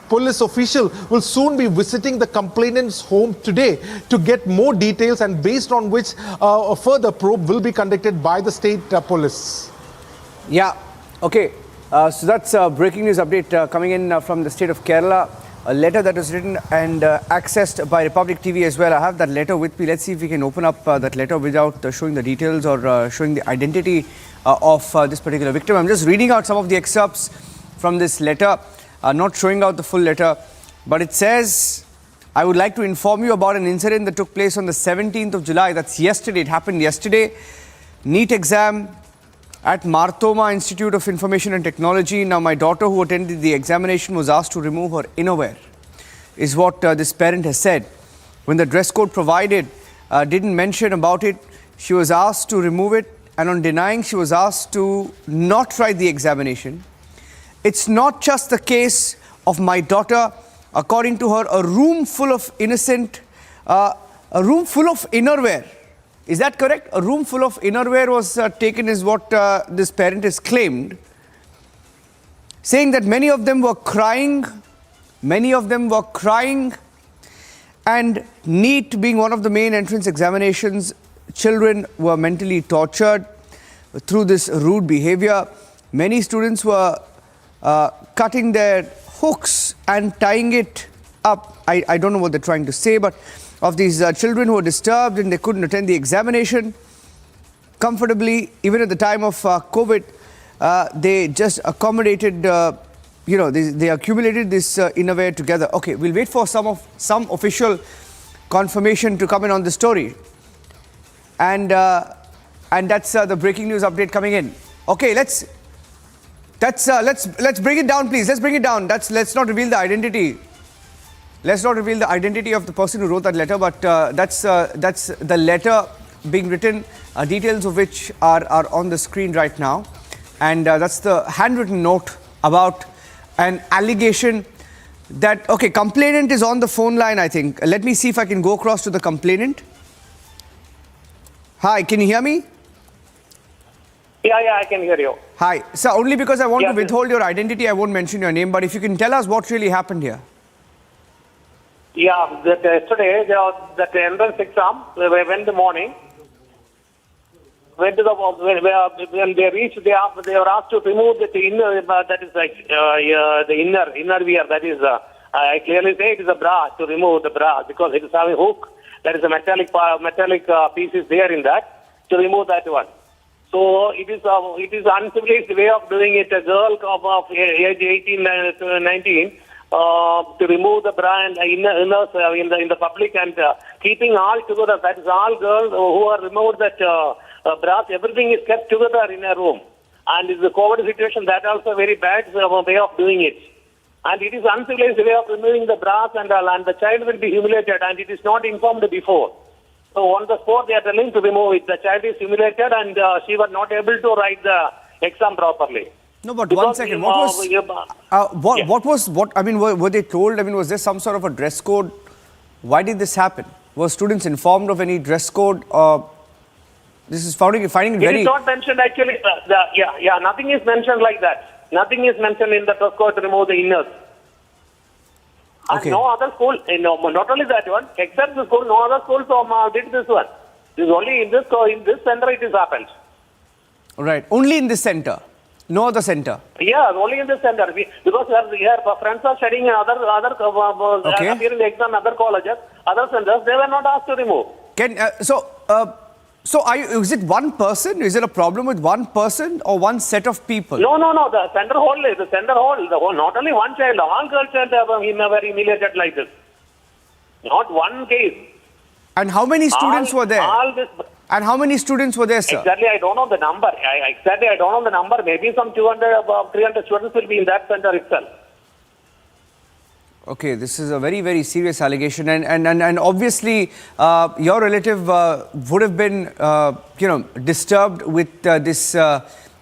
Speaker 8: police official will soon be visiting the complainant's home today to get more details, and based on which a further probe will be conducted by the state police.
Speaker 9: Yeah, okay. So that's a breaking news update coming in from the state of Kerala. A letter that was written and accessed by Republic TV as well. I have that letter with me. Let's see if we can open up that letter without showing the details or showing the identity of this particular victim. I'm just reading out some of the excerpts from this letter. Not showing out the full letter, but it says, I would like to inform you about an incident that took place on the 17th of July. That's yesterday. It happened yesterday. NEET exam at Marthoma Institute of Information and Technology. Now, my daughter who attended the examination was asked to remove her innerwear, is what this parent has said. When the dress code provided didn't mention about it, she was asked to remove it, and on denying, she was asked to not write the examination. It's not just the case of my daughter. According to her, a room full of innerwear. Is that correct? A room full of innerwear was taken, is what this parent has claimed, saying that many of them were crying, and NEET being one of the main entrance examinations, children were mentally tortured through this rude behavior. Many students were cutting their hooks and tying it up. I don't know what they're trying to say, but of these children who were disturbed and they couldn't attend the examination comfortably, even at the time of COVID, they just accommodated, they accumulated this innerwear together. Okay, we'll wait for some official confirmation to come in on the story. And that's the breaking news update coming in. Okay, let's bring it down, please. Let's bring it down. Let's not reveal the identity. Let's not reveal the identity of the person who wrote that letter, but that's the letter being written, details of which are on the screen right now. And that's the handwritten note about an allegation that, okay, complainant is on the phone line, I think. Let me see if I can go across to the complainant. Hi, can you hear me?
Speaker 16: Yeah, I can hear you.
Speaker 9: Hi. Sir, only because I want to withhold your identity, I won't mention your name, but if you can tell us what really happened here.
Speaker 16: Yeah, that yesterday, that entrance exam, we went in the morning, when they reached, they were asked to remove the inner, that is like the inner wear, that is, I clearly say it is a bra, to remove the bra, because it is having a hook, that is a metallic piece is there in that, to remove that one. So it is uncivilized way of doing it. A girl of age 18 to 19 to remove the bra and inners in the public and keeping all together. That is all girls who are removed that bras. Everything is kept together in a room. And it's the COVID situation, that also very bad way of doing it. And it is uncivilized way of removing the bras and the child will be humiliated, and it is not informed before. So on the spot, they are telling to remove it. The child is humiliated and she was not able to write the exam properly.
Speaker 9: No, but one second. Were they told? I mean, was there some sort of a dress code? Why did this happen? Were students informed of any dress code? This is finding it very.
Speaker 16: It is not mentioned actually. Nothing is mentioned like that. Nothing is mentioned in the dress code to remove the inners.
Speaker 9: Okay.
Speaker 16: And no other school, not only that one, except the school, no other school did this one. It is only in this center it is happened.
Speaker 9: Right. Only in this center. No other center.
Speaker 16: Yeah, only in this center. Because here friends are studying in other appearing the exam, other colleges, other centers. They were not asked to remove.
Speaker 9: So is it one person? Is it a problem with one person or one set of people?
Speaker 16: No. The center hall, not only one child, all girls child were humiliated like this. Not one case.
Speaker 9: And how many students were there? And how many students were there, sir?
Speaker 16: Exactly, I don't know the number. I don't know the number. Maybe some 200, 300 students will be in that center itself.
Speaker 9: Okay, this is a very, very serious allegation, and obviously your relative would have been, disturbed with this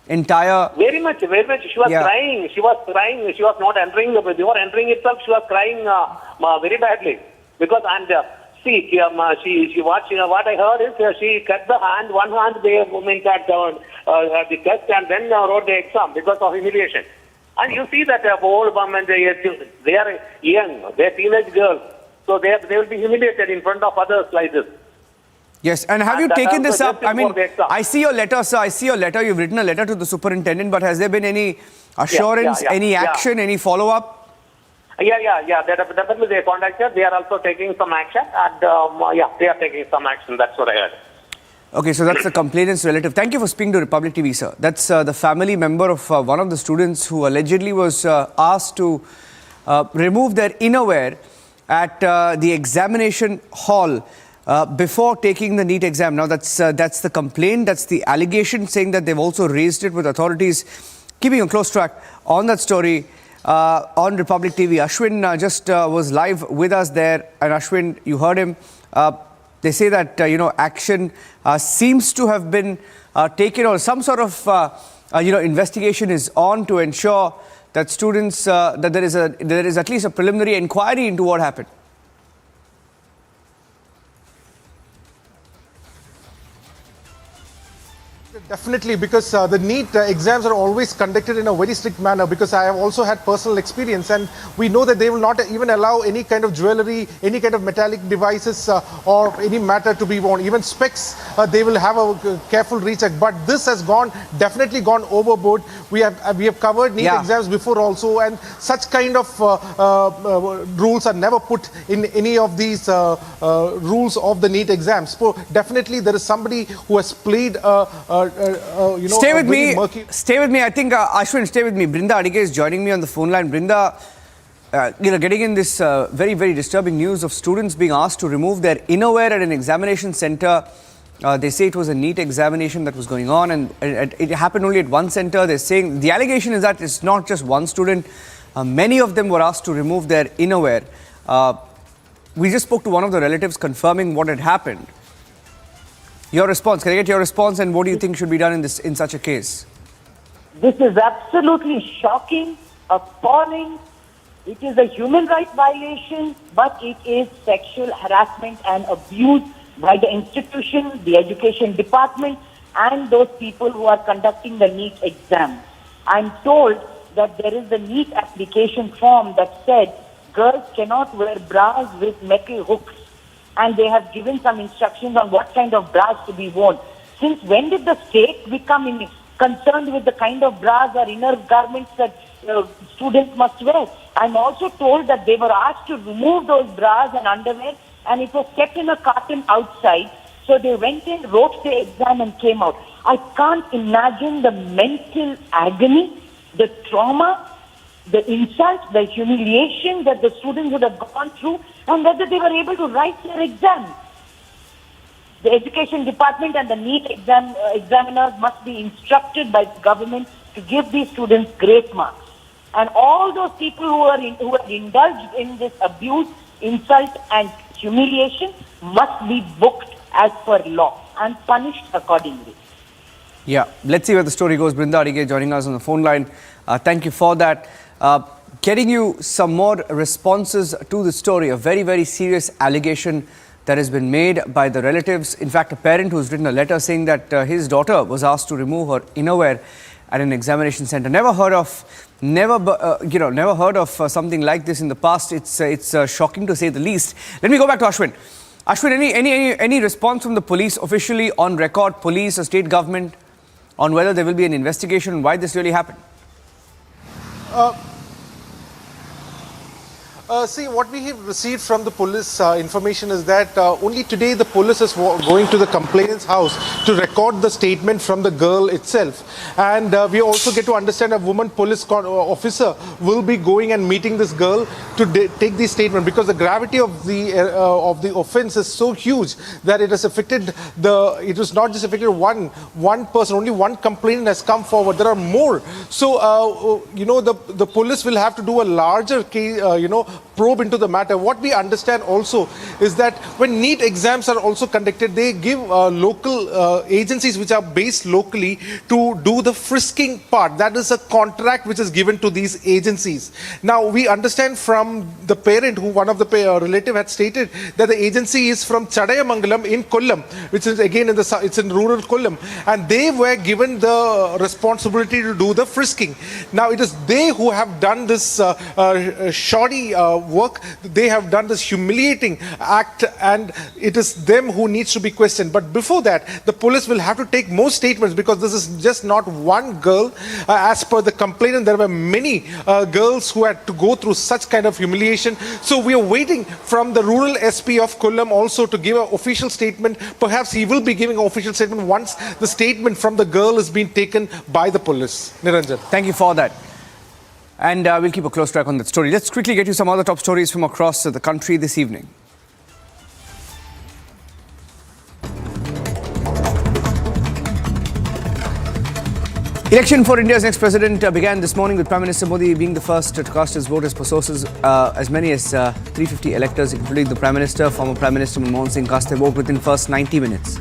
Speaker 9: entire.
Speaker 16: Very much. She was crying. She was not entering. Before entering itself, she was crying very badly because what I heard is she cut the hand. One hand they cut down the test and then wrote the exam because of humiliation. And you see that old women, they are young, they are teenage girls, so they will be humiliated in front of others like this.
Speaker 9: Yes, and have you taken this up? I mean, I see your letter, sir. I see your letter. You've written a letter to the superintendent, but has there been any assurance, any action, any follow-up?
Speaker 16: Yeah. Definitely they contacted. They are also taking some action, and they are taking some action. That's what I heard.
Speaker 9: Okay, so that's the complainant's relative. Thank you for speaking to Republic TV, sir. That's the family member of one of the students who allegedly was asked to remove their innerwear at the examination hall before taking the NEET exam. Now, that's the complaint. That's the allegation, saying that they've also raised it with authorities. Keeping a close track on that story on Republic TV. Ashwin just was live with us there. And Ashwin, you heard him. They say that, action seems to have been taken, or some sort of, investigation is on to ensure that students, that there is at least a preliminary inquiry into what happened.
Speaker 8: Definitely, because the NEET exams are always conducted in a very strict manner, because I have also had personal experience, and we know that they will not even allow any kind of jewelry, any kind of metallic devices or any matter to be worn. Even specs, they will have a careful recheck. But this has definitely gone overboard. We have covered NEET exams before also, and such kind of rules are never put in any of these rules of the NEET exams. So definitely there is somebody who has played
Speaker 9: Stay with me. I think, Ashwin, stay with me. Brinda Adige is joining me on the phone line. Brinda, getting in this very, very disturbing news of students being asked to remove their innerwear at an examination center. They say it was a NEET examination that was going on, and it happened only at one center. They're saying the allegation is that it's not just one student. Many of them were asked to remove their innerwear. We just spoke to one of the relatives confirming what had happened. Your response, can I get your response, and what do you think should be done in such a case?
Speaker 1: This is absolutely shocking, appalling. It is a human rights violation, but it is sexual harassment and abuse by the institution, the education department, and those people who are conducting the NEET exam. I'm told that there is a NEET application form that said girls cannot wear bras with metal hooks. And they have given some instructions on what kind of bras to be worn. Since when did the state become concerned with the kind of bras or inner garments that students must wear? I'm also told that they were asked to remove those bras and underwear, and it was kept in a carton outside. So they went in, wrote the exam, and came out. I can't imagine the mental agony, the trauma, the insult, the humiliation that the students would have gone through, and whether they were able to write their exam. The education department and the NEET examiners must be instructed by the government to give these students great marks. And all those people who are indulged in this abuse, insult and humiliation must be booked as per law and punished accordingly.
Speaker 9: Yeah, let's see where the story goes. Brinda Adige joining us on the phone line. Thank you for that. Getting you some more responses to the story, a very, very serious allegation that has been made by the relatives. In fact, a parent who's written a letter saying that his daughter was asked to remove her innerwear at an examination center. Never heard of something like this in the past. It's shocking to say the least. Let me go back to Ashwin. Ashwin, any response from the police officially on record, police or state government, on whether there will be an investigation on why this really happened?
Speaker 8: See, what we have received from the police information is that only today the police is going to the complainant's house to record the statement from the girl itself. And we also get to understand a woman police officer will be going and meeting this girl to take the statement, because the gravity of the offence is so huge that it has affected it was not just affected one person, only one complainant has come forward. There are more. So, the police will have to do a larger case, probe into the matter. What we understand also is that when NEET exams are also conducted, they give local agencies which are based locally to do the frisking part. That is a contract which is given to these agencies. Now, we understand from the parent, who one of the relative had stated that the agency is from Chadayamangalam in Kollam, which is again it's in rural Kollam, and they were given the responsibility to do the frisking. Now, it is they who have done this shoddy work. They have done this humiliating act, and it is them who needs to be questioned. But before that, the police will have to take more statements, because this is just not one girl. As per the complainant, there were many girls who had to go through such kind of humiliation. So we are waiting from the rural SP of Kollam also to give an official statement. Perhaps he will be giving an official statement once the statement from the girl is being taken by the police. Niranjan.
Speaker 9: Thank you for that. And we'll keep a close track on that story. Let's quickly get you some other top stories from across the country this evening. Election for India's next president began this morning with Prime Minister Modi being the first to cast his vote. As per sources, as many as 350 electors, including the Prime Minister, former Prime Minister Manmohan Singh, cast their vote within the first 90 minutes.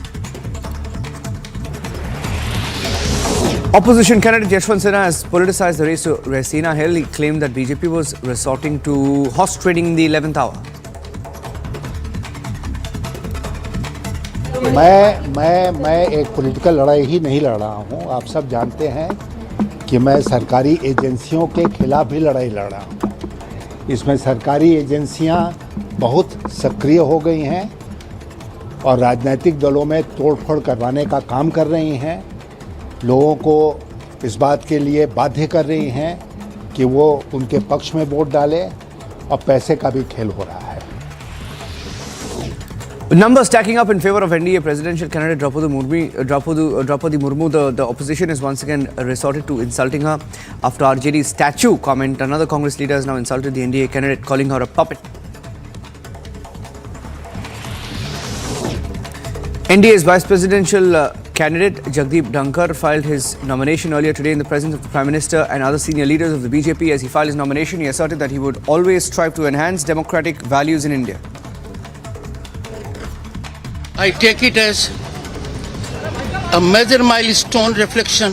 Speaker 9: Opposition candidate Yashwant Sinha has politicized the race to Raisina Hill. He claimed that BJP was resorting to horse trading in the 11th hour.
Speaker 14: मैं एक political लड़ाई ही नहीं लड़ रहा हूँ. आप सब जानते हैं कि मैं सरकारी एजेंसियों के खिलाफ भी लड़ाई लड़ रहा हूँ. इसमें सरकारी एजेंसियाँ बहुत सक्रिय हो गई हैं और राजनीतिक दलों में तोड़फोड़ करवाने का काम कर रही हैं. लोगों को इस बात के लिए बाध्य कर रही हैं कि वो उनके पक्ष में वोट डालें, और पैसे का भी खेल हो रहा है.
Speaker 9: Numbers stacking up in favor of NDA presidential candidate Draupadi Murmu. The opposition has once again resorted to insulting her after RJD's statue comment. Another Congress leader has now insulted the NDA candidate, calling her a puppet. NDA's vice presidential candidate Jagdeep Dhankar filed his nomination earlier today in the presence of the Prime Minister and other senior leaders of the BJP. As he filed his nomination, he asserted that he would always strive to enhance democratic values in India.
Speaker 3: I take it as a major milestone reflection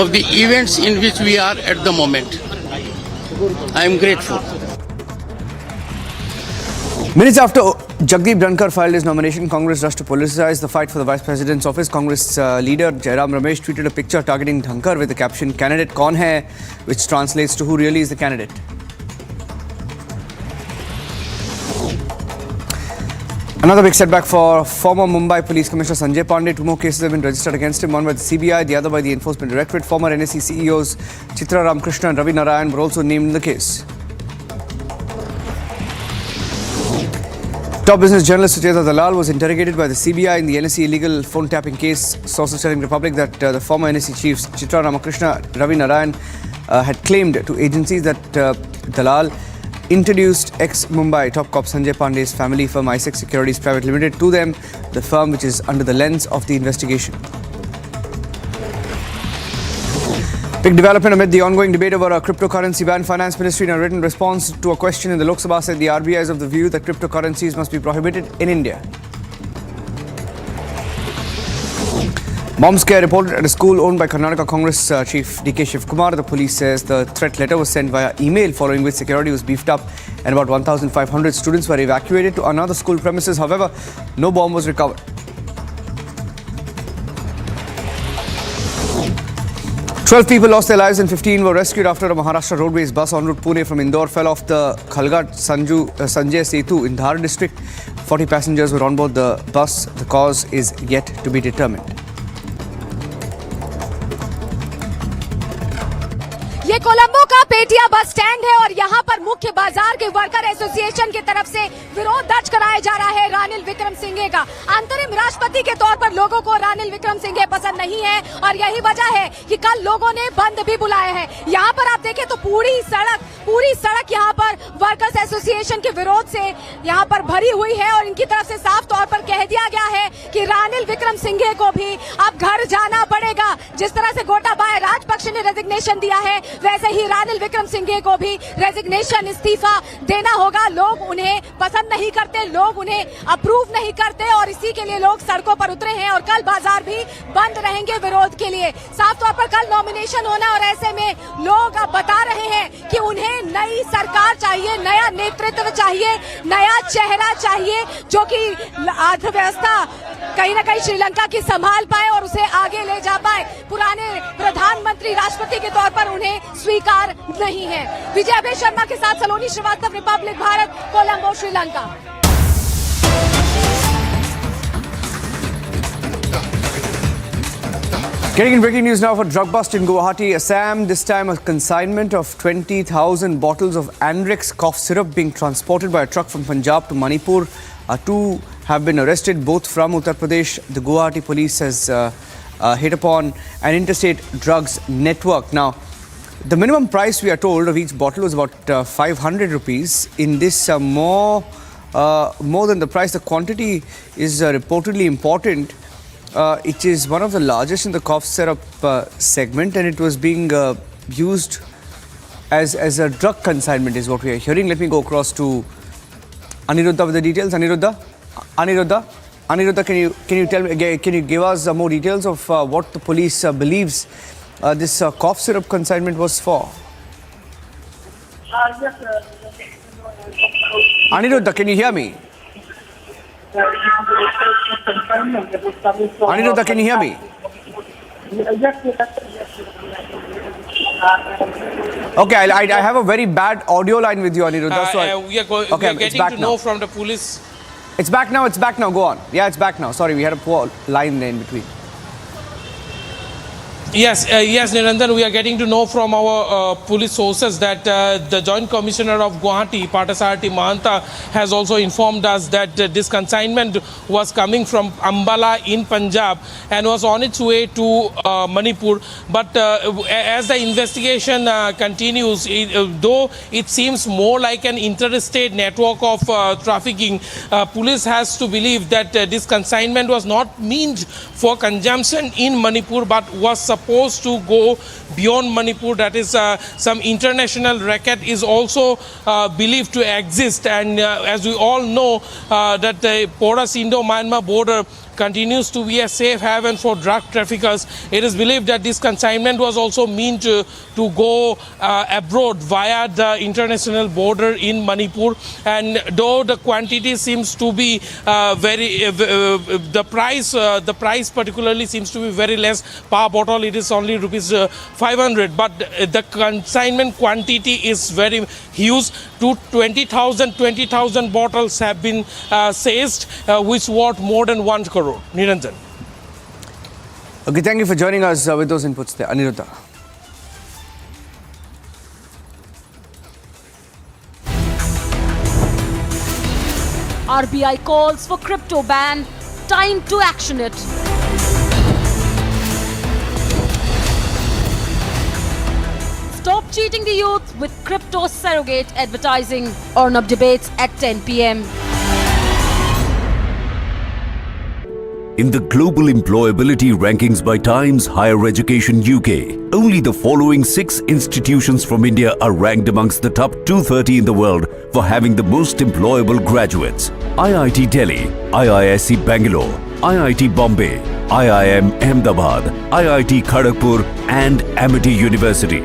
Speaker 3: of the events in which we are at the moment. I am grateful.
Speaker 9: Minutes after Jagdeep Dhankar filed his nomination, Congress rushed to politicize the fight for the Vice President's office. Congress leader Jairam Ramesh tweeted a picture targeting Dhankar with the caption, "Candidate kaun hai?" which translates to "Who really is the candidate?" Another big setback for former Mumbai Police Commissioner Sanjay Pandey. 2 more cases have been registered against him, one by the CBI, the other by the Enforcement Directorate. Former NSE CEOs Chitra, Ramkrishna and Ravi Narayan were also named in the case. Top business journalist Chitra Dalal was interrogated by the CBI in the NSE illegal phone tapping case. Sources telling Republic that the former NSE chiefs Chitra, Ramkrishna, Ravi Narayan had claimed to agencies that Dalal introduced ex-Mumbai top cop Sanjay Pandey's family firm ISEC Securities Private Limited to them, the firm which is under the lens of the investigation. Big development amid the ongoing debate over a cryptocurrency ban. Finance Ministry, in a written response to a question in the Lok Sabha, said the RBI is of the view that cryptocurrencies must be prohibited in India. Bomb scare reported at a school owned by Karnataka Congress Chief D.K. Shivkumar. The police says the threat letter was sent via email, following which security was beefed up and about 1,500 students were evacuated to another school premises. However, no bomb was recovered. Twelve people lost their lives and 15 were rescued after a Maharashtra Roadways bus en route Pune from Indore fell off the Khalghat Sanjay Setu in Dhar district. 40 passengers were on board the bus. The cause is yet to be determined.
Speaker 17: ये कोलंबो का पेटिया bus stand है और यहाँ पर मुख्य बाजार के worker association की तरफ से विरोध दर्ज कराया जा रहा है रानिल विक्रमसिंघे का। अंतरिम राष्ट्रपति के तौर पर लोगों को रानिल विक्रमसिंघे पसंद नहीं है और यही वजह है कि कल लोगों ने बंद भी बुलाया है। यहाँ पर आप देखें तो पूरी सड़क यहाँ पर वर्कर्स एसोसिएशन के विरोध से यहाँ पर भरी हुई है और इनकी तरफ से साफ तौर पर कह दिया गया है कि रानिल विक्रमसिंघे को भी अब घर जाना पड़ेगा। जिस तरह से गोटाबाया राजपक्षे ने रेजिग्नेशन दिया है, वैसे ही रानिल विक्रमसिंघे को भी रेजिग्नेशन इस्तीफा देना होगा। लोग उन्हें पसंद नहीं करते, लोग उन्हें अप्रूव नहीं करते और इसी के लिए लोग सड़कों पर उतरे हैं और कल बाजार भी बंद रहेंगे विरोध के लिए। साफ तौर पर कल नॉमिनेशन होना और ऐसे में लोग अब बता रहे हैं कि उन्हें नई सरकार चाहिए, नया नेतृत्व चाहिए, नया चेहरा चाहिए जो कि अर्थव्यवस्था कहीं न कहीं श्रीलंका की संभाल पाए और उसे आगे ले जा पाए। पुराने प्रधानमंत्री राष्ट्रपति के तौर पर उन्हें स्वीकार नहीं है। विजय अभय शर्मा के साथ Saloni Srivastava, Republic Bharat, Colombo, Sri Lanka.
Speaker 9: Getting in breaking news now for drug bust in Guwahati, Assam. This time a consignment of 20,000 bottles of Andrex cough syrup being transported by a truck from Punjab to Manipur. Two have been arrested, both from Uttar Pradesh. The Guwahati police has hit upon an interstate drugs network. Now, the minimum price, we are told, of each bottle was about 500 rupees. In this, more than the price, the quantity is reportedly important. It is one of the largest in the cough syrup segment, and it was being used as a drug consignment is what we are hearing. Let me go across to Aniruddha with the details. Aniruddha, can you tell me? Can you give us more details of what the police believes this cough syrup consignment was for?
Speaker 19: Yes,
Speaker 9: Aniruddha, can you hear me? Aniruddha, can you hear me? Okay, I have a very bad audio line with you, Aniruddha.
Speaker 18: We are getting to know from the police.
Speaker 9: It's back now, go on. Yeah, it's back now. Sorry, we had a poor line there in between.
Speaker 18: Yes, Niranjan, we are getting to know from our police sources that the Joint Commissioner of Guwahati, Parthasarathi Mahanta, has also informed us that this consignment was coming from Ambala in Punjab and was on its way to Manipur. But as the investigation continues, though it seems more like an interstate network of trafficking, police has to believe that this consignment was not meant for consumption in Manipur but was supposed to go beyond Manipur. That is, some international racket is also believed to exist, and as we all know that the porous Indo-Myanmar border continues to be a safe haven for drug traffickers. It is believed that this consignment was also meant to go abroad via the international border in Manipur, and though the quantity seems to be the price particularly seems to be very less per bottle. It is only rupees 500, but the consignment quantity is very huge. To 20,000 bottles have been seized, which worth more than 1 crore. Niranjan.
Speaker 9: Okay, thank you for joining us with those inputs there, Aniruddha.
Speaker 17: RBI calls for crypto ban. Time to action it. Stop cheating the youth with crypto surrogate advertising. Arnab debates at 10 p.m.
Speaker 25: In the global employability rankings by Times Higher Education UK, only the following 6 institutions from India are ranked amongst the top 230 in the world for having the most employable graduates: IIT Delhi, IISc Bangalore, IIT Bombay, IIM Ahmedabad, IIT Kharagpur and Amity University.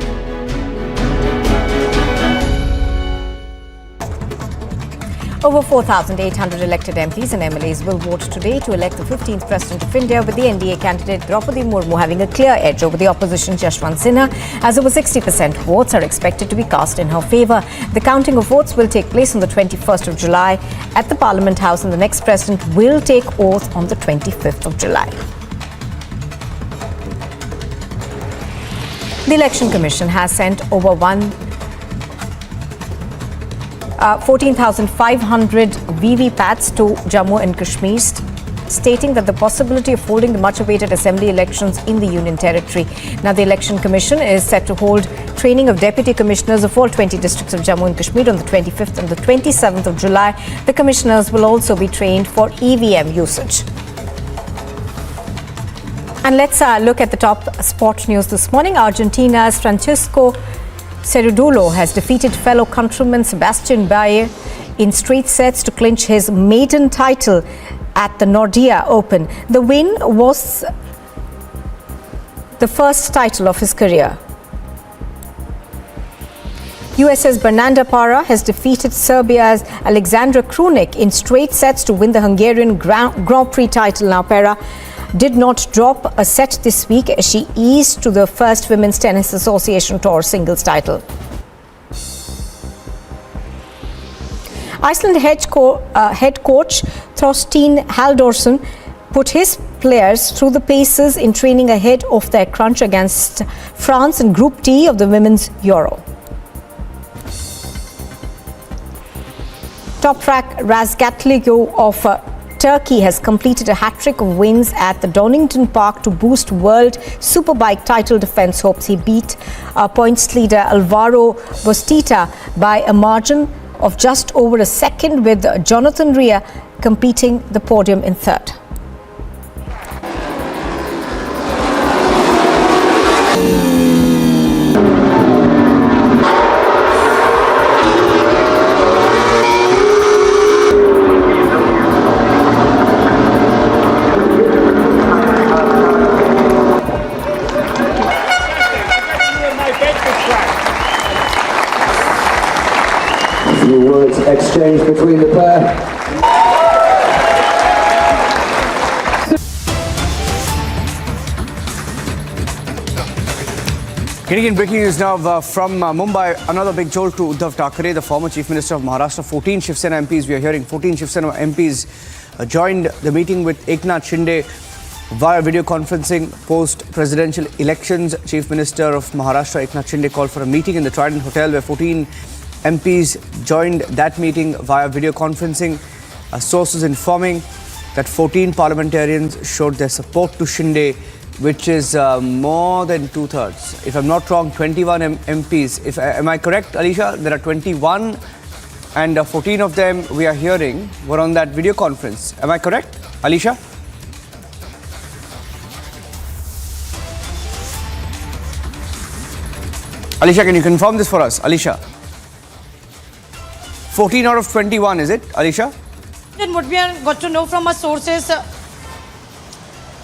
Speaker 26: Over 4,800 elected MPs and MLAs will vote today to elect the 15th President of India, with the NDA candidate Draupadi Murmu having a clear edge over the opposition Yashwant Sinha, as over 60% votes are expected to be cast in her favour. The counting of votes will take place on the 21st of July at the Parliament House, and the next President will take oath on the 25th of July. The Election Commission has sent over 14,500 VVPATs to Jammu and Kashmir, stating that the possibility of holding the much-awaited assembly elections in the Union Territory. Now, the Election Commission is set to hold training of Deputy Commissioners of all 20 districts of Jammu and Kashmir on the 25th and the 27th of July. The Commissioners will also be trained for EVM usage. And let's look at the top sport news this morning. Argentina's Francisco Cerudulo has defeated fellow countryman Sebastian Bayer in straight sets to clinch his maiden title at the Nordea Open. The win was the first title of his career. USS Bernarda Para has defeated Serbia's Alexandra Krunic in straight sets to win the Hungarian Grand Prix title. Now, Para did not drop a set this week as she eased to the first Women's Tennis Association Tour singles title. Iceland head coach Thorstein Halldórsson put his players through the paces in training ahead of their crunch against France in Group D of the Women's Euro. Top track Razgatligo of Turkey has completed a hat-trick of wins at the Donington Park to boost World Superbike title defence hopes. He beat points leader Alvaro Bostita by a margin of just over a second, with Jonathan Rea completing the podium in third.
Speaker 12: Exchange between the pair.
Speaker 9: Getting in breaking news now from Mumbai, another big jolt to Uddhav Thackeray, the former Chief Minister of Maharashtra. 14 Shiv Sena MPs, we are hearing 14 Shiv Sena MPs joined the meeting with Eknath Shinde via video conferencing post-presidential elections. Chief Minister of Maharashtra Eknath Shinde called for a meeting in the Trident Hotel where 14 MPs joined that meeting via video conferencing. Sources informing that 14 parliamentarians showed their support to Shinde, which is more than two-thirds. If I'm not wrong, 21 MPs. Am I correct, Alisha? There are 21 and 14 of them we are hearing were on that video conference. Am I correct, Alisha? Alisha, can you confirm this for us, Alisha? 14 out of 21, is it, Alisha?
Speaker 4: And what we have got to know from our sources,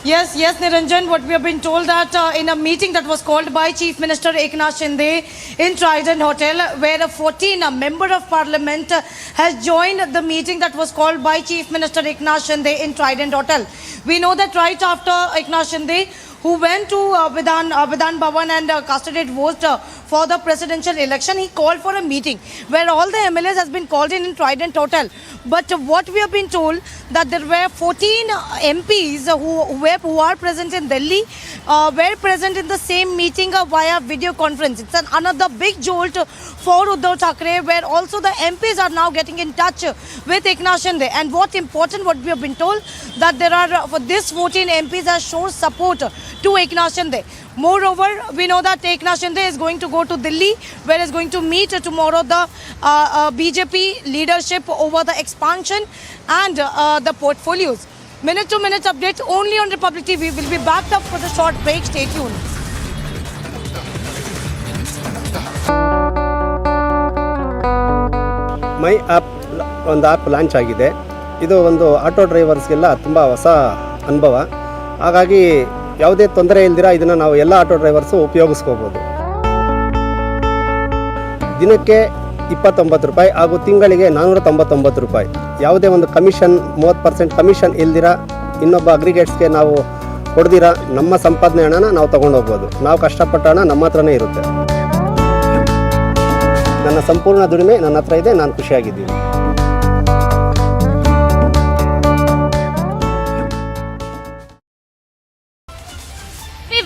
Speaker 4: yes, Niranjan, what we have been told that in a meeting that was called by Chief Minister Eknath Shinde in Trident Hotel, where a member of parliament has joined the meeting that was called by Chief Minister Eknath Shinde in Trident Hotel. We know that right after Eknath Shinde, who went to Vidhan Bhavan and casted a vote for the presidential election, he called for a meeting where all the MLAs has been called in Trident Hotel. But what we have been told that there were 14 MPs who are present in Delhi, were present in the same meeting via video conference. It's another big jolt for Uddhav Thackeray, where also the MPs are now getting in touch with Eknath Shinde. And what we have been told that there are for this 14 MPs has shown support to Eknath Shinde. Moreover, we know that Eknath Shinde is going to go to Delhi, where he is going to meet tomorrow the BJP leadership over the expansion and the portfolios. Minute-to-minute update only on Republic TV. We'll be back up for the short break. Stay tuned.
Speaker 19: My app ಒಂದು app launch ಆಗಿದೆ. ಇದು ಒಂದು auto ಡ್ರೈವರ್ಸ್ಗೆಲ್ಲ ತುಂಬ ಹೊಸ
Speaker 6: ಅನುಭವ. ಹಾಗಾಗಿ ಯಾವುದೇ ತೊಂದರೆ ಇಲ್ದಿರ ಇದನ್ನು ನಾವು ಎಲ್ಲ ಆಟೋ ಡ್ರೈವರ್ಸು ಉಪಯೋಗಿಸ್ಕೋಬೋದು. ದಿನಕ್ಕೆ 29 ರೂಪಾಯಿ ಹಾಗೂ ತಿಂಗಳಿಗೆ 499 ರೂಪಾಯಿ. ಯಾವುದೇ ಒಂದು ಕಮಿಷನ್ 30% ಕಮಿಷನ್ ಇಲ್ದಿರ ಇನ್ನೊಬ್ಬ ಅಗ್ರಿಗೇಟ್ಸ್ಗೆ ನಾವು ಕೊಡ್ದಿರ ನಮ್ಮ ಸಂಪಾದನೆ ಹಣನ ನಾವು ತೊಗೊಂಡೋಗ್ಬೋದು. ನಾವು ಕಷ್ಟಪಟ್ಟ ಹಣ ನಮ್ಮ ಹತ್ರನೇ ಇರುತ್ತೆ. ನನ್ನ ಸಂಪೂರ್ಣ ದುಡಿಮೆ ನನ್ನ ಹತ್ರ ಇದೆ, ನಾನು ಖುಷಿಯಾಗಿದ್ದೀನಿ.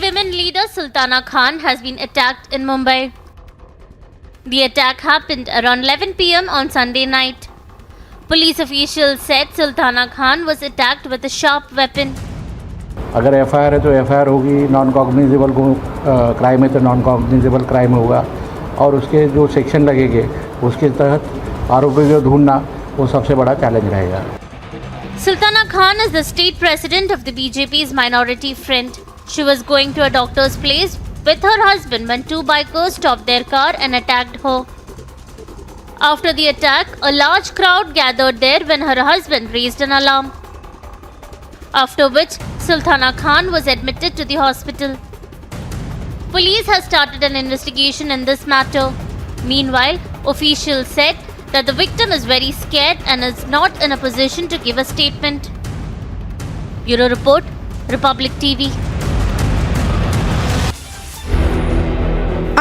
Speaker 10: Women leader Sultana Khan has been attacked in Mumbai. The attack happened around 11 p.m. on Sunday night. Police officials said Sultana Khan was attacked with a sharp weapon.
Speaker 11: अगर एफआईआर है तो एफआईआर होगी, नॉन कॉग्निजेबल क्राइम है तो non cognizable crime होगा और उसके जो सेक्शन लगेंगे उसके तहत आरोपी को ढूंढना वो सबसे बड़ा चैलेंज रहेगा.
Speaker 10: Sultana Khan is the state president of the BJP's minority front. She was going to a doctor's place with her husband when two bikers stopped their car and attacked her. After the attack, a large crowd gathered there when her husband raised an alarm. After which, Sultana Khan was admitted to the hospital. Police has started an investigation in this matter. Meanwhile, officials said that the victim is very scared and is not in a position to give a statement. Bureau Report, Republic TV.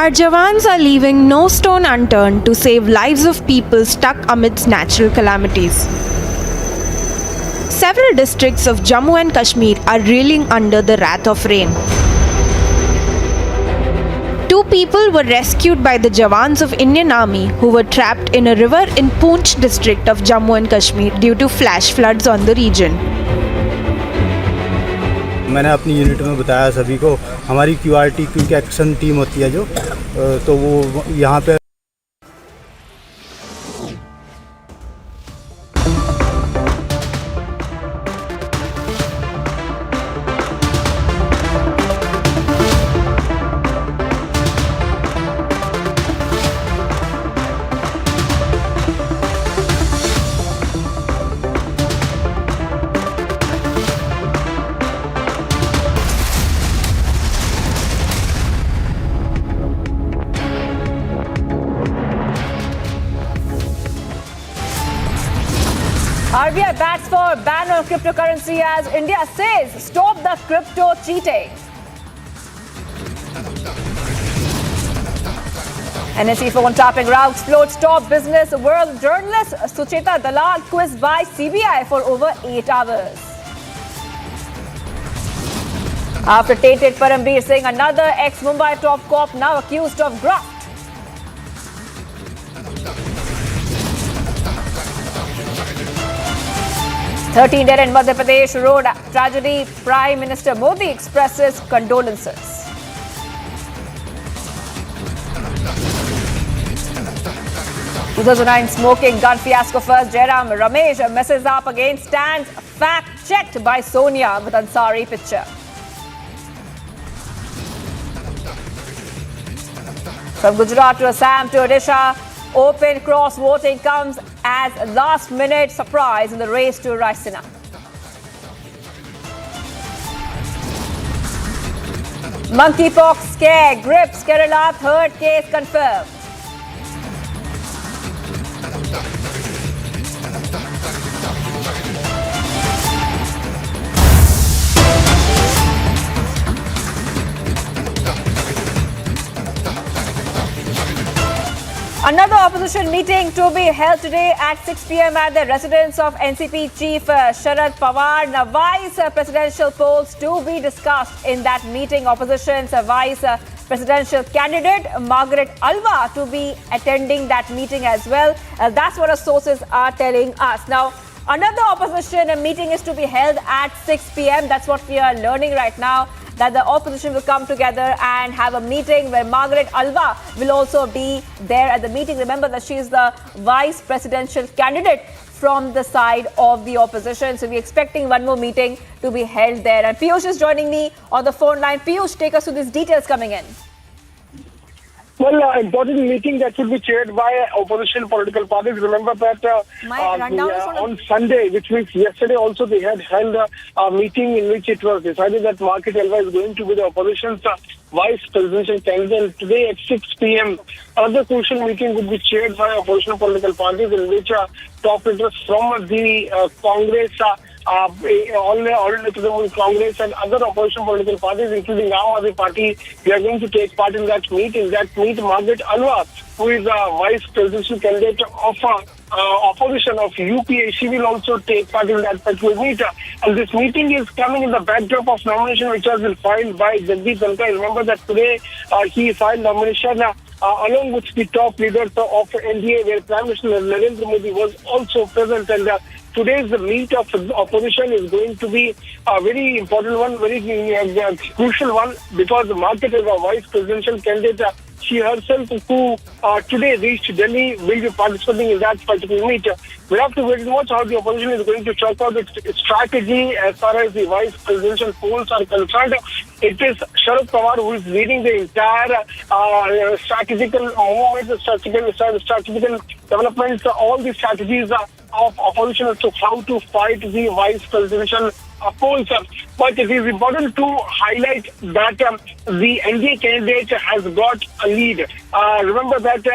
Speaker 19: Our Jawans are leaving no stone unturned to save lives of people stuck amidst natural calamities. Several districts of Jammu and Kashmir are reeling under the wrath of rain. 2 people were rescued by the Jawans of Indian Army who were trapped in a river in Poonch district of Jammu and Kashmir due to flash floods on the region.
Speaker 20: मैंने अपनी unit में बताया सभी को, हमारी QRT quick action team होती है जो, तो वो यहाँ पे
Speaker 13: RBI bats for ban on cryptocurrency as India says stop the crypto cheating. NSE phone tapping row explodes top business world journalist Chitra Dalal quizzed by CBI for over 8 hours. After tainted Parambir Singh, another ex-Mumbai top cop now accused of graft. "13 dead in Madhya Pradesh road tragedy. Prime Minister Modi expresses condolences." 2009 smoking gun fiasco first. Jairam Ramesh messes up again. Stands fact-checked by Sonia with Ansari picture. From Gujarat to Assam to Odisha, open cross voting comes as a last-minute surprise in the race to Raisina. Monkeypox scare grips Kerala, third case confirmed. Another opposition meeting to be held today at 6 p.m. at the residence of NCP Chief Sharad Pawar. Now, vice presidential polls to be discussed in that meeting. Opposition's vice presidential candidate Margaret Alva to be attending that meeting as well. That's what our sources are telling us. Now, another opposition meeting is to be held at 6 p.m. That's what we are learning right now, that the opposition will come together and have a meeting where Margaret Alva will also be there at the meeting. Remember that she is the vice presidential candidate from the side of the opposition. So we're expecting one more meeting to be held there. And Piyush is joining me on the phone line. Piyush, take us through these details coming in.
Speaker 2: Well, important meeting that will be chaired by opposition political parties. Remember that on Sunday, which means yesterday also, they had held a meeting in which it was decided that Market Elva is going to be the opposition's vice presidential candidate. Today at 6 p.m., another crucial meeting would be chaired by opposition political parties in which top leaders from the Congress, all Congress and other opposition political parties, including Aam Aadmi Party, we are going to take part in that meet. In that meet, Margaret Alva, who is a vice presidential candidate of opposition of UPA, she will also take part in that particular meet. And this meeting is coming in the backdrop of nomination which has been filed by Jagdeep Dhankhar. Remember that today he filed nomination along with the top leaders of NDA, where Prime Minister Narendra Modi was also present. And today's meet of opposition is going to be a very important one, very crucial one, because Margaret is a vice presidential candidate. She herself, who today reached Delhi, will be participating in that particular meet. We have to wait and watch how the opposition is going to chalk out its strategy as far as the vice presidential polls are concerned. It is Sharad Pawar who is leading the entire strategical movements, strategical developments, all the strategies of opposition as to how to fight the vice presidential polls. But it is important to highlight that the NDA candidate has got a lead. Remember that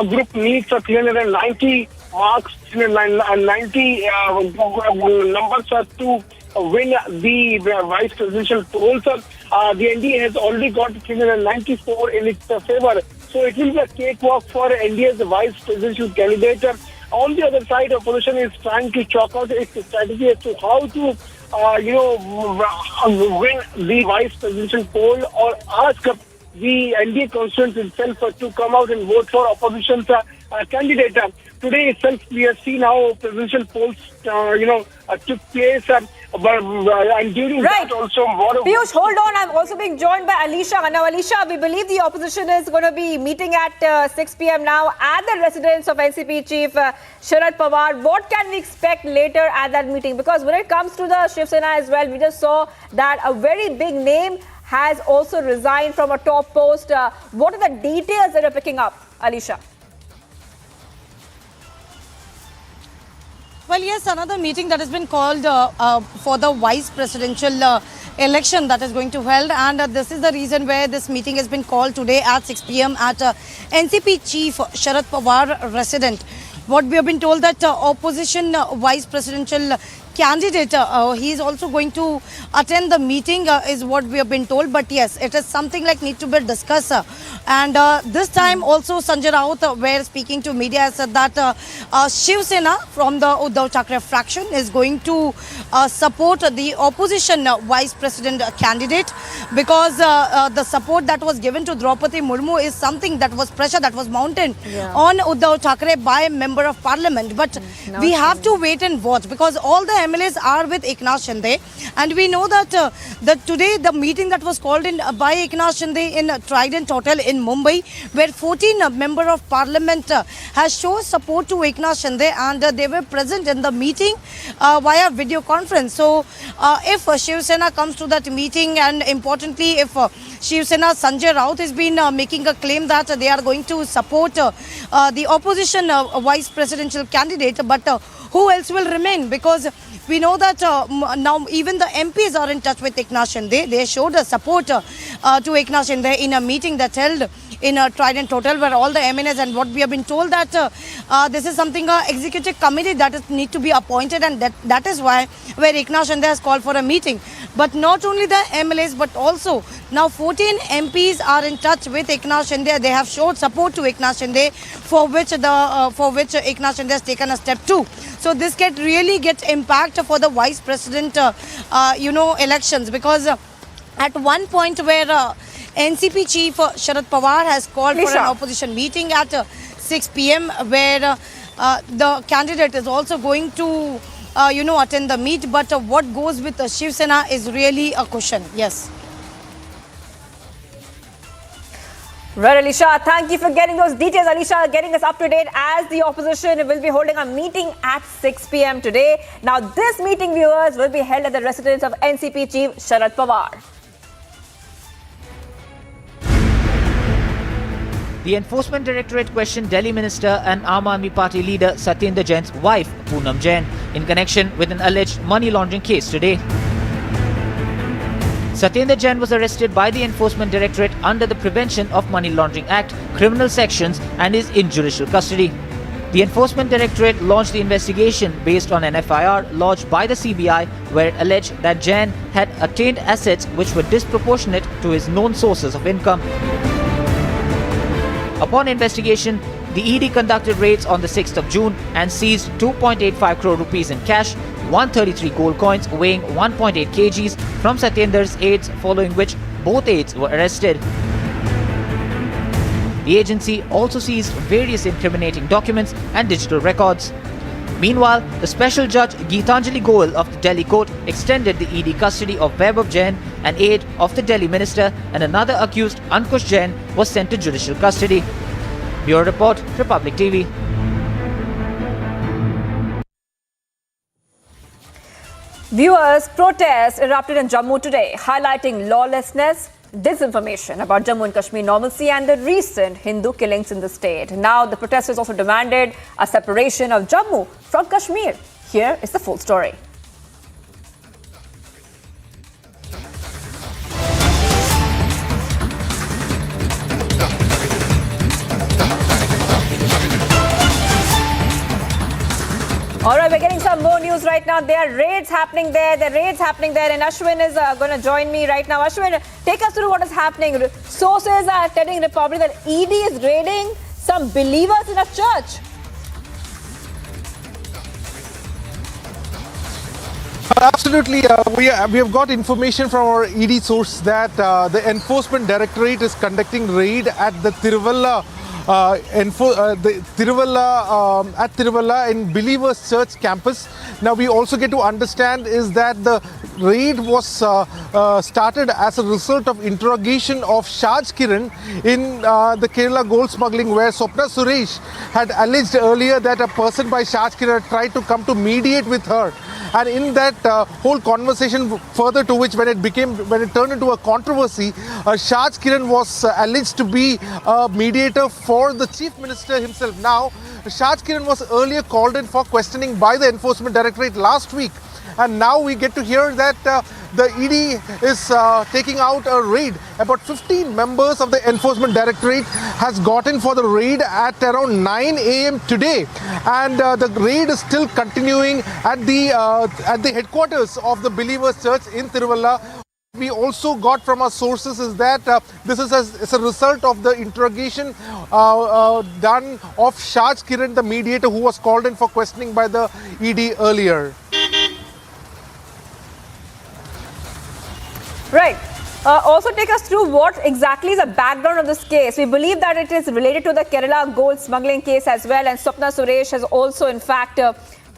Speaker 2: a group needs 390 marks, 390 numbers to win the vice presidential polls. The NDA has already got 394 in its favor. So it will be a cakewalk for NDA's vice presidential candidate. On the other side, opposition is trying to chalk out its strategy as to how to, win the vice presidential poll, or ask the NDA constituents itself to come out and vote for opposition's candidate. Today itself, we have seen how presidential polls, took place. And during that also,
Speaker 13: Piyush, hold on. I'm also being joined by Alisha. Now, Alisha, we believe the opposition is going to be meeting at 6 p.m. now at the residence of NCP Chief Sharad Pawar. What can we expect later at that meeting? Because when it comes to the Shiv Sena as well, we just saw that a very big name has also resigned from a top post. What are the details that you're picking up, Alisha?
Speaker 4: Well, yes, another meeting that has been called for the vice presidential election that is going to be held, and this is the reason where this meeting has been called today at 6 p.m. at NCP Chief Sharad Pawar resident. What we have been told that opposition vice presidential candidate, he is also going to attend the meeting is what we have been told. But yes, it is something like need to be discussed. And this time also Sanjay Raut, where speaking to media, said that Shiv Sena from the Uddhav Thackeray fraction is going to support the opposition vice president candidate, because the support that was given to Draupadi Murmu is something that was pressure that was mounted on Uddhav Thackeray by a member of parliament. But we have to wait and watch, because all the MLAs are with Eknath Shinde, and we know that today the meeting that was called in by Eknath Shinde in Trident Hotel in Mumbai, where 14 member of parliament has shown support to Eknath Shinde, and they were present in the meeting via video conference. So if Shiv Sena comes to that meeting, and importantly if Shiv Sena Sanjay Raut has been making a claim that they are going to support the opposition vice presidential candidate, but who else will remain? Because we know that now even the MPs are in touch with Eknath Shinde. They showed support to Eknath Shinde in a meeting that held in a Trident Hotel, where all the MNAs, and what we have been told that this is something executive committee that is need to be appointed, and that is why where Eknath Shinde has called for a meeting. But not only the MLAs, but also now 14 MPs are in touch with Eknath Shinde. They have showed support to Eknath Shinde, for which Eknath Shinde has taken a step too. So this really get impact for the vice president elections, because at one point where NCP Chief Sharad Pawar has called for an opposition meeting at 6 p.m. where the candidate is also going to attend the meet, but what goes with the Shiv Sena is really a question. Yes.
Speaker 13: Right, Alisha, thank you for getting those details. Alisha, getting us up to date as the opposition will be holding a meeting at 6 p.m. today. Now, this meeting, viewers, will be held at the residence of NCP Chief Sharad Pawar.
Speaker 5: The Enforcement Directorate questioned Delhi Minister and Aam Aadmi Party leader Satyendra Jain's wife, Poonam Jain, in connection with an alleged money laundering case today. Satyendra Jain was arrested by the Enforcement Directorate under the Prevention of Money Laundering Act, criminal sections, and is in judicial custody. The Enforcement Directorate launched the investigation based on an FIR lodged by the CBI, where it alleged that Jain had attained assets which were disproportionate to his known sources of income. Upon investigation, the ED conducted raids on the 6th of June and seized 2.85 crore rupees in cash, 133 gold coins weighing 1.8 kgs from Satyendra's aides, following which both aides were arrested. The agency also seized various incriminating documents and digital records. Meanwhile, the special judge Geetanjali Goel of the Delhi court extended the ED custody of Vaibhav Jain, an aide of the Delhi minister, and another accused, Ankush Jain, was sent to judicial custody. Bureau Report, Republic TV.
Speaker 13: Viewers, protests erupted in Jammu today, highlighting lawlessness, disinformation about Jammu and Kashmir normalcy and the recent Hindu killings in the state. Now, the protesters also demanded a separation of Jammu from Kashmir. Here is the full story. All right, we're getting some more news right now. There are raids happening there. And Ashwin is going to join me right now. Ashwin, take us through what is happening. Sources are telling Republic that ED is raiding some believers in a church.
Speaker 8: Absolutely. We have got information from our ED source that the Enforcement Directorate is conducting raid at the Tiruvalla in Believers Church campus. Now we also get to understand is that the raid was started as a result of interrogation of Shaj Kiran in the Kerala gold smuggling, where Swapna Suresh had alleged earlier that a person by Shaj Kiran tried to come to mediate with her. And in that whole conversation, further to which when it turned into a controversy, Shaj Kiran was alleged to be a mediator for the Chief Minister himself. Now, Shaj Kiran was earlier called in for questioning by the Enforcement Directorate last week. And now we get to hear that the ED is taking out a raid. About 15 members of the Enforcement Directorate has gotten for the raid at around 9 a.m. today. And the raid is still continuing at the headquarters of the Believers Church in Tiruvalla. We also got from our sources is that this is as a result of the interrogation done of Shaj Kiran, the mediator who was called in for questioning by the ED earlier.
Speaker 13: Right. Also take us through what exactly is the background of this case. We believe that it is related to the Kerala gold smuggling case as well, and Swapna Suresh has also in fact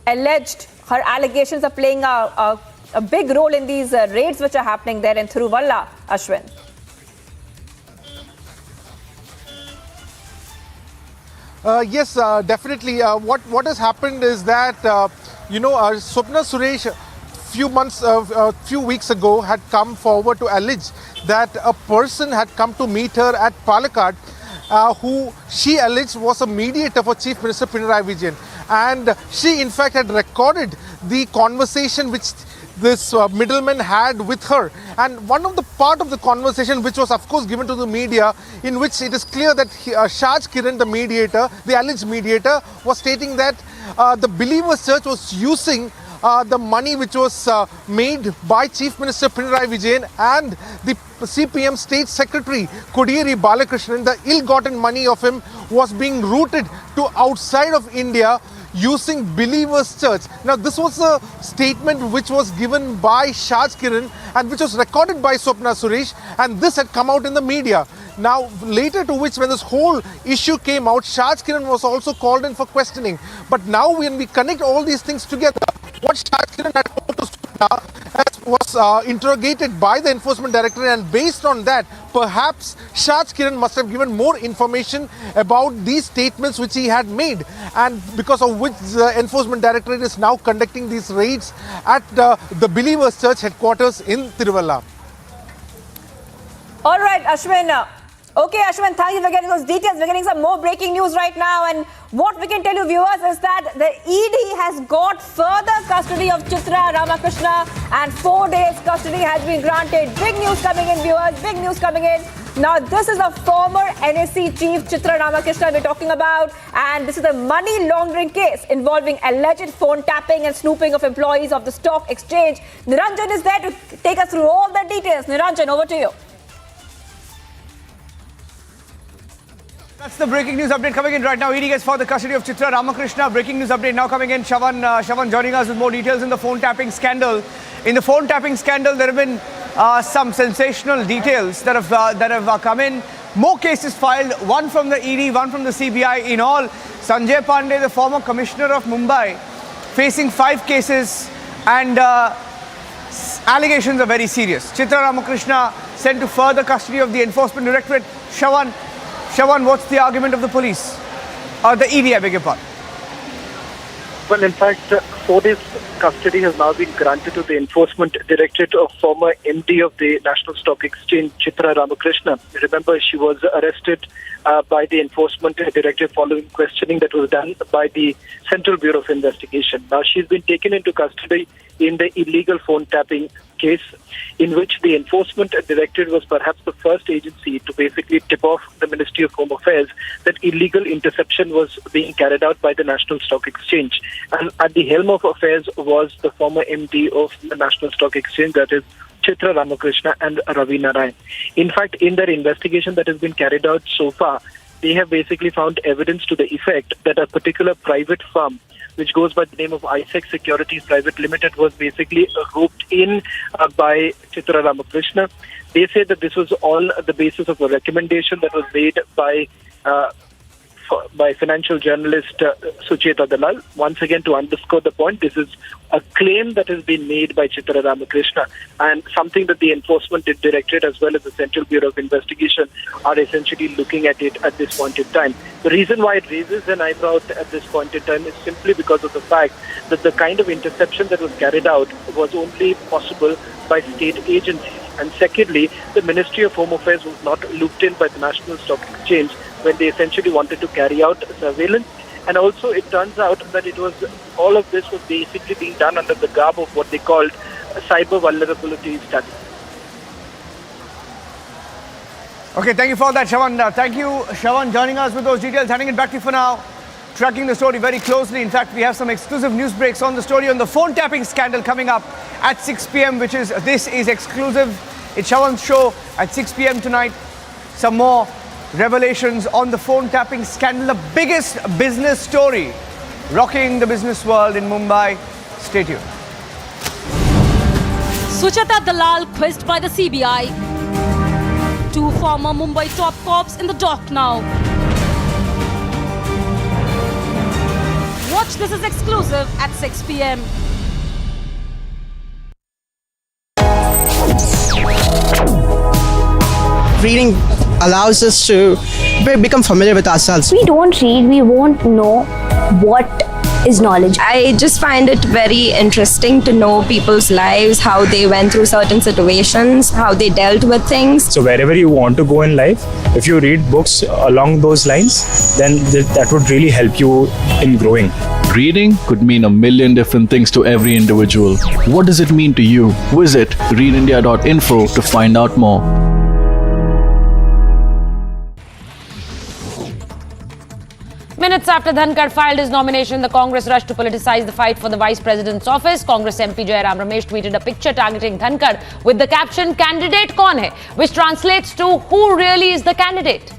Speaker 13: alleged her allegations are playing a big role in these raids which are happening there in Tiruvalla, Ashwin.
Speaker 8: Yes, definitely. What has happened is that, Swapna Suresh few weeks ago had come forward to allege that a person had come to meet her at Palakkad, who she alleged was a mediator for Chief Minister Pinarayi Vijayan. And she in fact had recorded the conversation which this middleman had with her. And one of the part of the conversation, which was of course given to the media, in which it is clear that Shaj Kiran, the mediator, the alleged mediator, was stating that the Believers Church was using the money which was made by Chief Minister Pinarayi Vijayan and the CPM State Secretary Kodiyeri Balakrishnan. The ill-gotten money of him was being routed to outside of India using Believers Church. Now, this was a statement which was given by Shaj Kiran and which was recorded by Swapna Suresh, and this had come out in the media. Now, later to which, when this whole issue came out, Shaj Kiran was also called in for questioning. But now, when we connect all these things together, what Shaj Kiran had told to Swapna was interrogated by the Enforcement Directorate, and based on that, perhaps Shaj Kiran must have given more information about these statements which he had made, and because of which the Enforcement Directorate is now conducting these raids at the Believers Church headquarters in Tiruvalla.
Speaker 13: All right, Ashwin. Okay, Ashwin, thank you for getting those details. We're getting some more breaking news right now. And what we can tell you, viewers, is that the ED has got further custody of Chitra Ramakrishna and 4 days custody has been granted. Big news coming in, viewers. Big news coming in. Now, this is a former NSE chief, Chitra Ramakrishna, we're talking about. And this is a money laundering case involving alleged phone tapping and snooping of employees of the stock exchange. Niranjan is there to take us through all the details. Niranjan, over to you.
Speaker 9: That's the breaking news update coming in right now. ED gets for the custody of Chitra Ramakrishna. Breaking news update now coming in. Shavan joining us with more details in the phone tapping scandal. In the phone tapping scandal, there have been some sensational details that have come in. More cases filed, one from the ED, one from the CBI. In all, Sanjay Pandey, the former commissioner of Mumbai, facing 5 cases, and allegations are very serious. Chitra Ramakrishna sent to further custody of the Enforcement Directorate. Shavan, what's the argument of the police? The ED, I beg your pardon.
Speaker 7: Well, in fact, 4 days custody has now been granted to the Enforcement Directorate of former MD of the National Stock Exchange, Chitra Ramakrishna. Remember, she was arrested by the Enforcement Directorate following questioning that was done by the Central Bureau of Investigation. Now, she's been taken into custody in the illegal phone tapping case, in which the Enforcement Directorate was perhaps the first agency to basically tip off the Ministry of Home Affairs that illegal interception was being carried out by the National Stock Exchange. And at the helm of affairs was the former MD of the National Stock Exchange, that is Chitra Ramakrishna and Ravi Narayan. In fact, in their investigation that has been carried out so far, they have basically found evidence to the effect that a particular private firm, which goes by the name of ISEC Securities Private Limited, was basically roped in by Chitra Ramakrishna. They say that this was all the basis of a recommendation that was made by financial journalist Sucheta Dalal. Once again, to underscore the point, this is a claim that has been made by Chitra Ramakrishna and something that the Enforcement Directorate as well as the Central Bureau of Investigation are essentially looking at it at this point in time. The reason why it raises an eyebrow at this point in time is simply because of the fact that the kind of interception that was carried out was only possible by state agencies. And secondly, the Ministry of Home Affairs was not looped in by the National Stock Exchange when they essentially wanted to carry out surveillance. And also it turns out that all of this was basically being done under the garb of what they called a cyber vulnerability study.
Speaker 9: Okay, thank you for that, Shavan. Thank you, Shavan, joining us with those details. Handing it back to you for now. Tracking the story very closely. In fact, we have some exclusive news breaks on the story on the phone tapping scandal coming up at 6 p.m., this is exclusive. It's Shavan's show at 6 p.m. tonight. Some more revelations on the phone tapping scandal, the biggest business story rocking the business world in Mumbai. Stay tuned.
Speaker 15: Sucheta Dalal quizzed by the CBI. 2 former Mumbai top cops in the dock now. Watch This is exclusive at 6 p.m.
Speaker 21: Reading allows us to become familiar with ourselves.
Speaker 22: We don't read, we won't know what is knowledge. I just find it very interesting to know people's lives, how they went through certain situations, how they dealt with things.
Speaker 23: So wherever you want to go in life, if you read books along those lines, then that would really help you in growing.
Speaker 24: Reading could mean a million different things to every individual. What does it mean to you? Visit readindia.info to find out more.
Speaker 27: Minutes after Dhankar filed his nomination, the Congress rushed to politicize the fight for the Vice President's office. Congress MP Jairam Ramesh tweeted a picture targeting Dhankar with the caption, "Candidate kaun hai?" which translates to "Who really is the candidate?"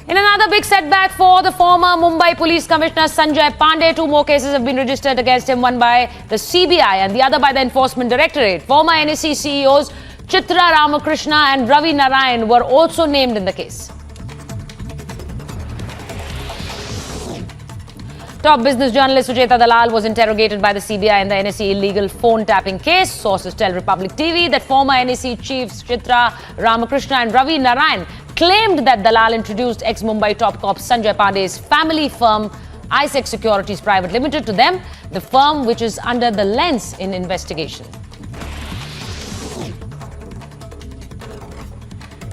Speaker 27: In another big setback for the former Mumbai Police Commissioner Sanjay Pandey, 2 more cases have been registered against him, one by the CBI and the other by the Enforcement Directorate. Former NSE CEOs Chitra Ramakrishna and Ravi Narayan were also named in the case. Top business journalist Sucheta Dalal was interrogated by the CBI in the NSE illegal phone tapping case. Sources tell Republic TV that former NSE chiefs Chitra Ramakrishna and Ravi Narayan claimed that Dalal introduced ex-Mumbai top cop Sanjay Pandey's family firm ISEC Securities Private Limited to them, the firm which is under the lens in investigation.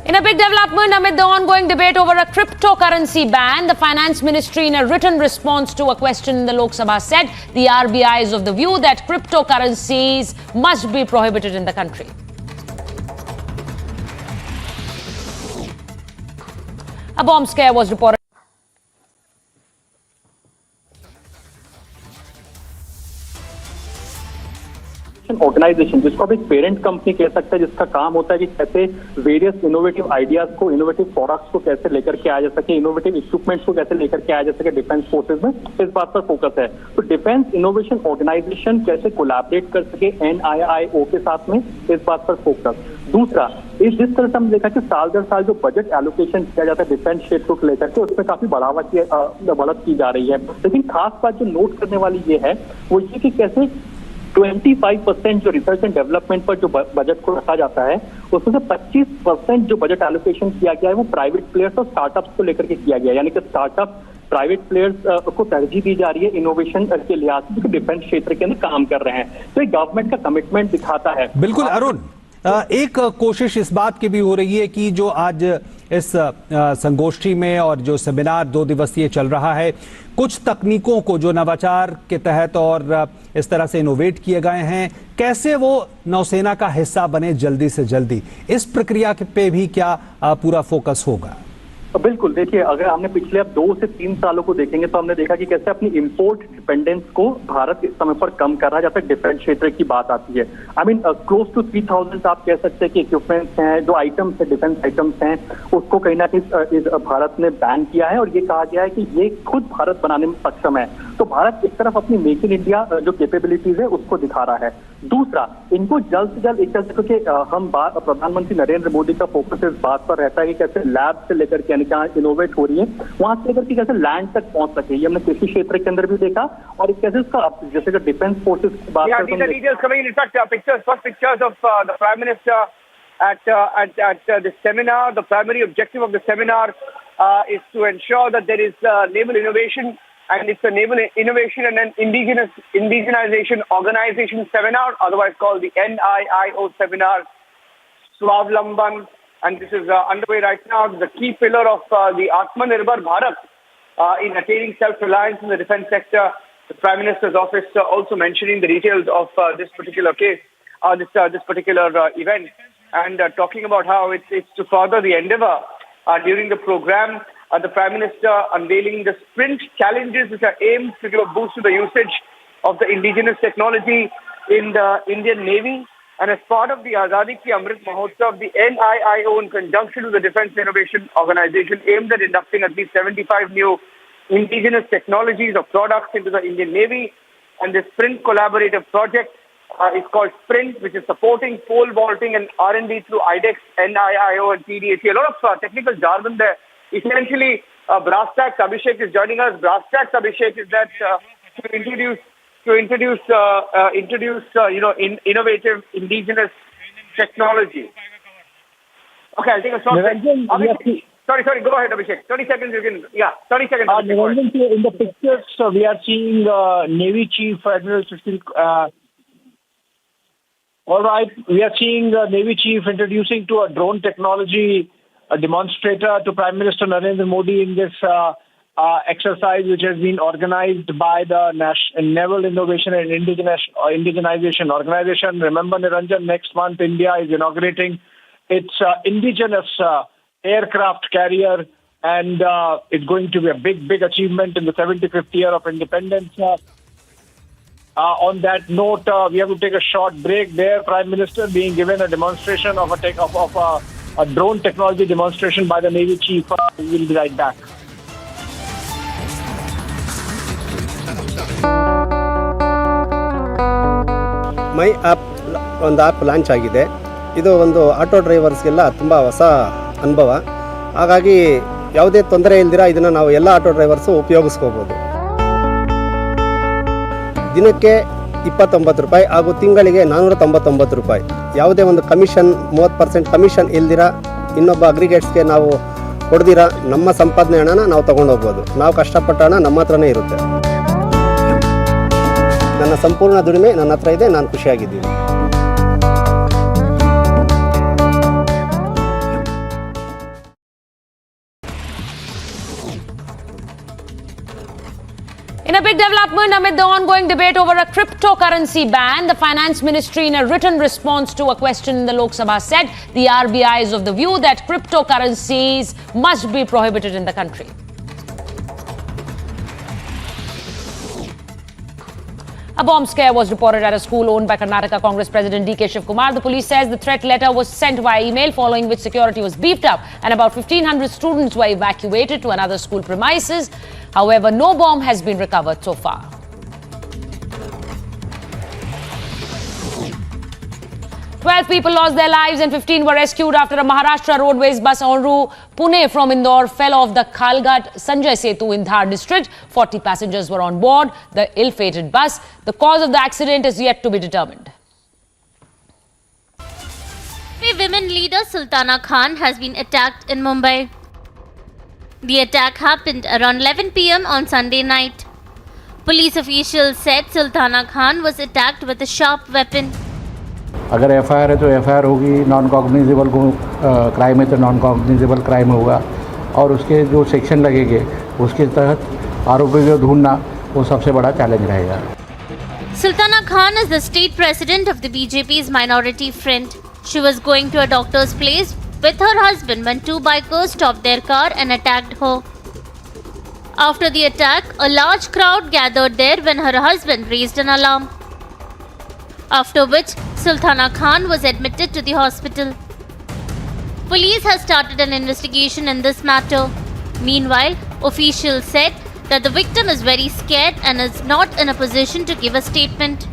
Speaker 27: In a big development amid the ongoing debate over a cryptocurrency ban, the Finance Ministry, in a written response to a question in the Lok Sabha, said the RBI is of the view that cryptocurrencies must be prohibited in the country. A bomb scare was reported.
Speaker 1: Organisation, जिसको आप एक parent company कह सकते हैं, जिसका काम होता है कि कैसे वेरियस इनोवेटिव आइडियाज को, इनोवेटिव प्रोडक्ट्स को कैसे लेकर के आया जा सके, इनोवेटिव इक्विपमेंट्स को कैसे लेकर के आया जा सके डिफेंस फोर्सेज में, इस बात पर फोकस है। तो डिफेंस इनोवेशन ऑर्गेनाइजेशन कैसे कोलैबोरेट कर सके NIIO के साथ में, इस बात पर फोकस। दूसरा, जिस तरह से हमने देखा कि साल दर साल जो बजट एलोकेशन किया जाता है डिफेंस क्षेत्र को लेकर के, उसमें काफी बढ़त की जा रही है। लेकिन खास बात जो नोट करने वाली ये है वो ये कि कैसे 25% जो रिसर्च एंड डेवलपमेंट पर जो बजट को रखा जाता है, उसमें से 25% जो बजट एलोकेशन किया गया है वो प्राइवेट प्लेयर्स और स्टार्टअप्स को लेकर के किया गया है। यानी कि स्टार्टअप, प्राइवेट प्लेयर्स को तरजीह दी जा रही है इनोवेशन के लिहाज से, जो डिफेंस क्षेत्र के अंदर काम कर रहे हैं। तो ये गवर्नमेंट का कमिटमेंट दिखाता है।
Speaker 3: बिल्कुल अरुण, एक कोशिश इस बात की भी हो रही है कि जो आज इस संगोष्ठी में और जो सेमिनार 2 दिवसीय चल रहा है, कुछ तकनीकों को जो नवाचार के तहत और इस तरह से इनोवेट किए गए हैं, कैसे वो नौसेना का हिस्सा बने जल्दी से जल्दी, इस प्रक्रिया पे भी क्या पूरा फोकस होगा?
Speaker 1: बिल्कुल, देखिए अगर हमने पिछले 2 से 3 सालों को देखेंगे तो हमने देखा कि कैसे अपनी इंपोर्ट डिपेंडेंस को भारत इस समय पर कम कर रहा है जब तक डिफेंस क्षेत्र की बात आती है। आई मीन क्लोज टू 3000 आप कह सकते हैं कि इक्विपमेंट्स हैं, जो आइटम्स है, डिफेंस आइटम्स हैं, उसको कहीं ना कहीं भारत ने बैन किया है और ये कहा गया है कि ये खुद भारत बनाने में सक्षम है। तो भारत एक तरफ अपनी मेक इन इंडिया जो कैपेबिलिटीज है उसको दिखा रहा है। दूसरा, इनको जल्द से जल्द एक तरह से, क्योंकि हम प्रधानमंत्री नरेंद्र मोदी का फोकस इस बात पर रहता है कि कैसे लैब से लेकर के जहाँ इनोवेट हो रही है वहां से लेकर के कैसे लैंड तक पहुंच सके। ये हमने कृषि क्षेत्र के अंदर भी देखा और कैसे उसका जैसे कि डिफेंस फोर्सेस की बात करते हैं।
Speaker 2: Details coming in fact first pictures of the Prime Minister at the seminar. The primary objective of the seminar is to ensure that there is naval innovation, and it's a naval innovation and an indigenization organization seminar, otherwise called the NIIO seminar, Swavlamban. And this is underway right now. The key pillar of the Atmanirbhar Bharat in attaining self-reliance in the defense sector. The Prime Minister's office also mentioning the details of this particular case, this particular event, and talking about how it's to further the endeavor. During the program, the Prime Minister unveiling the sprint challenges which are aimed to give a boost to the usage of the indigenous technology in the Indian Navy. And as part of the Azadi Ki Amrit Mahotsav, the NIIO, in conjunction with the Defence Innovation Organization, aimed at inducting at least 75 new indigenous technologies or products into the Indian Navy. And this Sprint collaborative project is called Sprint, which is supporting pole vaulting and R&D through IDEX, NIIO and TDAC. A lot of technical jargon there. Essentially, Brass Tacks Abhishek is joining us. Brass Tacks Abhishek is that to introduce innovative indigenous technology. Okay, I'll take a short break. Sorry, go ahead, Abhishek. 30 seconds you can, 30 seconds. In the pictures, we are seeing Navy Chief Admiral all right, we are seeing Navy Chief introducing to a drone technology a demonstrator to Prime Minister Narendra Modi in this exercise which has been organized by the Naval Innovation and Indigenization Organization. Remember, Niranjan, next month India is inaugurating its indigenous aircraft carrier, and it's going to be a big achievement in the 75th year of independence. On that note, we have to take a short break there. Prime Minister being given a demonstration of a drone technology demonstration by the Navy Chief. We will be right back.
Speaker 6: My app ಒಂದು app launch ಆಗಿದೆ. ಇದು ಒಂದು auto ಡ್ರೈವರ್ಸ್ಗೆಲ್ಲ ತುಂಬ ಹೊಸ ಅನುಭವ. ಹಾಗಾಗಿ ಯಾವುದೇ ತೊಂದರೆ ಇಲ್ದಿರ ಇದನ್ನು ನಾವು ಎಲ್ಲ ಆಟೋ ಡ್ರೈವರ್ಸು ಉಪಯೋಗಿಸ್ಕೋಬೋದು. ದಿನಕ್ಕೆ 29 ರೂಪಾಯಿ ಹಾಗೂ ತಿಂಗಳಿಗೆ 499 ರೂಪಾಯಿ. ಯಾವುದೇ ಒಂದು ಕಮಿಷನ್ 30% ಕಮಿಷನ್ ಇಲ್ದಿರ ಇನ್ನೊಬ್ಬ ಅಗ್ರಿಗೇಟ್ಸ್ಗೆ ನಾವು ಕೊಡ್ದಿರ ನಮ್ಮ ಸಂಪಾದನೆ ಹಣನ ನಾವು ತೊಗೊಂಡೋಗ್ಬೋದು. ನಾವು ಕಷ್ಟಪಟ್ಟ ಹಣ ನಮ್ಮ ಹತ್ರನೇ ಇರುತ್ತೆ. ನನ್ನ ಸಂಪೂರ್ಣ ದುಡಿಮೆ ನನ್ನ ಹತ್ರ ಇದೆ, ನಾನು ಖುಷಿಯಾಗಿದ್ದೀನಿ.
Speaker 27: In a big development amid the ongoing debate over a cryptocurrency ban, the Finance Ministry, in a written response to a question in the Lok Sabha, said the RBI is of the view that cryptocurrencies must be prohibited in the country. A bomb scare was reported at a school owned by Karnataka Congress President D.K. Shivkumar. The police says the threat letter was sent via email, following which security was beefed up and about 1,500 students were evacuated to another school premises. However, no bomb has been recovered so far. Twelve people lost their lives and 15 were rescued after a Maharashtra roadways bus en route Pune from Indore fell off the Khalghat Sanjay Setu in Dhar district. 40 passengers were on board the ill-fated bus. The cause of the accident is yet to be determined.
Speaker 10: Women leader Sultana Khan has been attacked in Mumbai. The attack happened around 11 p.m. on Sunday night. Police officials said Sultana Khan was attacked with a sharp weapon.
Speaker 11: अगर FIR है तो FIR होगी, non cognizable crime है तो non cognizable crime होगा और उसके जो सेक्शन लगेंगे उसके तहत आरोपी को ढूंढना वो सबसे बड़ा चैलेंज रहेगा.
Speaker 10: Sultana Khan is the state president of the BJP's minority front. She was going to a doctor's place with her husband when two bikers stopped their car and attacked her. After the attack, a large crowd gathered there when her husband raised an alarm. After which, Sultana Khan was admitted to the hospital. Police has started an investigation in this matter. Meanwhile, officials said that the victim is very scared and is not in a position to give a statement.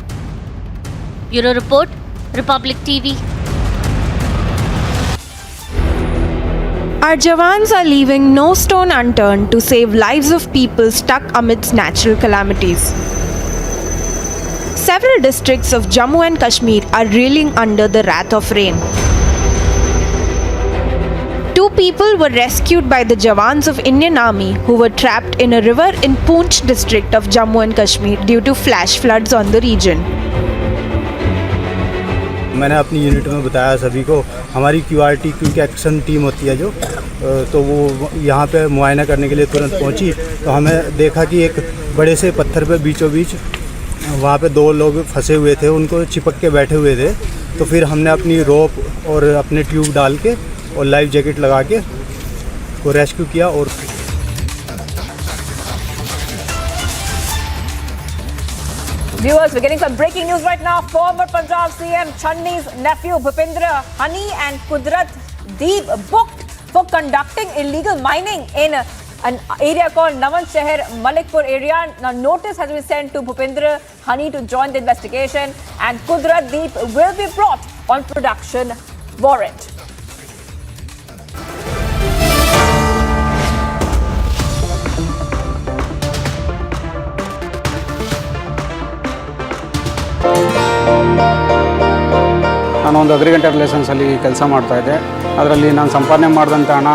Speaker 10: Bureau Report, Republic TV.
Speaker 19: Our Jawans are leaving no stone unturned to save lives of people stuck amidst natural calamities. Several districts of Jammu and Kashmir are reeling under the wrath of rain. Two people were rescued by the Jawans of Indian Army who were trapped in a river in Poonch district of Jammu and Kashmir due to flash floods on the region.
Speaker 20: मैंने अपनी unit में बताया सभी को, हमारी QRT quick action team होती है जो, तो वो यहाँ पे मुआयना करने के लिए तुरंत पहुँची तो हमें देखा कि एक बड़े से पत्थर पे बीचों बीच वहाँ पे दो लोग फंसे हुए थे, उनको चिपक के बैठे हुए थे. तो फिर हमने अपनी रोप और अपने ट्यूब डाल के और लाइफ जैकेट लगा के वो रेस्क्यू किया. और
Speaker 13: Viewers, we're getting some breaking news right now. Former Punjab CM Channi's nephew Bhupendra Hani and Kudrat Deep booked for conducting illegal mining in an area called Navan Shahar, Malikpur area. Now, notice has been sent to Bhupendra Hani to join the investigation, and Kudrat Deep will be brought on production warrant.
Speaker 12: ನಾನು ಒಂದು agriculture ರಿಲೇಷನ್ಸಲ್ಲಿ ಕೆಲಸ ಮಾಡ್ತಾಯಿದ್ದೆ. ಅದರಲ್ಲಿ ನಾನು ಸಂಪಾದನೆ ಮಾಡಿದಂಥ ಹಣ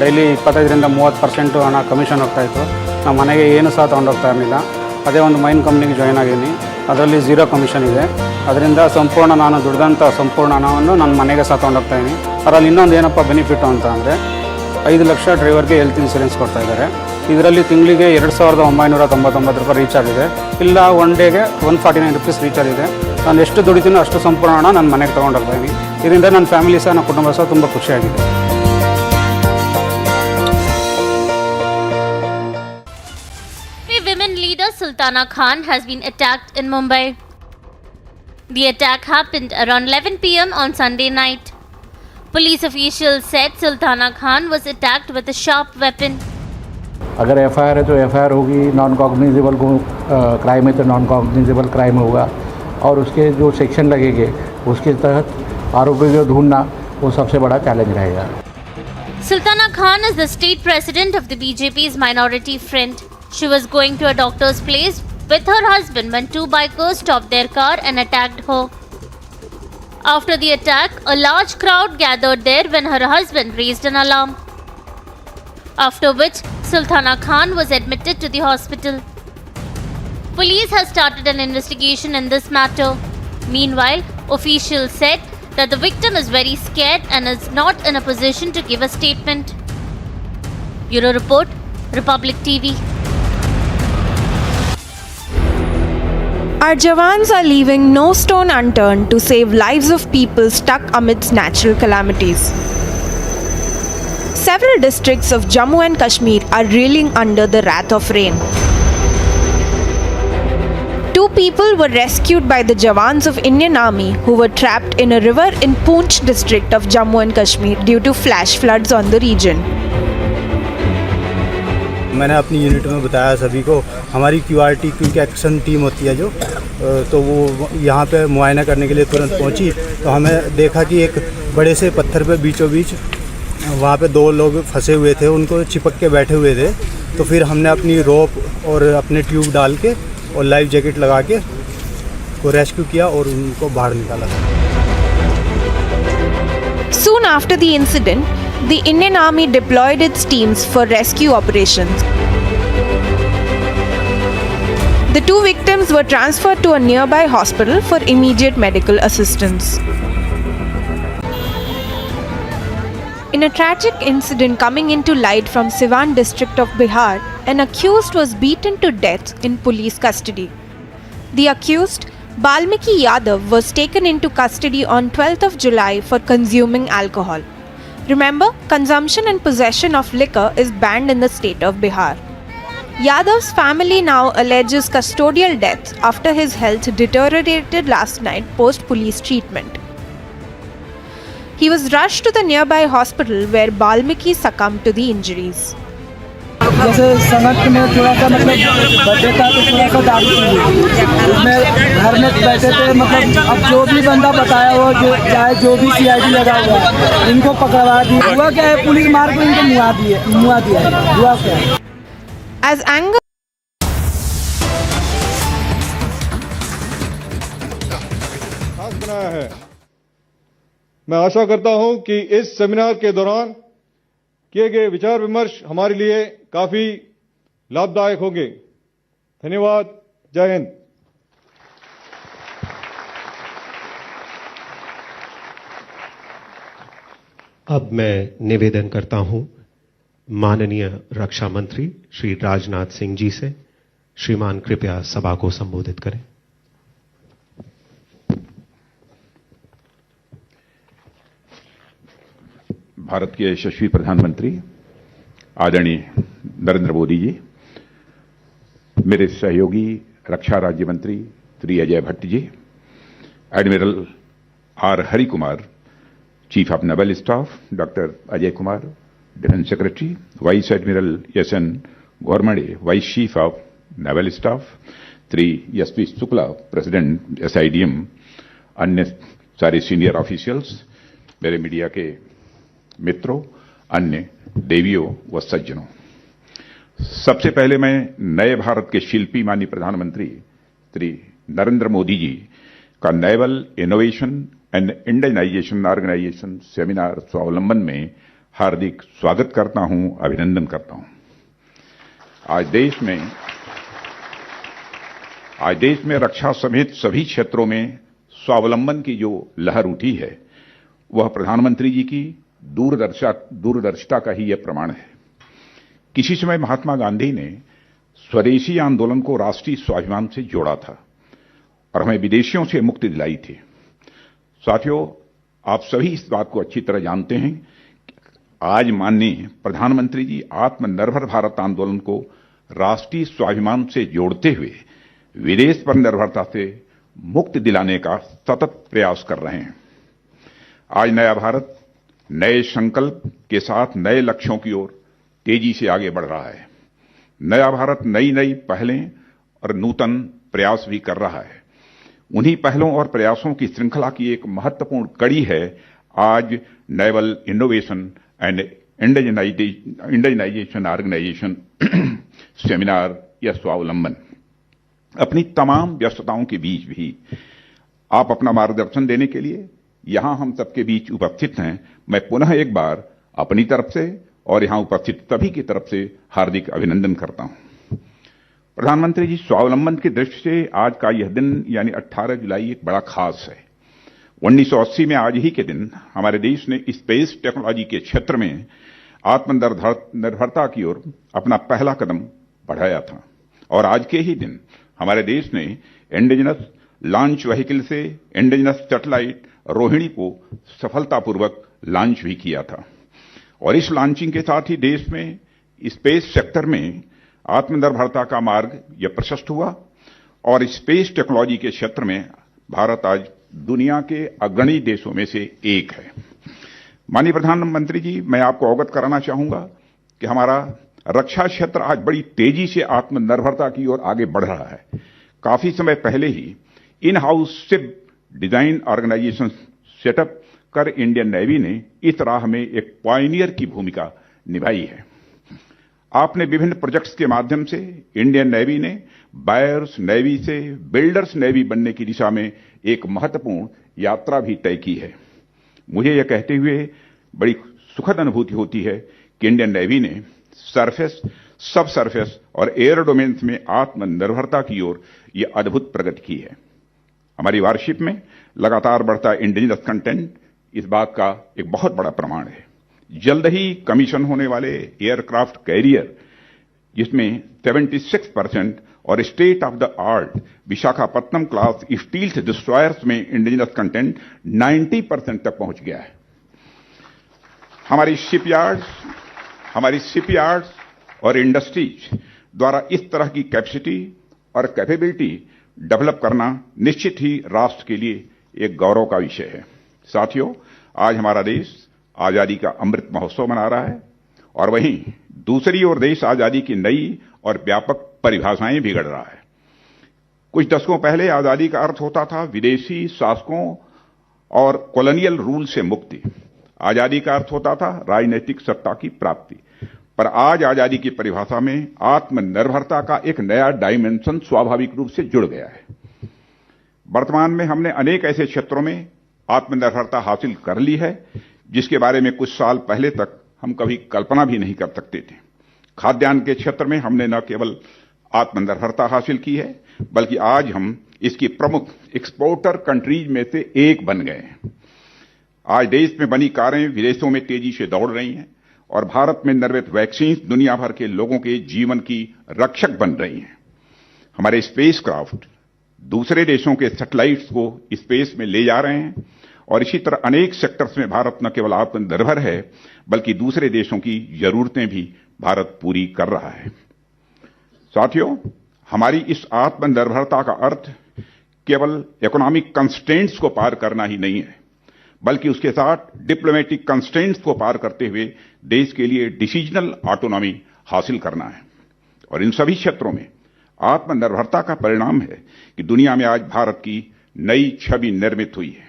Speaker 12: daily 25% 30% ಹಣ ಕಮಿಷನ್ ಹೋಗ್ತಾಯಿತ್ತು. ನಮ್ಮ ಮನೆಗೆ ಏನು ಸಹ ತೊಗೊಂಡೋಗ್ತಾ ಇರಲಿಲ್ಲ. ಅದೇ ಒಂದು ಮೈನ್ ಕಂಪ್ನಿಗೆ ಜಾಯ್ನ್ ಆಗಿದ್ದೀನಿ. ಅದರಲ್ಲಿ 0 ಕಮಿಷನ್ ಇದೆ. ಅದರಿಂದ ಸಂಪೂರ್ಣ ನಾನು ದುಡ್ದಂಥ ಸಂಪೂರ್ಣ ಹಣವನ್ನು ನನ್ನ ಮನೆಗೆ ಸಹ ತೊಗೊಂಡೋಗ್ತಾಯಿದ್ದೀನಿ. ಅದರಲ್ಲಿ ಇನ್ನೊಂದು ಏನಪ್ಪ ಬೆನಿಫಿಟ್ಟು ಅಂತ ಅಂದರೆ 5 ಲಕ್ಷ ಡ್ರೈವರ್ಗೆ ಹೆಲ್ತ್ ಇನ್ಸೂರೆನ್ಸ್ ಕೊಡ್ತಾಯಿದ್ದಾರೆ. ಇದರಲ್ಲಿ ತಿಂಗಳಿಗೆ 2,999 ರೂಪಾಯಿ ರೀಚಾರ್ಜ್ ಇದೆ. ಇಲ್ಲ ಒನ್ ಡೇಗೆ 149 ರೂಪೀಸ್ ರೀಚಾರ್ಜ್ ಇದೆ. ನಾನು ಎಷ್ಟು ದುಡಿತೀನೋ ಅಷ್ಟು ಸಂಪೂರ್ಣ ಹಣ ನನ್ನ ಮನೆಗೆ ತೊಗೊಂಡೋಗ್ತಾಯಿದ್ದೀನಿ. ಇದರಿಂದ ನನ್ನ ಫ್ಯಾಮಿಲಿ ಸಹ, ನನ್ನ ಕುಟುಂಬ ಸಹ ತುಂಬ ಖುಷಿಯಾಗಿದೆ.
Speaker 10: Women leader Sultana Khan has been attacked in Mumbai. The attack happened around 11 p.m. on Sunday night. Police officials said Sultana Khan was attacked with a sharp weapon.
Speaker 11: अगर एफआईआर है तो एफआईआर होगी, नॉन कॉग्निजेबल क्राइम है तो non cognizable crime होगा और उसके जो सेक्शन लगेंगे उसके तहत आरोपी को ढूंढना वो सबसे बड़ा चैलेंज रहेगा.
Speaker 10: Sultana Khan is the state president of the BJP's minority front. She was going to a doctor's place with her husband when two bikers stopped their car and attacked her. After the attack, a large crowd gathered there when her husband raised an alarm. After which, Sultana Khan was admitted to the hospital. Police has started an investigation in this matter. Meanwhile, officials said that the victim is very scared and is not in a position to give a statement. Bureau Report, Republic TV.
Speaker 19: Our jawans are leaving no stone unturned to save lives of people stuck amidst natural calamities. Several districts of Jammu and Kashmir are reeling under the wrath of rain. 2 people were rescued by the jawans of Indian Army who were trapped in a river in Poonch district of Jammu and Kashmir due to flash floods on the region.
Speaker 20: मैंने अपनी unit में बताया सभी को, हमारी QRT quick action team होती है जो, तो वो यहाँ पे मुआयना करने के लिए तुरंत पहुँची। तो हमें देखा कि एक बड़े से पत्थर पे बीचों बीच वहाँ पे 2 लोग फंसे हुए थे, उनको चिपक के बैठे हुए थे। तो फिर हमने अपनी रोप और अपने ट्यूब डाल के और लाइफ जैकेट लगा के को रेस्क्यू किया और उनको बाहर निकाला।
Speaker 19: Soon after the incident, the Indian Army deployed its teams for rescue operations. The 2 victims were transferred to a nearby hospital for immediate medical assistance. In a tragic incident coming into light from Siwan district of Bihar, an accused was beaten to death in police custody. The accused, Balmiki Yadav, was taken into custody on 12th of July for consuming alcohol. Remember, consumption and possession of liquor is banned in the state of Bihar. Yadav's family now alleges custodial death after his health deteriorated last night post-police treatment. He was rushed to the nearby hospital where Balmiki succumbed to the injuries.
Speaker 4: जैसे संगत में थोड़ा सा मतलब birthday था तो थोड़ा सा दारू पी उसमें घर में बैठे थे। मतलब अब जो भी बंदा बताया वो जो चाहे जो भी CID लगा हुआ है इनको पकड़वा दी। हुआ क्या है, पुलिस मार को इनको मुआ दिया है। हुआ क्या है?
Speaker 19: As anger
Speaker 14: बनाया है, मैं आशा करता हूं कि इस सेमिनार के दौरान किए गए विचार विमर्श हमारे लिए काफी लाभदायक होंगे। धन्यवाद। जय हिंद।
Speaker 16: अब मैं निवेदन करता हूं माननीय रक्षा मंत्री श्री राजनाथ सिंह जी से। श्रीमान कृपया सभा को संबोधित करें।
Speaker 17: भारत के यशस्वी प्रधानमंत्री आदरणीय नरेंद्र मोदी जी, मेरे सहयोगी रक्षा राज्य मंत्री Shri Ajay Bhatt ji, admiral R Hari Kumar, chief of naval staff doctor Ajay Kumar, defence secretary, vice admiral SN गौरमणे, vice chief of naval staff, Shri SP Shukla, president SIDM, अन्य सारे सीनियर ऑफिशियल्स, मेरे मीडिया के मित्रों, अन्य देवियों व सज्जनों, सबसे पहले मैं नए भारत के शिल्पी माननीय प्रधानमंत्री श्री नरेंद्र मोदी जी का naval innovation and Indianisation organisation seminar Swavlamban में हार्दिक स्वागत करता हूं, अभिनंदन करता हूं। आज देश में रक्षा समेत सभी क्षेत्रों में स्वावलंबन की जो लहर उठी है, वह प्रधानमंत्री जी की दूरदर्शिता का ही यह प्रमाण है। किसी समय महात्मा गांधी ने स्वदेशी आंदोलन को राष्ट्रीय स्वाभिमान से जोड़ा था और हमें विदेशियों से मुक्ति दिलाई थी। साथियों, आप सभी इस बात को अच्छी तरह जानते हैं कि आज माननीय प्रधानमंत्री जी आत्मनिर्भर भारत आंदोलन को राष्ट्रीय स्वाभिमान से जोड़ते हुए विदेश पर निर्भरता से मुक्ति दिलाने का सतत प्रयास कर रहे हैं। आज नया भारत नए संकल्प के साथ नए लक्ष्यों की ओर तेजी से आगे बढ़ रहा है। नया भारत नई पहलें और नूतन प्रयास भी कर रहा है। उन्हीं पहलों और प्रयासों की श्रृंखला की एक महत्वपूर्ण कड़ी है आज naval innovation and Indianisation organisation seminar या स्वावलंबन। अपनी तमाम व्यस्तताओं के बीच भी आप अपना मार्गदर्शन देने के लिए यहां हम सबके बीच उपस्थित हैं। मैं पुनः एक बार अपनी तरफ से और यहां उपस्थित सभी की तरफ से हार्दिक अभिनंदन करता हूं। प्रधानमंत्री जी, स्वावलंबन की दृष्टि से आज का यह दिन यानी 18 जुलाई एक बड़ा खास है। 1980 में आज ही के दिन हमारे देश ने स्पेस टेक्नोलॉजी के क्षेत्र में आत्मनिर्भरता की ओर अपना पहला कदम बढ़ाया था और आज के ही दिन हमारे देश ने इंडिजिनस लॉन्च व्हीकल से इंडिजिनस सैटेलाइट रोहिणी को सफलतापूर्वक लॉन्च भी किया था। और इस लॉन्चिंग के साथ ही देश में स्पेस सेक्टर में आत्मनिर्भरता का मार्ग यह प्रशस्त हुआ और स्पेस टेक्नोलॉजी के क्षेत्र में भारत आज दुनिया के अग्रणी देशों में से एक है। माननीय प्रधानमंत्री जी, मैं आपको अवगत कराना चाहूंगा कि हमारा रक्षा क्षेत्र आज बड़ी तेजी से आत्मनिर्भरता की ओर आगे बढ़ रहा है। काफी समय पहले ही in house ship design organisation setup कर इंडियन नेवी ने इस राह में एक पायनियर की भूमिका निभाई है। आपने विभिन्न प्रोजेक्ट्स के माध्यम से इंडियन नेवी ने बायर्स नेवी से बिल्डर्स नेवी बनने की दिशा में एक महत्वपूर्ण यात्रा भी तय की है। मुझे यह कहते हुए बड़ी सुखद अनुभूति होती है कि इंडियन नेवी ने सरफेस, सब सरफेस और एयर डोमेन्स में आत्मनिर्भरता की ओर यह अद्भुत प्रगति की है। हमारी वारशिप में लगातार बढ़ता इंडिजिनस कंटेंट इस बात का एक बहुत बड़ा प्रमाण है। जल्द ही कमीशन होने वाले एयरक्राफ्ट कैरियर, जिसमें 76% और state of the art Visakhapatnam class steel destroyers में इंडिजिनस कंटेंट 90% तक पहुंच गया है। हमारी शिपयार्ड्स और इंडस्ट्रीज द्वारा इस तरह की कैपेसिटी और कैपेबिलिटी डेवलप करना निश्चित ही राष्ट्र के लिए एक गौरव का विषय है। साथियों, आज हमारा देश आजादी का अमृत महोत्सव मना रहा है और वहीं दूसरी ओर देश आजादी की नई और व्यापक परिभाषाएं बिगड़ रहा है। कुछ दशकों पहले आजादी का अर्थ होता था विदेशी शासकों और कॉलोनियल रूल से मुक्ति। आजादी का अर्थ होता था राजनीतिक सत्ता की प्राप्ति। पर आज आजादी की परिभाषा में आत्मनिर्भरता का एक नया डायमेंशन स्वाभाविक रूप से जुड़ गया है। वर्तमान में हमने अनेक ऐसे क्षेत्रों में आत्मनिर्भरता हासिल कर ली है जिसके बारे में कुछ साल पहले तक हम कभी कल्पना भी नहीं कर सकते थे। खाद्यान्न के क्षेत्र में हमने न केवल आत्मनिर्भरता हासिल की है, बल्कि आज हम इसकी प्रमुख एक्सपोर्टर कंट्रीज में से एक बन गए हैं। आज देश में बनी कारें विदेशों में तेजी से दौड़ रही हैं और भारत में निर्मित वैक्सीन दुनिया भर के लोगों के जीवन की रक्षक बन रही हैं। हमारे स्पेस क्राफ्ट दूसरे देशों के सैटेलाइट्स को स्पेस में ले जा रहे हैं और इसी तरह अनेक सेक्टर्स में भारत न केवल आत्मनिर्भर है, बल्कि दूसरे देशों की जरूरतें भी भारत पूरी कर रहा है। साथियों, हमारी इस आत्मनिर्भरता का अर्थ केवल इकोनॉमिक कंस्ट्रेंट्स को पार करना ही नहीं है, बल्कि उसके साथ डिप्लोमेटिक कंस्ट्रेंट्स को पार करते हुए देश के लिए डिसीजनल ऑटोनॉमी हासिल करना है। और इन सभी क्षेत्रों में आत्मनिर्भरता का परिणाम है कि दुनिया में आज भारत की नई छवि निर्मित हुई है।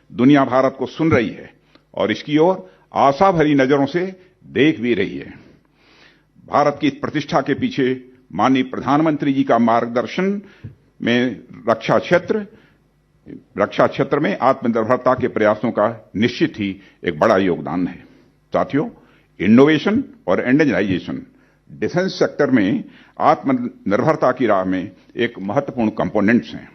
Speaker 17: दुनिया भारत को सुन रही है और इसकी ओर आशा भरी नजरों से देख भी रही है। भारत की इस प्रतिष्ठा के पीछे माननीय प्रधानमंत्री जी का मार्गदर्शन में रक्षा क्षेत्र में आत्मनिर्भरता के प्रयासों का निश्चित ही एक बड़ा योगदान है। साथियों, इनोवेशन और इंडिजिनाइजेशन डिफेंस सेक्टर में आत्मनिर्भरता की राह में एक महत्वपूर्ण कंपोनेंट्स हैं।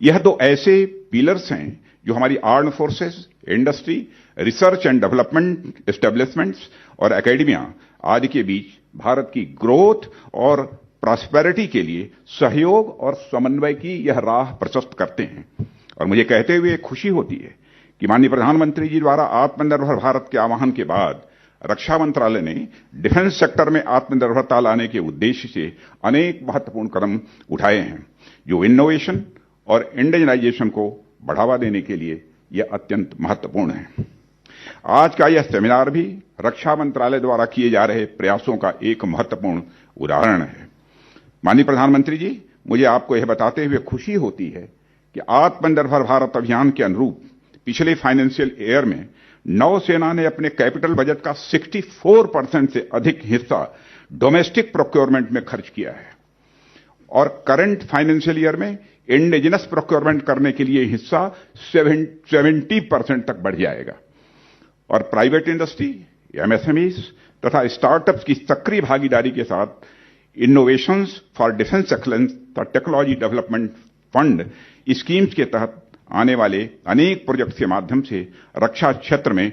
Speaker 17: यह दो ऐसे पिलर्स हैं जो हमारी armed forces, industry, research and development establishments और एकेडमिया आदि के बीच भारत की ग्रोथ और प्रॉस्पेरिटी के लिए सहयोग और समन्वय की यह राह प्रशस्त करते हैं। और मुझे कहते हुए खुशी होती है कि माननीय प्रधानमंत्री जी द्वारा आत्मनिर्भर भारत के आह्वान के बाद रक्षा मंत्रालय ने डिफेंस सेक्टर में आत्मनिर्भरता लाने के उद्देश्य से अनेक महत्वपूर्ण कदम उठाए हैं, जो इनोवेशन और इंडिजिनाइजेशन को बढ़ावा देने के लिए यह अत्यंत महत्वपूर्ण है। आज का यह सेमिनार भी रक्षा मंत्रालय द्वारा किए जा रहे प्रयासों का एक महत्वपूर्ण उदाहरण है। माननीय प्रधानमंत्री जी, मुझे आपको यह बताते हुए खुशी होती है कि आत्मनिर्भर भारत अभियान के अनुरूप पिछले फाइनेंशियल ईयर में नौसेना ने अपने कैपिटल बजट का 64% से अधिक हिस्सा डोमेस्टिक प्रोक्योरमेंट में खर्च किया है और करंट फाइनेंशियल ईयर में इंडिजिनस प्रोक्योरमेंट करने के लिए हिस्सा 70% तक बढ़ जाएगा। और प्राइवेट इंडस्ट्री, एमएसएमईज तथा स्टार्टअप्स की सक्रिय भागीदारी के साथ इनोवेशंस फॉर डिफेंस एक्सीलेंस और टेक्नोलॉजी डेवलपमेंट फंड स्कीम्स के तहत आने वाले अनेक प्रोजेक्ट्स के माध्यम से रक्षा क्षेत्र में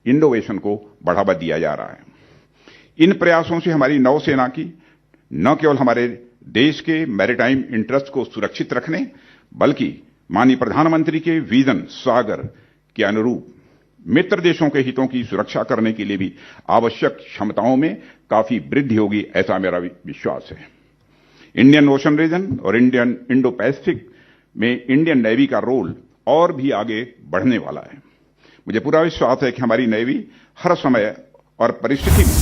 Speaker 17: इनोवेशन को बढ़ावा दिया जा रहा है। इन प्रयासों से हमारी नौसेना की न केवल हमारे देश के मैरीटाइम इंटरेस्ट को सुरक्षित रखने बल्कि माननीय प्रधानमंत्री के विजन सागर के अनुरूप मित्र देशों के हितों की सुरक्षा करने के लिए भी आवश्यक क्षमताओं में काफी वृद्धि होगी, ऐसा मेरा विश्वास है। इंडियन ओशन रीजन और इंडियन इंडो पैसिफिक में इंडियन नेवी का रोल और भी आगे बढ़ने वाला है। मुझे पूरा विश्वास है कि हमारी नेवी हर समय और परिस्थिति में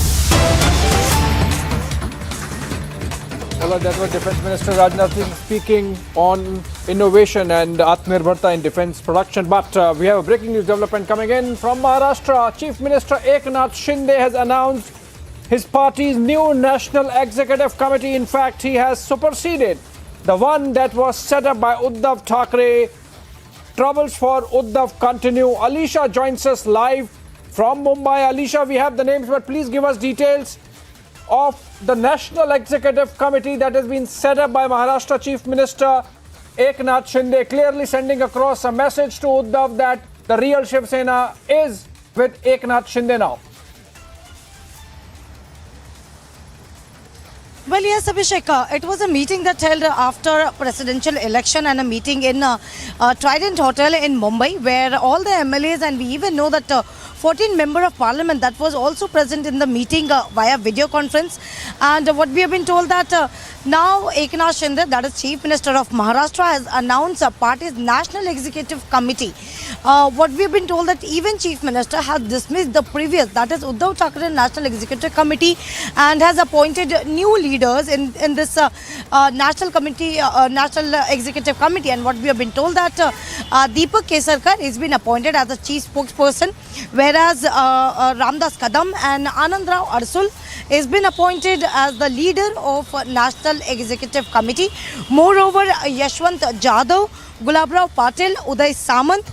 Speaker 5: Well, that was Defence Minister Rajnath Singh speaking on innovation and Atmanirbharta in defence production. But we have a breaking news development coming in from Maharashtra. Chief Minister Eknath Shinde has announced his party's new National Executive Committee. In fact, he has superseded the one that was set up by Uddhav Thackeray. Troubles for Uddhav continue. Alisha joins us live from Mumbai. Alisha, we have the names, but please give us details of the National Executive Committee that has been set up by Maharashtra Chief Minister Eknath Shinde, clearly sending across a message to Uddhav that the real Shiv Sena is with Eknath Shinde now.
Speaker 7: Well, yes, Abhishek, it was a meeting that held after presidential election and a meeting in Trident Hotel in Mumbai, where all the MLAs, and we even know that 14 member of parliament that was also present in the meeting via video conference. And what we have been told that now Eknath Shinde, that is Chief Minister of Maharashtra, has announced a party's National Executive Committee. What we have been told that even Chief Minister has dismissed the previous, that is Uddhav Thackeray National Executive Committee, and has appointed new leaders in this National Committee, National Executive Committee. And what we have been told that Deepak Kesarkar has been appointed as the chief spokesperson, whereas Ramdas Kadam and Anand Rao Arsul has been appointed as the leader of National Executive Committee. Moreover, Yashwant Jadhav, Gulabrao Patil, Uday Samant,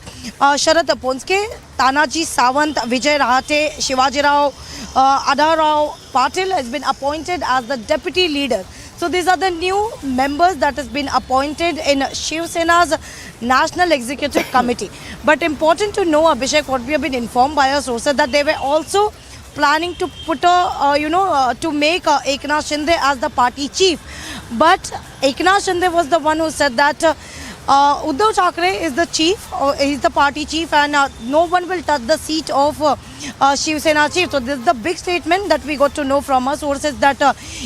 Speaker 7: Sharad Ponske, Tanaji Sawant, Vijay Rahate, Shivaji Rao, Adha Rao Patil has been appointed as the deputy leader. So these are the new members that has been appointed in Shiv Sena's National Executive Committee. But important to know, Abhishek, what we have been informed by our sources, that they were also planning to put to make Eknath Shinde as the party chief. But Eknath Shinde was the one who said that Uddhav Thackeray is the chief, he's the party chief, and no one will touch the seat of Shiv Sena chief. So this is the big statement that we got to know from our sources, that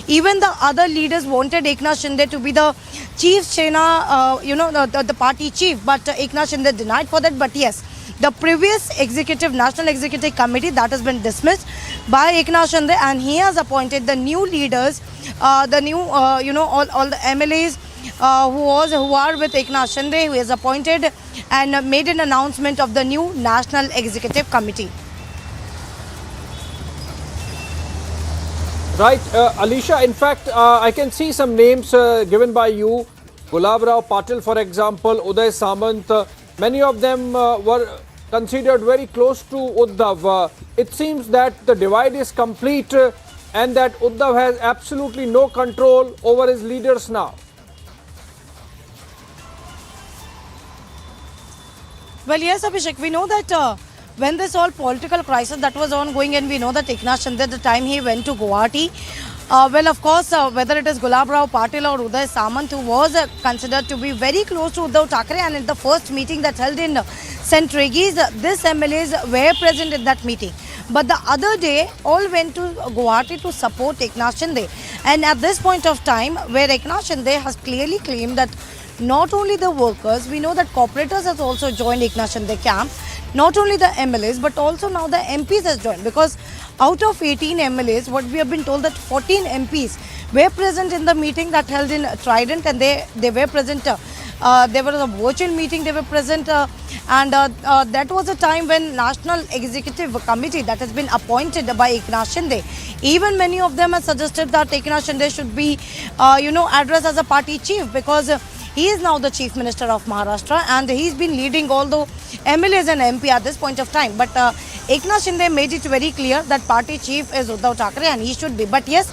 Speaker 7: even the other leaders wanted Eknath Shinde to be the chief Sena, the party chief, but Eknath Shinde denied for that. But yes, the previous National Executive Committee, that has been dismissed by Eknath Shinde, and he has appointed the new leaders, all the MLAs who are with Eknath Shinde, who is appointed and made an announcement of the new National Executive Committee.
Speaker 5: Right, Alisha, in fact, I can see some names given by you. Gulabrao Patil, for example, Uday Samant, many of them were considered very close to Uddhav. It seems that the divide is complete and that Uddhav has absolutely no control over his leaders now.
Speaker 7: Well, yes, Abhishek, we know that when this whole political crisis that was ongoing, and we know that Eknath Shinde, at the time he went to Guwahati, well, of course, whether it is Gulabrao Patil or Uday Samant, who was considered to be very close to Uddhav Thackeray, and in the first meeting that held in St. Regis, this MLAs were present in that meeting. But the other day, all went to Guwahati to support Eknath Shinde. And at this point of time, where Eknath Shinde has clearly claimed that not only the workers, we know that corporators has also joined Eknath Shinde camp, not only the MLAs, but also now the MPs has joined, because out of 18 MLAs, what we have been told that 14 MPs were present in the meeting that held in Trident, and they were present. There was a virtual meeting, they were present, and that was a time when National Executive Committee that has been appointed by Eknath Shinde, even many of them have suggested that Eknath Shinde should be, addressed as a party chief, because he is now the Chief Minister of Maharashtra, and he's been leading all the MLAs and MP at this point of time. But Eknath Shinde made it very clear that party chief is Uddhav Thackeray, and he should be. But yes,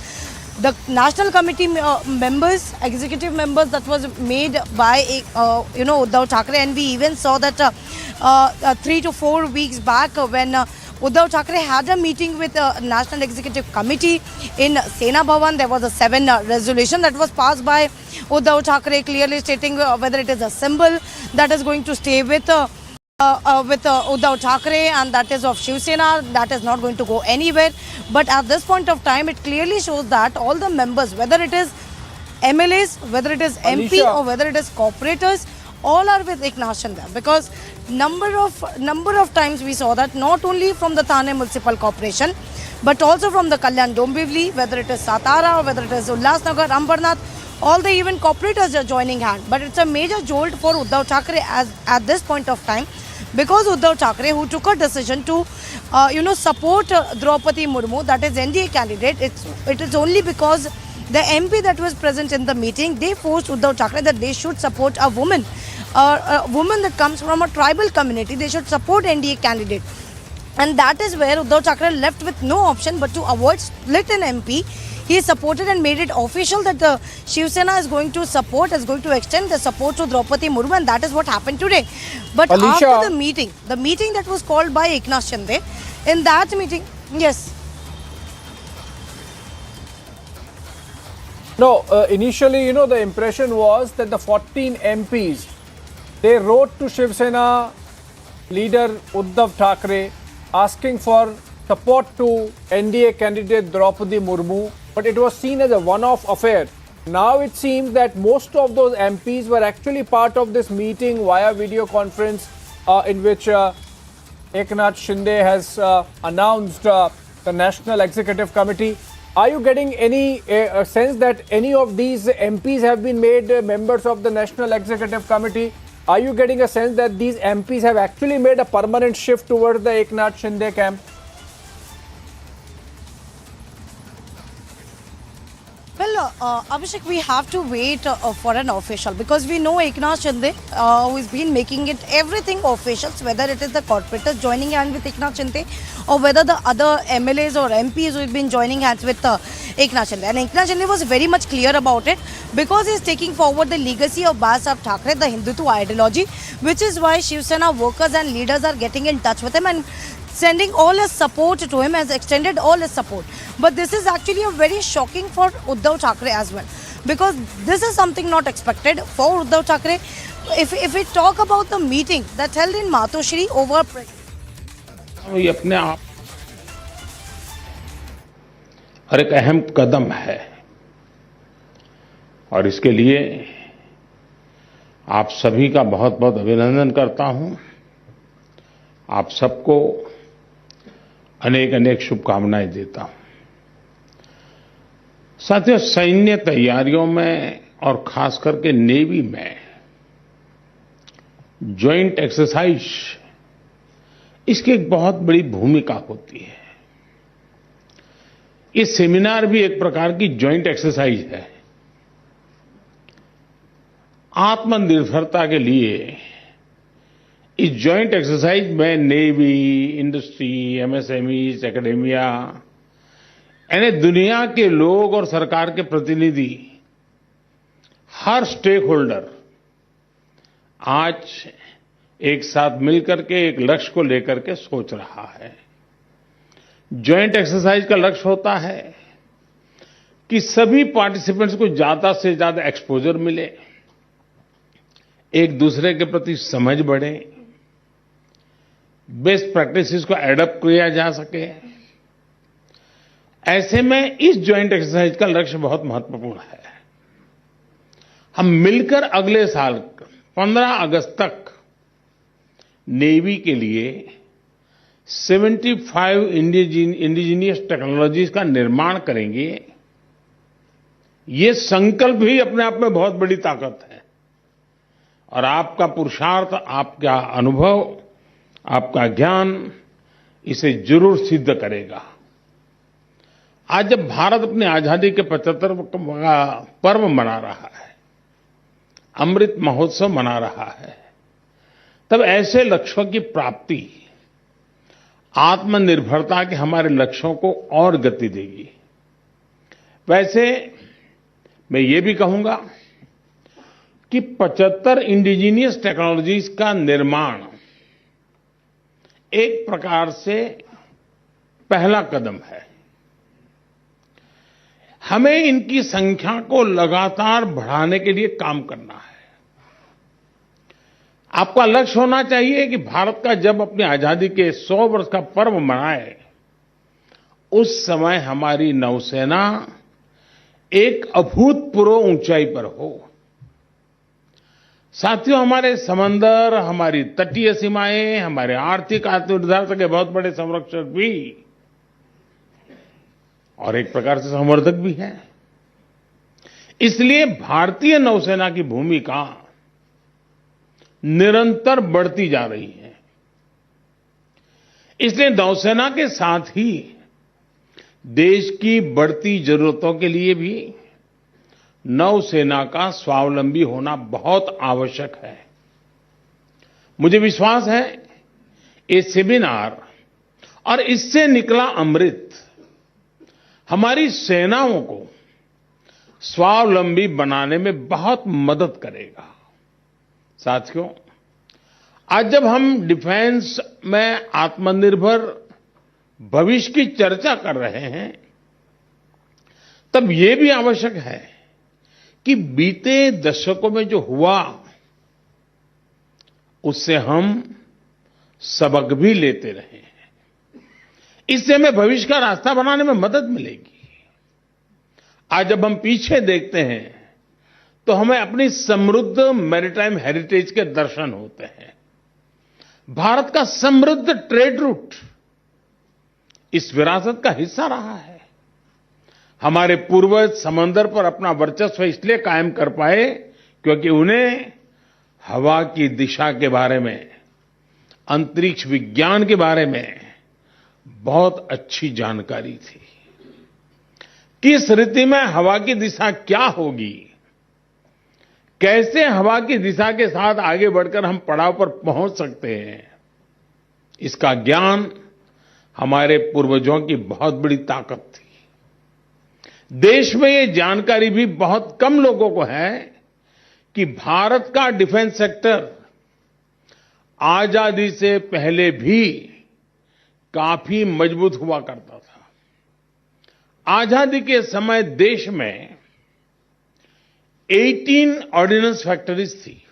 Speaker 7: the National Committee members, executive members that was made by, Uddhav Thackeray, and we even saw that 3 to 4 weeks back when Uddhav Thackeray had a meeting with the National Executive Committee in Sena Bhavan. There was a 7 resolution that was passed by Uddhav Thackeray, clearly stating whether it is a symbol that is going to stay with Uddhav Thackeray and that is of Shiv Sena, that is not going to go anywhere. But at this point of time, it clearly shows that all the members, whether it is MLAs, whether it is MP or whether it is corporators, all are with Eknath Shinde, because number of times we saw that not only from the Thane Municipal Corporation but also from the Kalyan Dombivli, whether it is Satara, whether it is Ulhasnagar, Ambarnath, all the even corporators are joining hand. But it's a major jolt for Uddhav Thackeray at this point of time, because Uddhav Thackeray, who took a decision to support Draupadi Murmu, that is NDA candidate, it is only because the MP that was present in the meeting, they forced Uddhav Thackeray that they should support a woman that comes from a tribal community. They should support NDA candidate. And that is where Uddhav Thackeray left with no option but to avoid split in MP. He supported and made it official that the Shiv Sena is going to extend the support to Draupadi Murmu, and that is what happened today. But after the meeting that was called by Eknath Shinde, in that meeting, yes.
Speaker 5: No, initially, the impression was that the 14 MPs, they wrote to Shiv Sena leader Uddhav Thackeray asking for support to NDA candidate Draupadi Murmu, but it was seen as a one-off affair. Now it seems that most of those MPs were actually part of this meeting via video conference in which Eknath Shinde has announced the National Executive Committee. Are you getting any sense that any of these MPs have been made members of the National Executive Committee? Are you getting a sense that these MPs have actually made a permanent shift towards the Eknath Shinde camp?
Speaker 7: Well, Abhishek, we have to wait for an official, because we know Eknath Shinde, who has been making it everything officials, whether it is the corporators joining hands with Eknath Shinde or whether the other MLAs or MPs who have been joining hands with Eknath Shinde. And Eknath Shinde was very much clear about it, because he is taking forward the legacy of Babasaheb Thackeray, the Hindutva ideology, which is why Shiv Sena workers and leaders are getting in touch with him and sending all his support to him, has extended all his support. But this is actually a very shocking for Uddhav Thackeray as well, because this is something not expected for Uddhav Thackeray. If we talk about the meeting that held in Matoshri over
Speaker 8: ये अपने आप और एक अहम कदम है, और इसके लिए आप सभी का बहुत बहुत अभिनंदन करता हूं। आप सबको अनेक अनेक शुभकामनाएं देता हूं। साथियों, सैन्य तैयारियों में और खास करके नेवी में जॉइंट एक्सरसाइज, इसकी एक बहुत बड़ी भूमिका होती है। ये सेमिनार भी एक प्रकार की जॉइंट एक्सरसाइज है। आत्मनिर्भरता के लिए इस जॉइंट एक्सरसाइज में नेवी, इंडस्ट्री, एमएसएमईज, एकेडेमिया, यानी दुनिया के लोग और सरकार के प्रतिनिधि, हर स्टेक होल्डर आज एक साथ मिलकर के एक लक्ष्य को लेकर के सोच रहा है। जॉइंट एक्सरसाइज का लक्ष्य होता है कि सभी पार्टिसिपेंट्स को ज्यादा से ज्यादा एक्सपोजर मिले, एक दूसरे के प्रति समझ बढ़े, बेस्ट प्रैक्टिसेस को एडॉप्ट किया जा सके। ऐसे में इस जॉइंट एक्सरसाइज का लक्ष्य बहुत महत्वपूर्ण है। हम मिलकर अगले साल 15 अगस्त तक नेवी के लिए 75 इंडिजिनियस टेक्नोलॉजीज का निर्माण करेंगे। ये संकल्प ही अपने आप में बहुत बड़ी ताकत है, और आपका पुरुषार्थ, आपका अनुभव, आपका ज्ञान इसे जरूर सिद्ध करेगा। आज जब भारत अपनी आजादी के 75 का पर्व मना रहा है, अमृत महोत्सव मना रहा है, तब ऐसे लक्ष्यों की प्राप्ति आत्मनिर्भरता के हमारे लक्ष्यों को और गति देगी। वैसे मैं ये भी कहूंगा कि 75 इंडिजिनियस टेक्नोलॉजीज का निर्माण एक प्रकार से पहला कदम है। हमें इनकी संख्या को लगातार बढ़ाने के लिए काम करना है। आपका लक्ष्य होना चाहिए कि भारत का जब अपनी आजादी के 100 वर्ष का पर्व मनाए, उस समय हमारी नौसेना एक अभूतपूर्व ऊंचाई पर हो। साथियों, हमारे समंदर, हमारी तटीय सीमाएं, हमारे आर्थिक आत्मनिर्भरता के बहुत बड़े संरक्षक भी और एक प्रकार से संवर्धक भी हैं। इसलिए भारतीय नौसेना की भूमिका निरंतर बढ़ती जा रही है। इसलिए नौसेना के साथ ही देश की बढ़ती जरूरतों के लिए भी नौसेना का स्वावलंबी होना बहुत आवश्यक है। मुझे विश्वास है ये सेमिनार और इससे निकला अमृत हमारी सेनाओं को स्वावलंबी बनाने में बहुत मदद करेगा। साथियों, आज जब हम डिफेंस में आत्मनिर्भर भविष्य की चर्चा कर रहे हैं, तब ये भी आवश्यक है कि बीते दशकों में जो हुआ उससे हम सबक भी लेते रहे हैं। इससे हमें भविष्य का रास्ता बनाने में मदद मिलेगी। आज जब हम पीछे देखते हैं तो हमें अपनी समृद्ध मैरीटाइम हेरिटेज के दर्शन होते हैं। भारत का समृद्ध ट्रेड रूट इस विरासत का हिस्सा रहा है। हमारे पूर्वज समंदर पर अपना वर्चस्व इसलिए कायम कर पाए क्योंकि उन्हें हवा की दिशा के बारे में, अंतरिक्ष विज्ञान के बारे में बहुत अच्छी जानकारी थी। किस ऋतु में हवा की दिशा क्या होगी, कैसे हवा की दिशा के साथ आगे बढ़कर हम पड़ाव पर पहुंच सकते हैं, इसका ज्ञान हमारे पूर्वजों की बहुत बड़ी ताकत थी। देश में ये जानकारी भी बहुत कम लोगों को है कि भारत का डिफेंस सेक्टर आजादी से पहले भी काफी मजबूत हुआ करता था। आजादी के समय देश में 18 ऑर्डिनेंस फैक्ट्रीज थी,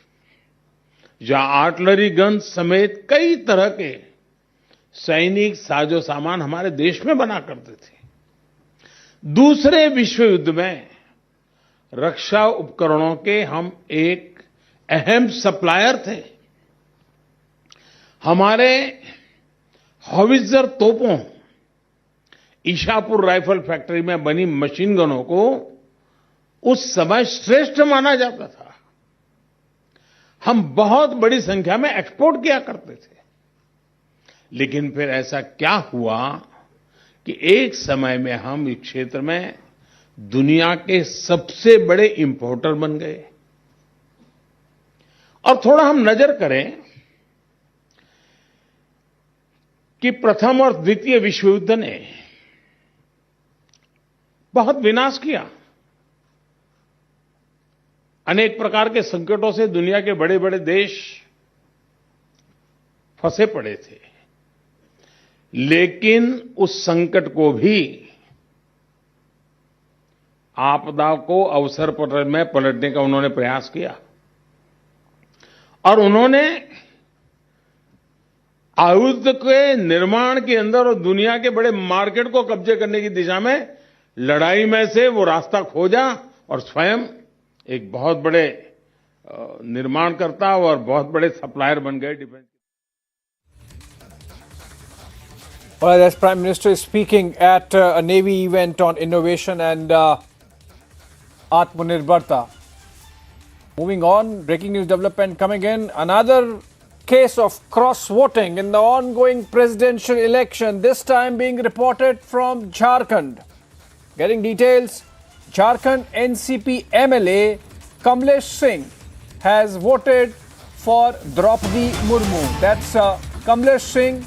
Speaker 8: जहां आर्टिलरी गन समेत कई तरह के सैनिक साजो सामान हमारे देश में बना करते थे। दूसरे विश्व युद्ध में रक्षा उपकरणों के हम एक अहम सप्लायर थे। हमारे हॉवित्जर तोपों, ईशापुर राइफल फैक्ट्री में बनी मशीन गनों को उस समय श्रेष्ठ माना जाता था। हम बहुत बड़ी संख्या में एक्सपोर्ट किया करते थे। लेकिन फिर ऐसा क्या हुआ कि एक समय में हम इस क्षेत्र में दुनिया के सबसे बड़े इंपोर्टर बन गए। और थोड़ा हम नजर करें कि प्रथम और द्वितीय विश्व युद्ध ने बहुत विनाश किया। अनेक प्रकार के संकटों से दुनिया के बड़े बड़े देश फंसे पड़े थे, लेकिन उस संकट को भी, आपदा को अवसर पर में पलटने का उन्होंने प्रयास किया और उन्होंने आयुध के निर्माण के अंदर और दुनिया के बड़े मार्केट को कब्जे करने की दिशा में लड़ाई में से वो रास्ता खोजा और स्वयं एक बहुत बड़े निर्माणकर्ता और बहुत बड़े सप्लायर बन गए defence.
Speaker 5: Well, as Prime Minister is speaking at a Navy event on innovation and Atmanirbharta. Moving on, breaking news development coming in. Another case of cross-voting in the ongoing presidential election, this time being reported from Jharkhand. Getting details, Jharkhand NCP MLA Kamlesh Singh has voted for Draupadi Murmu. That's Kamlesh Singh,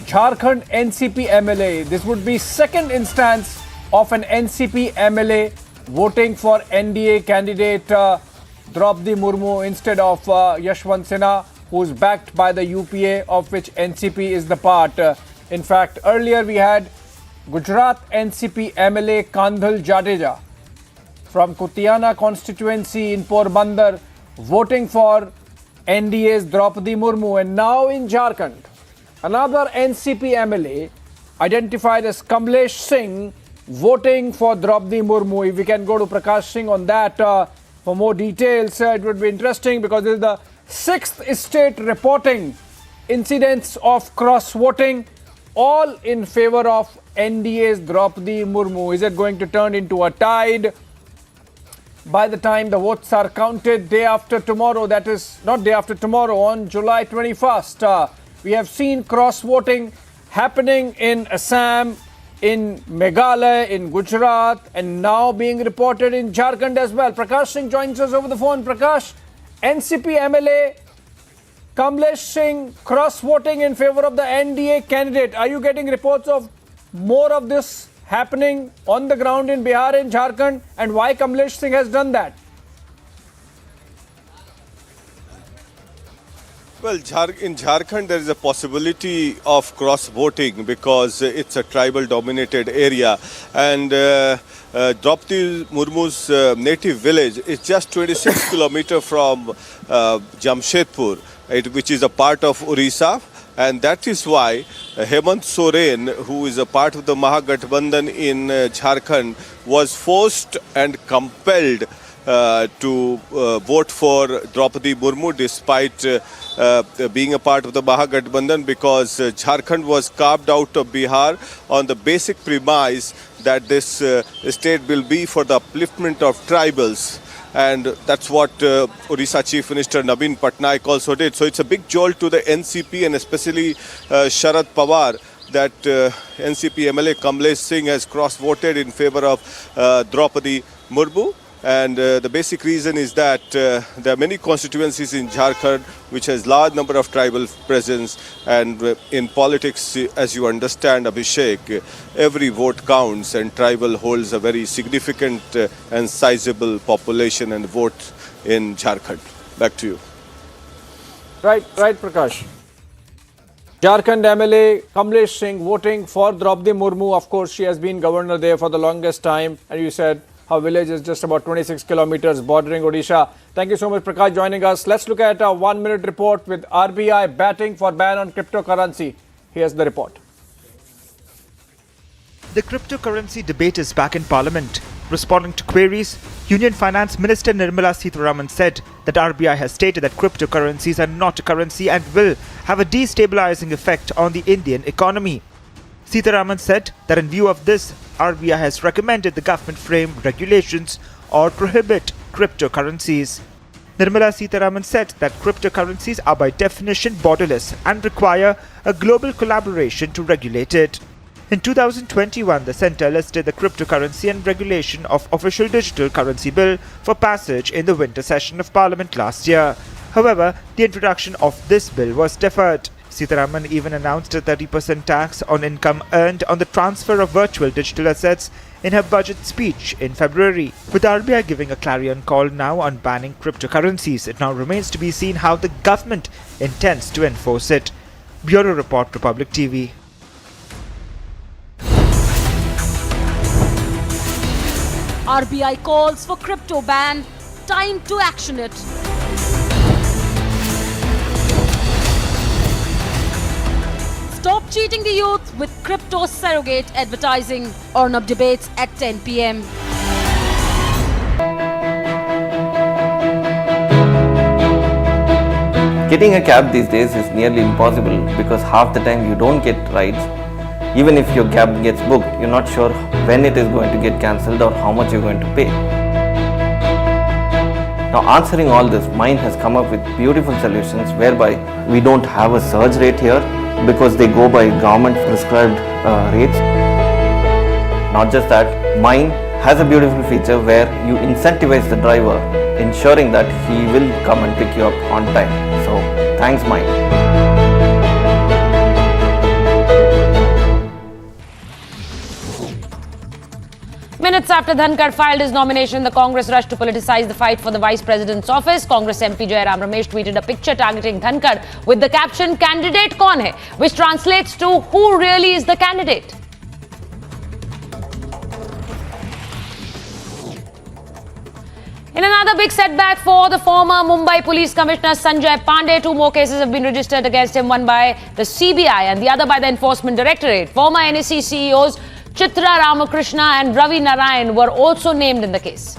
Speaker 5: Jharkhand NCP MLA. This would be second instance of an NCP MLA voting for NDA candidate Draupadi Murmu instead of Yashwant Sinha, who is backed by the UPA, of which NCP is the part. In fact, earlier we had Gujarat NCP MLA Kandhal Jadeja from Kutiana constituency in Porbandar voting for NDA's Draupadi Murmu, and now in Jharkhand, another NCP MLA identified as Kamlesh Singh voting for Draupadi Murmu. If we can go to Prakash Singh on that for more details, it would be interesting because this is the 6th state reporting incidents of cross-voting, all in favor of NDA's Draupadi Murmu. Is it going to turn into a tide by the time the votes are counted day after tomorrow? That is not day after tomorrow, on July 21st. We have seen cross-voting happening in Assam, in Meghalaya, in Gujarat, and now being reported in Jharkhand as well. Prakash Singh joins us over the phone. Prakash, NCP MLA Kamlesh Singh cross-voting in favor of the NDA candidate. Are you getting reports of more of this happening on the ground in Bihar and Jharkhand, and why Kamlesh Singh has done that?
Speaker 9: Well, in Jharkhand, there is a possibility of cross-voting because it's a tribal-dominated area, and Draupadi Murmu's native village is just 26 kilometers from Jamshedpur, which is a part of Orissa, and that is why Hemant Soren, who is a part of the Mahagathbandhan in Jharkhand, was forced and compelled to vote for Draupadi Murmu despite being a part of the Mahagathbandhan, because Jharkhand was carved out of Bihar on the basic premise that this state will be for the upliftment of tribals. And that's what Orissa Chief Minister Naveen Patnaik also did. So it's a big jolt to the NCP and especially Sharad Pawar that NCP MLA Kamlesh Singh has cross-voted in favor of Draupadi Murmu. And the basic reason is that there are many constituencies in Jharkhand which has large number of tribal presence, and in politics, as you understand, Abhishek, every vote counts, and tribal holds a very significant and sizable population and vote in Jharkhand. Back to you.
Speaker 5: Right, Prakash. Jharkhand MLA Kamlesh Singh voting for Draupadi Murmu. Of course, she has been governor there for the longest time, and you said her village is just about 26 kilometers bordering Odisha. Thank you so much, Prakash, joining us. Let's look at a 1-minute report with RBI batting for ban on cryptocurrency. Here's the report.
Speaker 15: The cryptocurrency debate is back in Parliament. Responding to queries, Union Finance Minister Nirmala Sitharaman said that RBI has stated that cryptocurrencies are not a currency and will have a destabilizing effect on the Indian economy. Sitharaman said that in view of this, RBI has recommended the government frame regulations or prohibit cryptocurrencies. Nirmala Sitharaman said that cryptocurrencies are by definition borderless and require a global collaboration to regulate it. In 2021, the centre listed the cryptocurrency and regulation of official digital currency bill for passage in the winter session of Parliament last year. However, the introduction of this bill was deferred. Sitharaman even announced a 30% tax on income earned on the transfer of virtual digital assets in her budget speech in February. With RBI giving a clarion call now on banning cryptocurrencies, it now remains to be seen how the government intends to enforce it. Bureau Report, Republic TV.
Speaker 18: RBI calls for crypto ban. Time to action it. Stop cheating the youth with crypto surrogate advertising. Arnab debates at 10 p.m.
Speaker 21: Getting a cab these days is nearly impossible because half the time you don't get rides. Even if your cab gets booked, you're not sure when it is going to get cancelled or how much you're going to pay. Now, answering all this, Mind has come up with beautiful solutions whereby we don't have a surge rate here because they go by government prescribed rates. Not just that, Mind has a beautiful feature where you incentivize the driver, ensuring that he will come and pick you up on time. So, thanks Mind.
Speaker 27: Minutes after Dhankar filed his nomination, the Congress rushed to politicize the fight for the Vice President's office. Congress MP Jairam Ramesh tweeted a picture targeting Dhankar with the caption, "Candidate kaun hai?" which translates to "Who really is the candidate?" In another big setback for the former Mumbai Police Commissioner Sanjay Pandey, 2 more cases have been registered against him, one by the CBI and the other by the Enforcement Directorate. Former NSE CEOs Chitra, Ramkrishna and Ravi Narayan were also named in the case.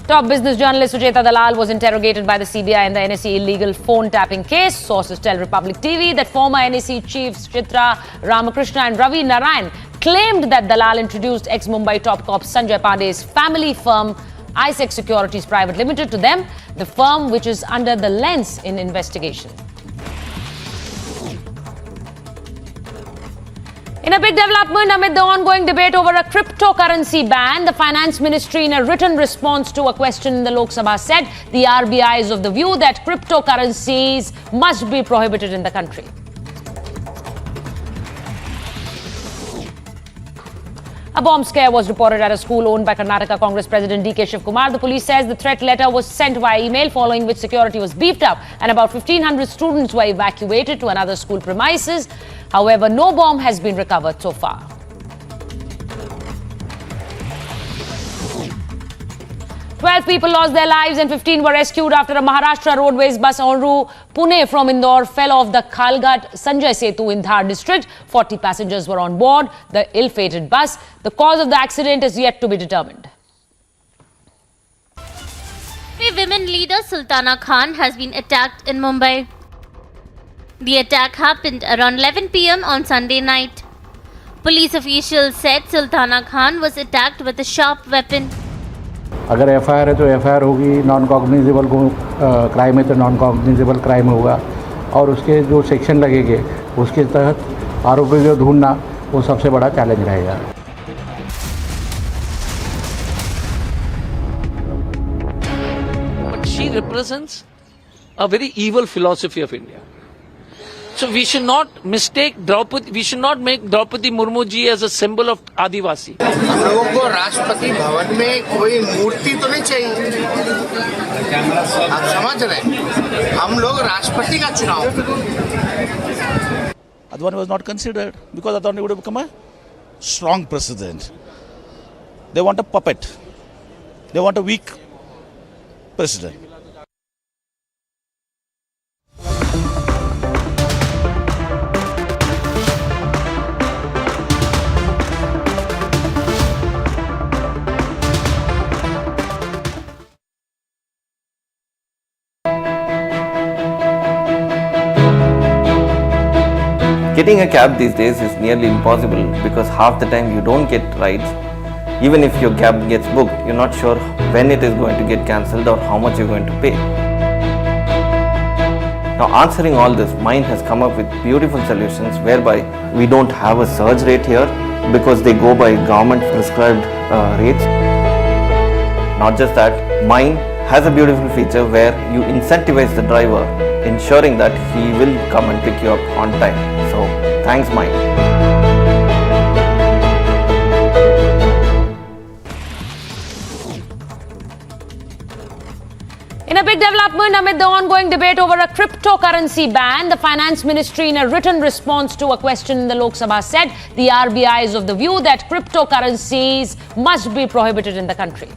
Speaker 27: Top business journalist Sujeta Dalal was interrogated by the CBI in the NSE illegal phone tapping case. Sources tell Republic TV that former NSE chiefs Chitra, Ramkrishna and Ravi Narayan claimed that Dalal introduced ex-Mumbai top cop Sanjay Pandey's family firm ISEC Securities Private Limited to them, the firm which is under the lens in investigation. In a big development amid the ongoing debate over a cryptocurrency ban, the Finance Ministry, in a written response to a question in the Lok Sabha, said the RBI is of the view that cryptocurrencies must be prohibited in the country. A bomb scare was reported at a school owned by Karnataka Congress President D.K. Shivkumar. The police says the threat letter was sent via email, following which security was beefed up and about 1,500 students were evacuated to another school premises. However, no bomb has been recovered so far. Twelve people lost their lives and 15 were rescued after a Maharashtra Roadways bus en route Pune from Indore fell off the Khalghat Sanjay Setu in Dhar district. 40 passengers were on board the ill-fated bus. The cause of the accident is yet to be determined.
Speaker 10: Women leader Sultana Khan has been attacked in Mumbai. The attack happened around 11 p.m. on Sunday night. Police officials said Sultana Khan was attacked with a sharp weapon.
Speaker 11: अगर FIR है तो FIR होगी, non cognizable crime है तो non cognizable crime होगा और उसके जो सेक्शन लगेंगे उसके तहत आरोपी को ढूंढना वो सबसे बड़ा चैलेंज रहेगा.
Speaker 1: But she represents a very evil philosophy of India. So we should not mistake Draupadi, we should not make Draupadi Murmu ji as a symbol of Adivasi.
Speaker 3: हम लोगों को राष्ट्रपति भवन में कोई मूर्ति तो नहीं चाहिए. आप समझ रहे हैं? हम लोग राष्ट्रपति का चुनाव.
Speaker 22: Advani was not considered because Advani would have become a strong president. They want a puppet. They want a weak president.
Speaker 21: Getting a cab these days is nearly impossible because half the time you don't get rides. Even if your cab gets booked, you're not sure when it is going to get cancelled or how much you're going to pay. Now, answering all this, Mind has come up with beautiful solutions whereby we don't have a surge rate here because they go by government prescribed rates. Not just that, Mind has a beautiful feature where you incentivize the driver, ensuring that he will come and pick you up on time. So, thanks Mind.
Speaker 27: In a big development amid the ongoing debate over a cryptocurrency ban, the Finance Ministry, in a written response to a question in the Lok Sabha, said the RBI is of the view that cryptocurrencies must be prohibited in the country.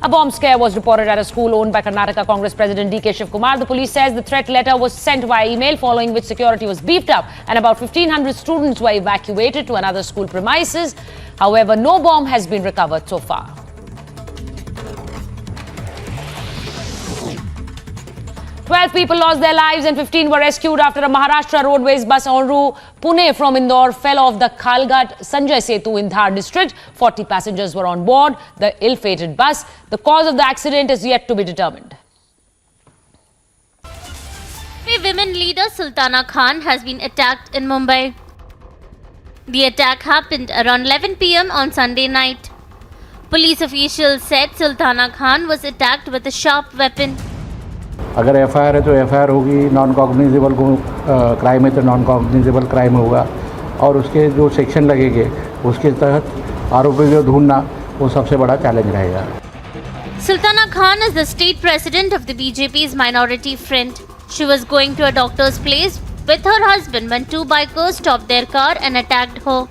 Speaker 27: A bomb scare was reported at a school owned by Karnataka Congress President D.K. Shivkumar. The police says the threat letter was sent via email, following which security was beefed up and about 1,500 students were evacuated to another school premises. However, no bomb has been recovered so far. Twelve people lost their lives and 15 were rescued after a Maharashtra Roadways bus en route Pune from Indore fell off the Khalghat Sanjay Setu in Dhar district. 40 passengers were on board the ill-fated bus. The cause of the accident is yet to be determined.
Speaker 10: Women leader Sultana Khan has been attacked in Mumbai. The attack happened around 11 p.m. on Sunday night. Police officials said Sultana Khan was attacked with a sharp weapon.
Speaker 11: अगर FIR है तो FIR होगी, non cognizable crime है तो non cognizable crime होगा और उसके जो सेक्शन लगेंगे उसके तहत आरोपी को ढूंढना वो सबसे बड़ा चैलेंज रहेगा।
Speaker 10: Sultana Khan is the state president of the BJP's minority front. She was going to a doctor's place with her husband when two bikers stopped their car and attacked her.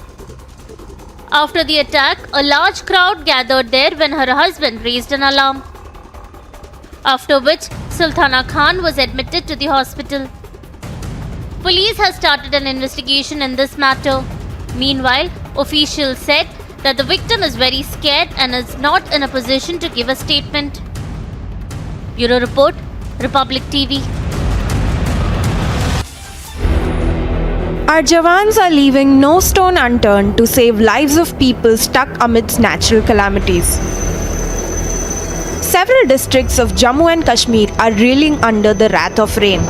Speaker 10: After the attack, a large crowd gathered there when her husband raised an alarm. After which, Sultana Khan was admitted to the hospital. Police has started an investigation in this matter. Meanwhile, officials said that the victim is very scared and is not in a position to give a statement. Bureau Report, Republic TV.
Speaker 19: Our Jawans are leaving no stone unturned to save lives of people stuck amidst natural calamities. Several districts of Jammu and Kashmir are reeling under the wrath of rain.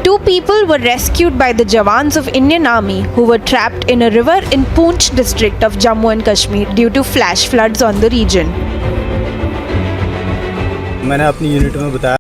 Speaker 19: 2 people were rescued by the Jawans of Indian Army who were trapped in a river in Poonch district of Jammu and Kashmir due to flash floods on the region.
Speaker 20: मैंने अपनी unit में बताया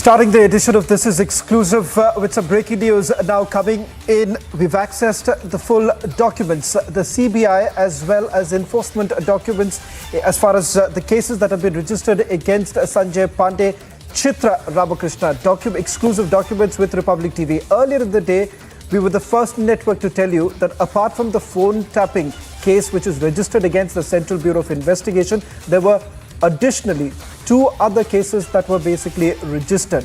Speaker 2: Starting the edition of This Is Exclusive with some breaking news now coming in. We've accessed the full documents, the CBI as well as enforcement documents as far as the cases that have been registered against Sanjay, Pandey, Chitra, Ramkrishna. Exclusive documents with Republic TV. Earlier in the day, we were the first network to tell you that apart from the phone tapping case which is registered against the Central Bureau of Investigation, there were additionally 2 other cases that were basically registered.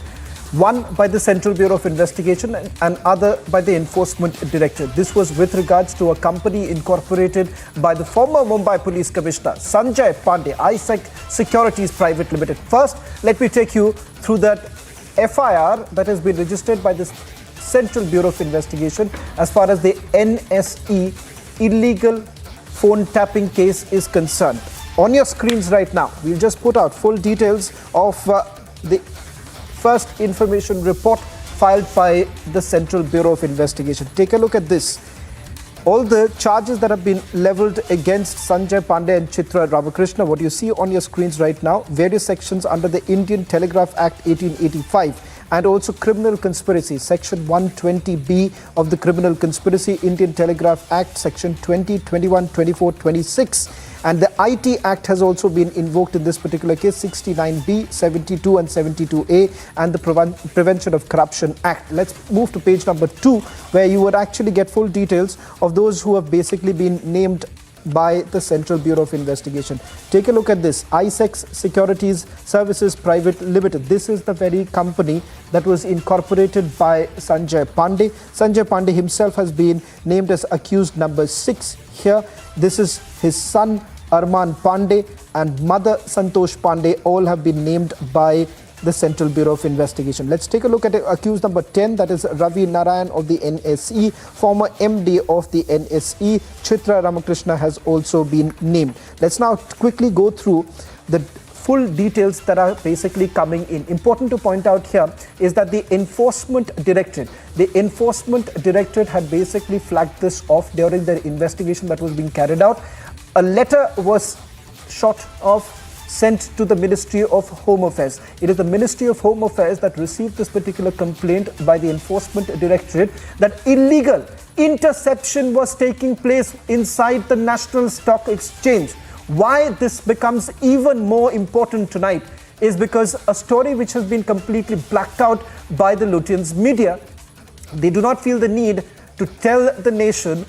Speaker 2: One by the Central Bureau of Investigation and other by the Enforcement Directorate. This was with regards to a company incorporated by the former Mumbai Police Commissioner Sanjay Pandey, ISEC Securities Private Limited. First, let me take you through that FIR that has been registered by the Central Bureau of Investigation as far as the NSE illegal phone tapping case is concerned. On your screens right now, we'll just put out full details of the first information report filed by the Central Bureau of Investigation. Take a look at this. All the charges that have been leveled against Sanjay Pandey and Chitra Ramkrishna, what you see on your screens right now, various sections under the Indian Telegraph Act 1885 and also criminal conspiracy, section 120B of the Criminal Conspiracy Indian Telegraph Act, section 20, 21, 24, 26. And the IT Act has also been invoked in this particular case, 69B, 72 and 72A, and the Prevention of Corruption Act. Let's move to page number 2, where you would actually get full details of those who have basically been named by the Central Bureau of Investigation. Take a look at this. ISEC Securities Services Private Limited. This is the very company that was incorporated by Sanjay Pandey. Sanjay Pandey himself has been named as accused number 6 here. This is his son Arman Pandey and mother Santosh Pandey. All have been named by the Central Bureau of Investigation. Let's take a look at accused number 10, that is Ravi Narayan of the NSE, former MD of the NSE. Chitra Ramkrishna has also been named. Let's now quickly go through the full details that are basically coming in. Important to point out here is that the Enforcement Directorate had basically flagged this off during the investigation that was being carried out. A letter was sent to the Ministry of Home Affairs. It is the Ministry of Home Affairs that received this particular complaint by the Enforcement Directorate that illegal interception was taking place inside the National Stock Exchange. Why this becomes even more important tonight is because a story which has been completely blacked out by the Lutyens media. They do not feel the need to tell the nation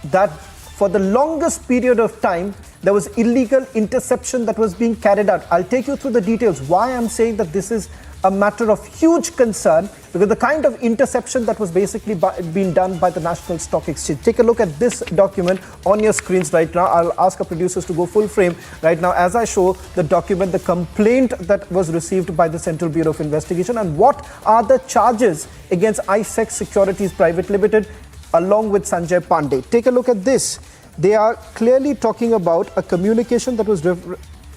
Speaker 2: that for the longest period of time, there was illegal interception that was being carried out. I'll take you through the details. Why I'm saying that this is a matter of huge concern, because the kind of interception that was basically being done by the National Stock Exchange. Take a look at this document on your screens right now. I'll ask our producers to go full frame right now as I show the document, the complaint that was received by the Central Bureau of Investigation, and what are the charges against ISEC Securities Private Limited along with Sanjay Pandey. Take a look at this. They are clearly talking about a communication that was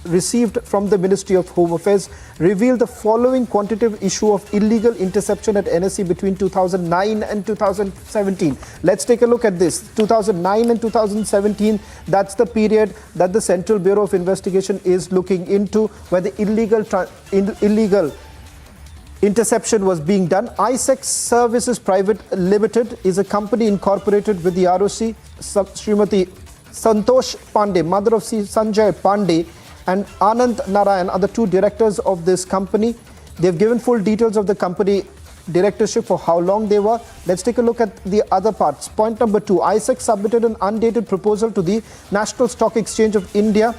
Speaker 2: received from the Ministry of Home Affairs revealed the following quantitative issue of illegal interception at NSE between 2009 and 2017. Let's take a look at this. 2009 and 2017, that's the period that the Central Bureau of Investigation is looking into, where the illegal interception was being done. ISEC Services Private Limited is a company incorporated with the ROC. Srimati Santosh Pandey, mother of Sanjay Pandey, and Anand Narayan are the two directors of this company. They've given full details of the company directorship for how long they were. Let's take a look at the other parts. Point number 2, ISEC submitted an undated proposal to the National Stock Exchange of India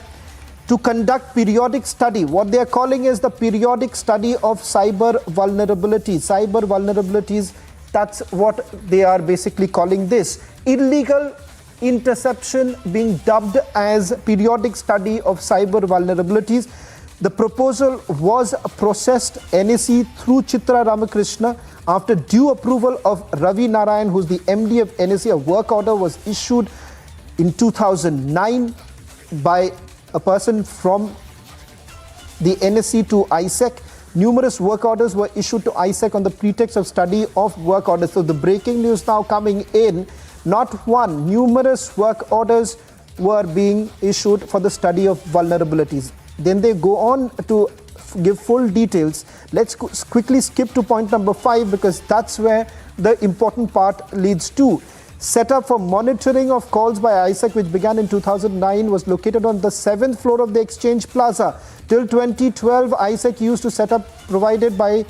Speaker 2: to conduct periodic study. What they are calling is the periodic study of cyber vulnerabilities. Cyber vulnerabilities, that's what they are basically calling this. Illegal interception being dubbed as periodic study of cyber vulnerabilities. The proposal was processed NSE through Chitra Ramkrishna. After due approval of Ravi Narayan, who's the MD of NSE, a work order was issued in 2009 by a person from the NSE to ISEC. Numerous work orders were issued to ISEC on the pretext of study of work orders. So the breaking news now coming in, not one, numerous work orders were being issued for the study of vulnerabilities. Then they go on to give full details. Let's quickly skip to point number 5, because that's where the important part leads to. Set up for monitoring of calls by ISEC, which began in 2009, was located on the 7th floor of the Exchange Plaza. Till 2012, ISEC used to set up provided by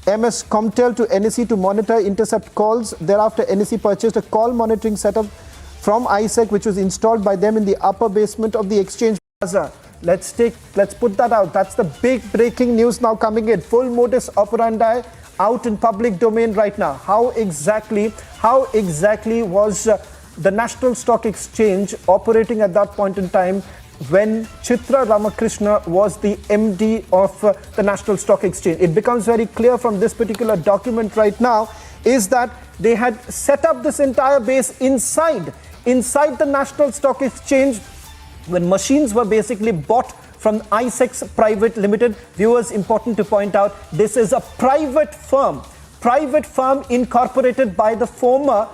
Speaker 2: MS Comtel to NSE to monitor intercept calls. Thereafter, NSE purchased a call monitoring setup from ISEC, which was installed by them in the upper basement of the Exchange Plaza. Let's put that out. That's the big breaking news now coming in. Full modus operandi out in public domain right now. How exactly was the National Stock Exchange operating at that point in time when Chitra Ramakrishna was the MD of the National Stock Exchange? It becomes very clear from this particular document right now is that they had set up this entire base inside the National Stock Exchange, when machines were basically bought from ISEC Private Limited. Viewers, important to point out, this is a private firm incorporated by the former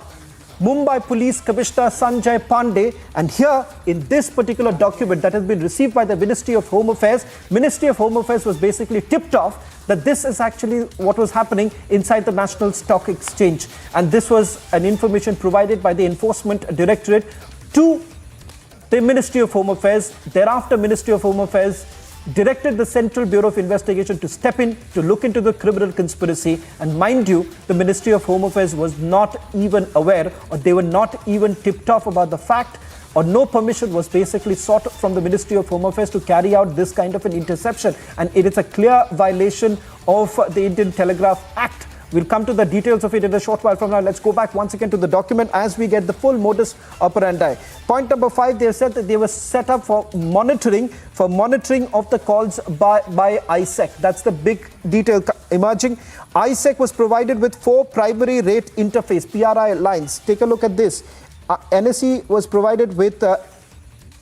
Speaker 2: Mumbai Police Commissioner Sanjay Pandey. And here in this particular document that has been received by the Ministry of Home Affairs, Ministry of Home Affairs was basically tipped off that this is actually what was happening inside the National Stock Exchange. And this was an information provided by the Enforcement Directorate to the Ministry of Home Affairs. Thereafter, Ministry of Home Affairs directed the Central Bureau of Investigation to step in to look into the criminal conspiracy. And mind you, the Ministry of Home Affairs was not even aware, or they were not even tipped off about the fact, or no permission was basically sought from the Ministry of Home Affairs to carry out this kind of an interception. And it is a clear violation of the Indian Telegraph Act. We'll come to the details of it in a short while from now. Let's go back once again to the document as we get the full modus operandi. Point number 5, they said that they were set up for monitoring of the calls by ISEC. That's the big detail emerging. ISEC was provided with 4 primary rate interface, PRI lines. Take a look at this. NSE was provided with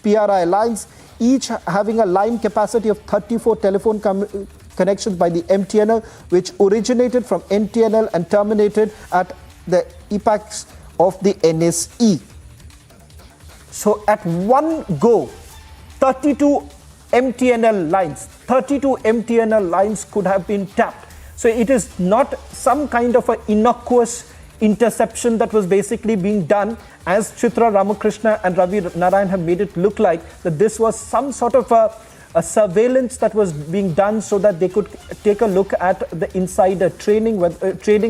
Speaker 2: PRI lines, each having a line capacity of 34 telephone connections by the MTNL, which originated from NTNL and terminated at the epochs of the NSE. So at one go, 32 MTNL lines could have been tapped. So it is not some kind of an innocuous interception that was basically being done, as Chitra Ramakrishna and Ravi Narayan have made it look like, that this was some sort of a surveillance that was being done so that they could take a look at the insider trading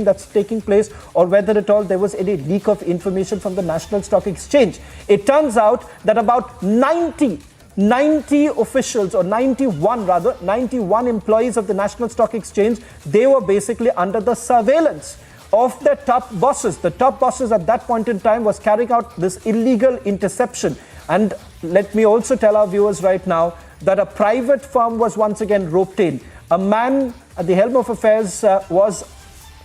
Speaker 2: that's taking place, or whether at all there was any leak of information from the National Stock Exchange. It turns out that about 90 officials, or 91 employees of the National Stock Exchange, they were basically under the surveillance of the top bosses. The top bosses at that point in time was carrying out this illegal interception. And let me also tell our viewers right now that a private firm was once again roped in. A man at the helm of affairs was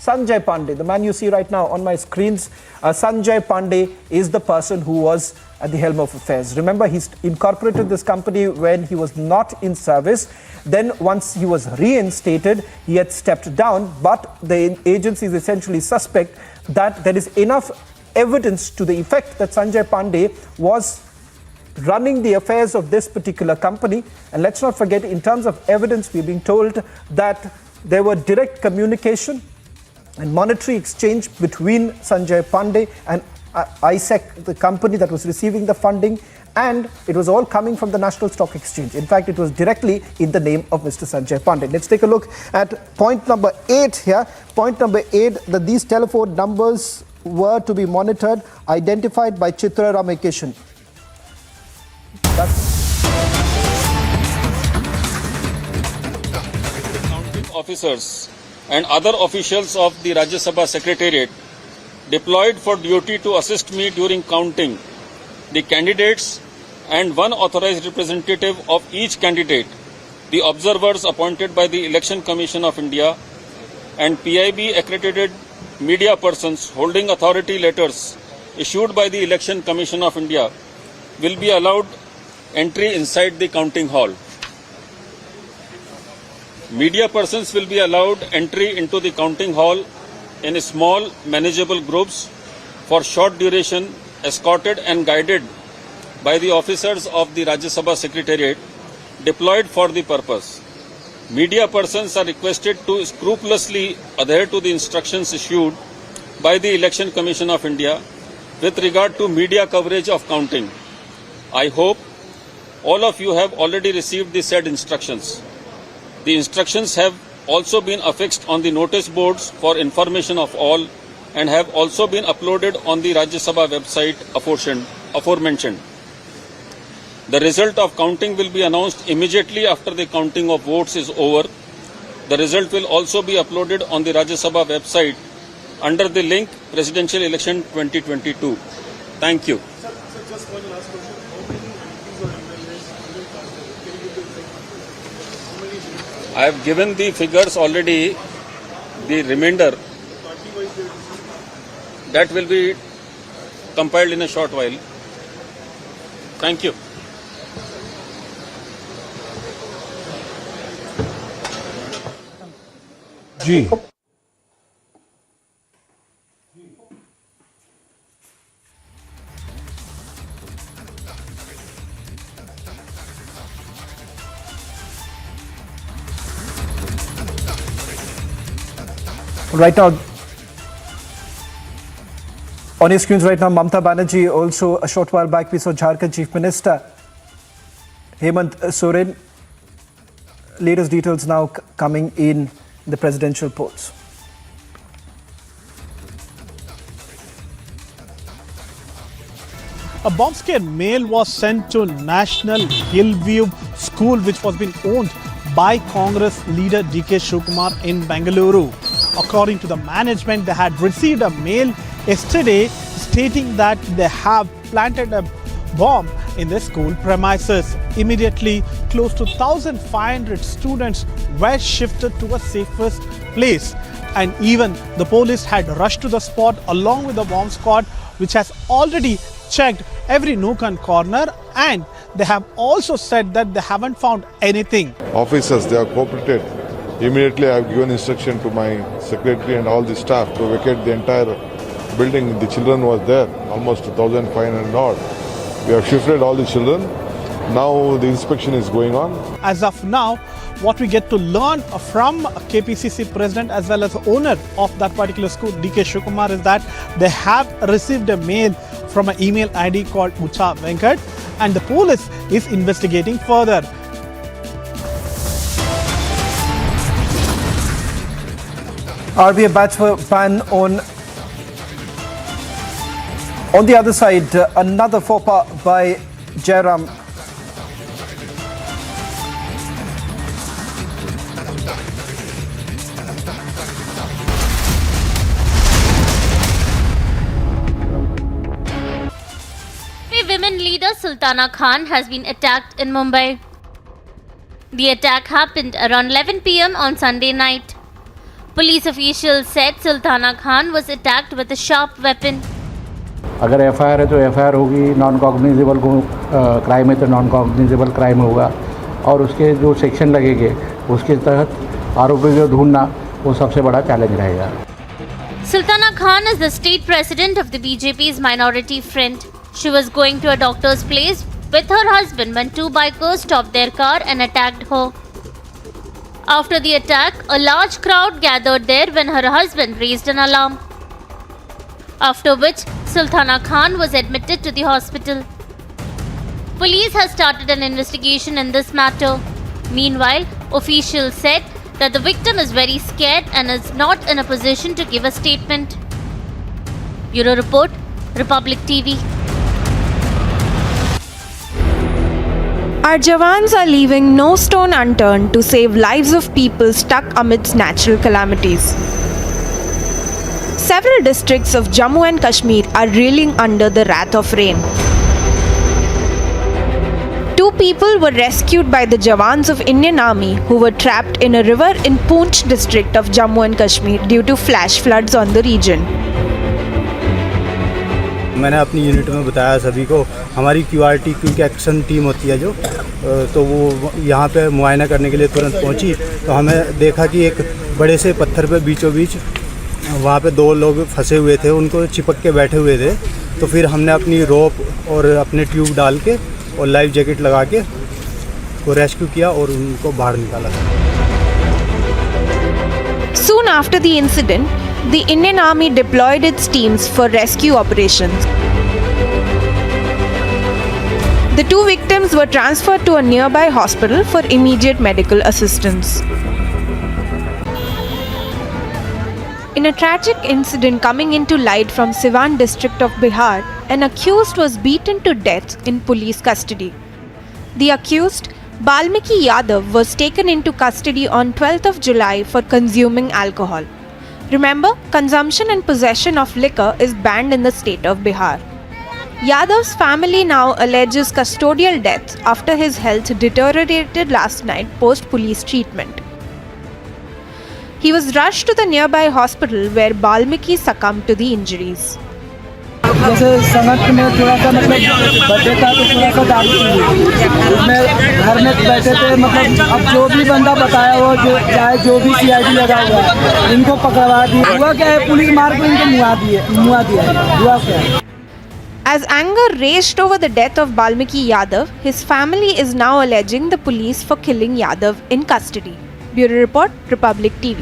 Speaker 2: Sanjay Pandey, the man you see right now on my screens. Sanjay Pandey is the person who was at the helm of affairs. Remember, he incorporated this company when he was not in service. Then once he was reinstated, he had stepped down, but the agencies essentially suspect that there is enough evidence to the effect that Sanjay Pandey was running the affairs of this particular company. And let's not forget, in terms of evidence, we're being told that there were direct communication and monetary exchange between Sanjay Pandey and ISEC, the company that was receiving the funding, and it was all coming from the National Stock Exchange. In fact, it was directly in the name of Mr. Sanjay Pandey. Let's take a look at point number 8 here. Point number 8, that these telephone numbers were to be monitored, identified by Chitra Ramkrishna.
Speaker 6: Counting officers and other officials of the Rajya Sabha Secretariat deployed for duty to assist me during counting the candidates and one authorized representative of each candidate, the observers appointed by the Election Commission of India, and PIB accredited media persons holding authority letters issued by the Election Commission of India will be allowed entry inside the counting hall. Media persons will be allowed entry into the counting hall in small, manageable groups for short duration, escorted and guided by the officers of the Rajya Sabha Secretariat deployed for the purpose. Media persons are requested to scrupulously adhere to the instructions issued by the Election Commission of India with regard to media coverage of counting. I hope all of you have already received the said instructions. The instructions have also been affixed on the notice boards for information of all and have also been uploaded on the Rajya Sabha website aforementioned. The result of counting will be announced immediately after the counting of votes is over. The result will also be uploaded on the Rajya Sabha website under the link Presidential Election 2022. Thank you.
Speaker 12: Just one last question.
Speaker 6: I have given the figures already, the remainder. That will be compiled in a short while. Thank you.
Speaker 5: G.
Speaker 2: Right now, on your screens right now, Mamata Banerjee. Also, a short while back, we saw Jharkhand Chief Minister Hemant Soren. Latest details now coming in the presidential polls.
Speaker 13: A bomb-scared mail was sent to National Hillview School, which was being owned by Congress leader DK Shivakumar in Bengaluru. According to the management, they had received a mail yesterday stating that they have planted a bomb in the school premises. Immediately, close to 1,500 students were shifted to a safest place. And even the police had rushed to the spot along with the bomb squad, which has already checked every nook and corner, and they have also said that they haven't found anything.
Speaker 23: Officers, they have cooperated. Immediately I have given instruction to my secretary and all the staff to vacate the entire building. The children was there, almost 1,500 odd. We have shifted all the children. Now the inspection is going on.
Speaker 13: As of now, what we get to learn from KPCC president as well as owner of that particular school, DK Shivakumar, is that they have received a mail from an email ID called Ucha Venkat, and the police is investigating further.
Speaker 2: RBI batch for ban on the other side, another faux pas by Jairam.
Speaker 10: Women leader Sultana Khan has been attacked in Mumbai. The attack happened around 11 p.m. on Sunday night. Police officials said Sultana Khan was attacked with a sharp weapon.
Speaker 11: अगर FIR है तो FIR होगी, non cognizable crime है तो non cognizable crime होगा और उसके जो सेक्शन लगेंगे उसके तहत आरोपी को ढूंढना वो सबसे बड़ा चैलेंज रहेगा.
Speaker 10: Sultana Khan is the state president of the BJP's minority front. She was going to a doctor's place with her husband when two bikers stopped their car and attacked her. After the attack, a large crowd gathered there when her husband raised an alarm. After which, Sultana Khan was admitted to the hospital. Police has started an investigation in this matter. Meanwhile, officials said that the victim is very scared and is not in a position to give a statement. Bureau Report, Republic TV.
Speaker 19: Our Jawans are leaving no stone unturned to save lives of people stuck amidst natural calamities. Several districts of Jammu and Kashmir are reeling under the wrath of rain. Two people were rescued by the Jawans of Indian Army who were trapped in a river in Poonch district of Jammu and Kashmir due to flash floods on the region.
Speaker 20: मैंने अपनी unit में बताया सभी को, हमारी QRT क्योंकि action team होती है जो, तो वो यहाँ पे मुआयना करने के लिए तुरंत पहुँची, तो हमें देखा कि एक बड़े से पत्थर पे बीचों बीच वहाँ पे दो लोग फंसे हुए थे, उनको चिपक के बैठे हुए थे. तो फिर हमने अपनी रोप और अपने ट्यूब डाल के और लाइफ जैकेट लगा के को रेस्क्यू किया और उनको बाहर निकाला.
Speaker 19: Soon after the incident, the Indian Army deployed its teams for rescue operations. The two victims were transferred to a nearby hospital for immediate medical assistance. In a tragic incident coming into light from Siwan district of Bihar, an accused was beaten to death in police custody. The accused, Balmiki Yadav, was taken into custody on 12th of July for consuming alcohol. Remember, consumption and possession of liquor is banned in the state of Bihar. Yadav's family now alleges custodial death after his health deteriorated last night post-police treatment. He was rushed to the nearby hospital where Balmiki succumbed to the injuries.
Speaker 4: जैसे संगत में थोड़ा सा मतलब birthday था तो थोड़ा सा दारू पी उसमें घर में बैठे थे, मतलब अब जो भी बंदा बताया वो जो चाहे जो भी सीआईडी लगा हुआ है इनको पकड़वा दिया. हुआ क्या है, पुलिस मार को इनको मुआ दिया है. हुआ क्या है.
Speaker 19: As anger raged over the death of Balmiki Yadav, his family is now alleging the police for killing Yadav in custody. Bureau Report, Republic TV.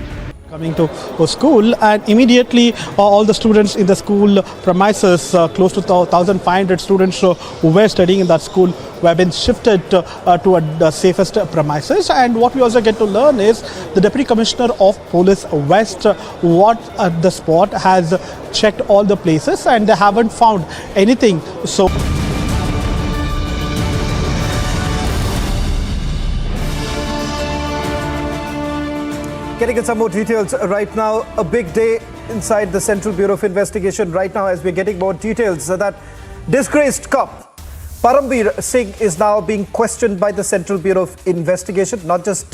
Speaker 13: Coming to a school, and immediately all the students in the school premises, close to 1,500 students who were studying in that school, were been shifted to the safest premises. And what we also get to learn is the Deputy Commissioner of Police West, what the spot has checked all the places and they haven't found anything. So.
Speaker 2: Getting in some more details right now, a big day inside the Central Bureau of Investigation right now as we're getting more details that disgraced cop Parambir Singh is now being questioned by the Central Bureau of Investigation. Not just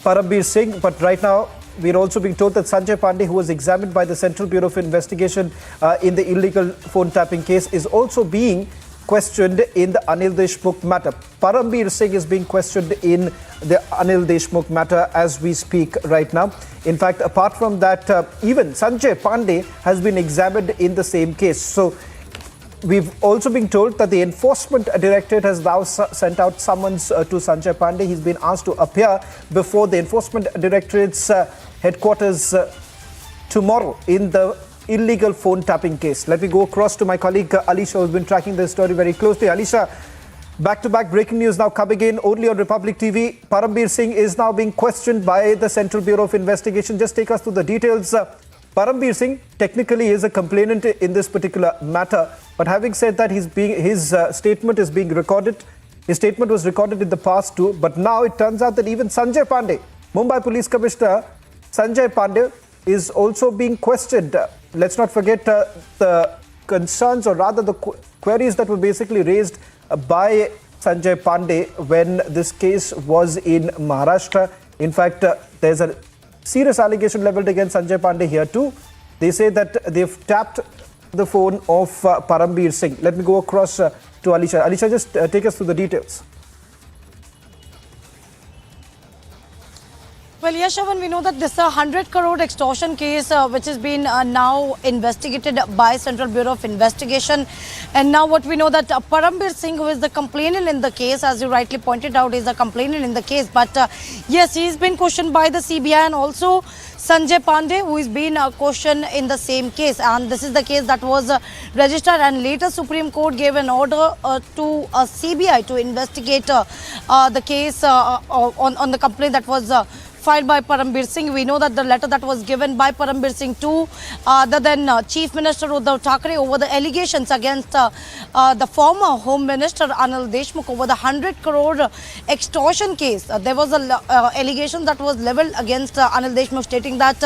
Speaker 2: Parambir Singh, but right now we're also being told that Sanjay Pandey, who was examined by the Central Bureau of Investigation in the illegal phone tapping case, is also being questioned in the Anil Deshmukh matter. Parambir Singh is being questioned in the Anil Deshmukh matter as we speak right now. In fact, apart from that, even Sanjay Pandey has been examined in the same case. So we've also been told that the Enforcement Directorate has now sent out summons to Sanjay Pandey. He's been asked to appear before the Enforcement Directorate's headquarters tomorrow in the illegal phone tapping case. Let me go across to my colleague Alisha, who's been tracking this story very closely. Alisha, back-to-back breaking news now coming in only on Republic TV. Parambir Singh is now being questioned by the Central Bureau of Investigation. Just take us through the details. Parambir Singh technically is a complainant in this particular matter, but having said that, his statement is being recorded. His statement was recorded in the past too, but now it turns out that even Sanjay Pandey, Mumbai Police Commissioner Sanjay Pandey, is also being questioned. Let's not forget the concerns, or rather the queries that were basically raised by Sanjay Pandey when this case was in Maharashtra. In fact, there's a serious allegation leveled against Sanjay Pandey here too. They say that they've tapped the phone of Parambir Singh. Let me go across to Alisha. Alisha, just take us through the details.
Speaker 7: Well, yes, Shavan, we know that this 100 crore extortion case which has been now investigated by Central Bureau of Investigation. And now what we know that Parambir Singh, who is the complainant in the case, as you rightly pointed out, is the complainant in the case. But yes, he's been questioned by the CBI, and also Sanjay Pandey, who is being questioned in the same case. And this is the case that was registered, and later Supreme Court gave an order to CBI to investigate the case on the complaint that was filed by Parambir Singh. We know that the letter that was given by Parambir Singh to the then Chief Minister Uddhav Thackeray over the allegations against the former Home Minister Anil Deshmukh over the 100 crore extortion case. There was an allegation that was levelled against Anil Deshmukh, stating that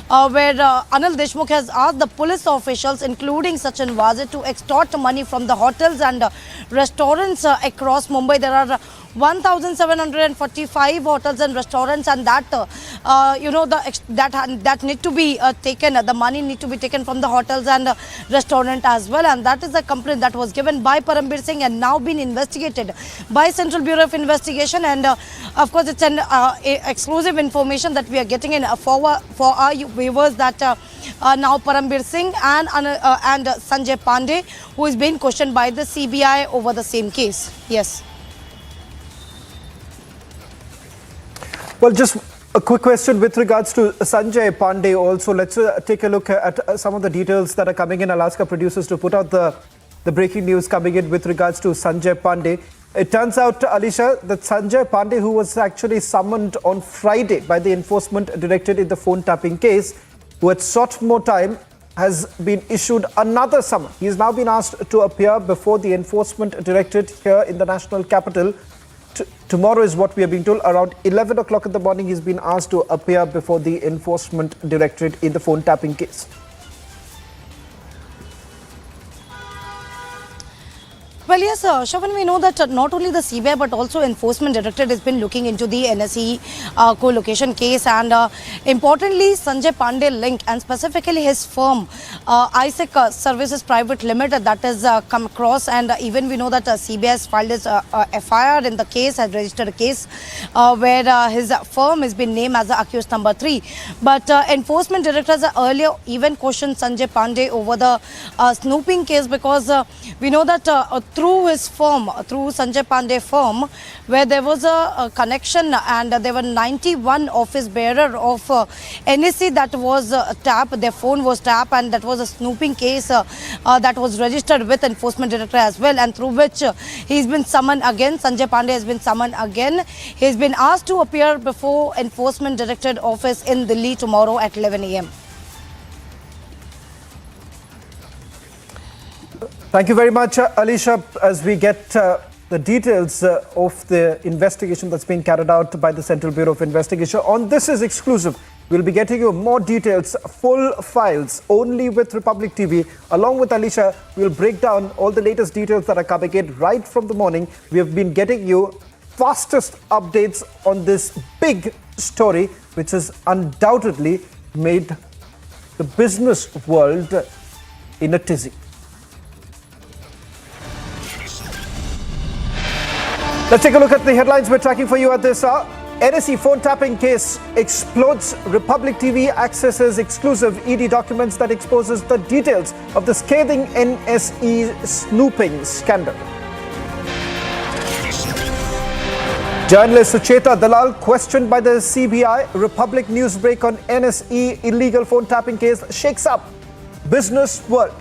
Speaker 7: where Anil Deshmukh has asked the police officials, including Sachin Waze, to extort money from the hotels and restaurants across Mumbai. There are 1,745 hotels and restaurants, and that that need to be taken. The money need to be taken from the hotels and restaurant as well, and that is a complaint that was given by Parambir Singh and now been investigated by Central Bureau of Investigation. And of course, it's an exclusive information that we are getting in for our viewers that now Parambir Singh and Sanjay Pandey, who is being questioned by the CBI over the same case. Yes.
Speaker 2: Well, just a quick question with regards to Sanjay Pandey also. Let's take a look at some of the details that are coming in. I'll ask our producers to put out the breaking news coming in with regards to Sanjay Pandey. It turns out, Alisha, that Sanjay Pandey, who was actually summoned on Friday by the enforcement directorate in the phone tapping case, who had sought more time, has been issued another summon. He has now been asked to appear before the enforcement directorate here in the national capital. Tomorrow is what we are being told. Around 11 o'clock in the morning, he's been asked to appear before the enforcement directorate in the phone tapping case.
Speaker 7: Well, yes, Shavan, we know that not only the CBI but also Enforcement Directorate has been looking into the NSE co-location case, and importantly, Sanjay Pandey link and specifically his firm, ISEC Services Private Limited, that has come across, and even we know that CBI has filed his FIR in the case, has registered a case where his firm has been named as the accused number 3. But Enforcement Director has earlier even questioned Sanjay Pandey over the snooping case, because we know that through his firm, through Sanjay Pandey firm, where there was a connection, and there were 91 office bearer of NSE that was tapped, their phone was tapped, and that was a snooping case that was registered with Enforcement Director as well, and through which he's been summoned again. Sanjay Pandey has been summoned again. He's been asked to appear before Enforcement Directorate office in Delhi tomorrow at 11 a.m.
Speaker 2: Thank you very much, Alisha. As we get the details of the investigation that's being carried out by the Central Bureau of Investigation. On This Is Exclusive, we'll be getting you more details, full files, only with Republic TV. Along with Alisha, we'll break down all the latest details that are coming in right from the morning. We have been getting you fastest updates on this big story, which has undoubtedly made the business world in a tizzy. Let's take a look at the headlines we're tracking for you at this hour. NSE phone tapping case explodes. Republic TV accesses exclusive ED documents that exposes the details of the scathing NSE snooping scandal. Journalist Chitra Dalal questioned by the CBI. Republic news break on NSE illegal phone tapping case shakes up business world.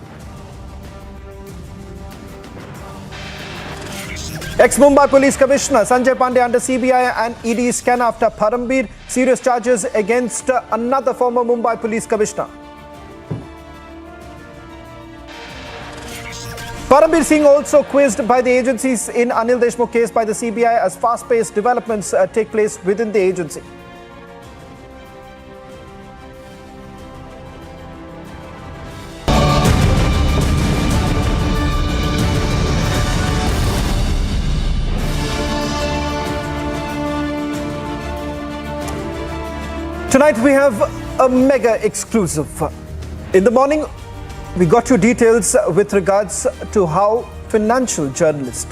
Speaker 2: Ex-Mumbai Police Commissioner Sanjay Pandey under CBI and ED scan after Parambir. Serious charges against another former Mumbai Police Commissioner. Parambir Singh also quizzed by the agencies in Anil Deshmukh case by the CBI as fast-paced developments take place within the agency. Tonight we have a mega exclusive. In the morning, we got you details with regards to how financial journalist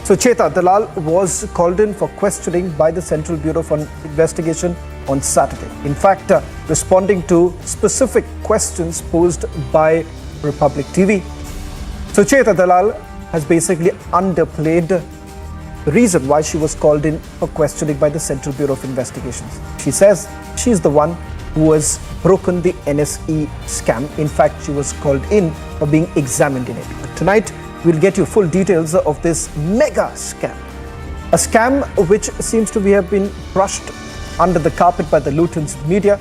Speaker 2: Chitra Dalal was called in for questioning by the Central Bureau of Investigation on Saturday. In fact, responding to specific questions posed by Republic TV. Chitra Dalal has basically underplayed the reason why she was called in for questioning by the Central Bureau of Investigations. She says she's the one who has broken the NSE scam. In fact, she was called in for being examined in it. But tonight, we'll get you full details of this mega scam. A scam which seems to have been brushed under the carpet by the Luton's media.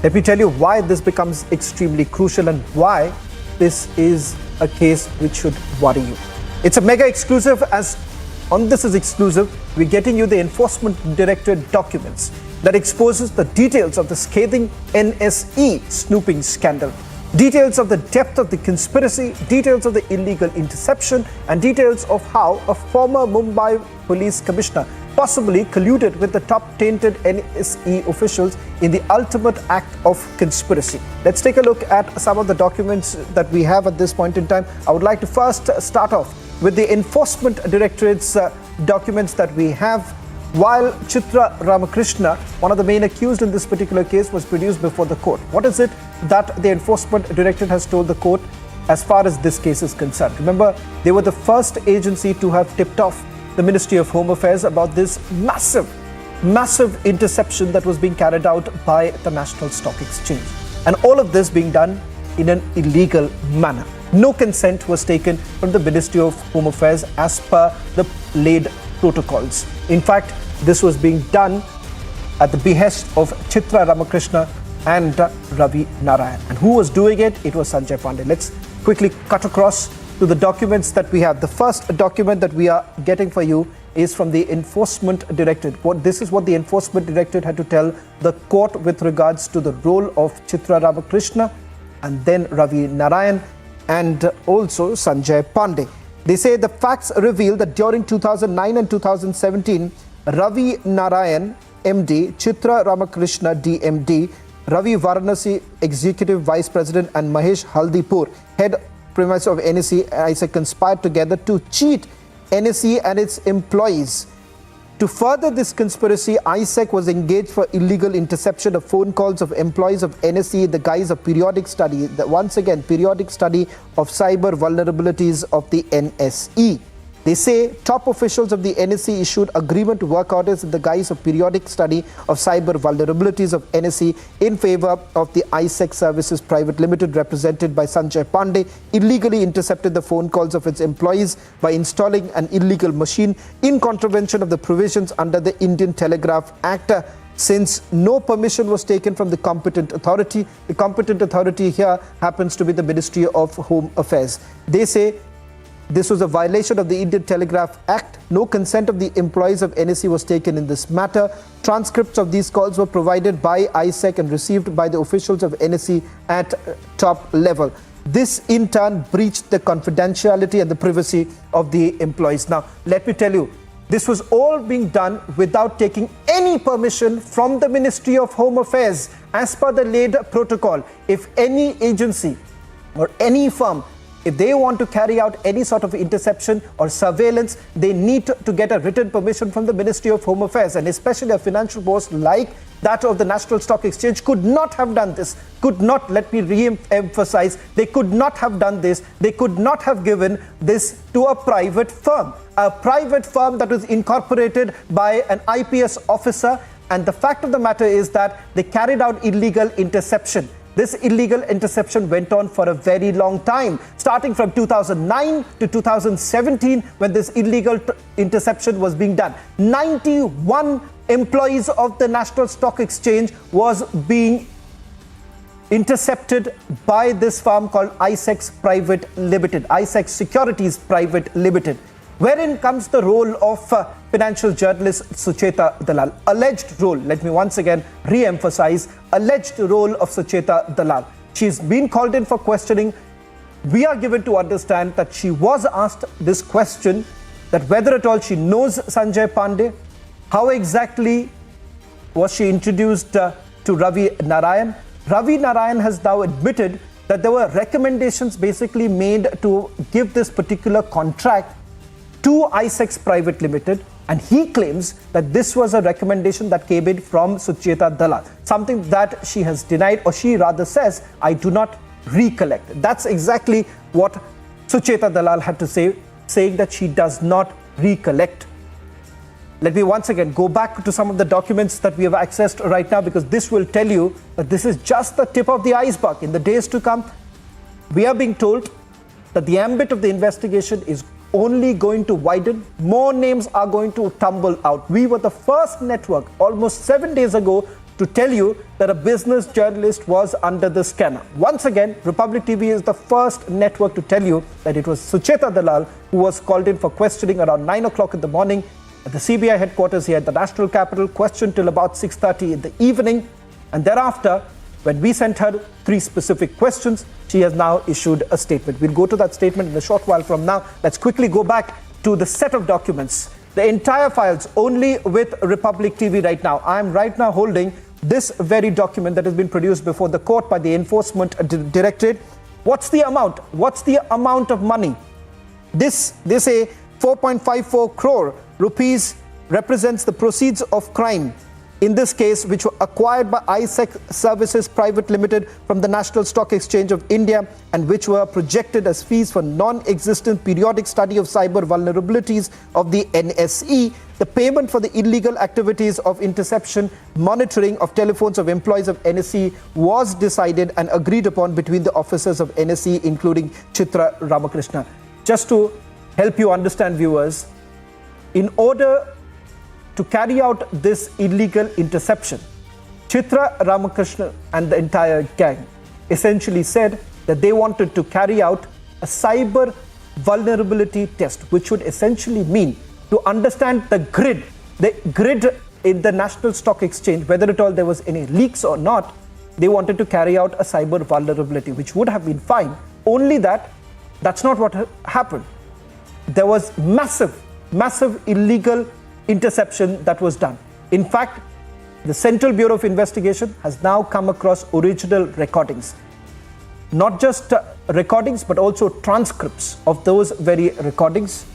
Speaker 2: Let me tell you why this becomes extremely crucial and why this is a case which should worry you. It's a mega exclusive. As on This is Exclusive, we're getting you the Enforcement Directorate documents that exposes the details of the scathing NSE snooping scandal, details of the depth of the conspiracy, details of the illegal interception, and details of how a former Mumbai police commissioner possibly colluded with the top tainted NSE officials in the ultimate act of conspiracy. Let's take a look at some of the documents that we have at this point in time. I would like to first start off with the Enforcement Directorate's documents that we have. While Chitra Ramkrishna, one of the main accused in this particular case, was produced before the court. What is it that the Enforcement Directorate has told the court as far as this case is concerned? Remember, they were the first agency to have tipped off the Ministry of Home Affairs about this massive interception that was being carried out by the National Stock Exchange. And all of this being done in an illegal manner. No consent was taken from the Ministry of Home Affairs as per the laid protocols. In fact, this was being done at the behest of Chitra Ramkrishna and Ravi Narayan. And who was doing it? It was Sanjay Pandey. Let's quickly cut across to the documents that we have. The first document that we are getting for you is from the Enforcement Directorate. This is what the Enforcement Directorate had to tell the court with regards to the role of Chitra Ramkrishna and then Ravi Narayan and also Sanjay Pandey. They say the facts reveal that during 2009 and 2017, Ravi Narayan, MD, Chitra Ramkrishna, DMD, Ravi Varanasi, Executive Vice President, and Mahesh Haldipur, Head Premise of NSE, ISEC, conspired together to cheat NSE and its employees. To further this conspiracy, ISEC was engaged for illegal interception of phone calls of employees of NSE in the guise of periodic study, periodic study of cyber vulnerabilities of the NSE. They say top officials of the NSE issued agreement to work orders in the guise of periodic study of cyber vulnerabilities of NSE in favor of the ISEC Services Private Limited, represented by Sanjay Pandey, illegally intercepted the phone calls of its employees by installing an illegal machine in contravention of the provisions under the Indian Telegraph Act. Since no permission was taken from the competent authority here happens to be the Ministry of Home Affairs. They say this was a violation of the Indian Telegraph Act. No consent of the employees of NSE was taken in this matter. Transcripts of these calls were provided by ISEC and received by the officials of NSE at top level. This in turn breached the confidentiality and the privacy of the employees. Now, let me tell you, this was all being done without taking any permission from the Ministry of Home Affairs. As per the laid protocol, if any agency or any firm, if they want to carry out any sort of interception or surveillance, they need to get a written permission from the Ministry of Home Affairs. And especially a financial post like that of the National Stock Exchange could not have done this. Let me re-emphasize, they could not have done this. They could not have given this to a private firm that was incorporated by an IPS officer. And the fact of the matter is that they carried out illegal interception. This illegal interception went on for a very long time, starting from 2009 to 2017 when this illegal interception was being done. 91 employees of the National Stock Exchange was being intercepted by this firm called ISEC Private Limited, ISEC Securities Private Limited. Wherein comes the role of financial journalist Chitra Dalal? Alleged role, let me once again re-emphasize, alleged role of Chitra Dalal. She's been called in for questioning. We are given to understand that she was asked this question, that whether at all she knows Sanjay Pandey, how exactly was she introduced to Ravi Narayan. Ravi Narayan has now admitted that there were recommendations basically made to give this particular contract to ISEX Private Limited, and he claims that this was a recommendation that came in from Sucheta Dalal, something that she has denied, or she rather says, I do not recollect. That's exactly what Sucheta Dalal had to say, saying that she does not recollect. Let me once again go back to some of the documents that we have accessed right now, because this will tell you that this is just the tip of the iceberg. In the days to come, we are being told that the ambit of the investigation is only going to widen. More names are going to tumble out. We were the first network almost 7 days ago to tell you that a business journalist was under the scanner. Once again, Republic TV is the first network to tell you that it was Sucheta Dalal who was called in for questioning around 9 o'clock in the morning at the CBI headquarters here at the National Capital, questioned till about 6:30 in the evening. And thereafter, when we sent her 3 specific questions, she has now issued a statement. We'll go to that statement in a short while from now. Let's quickly go back to the set of documents. The entire files only with Republic TV right now. I'm right now holding this very document that has been produced before the court by the Enforcement Directorate. What's the amount? What's the amount of money? They say 4.54 crore rupees represents the proceeds of crime, in this case, which were acquired by ISEX Services Private Limited from the National Stock Exchange of India, and which were projected as fees for non-existent periodic study of cyber vulnerabilities of the NSE. The payment for the illegal activities of interception, monitoring of telephones of employees of NSE was decided and agreed upon between the officers of NSE, including Chitra Ramkrishna. Just to help you understand, viewers, in order to carry out this illegal interception, Chitra Ramkrishna and the entire gang essentially said that they wanted to carry out a cyber vulnerability test, which would essentially mean to understand the grid in the National Stock Exchange, whether at all there was any leaks or not. They wanted to carry out a cyber vulnerability, which would have been fine. Only that's not what happened. There was massive illegal interception that was done. In fact, the Central Bureau of Investigation has now come across original recordings. Not just recordings, but also transcripts of those very recordings.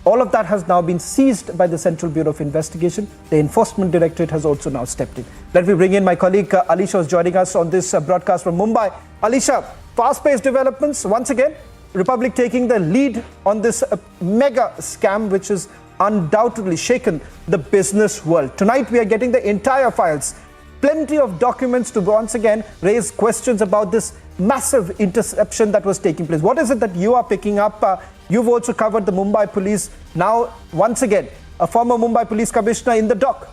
Speaker 2: All of that has now been seized by the Central Bureau of Investigation. The Enforcement Directorate has also now stepped in. Let me bring in my colleague Alisha, who's joining us on this broadcast from Mumbai. Alisha, fast-paced developments. Once again, Republic taking the lead on this mega scam, which has undoubtedly shaken the business world. Tonight, we are getting the entire files. Plenty of documents to once again raise questions about this massive interception that was taking place. What is it that you are picking up? You've also covered the Mumbai police. Now, once again, a former Mumbai police commissioner in the dock.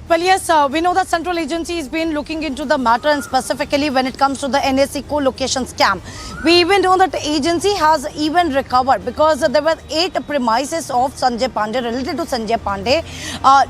Speaker 7: Well, yes, we know that Central Agency has been looking into the matter, and specifically when it comes to the NSE co-location scam. We even know that the agency has even recovered, because there were 8 premises of Sanjay Pandey, related to Sanjay Pandey,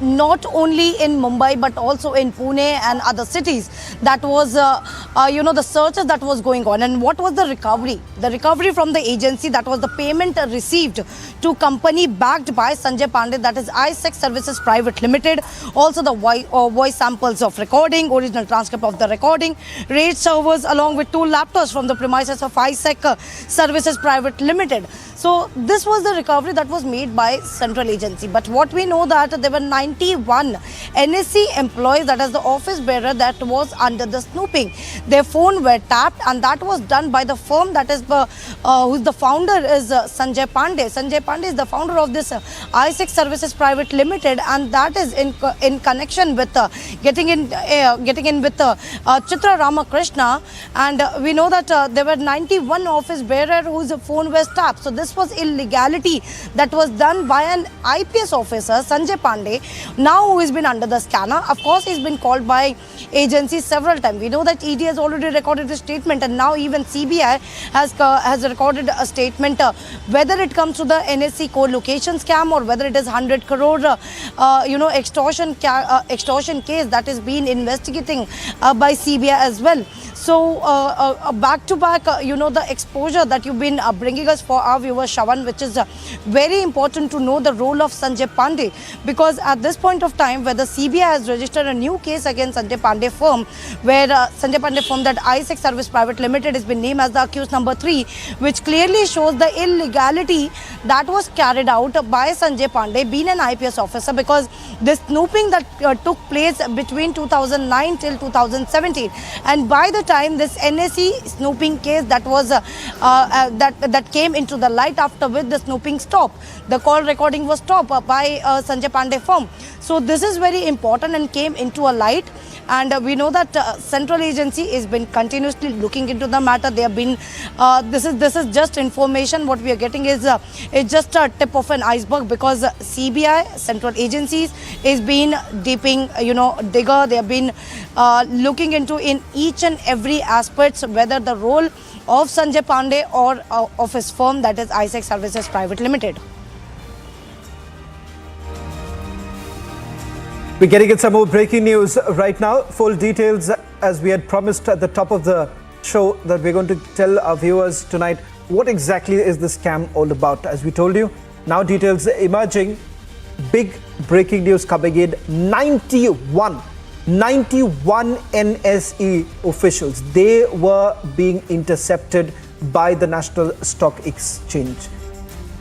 Speaker 7: not only in Mumbai but also in Pune and other cities. That was, the searches that was going on. And what was the recovery? The recovery from the agency, that was the payment received to company backed by Sanjay Pandey, that is ISEX Services Private Limited. Also the voice samples of recording, original transcript of the recording, RAID servers along with 2 laptops from the premises of ISEX Services Private Limited. So this was the recovery that was made by Central Agency. But what we know that there were 91 NSE employees, that is the office bearer, that was under the snooping. Their phone were tapped, and that was done by the firm that is whose the founder is Sanjay Pandey. Sanjay Pandey is the founder of this ISEX Services Private Limited, and that is in connection with getting in with Chitra Ramkrishna. And we know that there were 91 office bearer whose phone was tapped. So this was illegality that was done by an IPS officer, Sanjay Pandey, now who has been under the scanner. Of course, he's been called by agencies several times. We know that ED has already recorded a statement, and now even CBI has recorded a statement. Whether it comes to the NSE co-location scam or whether it is 100 crore, extortion case that is being investigating by CBI as well. So back to back, the exposure that you've been bringing us for our viewers, Shravan, which is very important to know the role of Sanjay Pandey, because at this point of time, where the CBI has registered a new case against Sanjay Pandey firm, where Sanjay Pandey firm, that ISEC Service Private Limited, has been named as the accused number 3, which clearly shows the illegality that was carried out by Sanjay Pandey, being an IPS officer, because this snooping that took place between 2009 till 2017, and by the time this NSE snooping case that was that came into the light, after which the snooping stopped, the call recording was stopped by Sanjay Pandey firm. So this is very important and came into a light, and we know that central agency has been continuously looking into the matter. They have been this is just information. What we are getting is it's just a tip of an iceberg, because CBI, central agencies, is been dipping, digger. They have been looking into in each and every aspects, whether the role of Sanjay Pandey or of his firm, that is ISEC Services Private Limited.
Speaker 2: We're getting in some more breaking news right now. Full details, as we had promised at the top of the show, that we're going to tell our viewers tonight what exactly is the scam all about. As we told you, now details emerging. Big breaking news coming in. 91 NSE officials, they were being intercepted by the National Stock Exchange.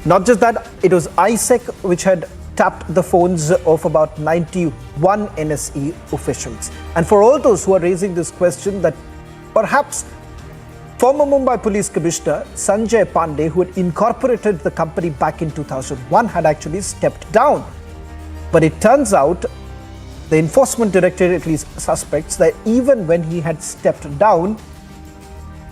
Speaker 2: Not just that, it was ISEC which had tapped the phones of about 91 NSE officials. And for all those who are raising this question that perhaps former Mumbai Police Commissioner Sanjay Pandey, who had incorporated the company back in 2001, had actually stepped down. But it turns out the enforcement directorate at least suspects that even when he had stepped down,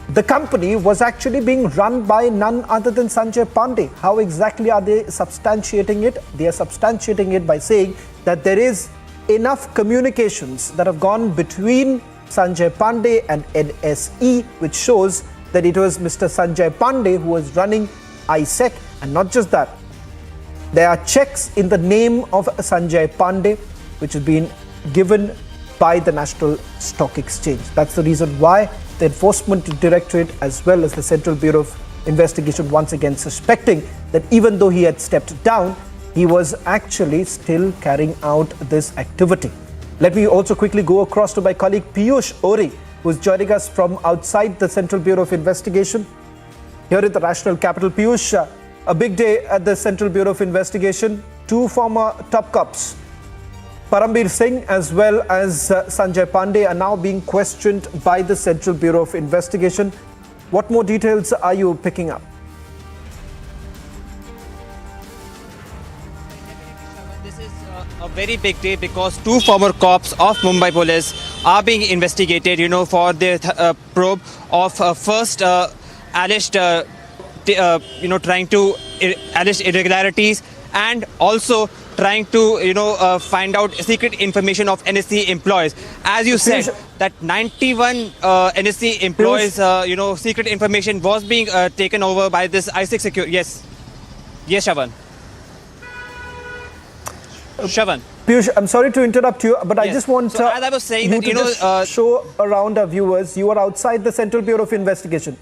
Speaker 2: the company was actually being run by none other than Sanjay Pandey. How exactly are they substantiating it? They are substantiating it by saying that there is enough communications that have gone between Sanjay Pandey and NSE, which shows that it was Mr. Sanjay Pandey who was running ISEC. And not just that, there are checks in the name of Sanjay Pandey, which has been given by the National Stock Exchange. That's the reason why the Enforcement Directorate, as well as the Central Bureau of Investigation, once again suspecting that even though he had stepped down, he was actually still carrying out this activity. Let me also quickly go across to my colleague Piyush Ori, who is joining us from outside the Central Bureau of Investigation here in the National Capital. Piyush, a big day at the Central Bureau of Investigation. Two former top cops, Parambir Singh as well as Sanjay Pandey, are now being questioned by the Central Bureau of Investigation. What more details are you picking up?
Speaker 12: This is a very big day because two former cops of Mumbai Police are being investigated, for their probe of first alleged, trying to alleged irregularities, and also trying to, find out secret information of NSE employees. As you said, that 91 NSE employees, secret information was being taken over by this ISEC security. Yes, Shravan. Shravan.
Speaker 2: Piyush, I'm sorry to interrupt you, but I just want
Speaker 12: as I was saying
Speaker 2: you
Speaker 12: that,
Speaker 2: to show around our viewers. You are outside the Central Bureau of Investigation.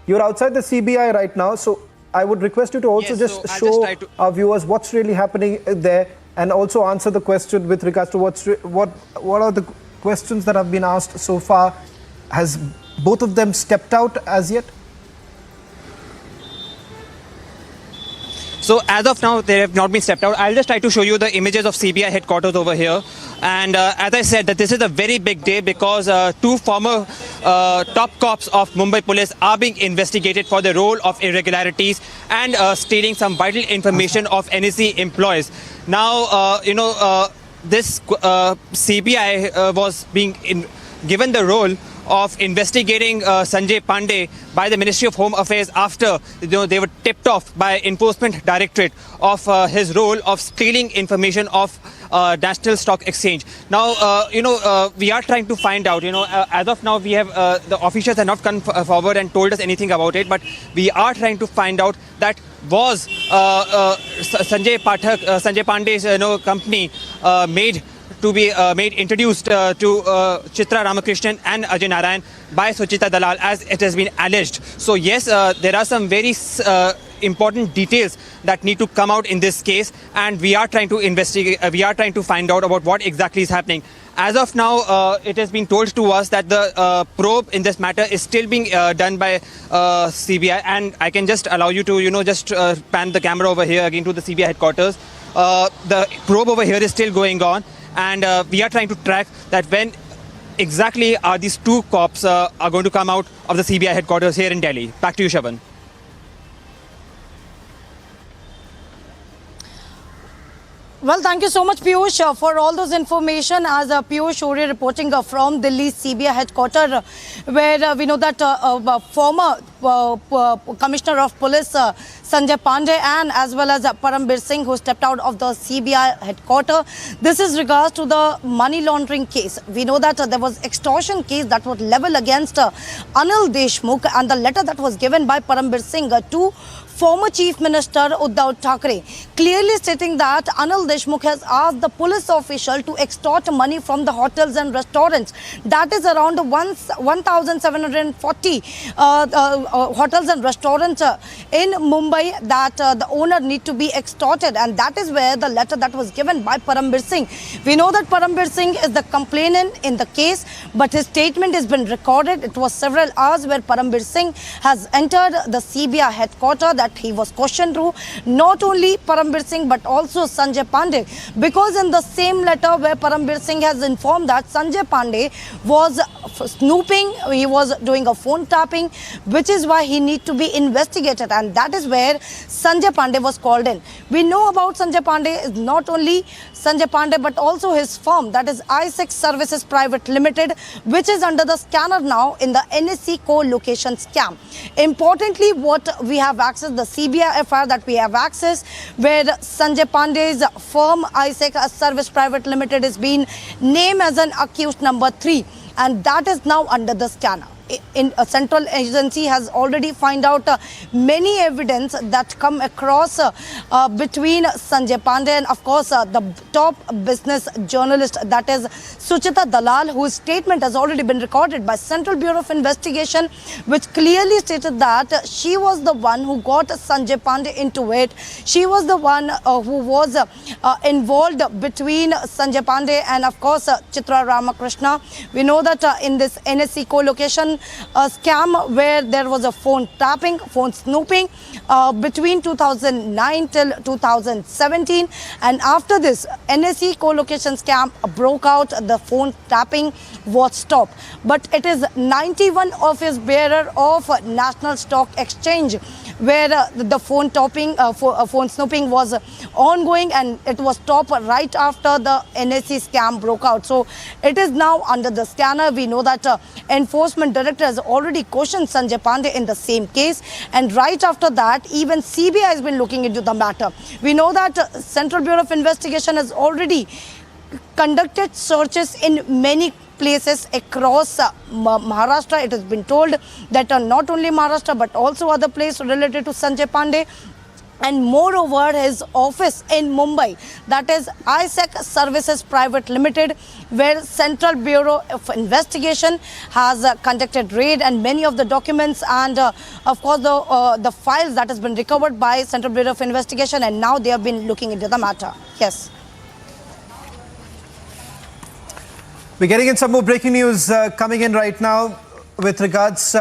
Speaker 2: You're outside the CBI right now, so I would request you to also show our viewers what's really happening there, and also answer the question with regards to what are the questions that have been asked so far. Has both of them stepped out as yet?
Speaker 12: So as of now, they have not been stepped out. I'll just try to show you the images of CBI headquarters over here. And as I said, that this is a very big day because two former top cops of Mumbai Police are being investigated for the role of irregularities and stealing some vital information of NSE employees. Now, this CBI was being given the role of investigating Sanjay Pandey by the Ministry of Home Affairs after they were tipped off by Enforcement Directorate of his role of stealing information of National Stock Exchange. Now, we are trying to find out, as of now, we have the officials have not come forward and told us anything about it, but we are trying to find out that was Sanjay Pandey's company introduced to Chitra, Ramkrishna and Ajay Narayan by Suchita Dalal, as it has been alleged. So yes, there are some very important details that need to come out in this case, and we are trying to investigate. We are trying to find out about what exactly is happening. As of now, it has been told to us that the probe in this matter is still being done by CBI, and I can just allow you to, just pan the camera over here again to the CBI headquarters. The probe over here is still going on, and we are trying to track that when exactly are these two cops are going to come out of the CBI headquarters here in Delhi. Back to you, Shaban.
Speaker 7: Well, thank you so much, Piyush, for all those information. As Piyush Ori reporting from Delhi CBI headquarters, where we know that former Commissioner of Police Sanjay Pandey and as well as Parambir Singh, who stepped out of the CBI headquarters. This is regards to the money laundering case. We know that there was extortion case that was leveled against Anil Deshmukh, and the letter that was given by Parambir Singh to former Chief Minister Uddhav Thackeray, clearly stating that Anil Deshmukh has asked the police official to extort money from the hotels and restaurants. That is around 1,740 hotels and restaurants in Mumbai that the owner need to be extorted, and that is where the letter that was given by Parambir Singh. We know that Parambir Singh is the complainant in the case, but his statement has been recorded. It was several hours where Parambir Singh has entered the CBI headquarters, that he was questioned through not only Parambir Singh but also Sanjay Pandey, because in the same letter where Parambir Singh has informed that Sanjay Pandey was snooping, he was doing a phone tapping, which is why he need to be investigated, and that is where Sanjay Pandey was called in. We know about Sanjay Pandey is not only Sanjay Pandey but also his firm, that is I6 Services Private Limited, which is under the scanner now in the NSE co-location scam. Importantly, what we have access, the CBI FIR that we have access, where Sanjay Pandey's firm I6 Service Private Limited is being named as an accused number 3, and that is now under the scanner. In a central agency has already find out many evidence that come across between Sanjay Pandey and of course the top business journalist, that is Suchita Dalal, whose statement has already been recorded by Central Bureau of Investigation, which clearly stated that she was the one who got Sanjay Pandey into it. She was the one who was involved between Sanjay Pandey and of course Chitra Ramkrishna. We know that in this NSE co-location scam where there was a phone tapping, phone snooping between 2009 till 2017, and after this NSE co-location scam broke out, the phone tapping was stopped. But it is 91 office bearer of National Stock Exchange where the phone tapping, phone snooping was ongoing, and it was stopped right after the NSE scam broke out. So it is now under the scanner. We know that Enforcement Director has already questioned Sanjay Pandey in the same case, and right after that even CBI has been looking into the matter. We know that Central Bureau of Investigation has already conducted searches in many places across Maharashtra. It has been told that not only Maharashtra but also other places related to Sanjay Pandey. And moreover, his office in Mumbai, that is I6 Services Private Limited, where Central Bureau of Investigation has conducted raid, and many of the documents and of course the files that has been recovered by Central Bureau of Investigation, and now they have been looking into the matter. Yes.
Speaker 2: We're getting in some more breaking news coming in right now with regards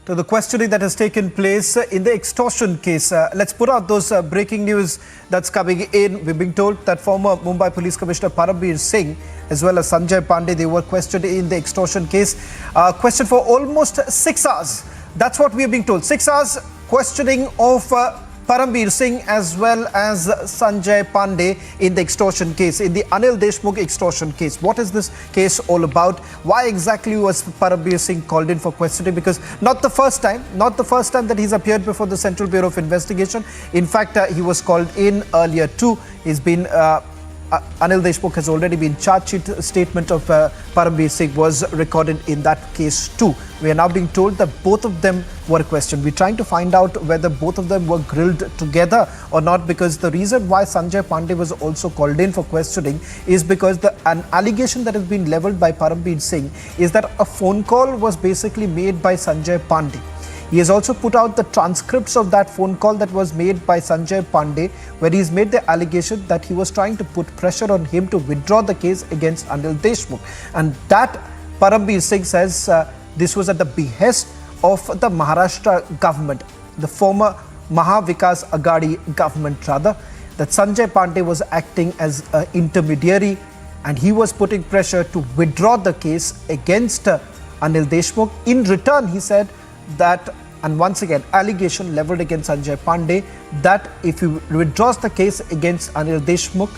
Speaker 2: to the questioning that has taken place in the extortion case. Let's put out those breaking news that's coming in. We're being told that former Mumbai Police Commissioner Parambir Singh as well as Sanjay Pandey, they were questioned in the extortion case. Questioned for almost 6 hours. That's what we are being told. 6 hours questioning of Parambir Singh as well as Sanjay Pandey in the extortion case, in the Anil Deshmukh extortion case. What is this case all about? Why exactly was Parambir Singh called in for questioning? Because not the first time that he's appeared before the Central Bureau of Investigation. In fact, he was called in earlier too. He's been Anil Deshmukh has already been charged sheet. Statement of Parambir Singh was recorded in that case too. We are now being told that both of them were questioned. We're trying to find out whether both of them were grilled together or not, because the reason why Sanjay Pandey was also called in for questioning is because an allegation that has been levelled by Parambir Singh is that a phone call was basically made by Sanjay Pandey. He has also put out the transcripts of that phone call that was made by Sanjay Pandey, where he's made the allegation that he was trying to put pressure on him to withdraw the case against Anil Deshmukh. And that Parambir Singh says this was at the behest of the Maharashtra government, the former Maha Vikas Aghadi government rather, that Sanjay Pandey was acting as an intermediary and he was putting pressure to withdraw the case against Anil Deshmukh. In return, he said that, and once again, allegation levelled against Sanjay Pandey, that if he withdraws the case against Anil Deshmukh,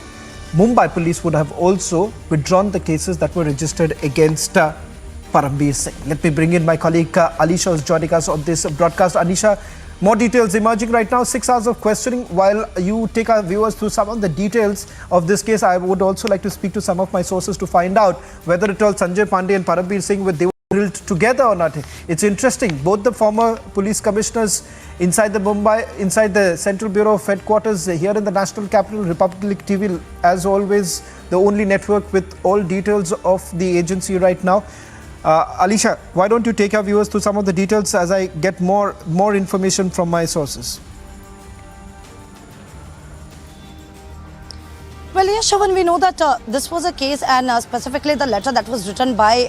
Speaker 2: Mumbai police would have also withdrawn the cases that were registered against Parambir Singh. Let me bring in my colleague Alisha, who's joining us on this broadcast. Alisha, more details emerging right now, 6 hours of questioning. While you take our viewers through some of the details of this case, I would also like to speak to some of my sources to find out whether at all Sanjay Pandey and Parambir Singh were grilled together or not. It's interesting, both the former police commissioners inside the Central Bureau of Headquarters here in the National Capital, Republic TV, as always, the only network with all details of the agency right now. Alisha, why don't you take our viewers through some of the details as I get more information from my sources?
Speaker 7: Well, yes, Shravan, we know that this was a case, and specifically the letter that was written by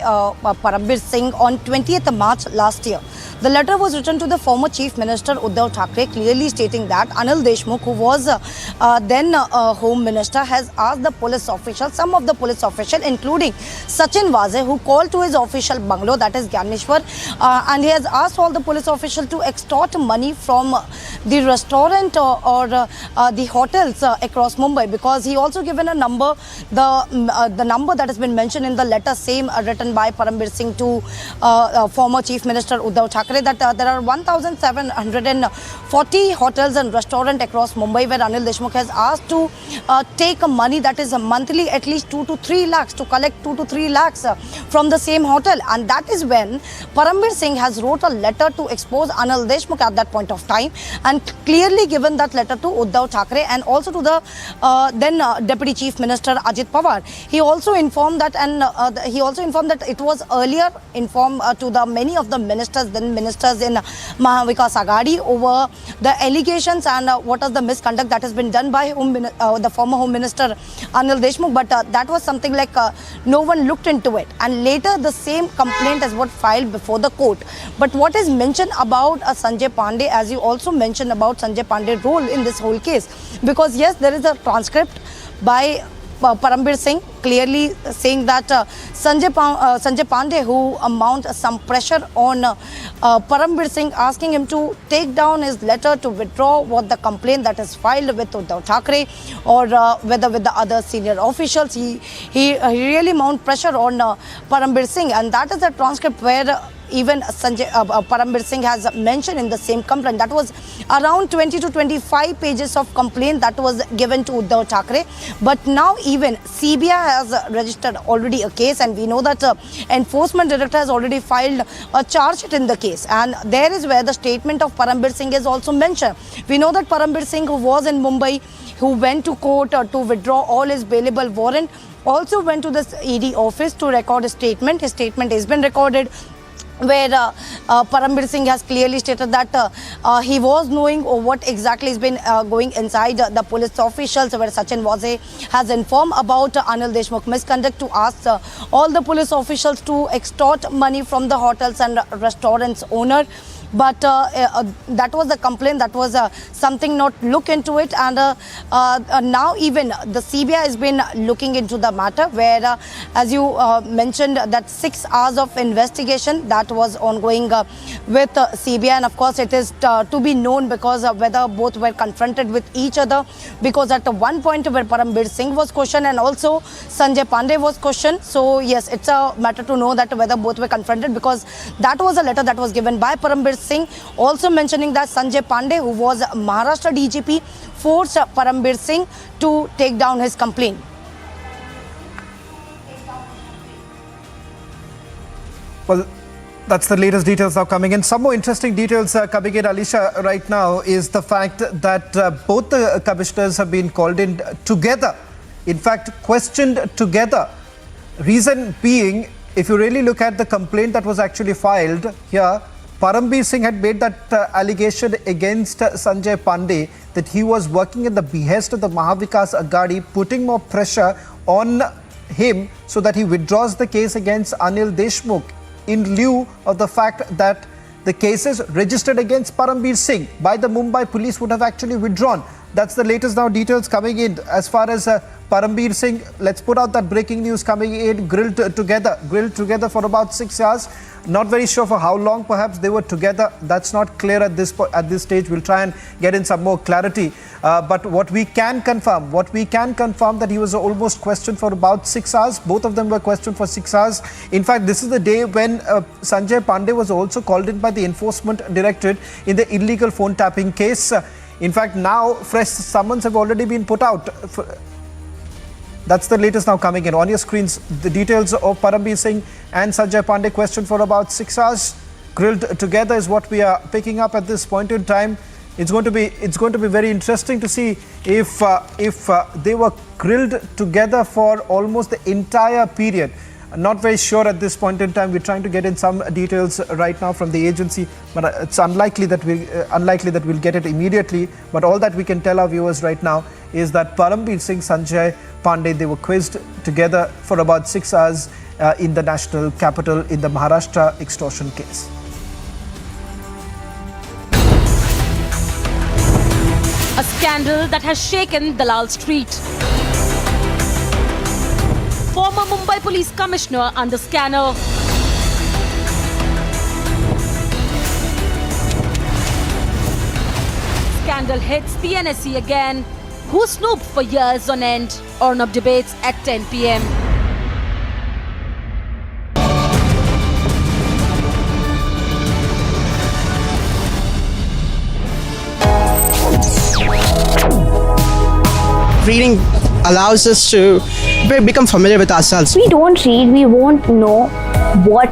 Speaker 7: Parambir Singh on 20th March last year. The letter was written to the former Chief Minister Uddhav Thackeray, clearly stating that Anil Deshmukh, who was then Home Minister, has asked the police officials, some of the police officials, including Sachin Waze, who called to his official bungalow, that is Gyaneshwar, and he has asked all the police officials to extort money from the restaurant or the hotels across Mumbai, because he also given a number, the number that has been mentioned in the letter, same written by Parambir Singh to former Chief Minister Uddhav Thackeray, that there are 1,740 hotels and restaurants across Mumbai where Anil Deshmukh has asked to take money that is monthly at least 2 to 3 lakhs, to collect 2 to 3 lakhs from the same hotel. And that is when Parambir Singh has wrote a letter to expose Anil Deshmukh at that point of time, and clearly given that letter to Uddhav Thackeray and also to the then Deputy Chief Minister Ajit Pawar. He also informed that, and it was earlier informed to the many of the ministers, then ministers in Maha Vikas Aghadi, over the allegations and what is the misconduct that has been done by the former Home Minister Anil Deshmukh. But that was something like no one looked into it, and later the same complaint is what filed before the court. But what is mentioned about Sanjay Pandey, as you also mentioned about Sanjay Pandey's role in this whole case, because yes, there is a transcript by Parambir Singh clearly saying that Sanjay Pandey, who mount some pressure on Parambir Singh, asking him to take down his letter to withdraw what the complaint that is filed with Uddhav Thackeray or whether with the other senior officials. He really mount pressure on Parambir Singh, and that is a transcript where even Parambir Singh has mentioned in the same complaint. That was around 20 to 25 pages of complaint that was given to Uddhav Thackeray. But now even CBI has registered already a case, and we know that Enforcement Director has already filed a charge sheet in the case. And there is where the statement of Parambir Singh is also mentioned. We know that Parambir Singh, who was in Mumbai, who went to court to withdraw all his bailable warrant, also went to this ED office to record a statement. His statement has been recorded, where Parambir Singh has clearly stated that he was knowing what exactly has been going inside the police officials, where Sachin Waze has informed about Anil Deshmukh misconduct to ask all the police officials to extort money from the hotels and restaurants owner. But that was the complaint, that was something not look into it, and now even the CBI has been looking into the matter, where as you mentioned, that 6 hours of investigation that was ongoing with CBI, and of course it is to be known because whether both were confronted with each other, because at one point where Parambir Singh was questioned and also Sanjay Pandey was questioned. So yes, it's a matter to know that whether both were confronted, because that was a letter that was given by Parambir Singh, also mentioning that Sanjay Pandey, who was Maharashtra DGP, forced Parambir Singh to take down his complaint.
Speaker 2: Well, that's the latest details now coming in. Some more interesting details coming in, Alisha, right now is the fact that both the commissioners have been called in together. In fact, questioned together. Reason being, if you really look at the complaint that was actually filed here, Parambir Singh had made that allegation against Sanjay Pandey that he was working at the behest of the Mahavikas Aghadi, putting more pressure on him so that he withdraws the case against Anil Deshmukh, in lieu of the fact that the cases registered against Parambir Singh by the Mumbai police would have actually withdrawn. That's the latest now details coming in. As far as Parambir Singh, let's put out that breaking news coming in, grilled together for about 6 hours. Not very sure for how long perhaps they were together. That's not clear at this stage. We'll try and get in some more clarity. But what we can confirm that he was almost questioned for about 6 hours. Both of them were questioned for 6 hours. In fact, this is the day when Sanjay Pandey was also called in by the Enforcement Directorate in the illegal phone tapping case. In fact, now fresh summons have already been put out. That's the latest now coming in. On your screens, the details of Parambir Singh and Sanjay Pandey questioned for about 6 hours. Grilled together is what we are picking up at this point in time. It's going to be very interesting to see if they were grilled together for almost the entire period. Not very sure at this point in time. We're trying to get in some details right now from the agency, but it's unlikely that we'll get it immediately. But all that we can tell our viewers right now is that Parambir Singh, Sanjay Pandey, they were quizzed together for about 6 hours in the national capital in the Maharashtra extortion case.
Speaker 18: A scandal that has shaken Dalal Street. Former Mumbai Police Commissioner under scanner. Scandal hits the NSE again. Who snooped for years on end? Arnab debates at 10 p.m.
Speaker 8: Reading allows us to become familiar with ourselves.
Speaker 14: We don't read, we won't know what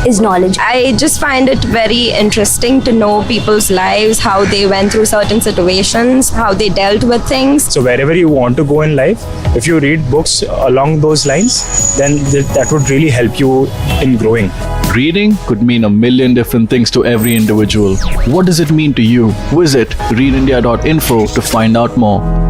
Speaker 14: is knowledge. I just find it very interesting to know people's lives, how they went through certain situations, how they dealt with things.
Speaker 16: So wherever you want to go in life, if you read books along those lines, then that would really help you in growing.
Speaker 17: Reading could mean a million different things to every individual. What does it mean to you? Visit readindia.info to find out more.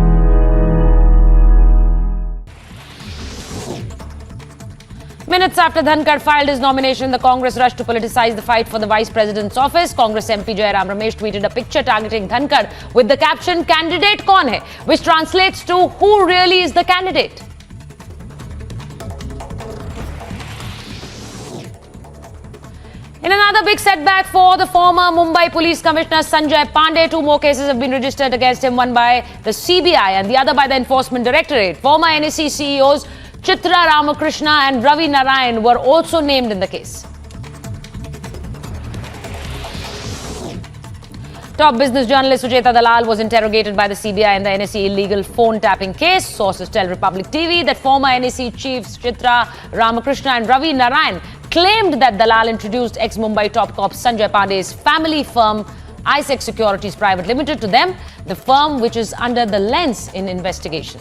Speaker 27: Minutes after Dhankar filed his nomination, the Congress rushed to politicize the fight for the Vice President's office. Congress MP Jairam Ramesh tweeted a picture targeting Dhankar with the caption, "Candidate kaun hai?" which translates to who really is the candidate. In another big setback for the former Mumbai Police Commissioner Sanjay Pandey, 2 more cases have been registered against him, one by the CBI and the other by the Enforcement Directorate. Former NSE CEOs Chitra, Ramkrishna and Ravi Narayan were also named in the case. Top business journalist Sujeta Dalal was interrogated by the CBI in the NSE illegal phone tapping case. Sources tell Republic TV that former NSE chiefs Chitra, Ramkrishna and Ravi Narayan claimed that Dalal introduced ex-Mumbai top cop Sanjay Pandey's family firm ISEC Securities Private Limited to them, the firm which is under the lens in investigation.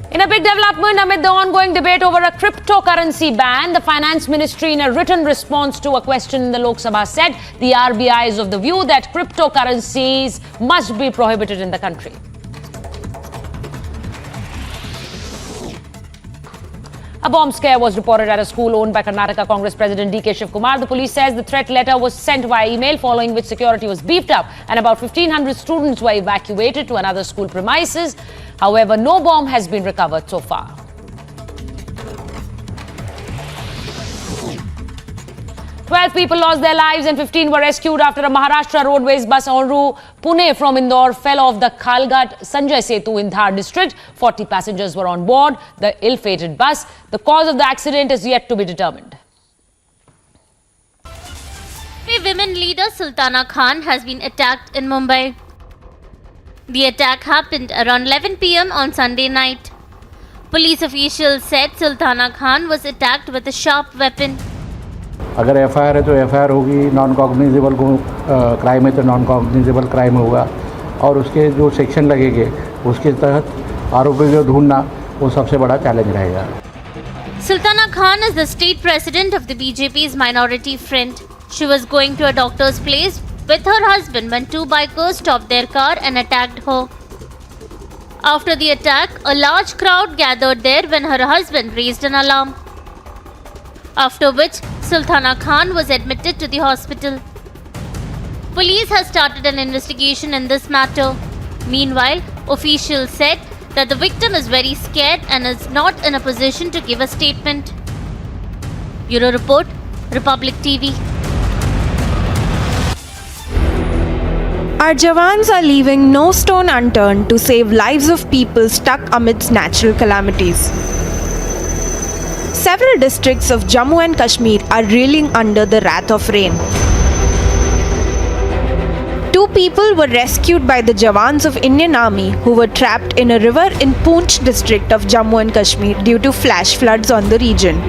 Speaker 27: In a big development amid the ongoing debate over a cryptocurrency ban, the Finance Ministry, in a written response to a question in the Lok Sabha, said the RBI is of the view that cryptocurrencies must be prohibited in the country. A bomb scare was reported at a school owned by Karnataka Congress President D.K. Shivkumar. The police says the threat letter was sent via email, following which security was beefed up and about 1,500 students were evacuated to another school premises. However, no bomb has been recovered so far. Twelve people lost their lives and 15 were rescued after a Maharashtra Roadways bus en route Pune from Indore fell off the Khalghat Sanjay Setu in Dhar district. 40 passengers were on board the ill-fated bus. The cause of the accident is yet to be determined.
Speaker 10: Women leader Sultana Khan has been attacked in Mumbai. The attack happened around 11 p.m. on Sunday night. Police officials said Sultana Khan was attacked with a sharp weapon.
Speaker 11: अगर FIR है तो FIR होगी, non cognizable crime है तो non cognizable crime होगा और उसके जो सेक्शन लगेंगे उसके तहत आरोपी को ढूंढना वो सबसे बड़ा चैलेंज रहेगा.
Speaker 10: Sultana Khan is the state president of the BJP's minority front. She was going to a doctor's place with her husband when two bikers stopped their car and attacked her. After the attack, a large crowd gathered there when her husband raised an alarm. After which, Sultana Khan was admitted to the hospital. Police has started an investigation in this matter. Meanwhile, officials said that the victim is very scared and is not in a position to give a statement. Bureau Report, Republic TV.
Speaker 19: Our Jawans are leaving no stone unturned to save lives of people stuck amidst natural calamities. Several districts of Jammu and Kashmir are reeling under the wrath of rain. Two people were rescued by the Jawans of Indian Army who were trapped in a river in Poonch district of Jammu and Kashmir due to flash floods on the region.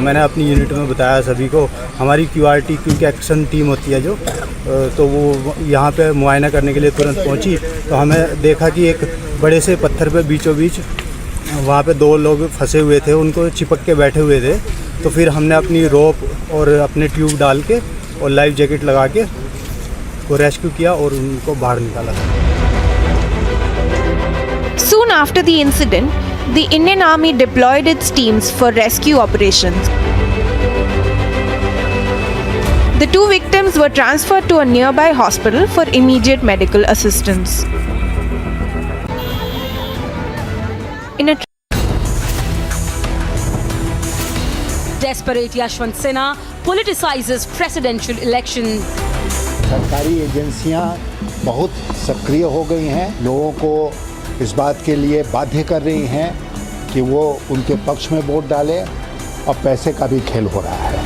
Speaker 20: मैंने अपनी unit में बताया सभी को, हमारी QRT क्योंकि action team होती है जो, तो वो यहाँ पे मुआयना करने के लिए तुरंत पहुँची, तो हमें देखा कि एक बड़े से पत्थर पे बीचों बीच वहाँ पे दो लोग फंसे हुए थे, उनको चिपक के बैठे हुए थे. तो फिर हमने अपनी रोप और अपने ट्यूब डाल के और लाइफ जैकेट लगा के वो रेस्क्यू किया और उनको बाहर निकाला.
Speaker 19: Soon after the incident, the Indian Army deployed its teams for rescue operations. The two victims were transferred to a nearby hospital for immediate medical assistance. In a
Speaker 18: Desperate Yashwant Sinha politicizes presidential election.
Speaker 1: सरकारी एजेंसियां बहुत सक्रिय हो गई हैं, लोगों को इस बात के लिए बाध्य कर रही हैं कि वो उनके पक्ष में वोट डालें और पैसे का भी खेल हो रहा है.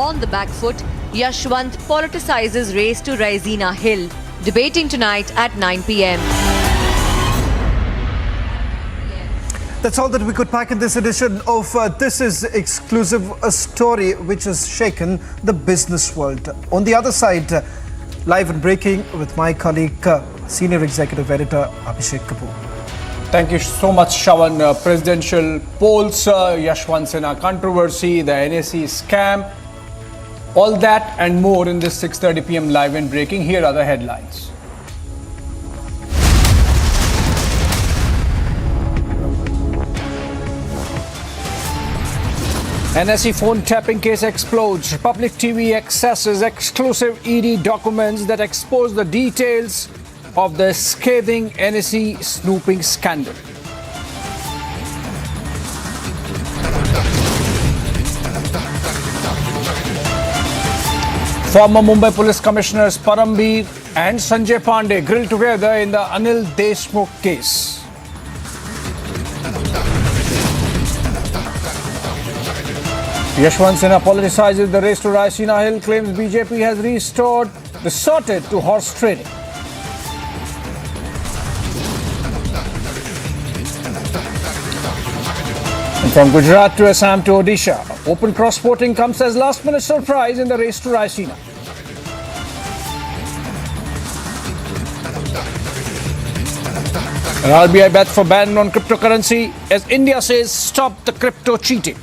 Speaker 3: On the back foot, Yashwant politicizes race to Raisina Hill, debating tonight at 9 p.m.
Speaker 2: That's all that we could pack in this edition of This Is Exclusive, a story which has shaken the business world. On the other side, live and breaking with my colleague, Senior Executive Editor Abhishek Kapoor.
Speaker 5: Thank you so much, Shawan. Presidential polls, Yashwant Sinha controversy, the NSE scam, all that and more in this 6:30 p.m. live and breaking. Here are the headlines. NSE phone tapping case explodes. Republic TV accesses exclusive ED documents that expose the details of the scathing NSE snooping scandal. Former Mumbai Police Commissioners Paramveer and Sanjay Pandey grilled together in the Anil Deshmukh case. Yashwant Sinha politicizes the race to Raisina Hill, claims BJP has resorted to horse trading. And from Gujarat to Assam to Odisha, open cross voting comes as last minute surprise in the race to Raisina. An RBI bet for ban on cryptocurrency as India says stop the crypto cheating.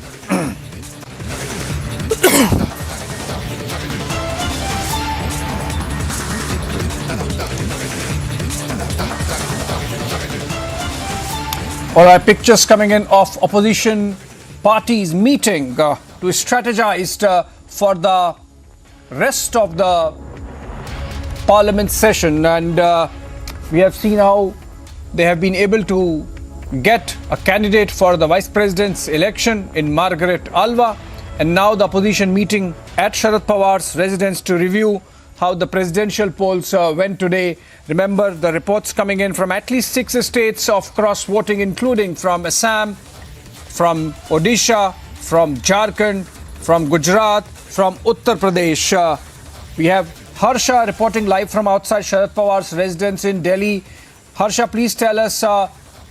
Speaker 5: All right, pictures coming in of opposition parties meeting to strategize for the rest of the parliament session, and we have seen how they have been able to get a candidate for the vice president's election in Margaret Alva, and now the opposition meeting at Sharad Pawar's residence to review how the presidential polls went today. Remember, the reports coming in from at least 6 states of cross-voting, including from Assam, from Odisha, from Jharkhand, from Gujarat, from Uttar Pradesh. We have Harsha reporting live from outside Sharad Pawar's residence in Delhi. Harsha, please tell us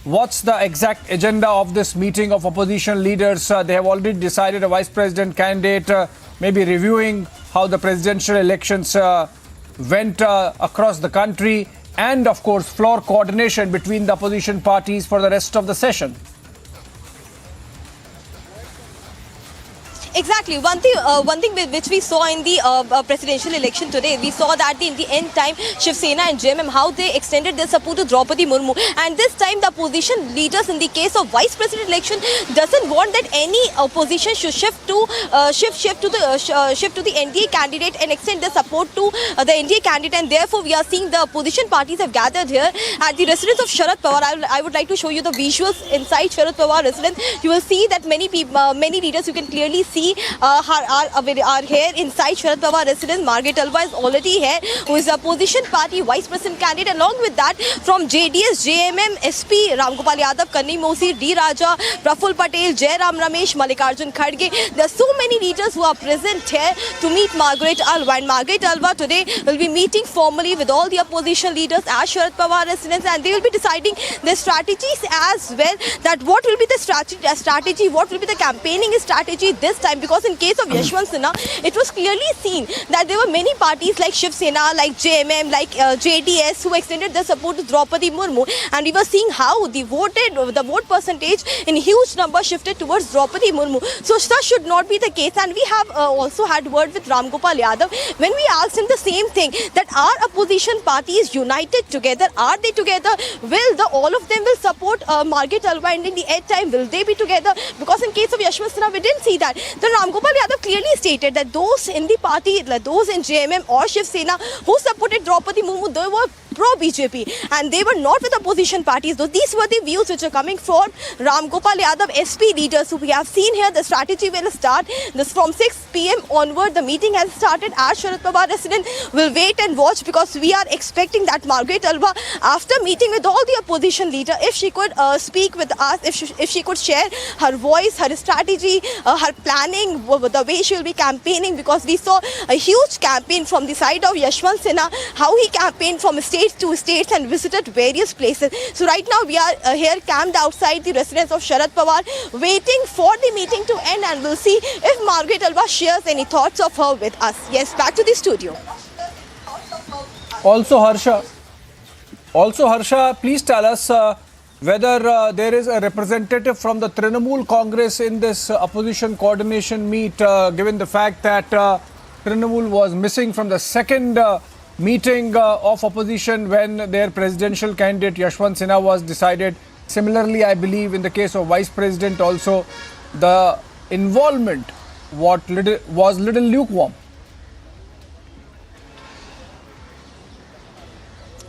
Speaker 5: what's the exact agenda of this meeting of opposition leaders. They have already decided a vice president candidate, maybe reviewing how the presidential elections went across the country, and of course floor coordination between the opposition parties for the rest of the session.
Speaker 9: Exactly. One thing which we saw in the presidential election today, we saw that in the end time, Shiv Sena and JMM, how they extended their support to Draupadi Murmu. And this time, the opposition leaders, in the case of vice president election, doesn't want that any opposition should shift to the NDA candidate and extend their support to the NDA candidate. And therefore, we are seeing the opposition parties have gathered here at the residence of Sharad Pawar. I would like to show you the visuals inside Sharad Pawar residence. You will see that many people, many leaders, you can clearly see are here inside Sharad Pawar residence. Margaret Alva is already here, who is a opposition party vice president candidate. Along with that, from JDS, JMM, SP, Ramgopal Yadav, Kanni Mosi, D. Raja, Praful Patel, Jairam Ramesh, Mallikarjun Kharge. There are so many leaders who are present here to meet Margaret Alva. And Margaret Alva today will be meeting formally with all the opposition leaders at Sharad Pawar residence, and they will be deciding their strategies as well. That what will be the strategy, what will be the campaigning strategy this time. Because in case of Yashwant Sinha, it was clearly seen that there were many parties like Shiv Sena, like JMM, like JDS, who extended their support to Draupadi Murmu, and we were seeing how the vote percentage in huge number shifted towards Draupadi Murmu. So such should not be the case, and we have also had word with Ramgopal Yadav when we asked him the same thing, that are opposition parties united together? Are they together? Will all of them will support Margaret Alva, and in the end time will they be together? Because in case of Yashwant Sinha, we didn't see that. Then Ramgopal Yadav clearly stated that those in the party, like those in JMM or Shiv Sena who supported Draupadi Murmu, they were pro-BJP and they were not with opposition parties. Though these were the views which are coming from Ramgopal Yadav, SP leaders. So we have seen here the strategy will start. This from 6 p.m. onward, the meeting has started at Sharad Pawar residence. We'll wait and watch, because we are expecting that Margaret Alva, after meeting with all the opposition leader, if she could speak with us, if she could share her voice, her strategy, her planning, the way she will be campaigning, because we saw a huge campaign from the side of Yashwant Sinha, how he campaigned from states to states and visited various places. So right now we are here camped outside the residence of Sharad Pawar, waiting for the meeting to end, and we'll see if Margaret Alva shares any thoughts of her with us. Yes, back to the studio.
Speaker 5: Also Harsha, please tell us whether there is a representative from the Trinamool Congress in this opposition coordination meet, given the fact that Trinamool was missing from the second meeting of opposition when their presidential candidate Yashwant Sinha was decided. Similarly, I believe in the case of Vice President also, the involvement was little lukewarm.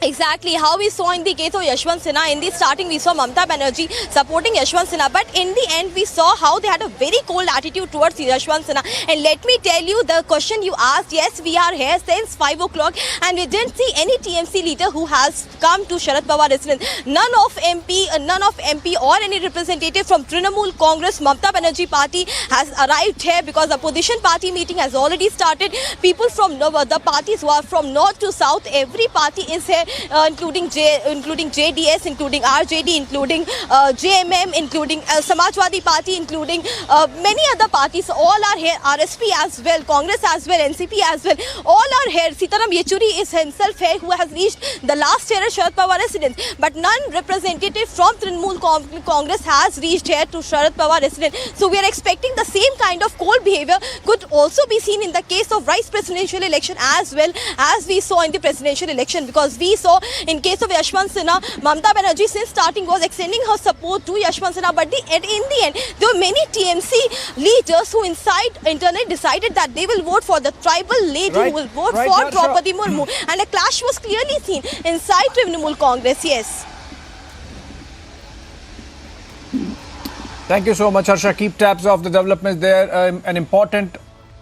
Speaker 9: Exactly how we saw in the case of Yashwant Sinha. In the starting, we saw Mamata Banerjee supporting Yashwant Sinha, but in the end, we saw how they had a very cold attitude towards Yashwant Sinha. And let me tell you, the question you asked, yes, we are here since 5 o'clock, and we didn't see any TMC leader who has come to Sharad Pawar residence. None of MP or any representative from Trinamool Congress, Mamata Banerjee party has arrived here, because opposition party meeting has already started. People from the parties who are from north to south, every party is here. Including JDS, including RJD, including JMM, including Samajwadi Party, including many other parties. All are here. RSP as well, Congress as well, NCP as well. All are here. Sitaram Yechuri is himself here, who has reached the last year at Sharad Pawar residence. But none representative from Trinamool Congress has reached here to Sharad Pawar residence. So we are expecting the same kind of cold behavior could also be seen in the case of vice presidential election as well, as we saw in the presidential election, because we saw in case of Yashwant Sinha, Mamata Banerjee since starting was extending her support to Yashwant Sinha, but in the end, there were many TMC leaders who internally decided that they will vote for the tribal lady, who will vote for Draupadi Murmu, and a clash was clearly seen inside Trinamool Congress. Yes.
Speaker 5: Thank you so much, Harsha. Keep tabs of the developments there. An important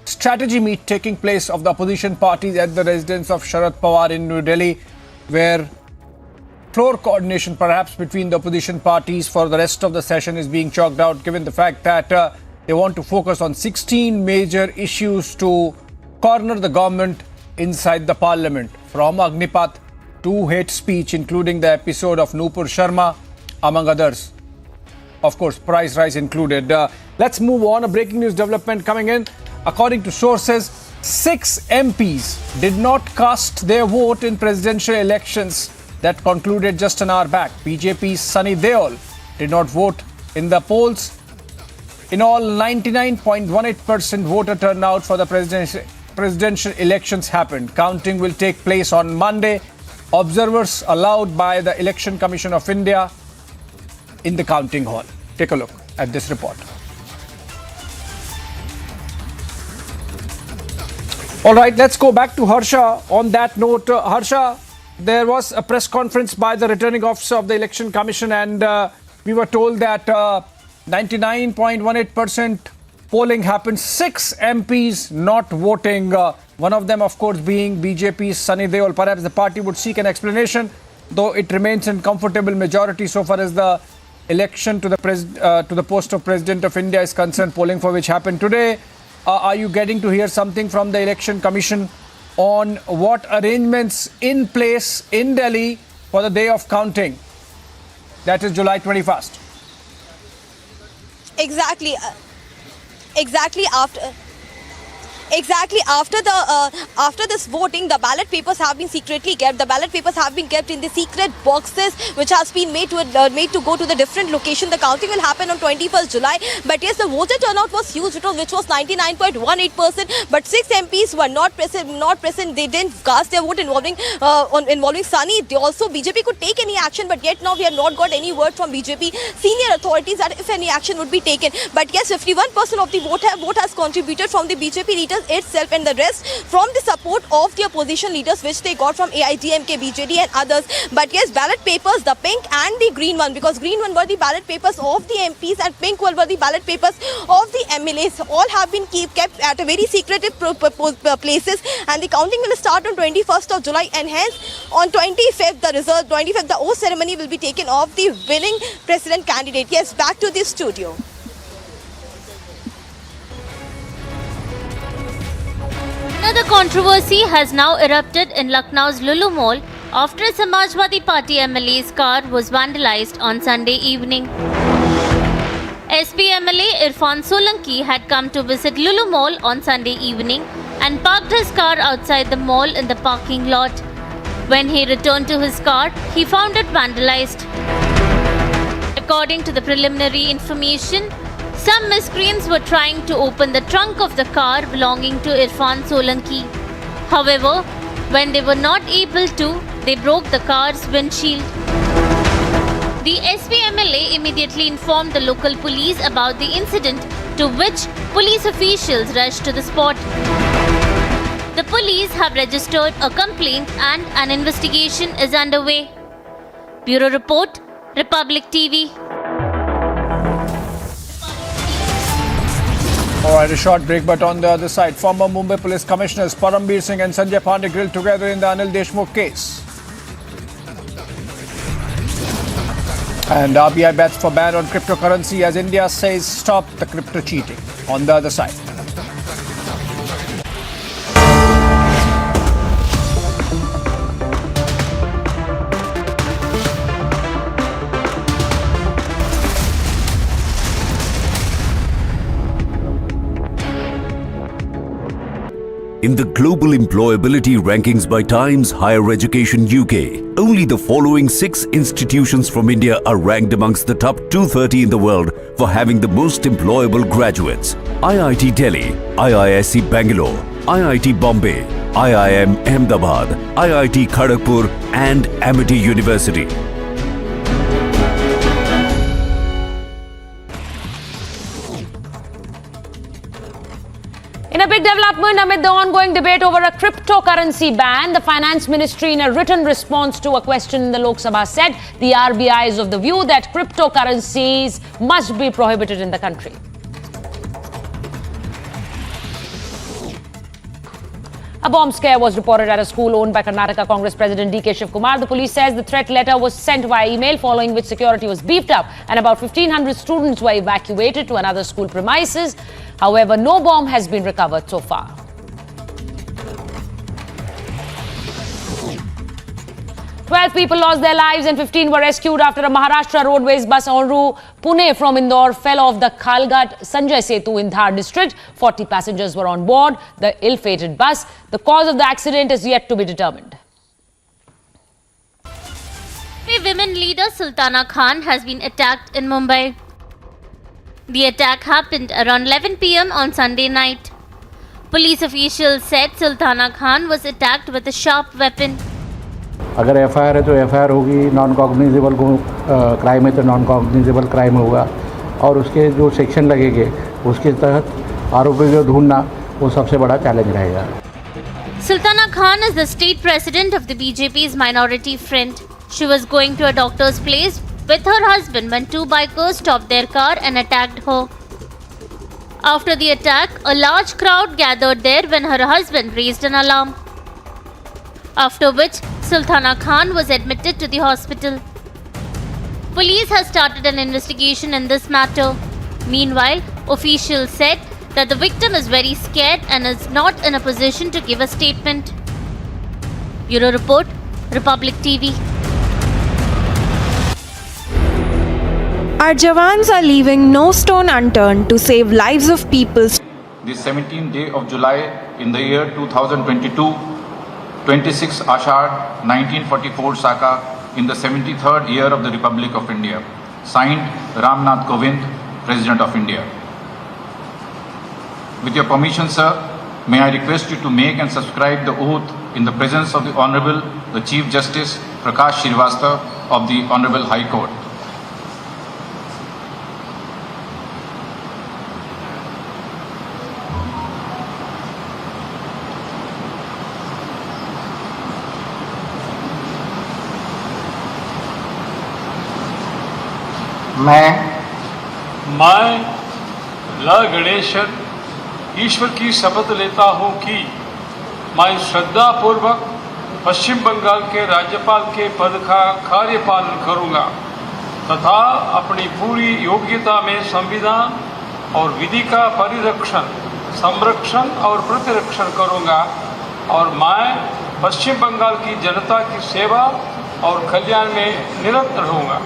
Speaker 5: strategy meet taking place of the opposition parties at the residence of Sharad Pawar in New Delhi, where floor coordination perhaps between the opposition parties for the rest of the session is being chalked out, given the fact that they want to focus on 16 major issues to corner the government inside the parliament, from Agnipath to hate speech, including the episode of Nupur Sharma, among others. Of course, price rise included. Let's move on. A breaking news development coming in. According to sources, 6 MPs did not cast their vote in presidential elections that concluded just an hour back. BJP's Sunny Deol did not vote in the polls. In all, 99.18% voter turnout for the presidential elections happened. Counting will take place on Monday. Observers allowed by the Election Commission of India in the counting hall. Take a look at this report. All right, let's go back to Harsha. On that note, Harsha, there was a press conference by the returning officer of the Election Commission, and we were told that 99.18% polling happened. 6 MPs not voting. One of them, of course, being BJP's Sunny Deol. Perhaps the party would seek an explanation, though it remains in comfortable majority so far as the election to the post of President of India is concerned, polling for which happened today. Are you getting to hear something from the Election Commission on what arrangements in place in Delhi for the day of counting? That is July 21st.
Speaker 9: Exactly after this voting, the ballot papers have been secretly kept. The ballot papers have been kept in the secret boxes, which has been made to go to the different location. The counting will happen on 21st July. But yes, the voter turnout was huge, which was 99.18%. But 6 MPs were not present. They didn't cast their vote involving Sunny. They also BJP could take any action, but yet now we have not got any word from BJP senior authorities that if any action would be taken. But yes, 51% of the vote has contributed from the BJP leaders itself, and the rest from the support of the opposition leaders, which they got from AIDMK, BJD and others. But yes, ballot papers, the pink and the green one, because green one were the ballot papers of the MPs and pink one were the ballot papers of the MLAs, all have been kept at a very secretive places, and the counting will start on 21st of July, and hence on 25th the oath ceremony will be taken of the winning president candidate. Yes, back to the studio.
Speaker 10: Another controversy has now erupted in Lucknow's Lulu Mall after a Samajwadi Party MLA's car was vandalized on Sunday evening. SP MLA Irfan Solanki had come to visit Lulu Mall on Sunday evening and parked his car outside the mall in the parking lot. When he returned to his car, he found it vandalized. According to the preliminary information, some miscreants were trying to open the trunk of the car belonging to Irfan Solanki. However, when they were not able to, they broke the car's windshield. The SPMLA immediately informed the local police about the incident, to which police officials rushed to the spot. The police have registered a complaint and an investigation is underway. Bureau Report, Republic TV.
Speaker 5: Alright, a short break, but on the other side, former Mumbai Police Commissioners Parambir Singh and Sanjay Pandey grilled together in the Anil Deshmukh case. And RBI bets for ban on cryptocurrency as India says stop the crypto cheating. On the other side.
Speaker 6: In the global employability rankings by Times Higher Education UK, only the following 6 institutions from India are ranked amongst the top 230 in the world for having the most employable graduates. IIT Delhi, IISc Bangalore, IIT Bombay, IIM Ahmedabad, IIT Kharagpur and Amity University.
Speaker 27: In a big development amid the ongoing debate over a cryptocurrency ban, the Finance Ministry, in a written response to a question in the Lok Sabha, said the RBI is of the view that cryptocurrencies must be prohibited in the country. A bomb scare was reported at a school owned by Karnataka Congress President DK Shivkumar. The police says the threat letter was sent via email, following which security was beefed up and about 1,500 students were evacuated to another school premises. However, no bomb has been recovered so far. 12 people lost their lives and 15 were rescued after a Maharashtra roadways bus en route Pune from Indore fell off the Khalghat Sanjay Setu in Dhar district. 40 passengers were on board the ill-fated bus. The cause of the accident is yet to be determined.
Speaker 10: Women leader Sultana Khan has been attacked in Mumbai. The attack happened around 11 p.m. on Sunday night. Police officials said Sultana Khan was attacked with a sharp weapon.
Speaker 11: अगर FIR है तो FIR होगी, non cognizable crime है तो non cognizable crime होगा और उसके जो सेक्शन लगेंगे उसके तहत आरोपी को ढूंढना वो सबसे बड़ा चैलेंज रहेगा.
Speaker 10: Sultana Khan is the state president of the BJP's minority front. She was going to a doctor's place with her husband when two bikers stopped their car and attacked her. After the attack, a large crowd gathered there when her husband raised an alarm. After which, Sultana Khan was admitted to the hospital. Police has started an investigation in this matter. Meanwhile, officials said that the victim is very scared and is not in a position to give a statement. Bureau Report, Republic TV.
Speaker 19: Our Jawans are leaving no stone unturned to save lives of people.
Speaker 15: The 17th day of July in the year 2022, 26 Ashad 1944 Saka in the 73rd year of the Republic of India. Signed Ramnath Kovind, President of India. With your permission, sir, may I request you to make and subscribe the oath in the presence of the Honorable, the Chief Justice Prakash Srivastava of the Honorable High Court.
Speaker 21: मैं ल गणेशन ईश्वर की शपथ लेता हूँ कि मैं श्रद्धापूर्वक पश्चिम बंगाल के राज्यपाल के पद का कार्यपालन करूँगा तथा अपनी पूरी योग्यता में संविधान और विधि का परिरक्षण, संरक्षण और प्रतिरक्षण करूँगा और मैं पश्चिम बंगाल की जनता की सेवा और कल्याण में निरत रहूँगा.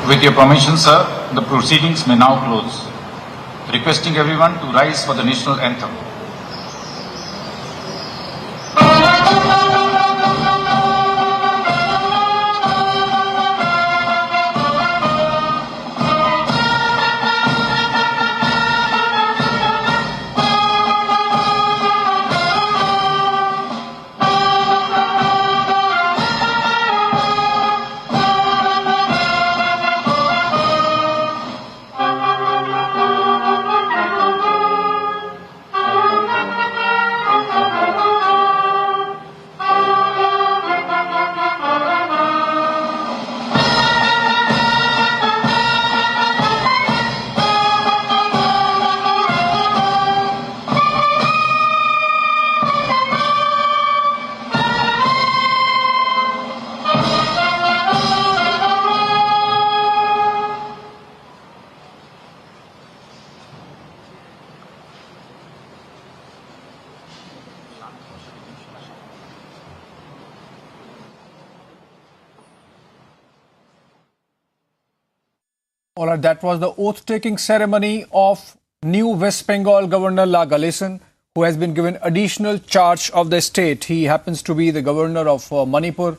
Speaker 15: With your permission, sir, the proceedings may now close. Requesting everyone to rise for the national anthem.
Speaker 5: All right, that was the oath-taking ceremony of new West Bengal Governor La Galeson, who has been given additional charge of the state. He happens to be the governor of Manipur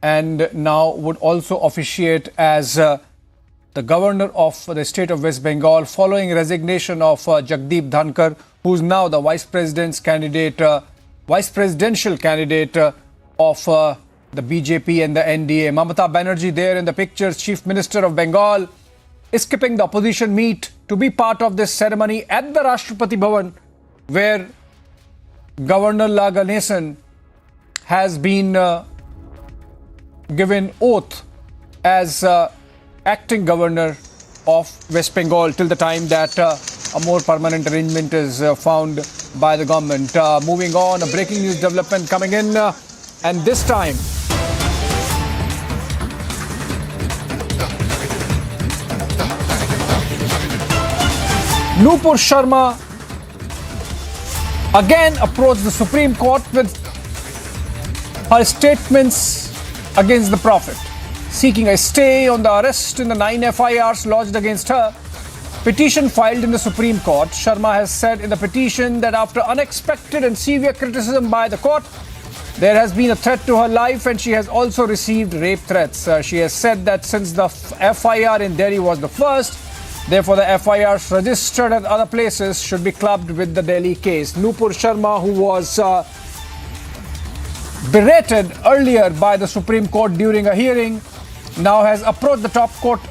Speaker 5: and now would also officiate as the governor of the state of West Bengal following resignation of Jagdeep Dhankar, who is now the vice presidential candidate of the BJP and the NDA. Mamata Banerjee there in the pictures, Chief Minister of Bengal, is skipping the opposition meet to be part of this ceremony at the Rashtrapati Bhavan, where Governor La Ganesan has been given oath as acting governor of West Bengal till the time that a more permanent arrangement is found by the government. Moving on, a breaking news development coming in, and this time Nupur Sharma again approached the Supreme Court with her statements against the Prophet, seeking a stay on the arrest in the 9 FIRs lodged against her. Petition filed in the Supreme Court. Sharma has said in the petition that after unexpected and severe criticism by the court, there has been a threat to her life and she has also received rape threats. She has said that since the FIR in Delhi was the first, therefore, the FIRs registered at other places should be clubbed with the Delhi case. Nupur Sharma, who was berated earlier by the Supreme Court during a hearing, now has approached the top court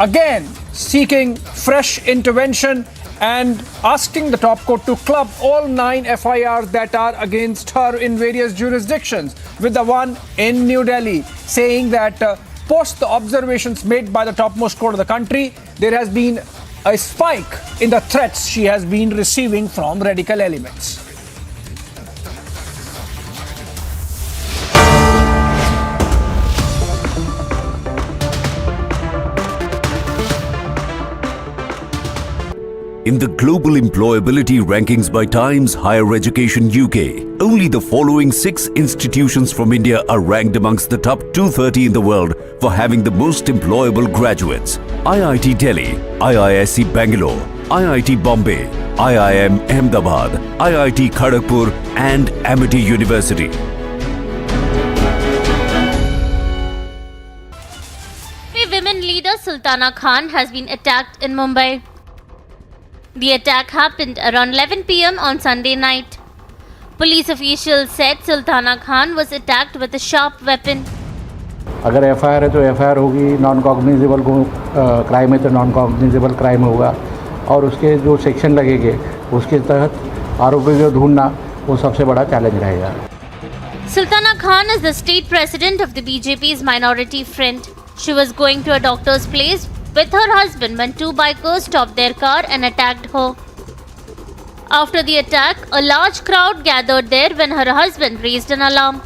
Speaker 5: again, seeking fresh intervention and asking the top court to club all 9 FIRs that are against her in various jurisdictions with the one in New Delhi, saying that post the observations made by the topmost court of the country, there has been a spike in the threats she has been receiving from radical elements.
Speaker 6: In the global employability rankings by Times Higher Education UK, only the following 6 institutions from India are ranked amongst the top 230 in the world for having the most employable graduates: IIT Delhi, IISc Bangalore, IIT Bombay, IIM Ahmedabad, IIT Kharagpur and Amity University.
Speaker 10: Women leader Sultana Khan has been attacked in Mumbai. The attack happened around 11 p.m. on Sunday night. Police officials said Sultana Khan was attacked with a sharp weapon.
Speaker 11: अगर FIR है तो FIR होगी, non cognizable crime है तो non cognizable crime होगा और उसके जो सेक्शन लगेंगे उसके तहत आरोपी को ढूंढना वो सबसे बड़ा चैलेंज रहेगा.
Speaker 10: Sultana Khan is the state president of the BJP's minority front. She was going to a doctor's place with her husband when 2 bikers stopped their car and attacked her. After the attack, a large crowd gathered there when her husband raised an alarm.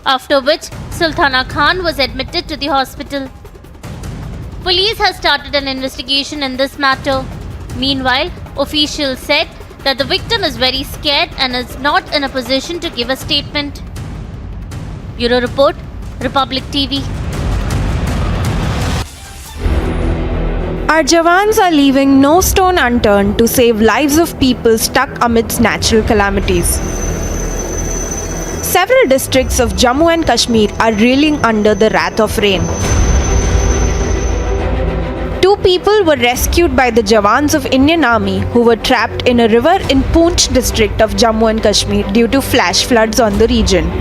Speaker 10: After which, Sultana Khan was admitted to the hospital. Police has started an investigation in this matter. Meanwhile, officials said that the victim is very scared and is not in a position to give a statement. Bureau Report, Republic TV.
Speaker 19: Our Jawans are leaving no stone unturned to save lives of people stuck amidst natural calamities. Several districts of Jammu and Kashmir are reeling under the wrath of rain. 2 people were rescued by the Jawans of Indian Army who were trapped in a river in Poonch district of Jammu and Kashmir due to flash floods on the region.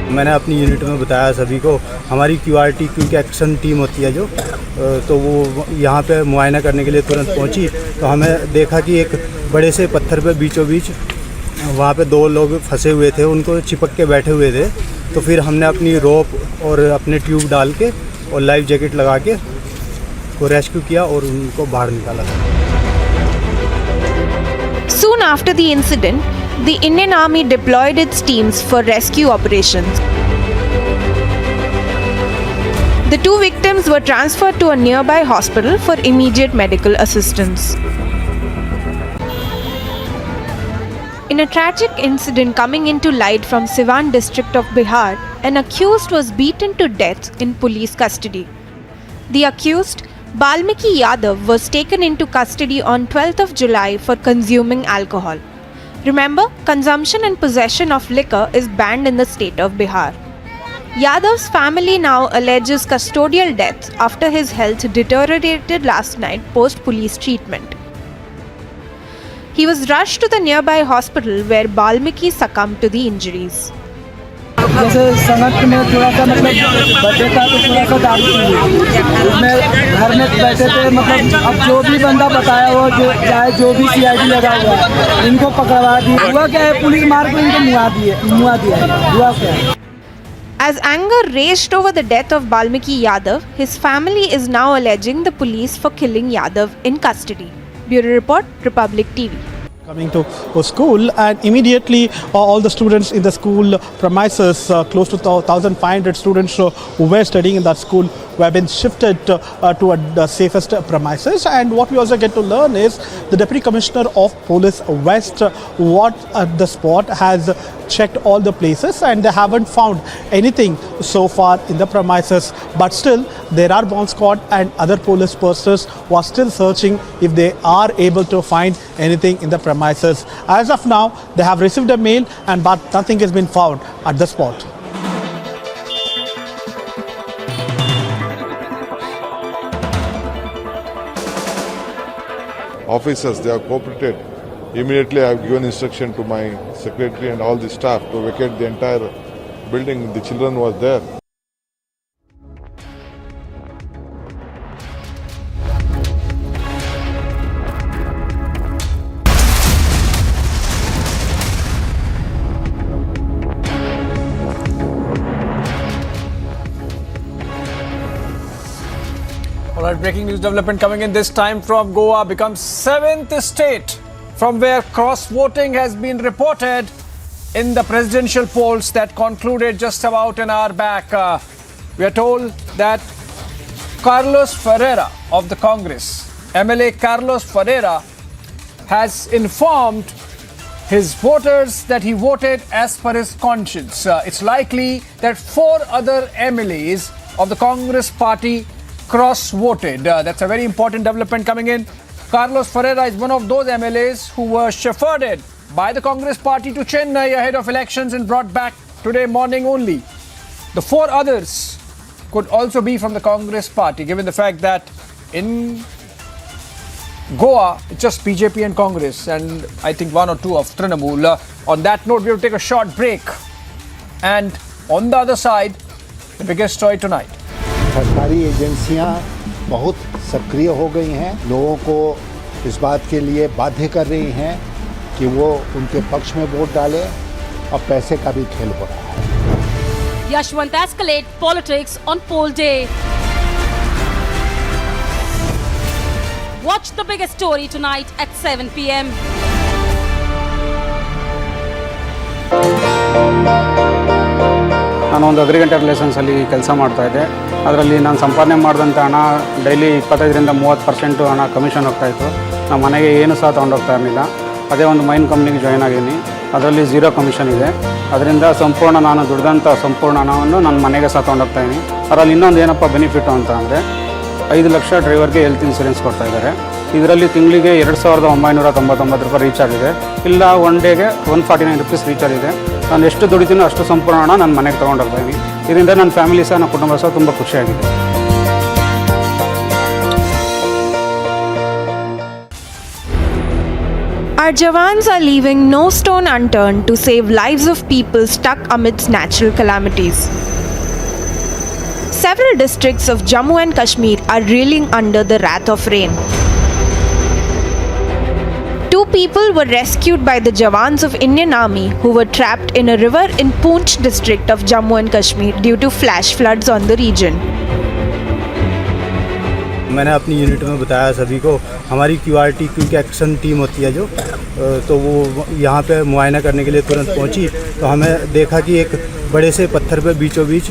Speaker 20: मैंने अपनी unit में बताया सभी को, हमारी QRT quick action team होती है जो, तो वो यहाँ पे मुआयना करने के लिए तुरंत पहुँची, तो हमें देखा कि एक बड़े से पत्थर पे बीचों बीच वहाँ पे 2 लोग फंसे हुए थे, उनको चिपक के बैठे हुए थे. तो फिर हमने अपनी रोप और अपने ट्यूब डाल के और लाइफ जैकेट लगा के को रेस्क्यू किया और उनको बाहर निकाला.
Speaker 19: Soon after the incident, the Indian Army deployed its teams for rescue operations. The 2 victims were transferred to a nearby hospital for immediate medical assistance. In a tragic incident coming into light from Siwan district of Bihar, an accused was beaten to death in police custody. The accused, Balmiki Yadav was taken into custody on 12th of July for consuming alcohol. Remember, consumption and possession of liquor is banned in the state of Bihar. Yadav's family now alleges custodial death after his health deteriorated last night post-police treatment. He was rushed to the nearby hospital where Balmiki succumbed to the injuries.
Speaker 4: जैसे संगत में थोड़ा सा मतलब birthday था तो थोड़ा सा दारू पी उसमें घर में बैठे थे मतलब अब जो भी बंदा बताया वो जो चाहे जो भी CID लगा हुआ है इनको पकड़वा दिया हुआ क्या है पुलिस मार को इनको मुआ दिया है हुआ क्या है.
Speaker 19: As anger raged over the death of Balmiki Yadav, his family is now alleging the police for killing Yadav in custody. Bureau Report, Republic TV.
Speaker 13: Coming to school, and immediately all the students in the school premises, close to 1,500 students who were studying in that school, have been shifted to the safest premises. And what we also get to learn is the Deputy Commissioner of Police West, what the spot has checked all the places and they haven't found anything so far in the premises. But still, there are bomb squad and other police persons who are still searching if they are able to find anything in the premises. As of now, they have received a mail but nothing has been found at the spot.
Speaker 22: Officers, they have cooperated. Immediately I have given instruction to my secretary and all the staff to vacate the entire building. The children was there.
Speaker 5: Alright, breaking news development coming in this time from Goa becomes 7th state from where cross-voting has been reported in the presidential polls that concluded just about an hour back. We are told that Carlos Ferreira of the Congress, MLA Carlos Ferreira, has informed his voters that he voted as per his conscience. It's likely that 4 other MLAs of the Congress party cross-voted. That's a very important development coming in. Carlos Ferreira is one of those MLAs who were shepherded by the Congress party to Chennai ahead of elections and brought back today morning only. The 4 others could also be from the Congress party, given the fact that in Goa, it's just BJP and Congress, and I think 1 or 2 of Trinamool. On that note, we will take a short break. And on the other side, the biggest story tonight.
Speaker 1: सरकारी एजेंसियां बहुत सक्रिय हो गई हैं, लोगों को इस बात के लिए बाध्य कर रही हैं कि वो उनके पक्ष में वोट डालें और पैसे का भी खेल हो रहा है.
Speaker 18: Yashwant escalate politics on poll day. Watch the biggest story tonight at 7 p.m.
Speaker 11: ನಾನು ಒಂದು ಅಗ್ರಿಕಲ್ಚರ್ ರಿಲೇಷನ್ಸಲ್ಲಿ ಕೆಲಸ ಮಾಡ್ತಾಯಿದ್ದೆ. ಅದರಲ್ಲಿ ನಾನು ಸಂಪಾದನೆ ಮಾಡಿದಂಥ ಹಣ ಡೈಲಿ 25ರಿಂದ 30% ಹಣ ಕಮಿಷನ್ ಹೋಗ್ತಾಯಿತ್ತು. ನಮ್ಮ ಮನೆಗೆ ಏನು ಸಹ ತೊಗೊಂಡೋಗ್ತಾ ಇರಲಿಲ್ಲ. ಅದೇ ಒಂದು ಮೈನ್ ಕಂಪ್ನಿಗೆ ಜಾಯ್ನ್ ಆಗಿದ್ದೀನಿ. ಅದರಲ್ಲಿ 0 ಕಮಿಷನ್ ಇದೆ. ಅದರಿಂದ ಸಂಪೂರ್ಣ ನಾನು ದುಡ್ದಂಥ ಸಂಪೂರ್ಣ ಹಣವನ್ನು ನನ್ನ ಮನೆಗೆ ಸಹ ತೊಗೊಂಡೋಗ್ತಾಯಿದ್ದೀನಿ. ಅದರಲ್ಲಿ ಇನ್ನೊಂದು ಏನಪ್ಪ ಬೆನಿಫಿಟ್ಟು ಅಂತ ಅಂದರೆ 5 ಲಕ್ಷ ಡ್ರೈವರ್ಗೆ ಹೆಲ್ತ್ ಇನ್ಸೂರೆನ್ಸ್ ಕೊಡ್ತಾಯಿದ್ದಾರೆ. ಇದರಲ್ಲಿ ತಿಂಗಳಿಗೆ 2,999 ರೂಪಾಯಿ ರೀಚಾರ್ಜ್ ಇದೆ. ಇಲ್ಲ ಒನ್ ಡೇಗೆ 149 ರೂಪೀಸ್ ರೀಚಾರ್ಜ್ ಇದೆ. ನಾನು ಎಷ್ಟು ದುಡಿತೀನೋ ಅಷ್ಟು ಸಂಪೂರ್ಣ ಹಣ ನನ್ನ ಮನೆಗೆ ತೊಗೊಂಡೋಗ್ತಾಯಿದ್ದೀನಿ. ಇದರಿಂದ ನನ್ನ ಫ್ಯಾಮಿಲಿ ಸಹ ನನ್ನ ಕುಟುಂಬ ಸಹ ತುಂಬ ಖುಷಿಯಾಗಿದೆ.
Speaker 19: Our Jawans are leaving no stone unturned to save lives of people stuck amidst natural calamities. Several districts of Jammu and Kashmir are reeling under the wrath of rain. 2 people were rescued by the Jawans of Indian Army who were trapped in a river in Poonch district of Jammu and Kashmir due to flash floods on the region.
Speaker 20: मैंने अपनी unit में बताया सभी को, हमारी QRT quick action team होती है जो, तो वो यहाँ पे मुआयना करने के लिए तुरंत पहुँची. तो हमें देखा कि एक बड़े से पत्थर पे बीचों बीच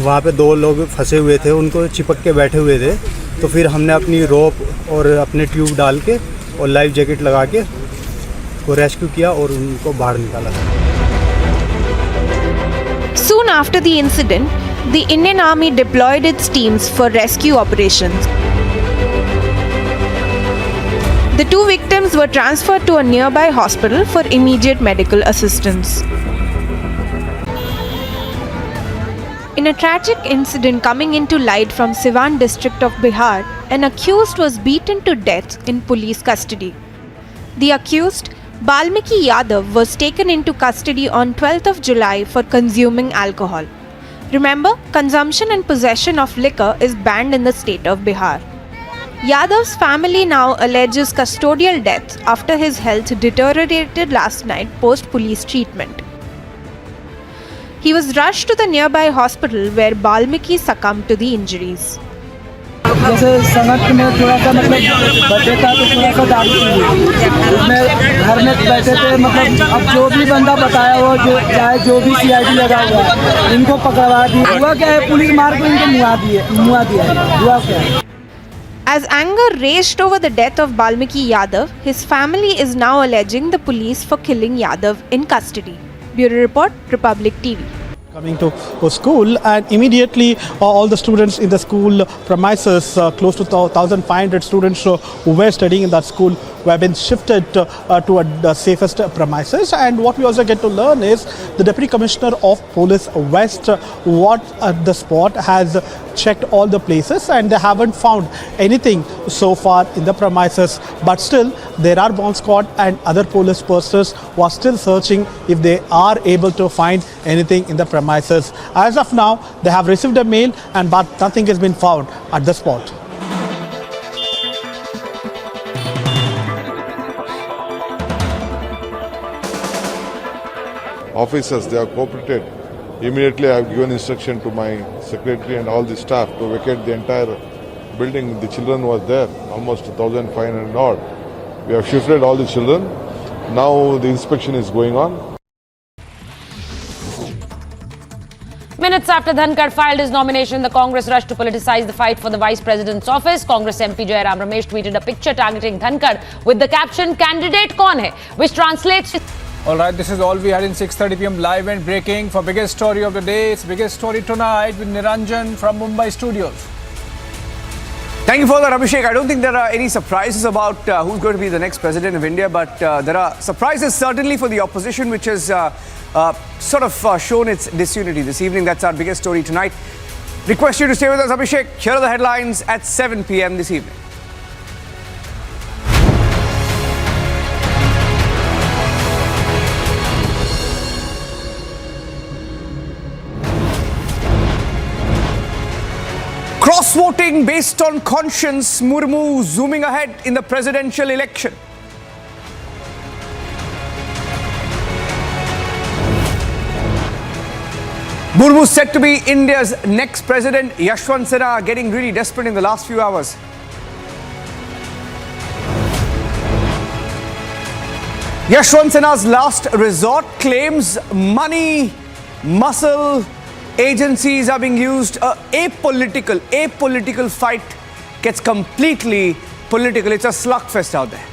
Speaker 20: वहाँ पे 2 लोग फंसे हुए थे, उनको चिपक के बैठे हुए थे. तो फिर हमने अपनी रोप और अपने ट्यूब डाल के और लाइफ जैकेट लगा के वो रेस्क्यू किया और उनको बाहर निकाला.
Speaker 19: Soon Soon after the incident, the Indian Army deployed its teams for rescue operations. The two victims were transferred to a nearby hospital for immediate medical assistance. In a tragic incident coming into light from Siwan district of Bihar, an accused was beaten to death in police custody. The accused, Balmiki Yadav, was taken into custody on 12th of July for consuming alcohol. Remember, consumption and possession of liquor is banned in the state of Bihar. Yadav's family now alleges custodial death after his health deteriorated last night post-police treatment. He was rushed to the nearby hospital where Balmiki succumbed to the injuries.
Speaker 4: जैसे संगत में थोड़ा सा मतलब birthday था तो थोड़ा सा दारू पी उसमें घर में बैठे थे मतलब अब जो भी बंदा बताया वो जो चाहे जो भी CID लगा हुआ है इनको पकड़वा दिया हुआ क्या है पुलिस मार के इनको मुआ दिया है हुआ क्या है.
Speaker 19: As anger raged over the death of Balmiki Yadav, his family is now alleging the police for killing Yadav in custody. Bureau Report, Republic TV.
Speaker 13: Coming to school, and immediately all the students in the school premises, close to 1,500 students who were studying in that school, have been shifted to the safest premises. And what we also get to learn is the Deputy Commissioner of Police West, what the spot has checked all the places and they haven't found anything so far in the premises. But still, there are bomb squad and other police persons who are still searching if they are able to find anything in the premises. As of now, they have received a mail but nothing has been found at the spot.
Speaker 22: Officers, they have cooperated. Immediately I have given instruction to my secretary and all the staff to vacate the entire building. The children was there, almost 1,500 odd. We have shifted all the children. Now the inspection is going on.
Speaker 27: Minutes after Dhankar filed his nomination, the Congress rushed to politicize the fight for the Vice President's office. Congress MP Jairam Ramesh tweeted a picture targeting Dhankar with the caption, "Candidate kaun hai?" which translates...
Speaker 5: All right, this is all we had in 6:30 p.m. live and breaking. For biggest story of the day, it's biggest story tonight with Niranjan from Mumbai studios.
Speaker 7: Thank you for that, Abhishek. I don't think there are any surprises about who's going to be the next president of India, but there are surprises certainly for the opposition, which has shown its disunity this evening. That's our biggest story tonight. Request you to stay with us, Abhishek. Here are the headlines at 7 p.m. this evening. Cross-voting based on conscience, Murmu zooming ahead in the presidential election. Murmu said to be India's next president. Yashwant Sinha getting really desperate in the last few hours. Yashwant Sinha's last resort claims money, muscle, agencies are being used. A political fight gets completely political. It's a slugfest out there.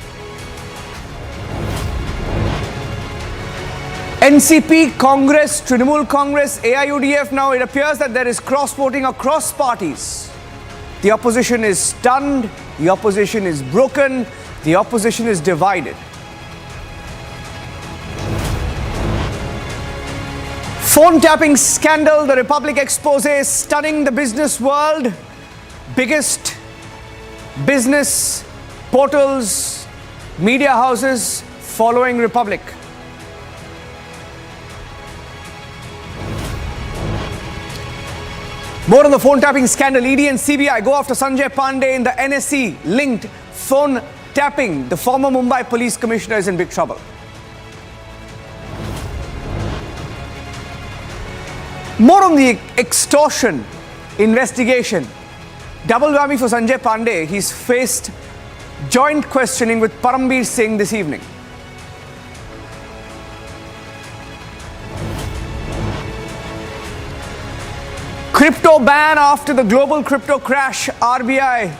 Speaker 7: NCP, Congress, Trinamool Congress, AIUDF, now it appears that there is cross-voting across parties. The opposition is stunned, the opposition is broken, the opposition is divided. Phone tapping scandal, the Republic expose stunning the business world. Biggest business portals, media houses following Republic. More on the phone tapping scandal. ED and CBI go after Sanjay Pandey in the NSE linked phone tapping. The former Mumbai police commissioner is in big trouble. More on the extortion investigation. Double whammy for Sanjay Pandey. He's faced joint questioning with Parambir Singh this evening. Crypto ban after the global crypto crash. RBI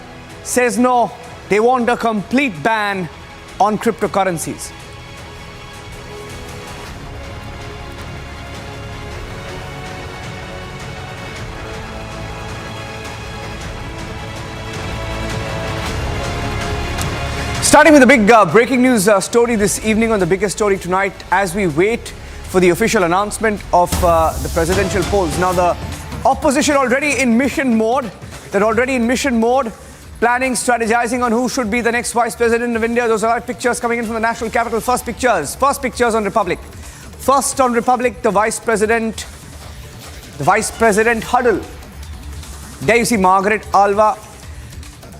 Speaker 7: says no, they want a complete ban on cryptocurrencies. Starting with the big breaking news story this evening on the biggest story tonight as we wait for the official announcement of the presidential polls. Now the opposition already in mission mode. They're already in mission mode, planning, strategizing on who should be the next vice president of India. Those are pictures coming in from the national capital. First pictures on Republic. First on Republic, the vice president huddle. There you see Margaret Alva.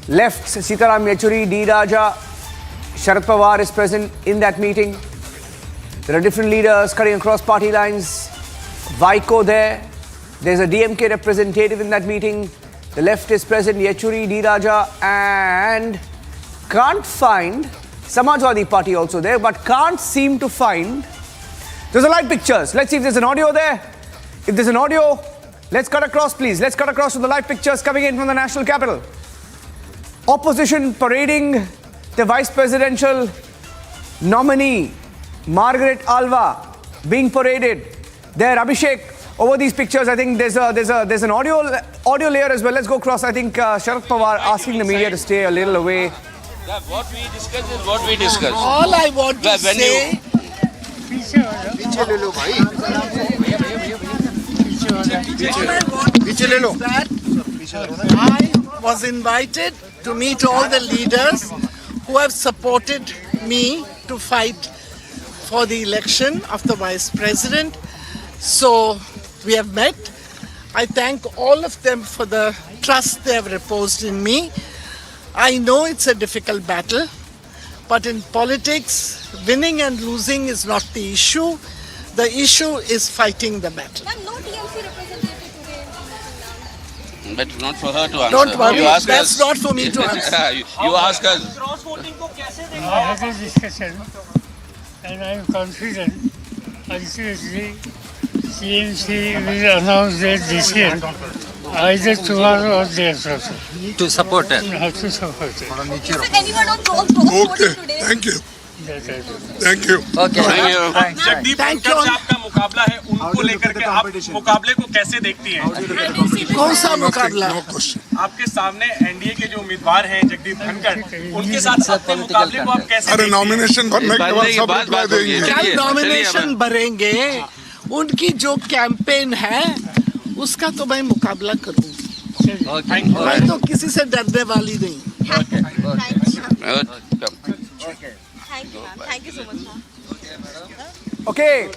Speaker 7: Left, Sitaram Yechuri, D. Raja, Sharad Pawar is present in that meeting. There are different leaders cutting across party lines. Vaiko there. There's a DMK representative in that meeting. The left is present, Yechuri, D. Raja, and can't find Samajwadi Party also there, but can't seem to find. There's a live pictures. Let's see if there's an audio there. If there's an audio, let's cut across, please. Let's cut across to the live pictures coming in from the national capital. Opposition parading the vice presidential nominee, Margaret Alva, being paraded. There, Abhishek, over these pictures, I think there's an audio layer as well. Let's go across. I think Sharad Pawar asking the media to stay a little away.
Speaker 8: What we discuss is what we discuss.
Speaker 12: All I want to say. I was invited to meet all the leaders who have supported me to fight for the election of the vice president. So we have met. I thank all of them for the trust they have reposed in me. I know it's a difficult battle, but in politics, winning and losing is not the issue. The issue is fighting the battle.
Speaker 8: But not for her to answer.
Speaker 12: Don't worry,
Speaker 8: You ask
Speaker 12: that's
Speaker 8: us.
Speaker 12: not for me to answer.
Speaker 8: you ask us.
Speaker 14: I had a discussion and I am confident ultimately CMC will announce their decision either tomorrow or day after.
Speaker 8: To support her.
Speaker 14: To support it.
Speaker 12: Anyone on cross-voting today?
Speaker 14: Thank you.
Speaker 8: Thank you.
Speaker 12: Jagdeep
Speaker 21: Dhankhar से आपका मुकाबला है, उनको लेकर के आप मुकाबले को कैसे देखती हैं?
Speaker 12: कौन सा मुकाबला?
Speaker 21: आपके सामने एनडीए के जो उम्मीदवार हैं जगदीप धनखड़, उनके साथ अपने मुकाबले को आप कैसे?
Speaker 23: अरे नॉमिनेशन भरने के बाद सब रिप्लाई देंगे।
Speaker 12: कल नॉमिनेशन भरेंगे, उनकी जो कैंपेन है उसका तो मैं मुकाबला करूंगी। मैं तो किसी से डरने वाली नहीं।
Speaker 9: Thank you so much, ma'am.
Speaker 7: Okay.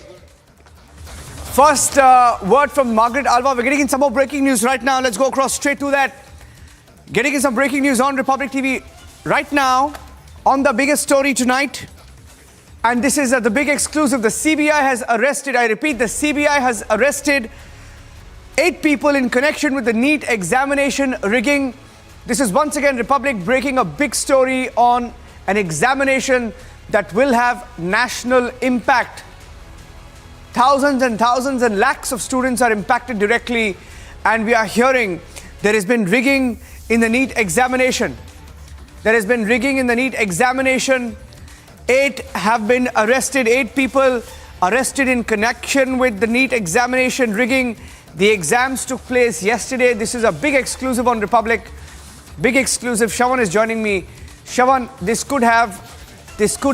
Speaker 7: First word from Margaret Alva. We're getting in some more breaking news right now. Let's go across straight to that. Getting in some breaking news on Republic TV right now on the biggest story tonight. And this is the big exclusive. The CBI has arrested, I repeat, the CBI has arrested 8 people in connection with the NEET examination rigging. This is once again Republic breaking a big story on an examination that will have national impact. Thousands and thousands and lakhs of students are impacted directly, and we are hearing there has been rigging in the NEET examination. There has been rigging in the NEET examination. 8 have been arrested, 8 people arrested in connection with the NEET examination rigging. The exams took place yesterday. This is a big exclusive on Republic. Big exclusive. Shawan is joining me. Shawan, this could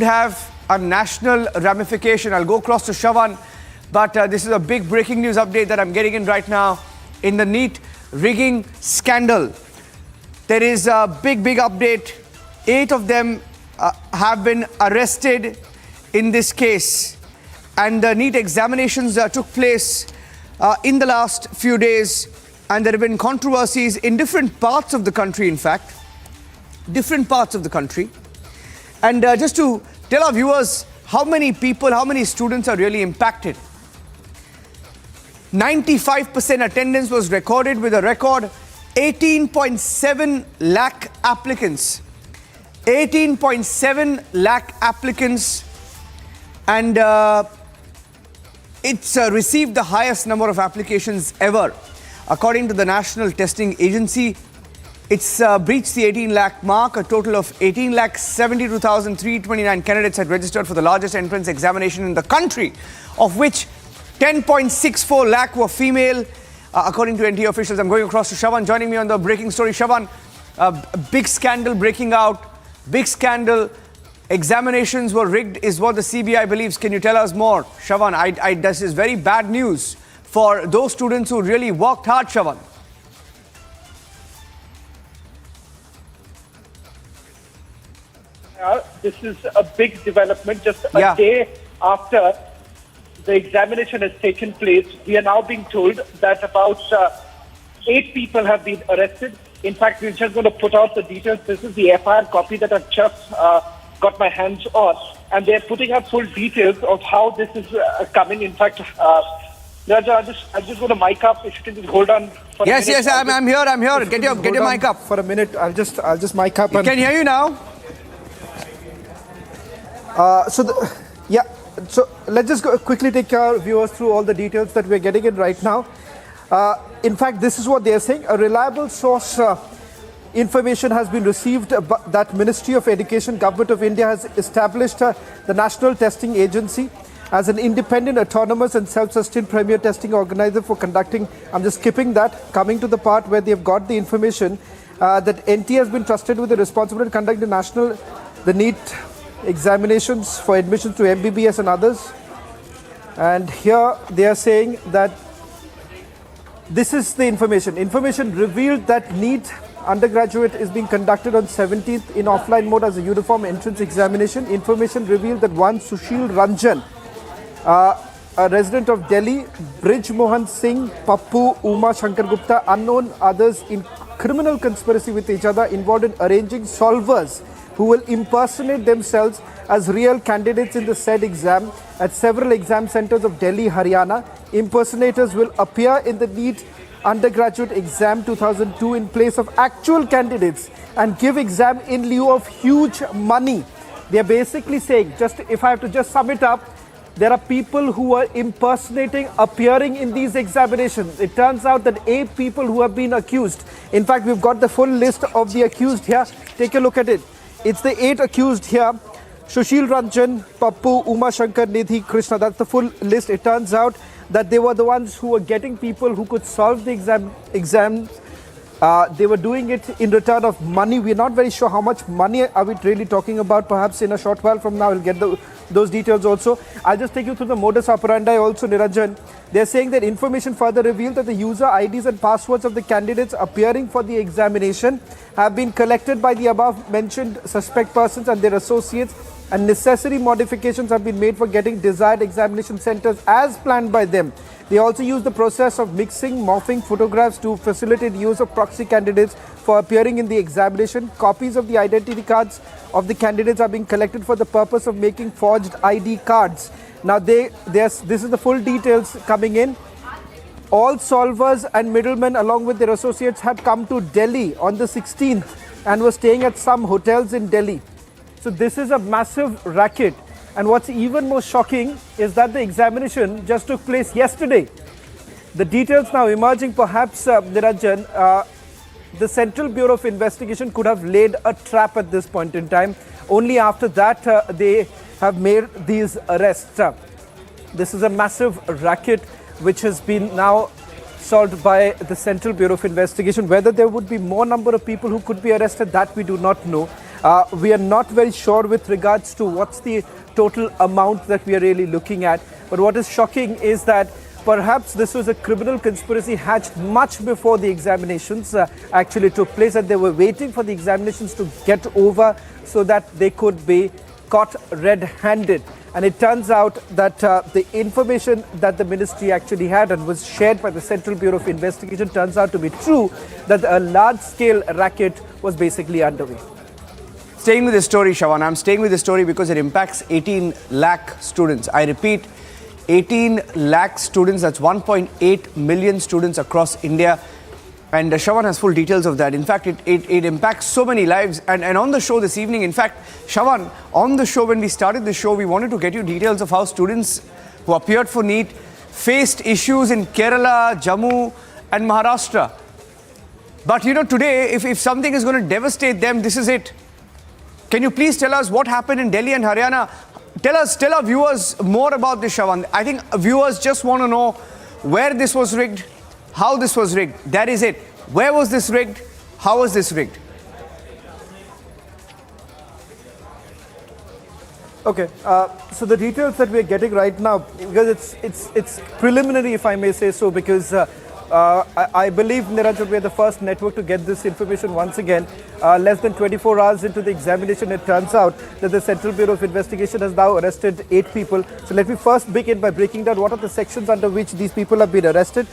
Speaker 7: have a national ramification. I'll go across to Shawan, but this is a big breaking news update that I'm getting in right now in the NEET rigging scandal. There is a big update. 8 of them have been arrested in this case, and the NEET examinations took place in the last few days, and there have been controversies in different parts of the country, in fact. Different parts of the country. And just to tell our viewers how many people, how many students are really impacted. 95% attendance was recorded with a record 18.7 lakh applicants. 18.7 lakh applicants, and it's received the highest number of applications ever. According to the National Testing Agency, it's breached the 18 lakh mark. A total of 18,72,329 candidates had registered for the largest entrance examination in the country, of which 10.64 lakh were female, according to NTA officials. I'm going across to Shawan, joining me on the breaking story. Shawan, big scandal breaking out, big scandal. examinations were rigged is what the CBI believes. Can you tell us more, Shravan? This is very bad news for those students who really worked hard, Shravan.
Speaker 2: This is a big development. Just a day after the examination has taken place, we are now being told that about 8 people have been arrested. In fact, we're just going to put out the details. This is the FIR copy that I've just got my hands on. And they're putting out full details of how this is coming. In fact, Raja, I'm just going to mic up. If you can just hold on for a minute.
Speaker 7: Yes, I'm here. Get your mic up.
Speaker 3: For a minute, I'll just mic up.
Speaker 7: We can hear you now.
Speaker 3: So let's just quickly take our viewers through all the details that we're getting in right now. In fact, this is what they're saying. A reliable source information has been received that Ministry of Education, Government of India has established the National Testing Agency as an independent, autonomous and self-sustained premier testing organizer for conducting, I'm just skipping that, coming to the part where they've got the information that NT has been trusted with the responsibility to conduct the NEET examinations for admissions to MBBS and others. And here they are saying that this is the information. Information revealed that NEET undergraduate is being conducted on 17th in offline mode as a uniform entrance examination. Information revealed that one Sushil Ranjan, a resident of Delhi, Brij Mohan Singh, Pappu, Uma Shankar Gupta, unknown others in criminal conspiracy with each other involved in arranging solvers who will impersonate themselves as real candidates in the said exam at several exam centers of Delhi, Haryana. Impersonators will appear in the NEET undergraduate exam 2002 in place of actual candidates and give exam in lieu of huge money. They are basically saying, if I have to just sum it up, there are people who are impersonating, appearing in these examinations. It turns out that 8 people who have been accused. In fact, we've got the full list of the accused here. Take a look at it. It's the 8 accused here. Sushil Ranjan, Pappu, Uma Shankar, Nidhi, Krishna. That's the full list. It turns out that they were the ones who were getting people who could solve the exams. They were doing it in return of money. We're not very sure how much money are we really talking about. Perhaps in a short while from now, we'll get those details also. I'll just take you through the modus operandi also, Niranjan. They're saying that information further revealed that the user IDs and passwords of the candidates appearing for the examination have been collected by the above mentioned suspect persons and their associates, and necessary modifications have been made for getting desired examination centers as planned by them. They also use the process of mixing, morphing photographs to facilitate use of proxy candidates for appearing in the examination. Copies of the identity cards of the candidates are being collected for the purpose of making forged ID cards. Now, this is the full details coming in. All solvers and middlemen along with their associates had come to Delhi on the 16th and were staying at some hotels in Delhi. So this is a massive racket. And what's even more shocking is that the examination just took place yesterday. The details now emerging, perhaps, Niranjan, the Central Bureau of Investigation could have laid a trap at this point in time. Only after that, they have made these arrests. This is a massive racket which has been now solved by the Central Bureau of Investigation. Whether there would be more number of people who could be arrested, that we do not know. We are not very sure with regards to what's the total amount that we are really looking at. But what is shocking is that perhaps this was a criminal conspiracy hatched much before the examinations actually took place, and they were waiting for the examinations to get over so that they could be caught red-handed. And it turns out that the information that the ministry actually had and was shared by the Central Bureau of Investigation turns out to be true, that a large-scale racket was basically underway.
Speaker 7: Staying with this story, Shravan, I'm staying with this story because it impacts 18 lakh students. I repeat, 18 lakh students, that's 1.8 million students across India. And Shravan has full details of that. In fact, it impacts so many lives. And on the show this evening, in fact, Shravan, on the show, when we started the show, we wanted to get you details of how students who appeared for NEET faced issues in Kerala, Jammu and Maharashtra. But you know, today, if something is going to devastate them, this is it. Can you please tell us what happened in Delhi and Haryana? Tell our viewers more about this, Shravan. I think viewers just want to know where this was rigged, how this was rigged. That is it. Where was this rigged? How was this rigged?
Speaker 3: Okay, so the details that we're getting right now, because it's preliminary, if I may say so, because I believe, Niranjan, we're the first network to get this information once again. Less than 24 hours into the examination, it turns out that the Central Bureau of Investigation has now arrested 8 people. So let me first begin by breaking down what are the sections under which these people have been arrested.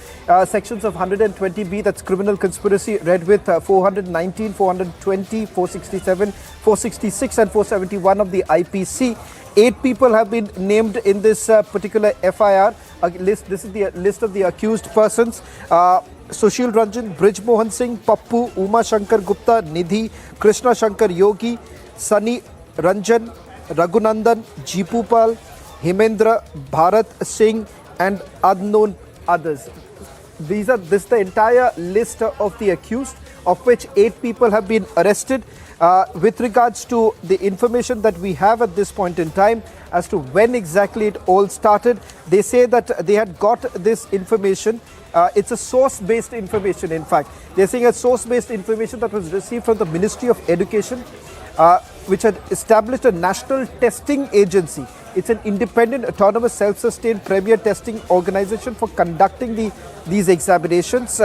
Speaker 3: Sections of 120B, that's criminal conspiracy, read with 419, 420, 467, 466 and 471 of the IPC. 8 people have been named in this particular FIR list. This is the list of the accused persons. Sushil Ranjan, Brij Mohan Singh, Pappu, Uma Shankar Gupta, Nidhi, Krishna Shankar Yogi, Sunny Ranjan, Raghunandan, Jeepupal, Himendra, Bharat Singh and unknown others. This is the entire list of the accused, of which 8 people have been arrested. With regards to the information that we have at this point in time as to when exactly it all started, they say that they had got this information. It's a source-based information, in fact. They're saying a source-based information that was received from the Ministry of Education, which had established a national testing agency. It's an independent, autonomous, self-sustained premier testing organization for conducting these examinations.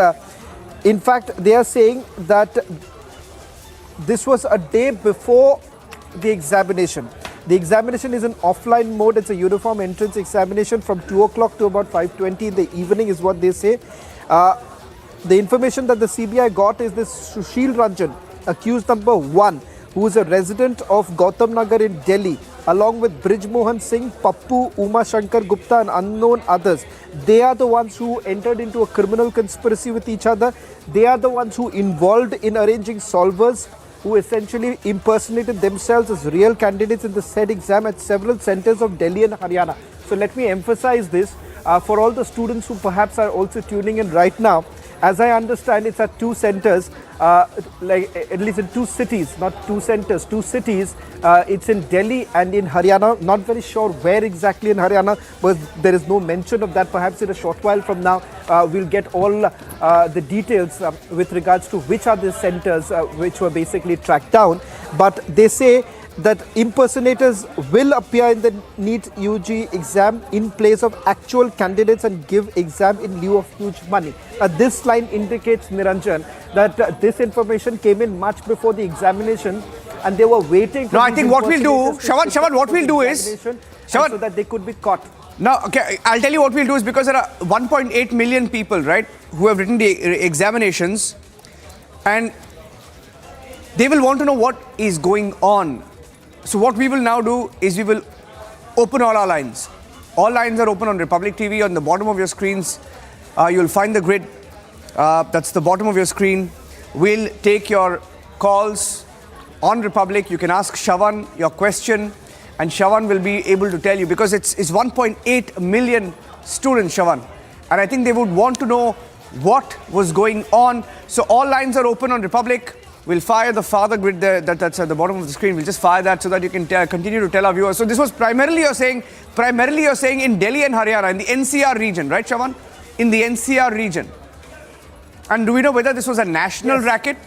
Speaker 3: In fact, they are saying that this was a day before the examination. The examination is in offline mode. It's a uniform entrance examination from 2 o'clock to about 5:20 in the evening is what they say. The information that the CBI got is this Sushil Ranjan, accused number 1, who is a resident of Gautam Nagar in Delhi, along with Brij Mohan Singh, Pappu, Uma Shankar Gupta and unknown others. They are the ones who entered into a criminal conspiracy with each other. They are the ones who involved in arranging solvers, who essentially impersonated themselves as real candidates in the said exam at several centers of Delhi and Haryana. So let me emphasize this for all the students who perhaps are also tuning in right now. As I understand, it's at 2 centers, like at least in 2 cities, not 2 centers, 2 cities. It's in Delhi and in Haryana. Not very sure where exactly in Haryana, but there is no mention of that. Perhaps in a short while from now, we'll get all the details with regards to which are the centers which were basically tracked down. But they say that impersonators will appear in the NEET UG exam in place of actual candidates and give exam in lieu of huge money. This line indicates, Niranjan, that this information came in much before the examination and they were waiting for
Speaker 7: I think what we'll do, Shawan, what we'll do is,
Speaker 3: so that they could be caught.
Speaker 7: Now, okay, I'll tell you what we'll do is, because there are 1.8 million people, right, who have written the examinations, and they will want to know what is going on. So what we will now do is we will open all our lines. All lines are open on Republic TV. On the bottom of your screens, you'll find the grid. That's the bottom of your screen. We'll take your calls on Republic. You can ask Shawan your question, and Shawan will be able to tell you, because it's 1.8 million students, Shawan. And I think they would want to know what was going on. So all lines are open on Republic. We'll fire the father grid there, that's at the bottom of the screen. We'll just fire that so that you can continue to tell our viewers. So this was primarily you're saying in Delhi and Haryana, in the NCR region, right, Shawan? In the NCR region. And do we know whether this was a national racket?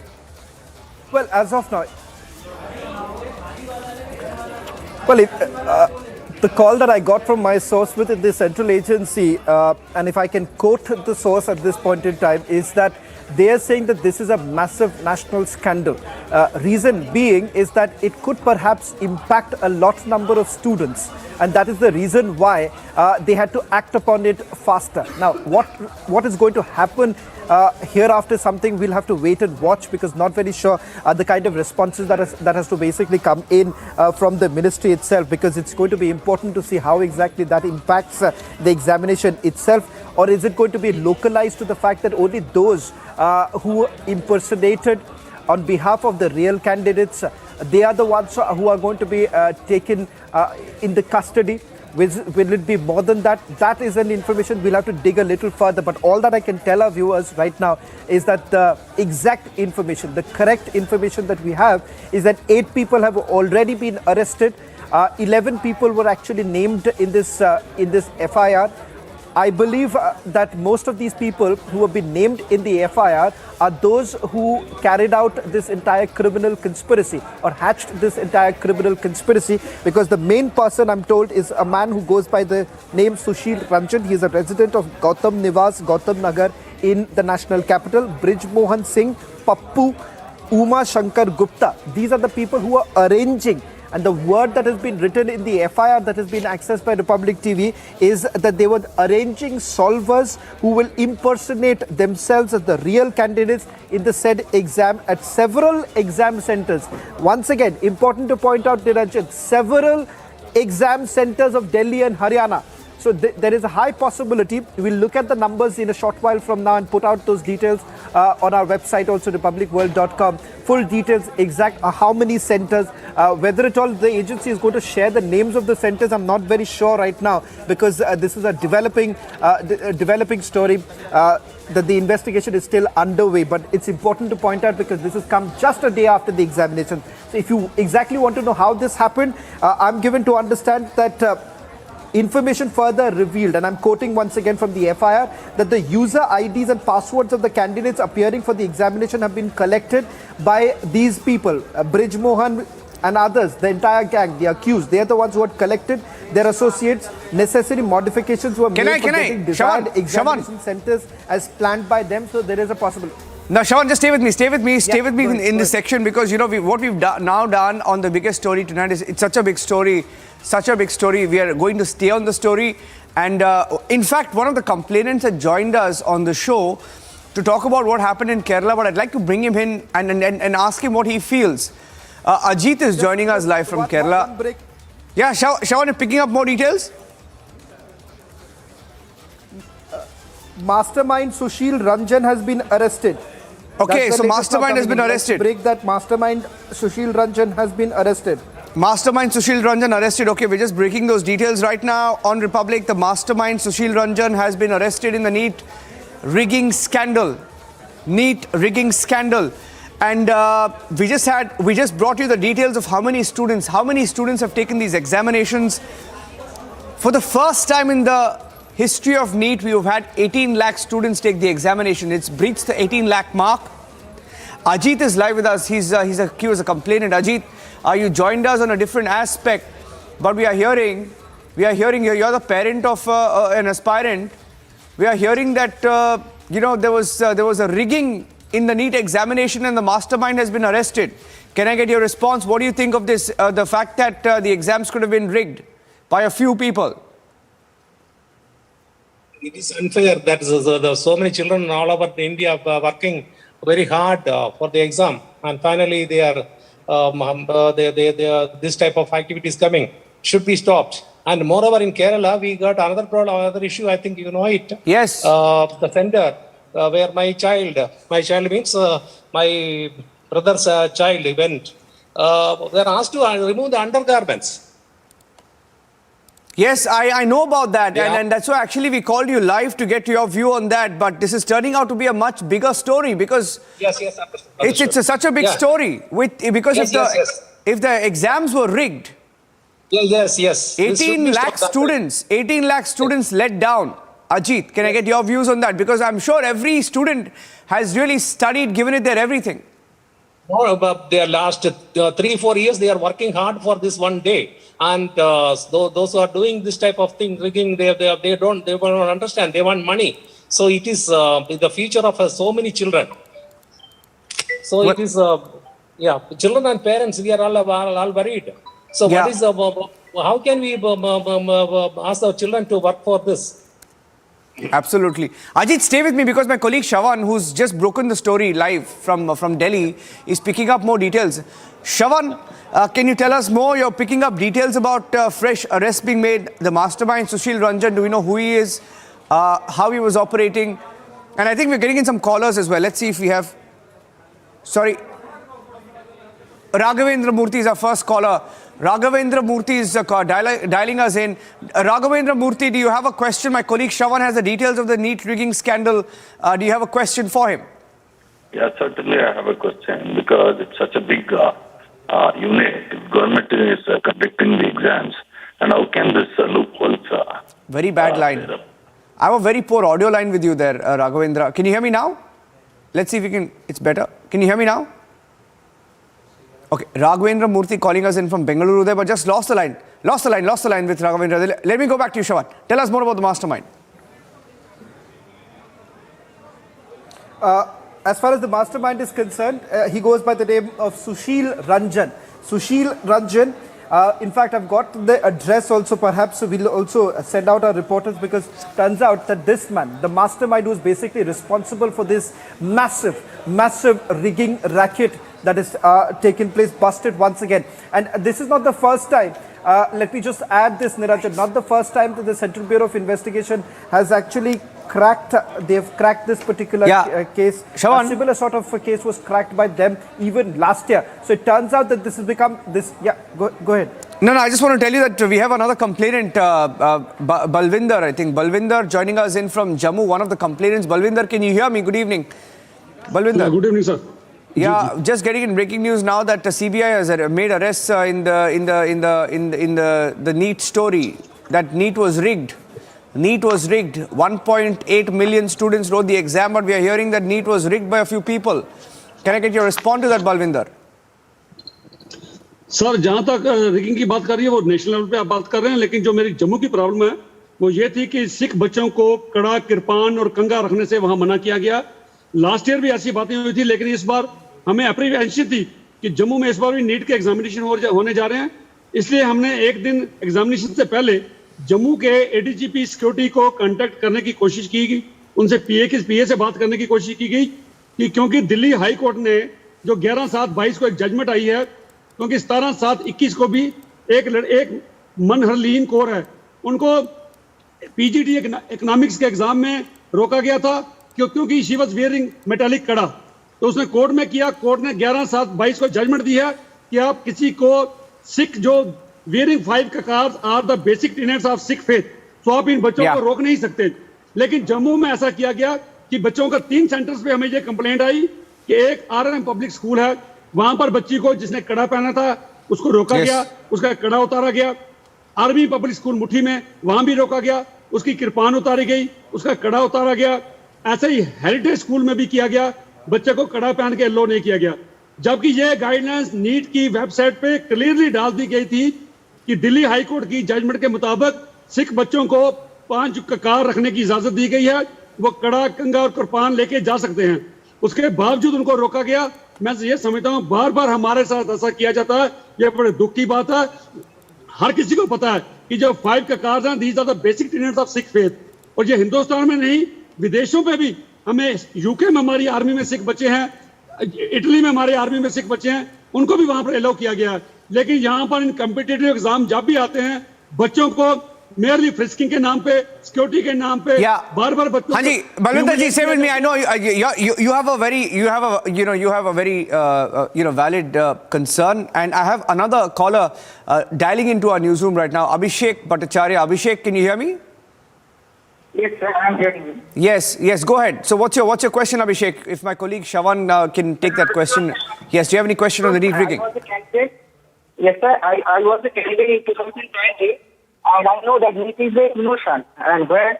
Speaker 3: Well, as of now, well, the call that I got from my source within the central agency, and if I can quote the source at this point in time, is that they are saying that this is a massive national scandal. Reason being is that it could perhaps impact a lot number of students, and that is the reason why they had to act upon it faster. Now, what is going to happen hereafter, something we'll have to wait and watch, because not very sure the kind of responses that has to basically come in from the ministry itself, because it's going to be important to see how exactly that impacts the examination itself. Or is it going to be localized to the fact that only those who impersonated on behalf of the real candidates, they are the ones who are going to be taken in the custody? Will it be more than that? That is an information we'll have to dig a little further. But all that I can tell our viewers right now is that the exact information, the correct information that we have is that 8 people have already been arrested. 11 people were actually named in this FIR. I believe that most of these people who have been named in the FIR are those who carried out this entire criminal conspiracy or hatched this entire criminal conspiracy, because the main person, I'm told, is a man who goes by the name Sushil Ranjan. He is a resident of Gautam Nivas, Gautam Nagar in the national capital. Brij Mohan Singh, Pappu, Uma Shankar Gupta. These are the people who are arranging. And the word that has been written in the FIR that has been accessed by Republic TV is that they were arranging solvers who will impersonate themselves as the real candidates in the said exam at several exam centers. Once again, important to point out, Niranjan, several exam centers of Delhi and Haryana. So there is a high possibility. We'll look at the numbers in a short while from now and put out those details on our website, also republicworld.com. Full details, exact how many centers, whether at all the agency is going to share the names of the centers, I'm not very sure right now, because this is a developing story. That the investigation is still underway, but it's important to point out because this has come just a day after the examination. So if you exactly want to know how this happened, I'm given to understand that information further revealed, and I'm quoting once again from the FIR, that the user IDs and passwords of the candidates appearing for the examination have been collected by these people, Brij Mohan and others, the entire gang, the accused. They are the ones who had collected their associates. Necessary modifications were made for getting desired examination centers as planned by them, so there is a possibility.
Speaker 7: Now, Shawan, just stay with me in this section, because, you know, what we've now done on the biggest story tonight is, it's such a big story. We are going to stay on the story. And in fact, one of the complainants had joined us on the show to talk about what happened in Kerala, but I'd like to bring him in and ask him what he feels. Ajit is joining us live from Kerala. Yeah, Shawan, you're picking up more details?
Speaker 3: Mastermind Sushil Ranjan has been arrested.
Speaker 7: Okay, so Mastermind has been arrested.
Speaker 3: Break that. Mastermind Sushil Ranjan has been arrested.
Speaker 7: Mastermind Sushil Ranjan arrested. Okay, we're just breaking those details right now on Republic. The Mastermind Sushil Ranjan has been arrested in the NEET rigging scandal. And we just brought you the details of how many students have taken these examinations. For the first time in the history of NEET, we have had 18 lakh students take the examination. It's breached the 18 lakh mark. Ajit is live with us. He was a complainant. Ajit, you joined us on a different aspect, but we are hearing you're the parent of an aspirant. We are hearing that there was a rigging in the NEET examination and the mastermind has been arrested. Can I get your response? What do you think of this? The fact that the exams could have been rigged by a few people.
Speaker 6: It is unfair that so many children all over India are working very hard for the exam, and finally they are this type of activities coming should be stopped. And moreover, in Kerala, we got another problem, another issue. I think you know it.
Speaker 7: Yes.
Speaker 6: The center where my child means my brother's child went. They are asked to remove the undergarments.
Speaker 7: Yes, I know about that, and that's why actually we called you live to get your view on that. But this is turning out to be a much bigger story, because it's such a big story. If the exams were rigged, 18 lakh students let down. Ajit, can I get your views on that? Because I'm sure every student has really studied, given it their everything.
Speaker 6: No, but their last 3-4 years, they are working hard for this one day. And those who are doing this type of thing, rigging, they don't understand. They want money. So it is the future of so many children. So it is, children and parents, we are all worried. So what is how can we ask our children to work for this?
Speaker 7: Absolutely. Ajit, stay with me, because my colleague Shawan, who's just broken the story live from Delhi, is picking up more details. Shawan, can you tell us more? You're picking up details about fresh arrests being made. The mastermind, Sushil Ranjan, do we know who he is, how he was operating? And I think we're getting in some callers as well. Let's see if we have... Sorry. Raghavendra Murthy is our first caller. Raghavendra Murthy is dialing us in. Raghavendra Murthy, do you have a question? My colleague Shawan has the details of the NEET rigging scandal. Do you have a question for him?
Speaker 15: Yeah, certainly I have a question, because it's such a big unit. Government is conducting the exams, and how can this loopholes...
Speaker 7: Very bad line. I have a very poor audio line with you there, Raghavendra. Can you hear me now? Let's see if we can, it's better. Can you hear me now? Okay, Raghavendra Murthy calling us in from Bengaluru there, but just lost the line with Raghavendra. Let me go back to you, Shawan. Tell us more about the mastermind.
Speaker 3: As far as the mastermind is concerned, he goes by the name of Sushil Ranjan. Sushil Ranjan. In fact, I've got the address also. Perhaps we'll also send out our reporters, because turns out that this man, the mastermind who's basically responsible for this massive rigging racket that is taken place, busted once again. And this is not the first time. Let me just add this, Niranjan, not the first time that the Central Bureau of Investigation has actually they've cracked this particular case.
Speaker 7: Shawan.
Speaker 3: A similar sort of a case was cracked by them even last year. So it turns out that this has become this. Yeah, go ahead.
Speaker 7: No, I just want to tell you that we have another complainant, Balvinder, I think. Balvinder joining us in from Jammu, one of the complainants. Balvinder, can you hear me? Good evening. Balvinder.
Speaker 1: Good evening, sir.
Speaker 7: Yeah, just getting in breaking news now that the CBI has made arrests in the NEET story. That NEET was rigged. NEET was rigged. 1.8 million students wrote the exam, but we are hearing that NEET was rigged by a few people. Can I get your response to that, Balvinder?
Speaker 1: Sir, जहां तक rigging की बात कर रही है वो national level पे आप बात कर रहे हैं, लेकिन जो मेरी जम्मू की प्रॉब्लम है वो ये थी कि सिख बच्चों को कड़ा, किरपान और कंगा रखने से वहां मना किया गया। लास्ट ईयर भी ऐसी बातें हुई थी, लेकिन इस बार हमें अप्रीहेंशन थी कि जम्मू में इस बार भी नीट के एग्जामिनेशन होने जा रहे हैं, इसलिए हमने एक दिन एग्जामिनेशन से पहले जम्मू के एडीजीपी सिक्योरिटी को कांटेक्ट करने की कोशिश की गई, उनसे पीए से बात करने की कोशिश की गई कि क्योंकि दिल्ली हाई कोर्ट ने जो 11/7/22 को एक जजमेंट आई है, क्योंकि 17/7/21 को भी एक मनहरलीन कौर है, उनको पीजीटी इकोनॉमिक्स के एग्जाम में रोका गया था क्योंकि शी वाज वेयरिंग मेटालिक कड़ा। तो उसने कोर्ट में किया, कोर्ट ने 11/7/22 को जजमेंट दी है कि आप किसी को सिख जो wearing 5 kakars are the basic tenets of Sikh faith, तो आप इन बच्चों को रोक नहीं सकते। लेकिन जम्मू में ऐसा किया गया कि बच्चों का 3 सेंटर्स पे हमें ये कंप्लेंट आई कि एक आरएनएम पब्लिक स्कूल है, वहां पर बच्ची को जिसने कड़ा पहना था उसको रोका गया, उसका कड़ा उतारा गया। आर्मी पब्लिक स्कूल मुट्ठी में वहां भी रोका गया, उसकी कृपान उतारी गई, उसका कड़ा उतारा गया। ऐसे ही हेरिटेज स्कूल में भी किया गया, बच्चे को कड़ा पहन के अलाउ नहीं किया गया, जबकि यह गाइडलाइंस नीट की वेबसाइट पे क्लियरली डाल दी गई थी कि दिल्ली हाई कोर्ट की जजमेंट के मुताबिक सिख बच्चों को 5 ककार रखने की इजाजत दी गई है, वो कड़ा, कंगा और कुर्बान लेके जा सकते हैं। उसके बावजूद उनको रोका गया। मैं ये समझता हूँ बार बार हमारे साथ ऐसा किया जाता है, ये बड़े दुख की बात है। हर किसी को पता है कि जो 5 ककार हैं, these are the basic tenets of Sikh faith, और ये हिंदुस्तान में नहीं विदेशों में भी, हमें यूके में हमारी आर्मी में सिख बच्चे हैं, इटली में हमारे आर्मी में सिख बच्चे हैं, उनको भी वहां पर अलाउ किया गया है। लेकिन यहाँ पर इन कॉम्पिटिटिव एग्जाम जब भी आते हैं, बच्चों को merely frisking के नाम पे, सिक्योरिटी के नाम पे बार-बार बच्चों
Speaker 7: हाँ जी, बलविंदर जी, stay with me. I know you have a very valid concern, and I have another caller dialing into our newsroom right now, Abhishek Bhattacharya. Abhishek, can you hear me?
Speaker 10: Yes, sir, I'm hearing you.
Speaker 7: Yes, go ahead. So what's your question, Abhishek? If my colleague Shawan can take that question. Yes, do you have any question on the NEET rigging?
Speaker 10: Yes, sir, I was a candidate in 2020. And I know that NEET is an emotion, and where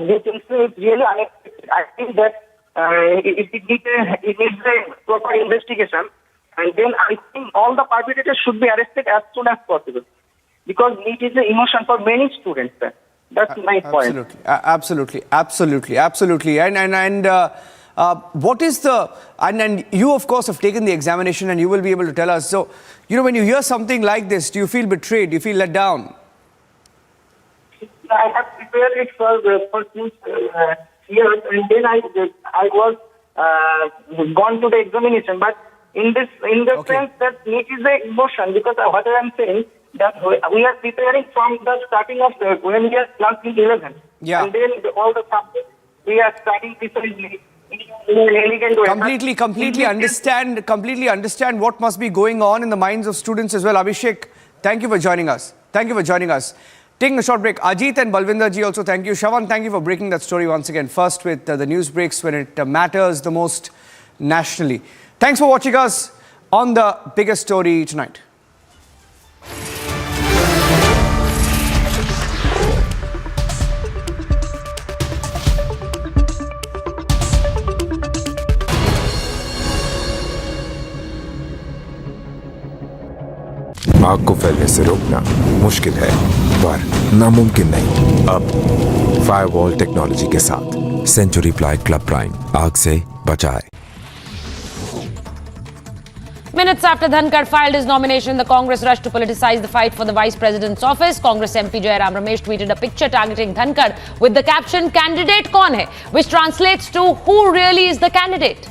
Speaker 10: this is really unexpected. I think that it needs a proper investigation, and then I think all the perpetrators should be arrested as soon as possible, because NEET is an emotion for many students. Sir. That's my point.
Speaker 7: Absolutely. And what is the and you of course have taken the examination, and you will be able to tell us. So when you hear something like this, do you feel betrayed? Do you feel let down?
Speaker 10: I have prepared it for 2 years, and then I was gone to the examination. But in the sense that NEET is an emotion, because what I am saying that we are preparing from the starting of when we are class 11, and then all the subjects we are studying precisely.
Speaker 7: Completely understand what must be going on in the minds of students as well. Abhishek, thank you for joining us. Taking a short break, Ajit and Balvinder ji also thank you. Shawan, thank you for breaking that story once again. First with the news breaks when it matters the most nationally. Thanks for watching us on the biggest story tonight.
Speaker 11: आग को फैलने से रोकना मुश्किल है, पर नामुमकिन नहीं। अब फायरवॉल टेक्नोलॉजी के साथ सेंचुरी प्लाई क्लब प्राइम आग से बचाए।
Speaker 27: Minutes after Dhankar filed his nomination, the Congress rushed to politicize the fight for the Vice President's office. Congress MP Jairam Ramesh tweeted a picture targeting Dhankar with the caption, "Candidate kaun hai?" which translates to "Who really is the candidate?"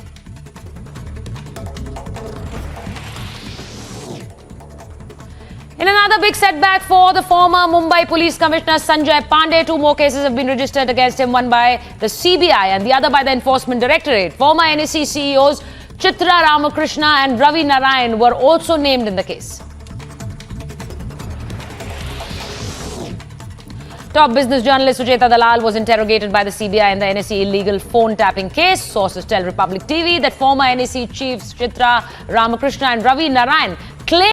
Speaker 27: In another big setback for the former Mumbai Police Commissioner Sanjay Pandey, 2 more cases have been registered against him, one by the CBI and the other by the Enforcement Directorate. Former NSE CEOs Chitra, Ramkrishna and Ravi Narayan were also named in the case. Top business journalist Sujeta Dalal was interrogated by the CBI in the NSE illegal phone tapping case. Sources tell Republic TV that former NSE chiefs Chitra, Ramkrishna and Ravi Narayan claimed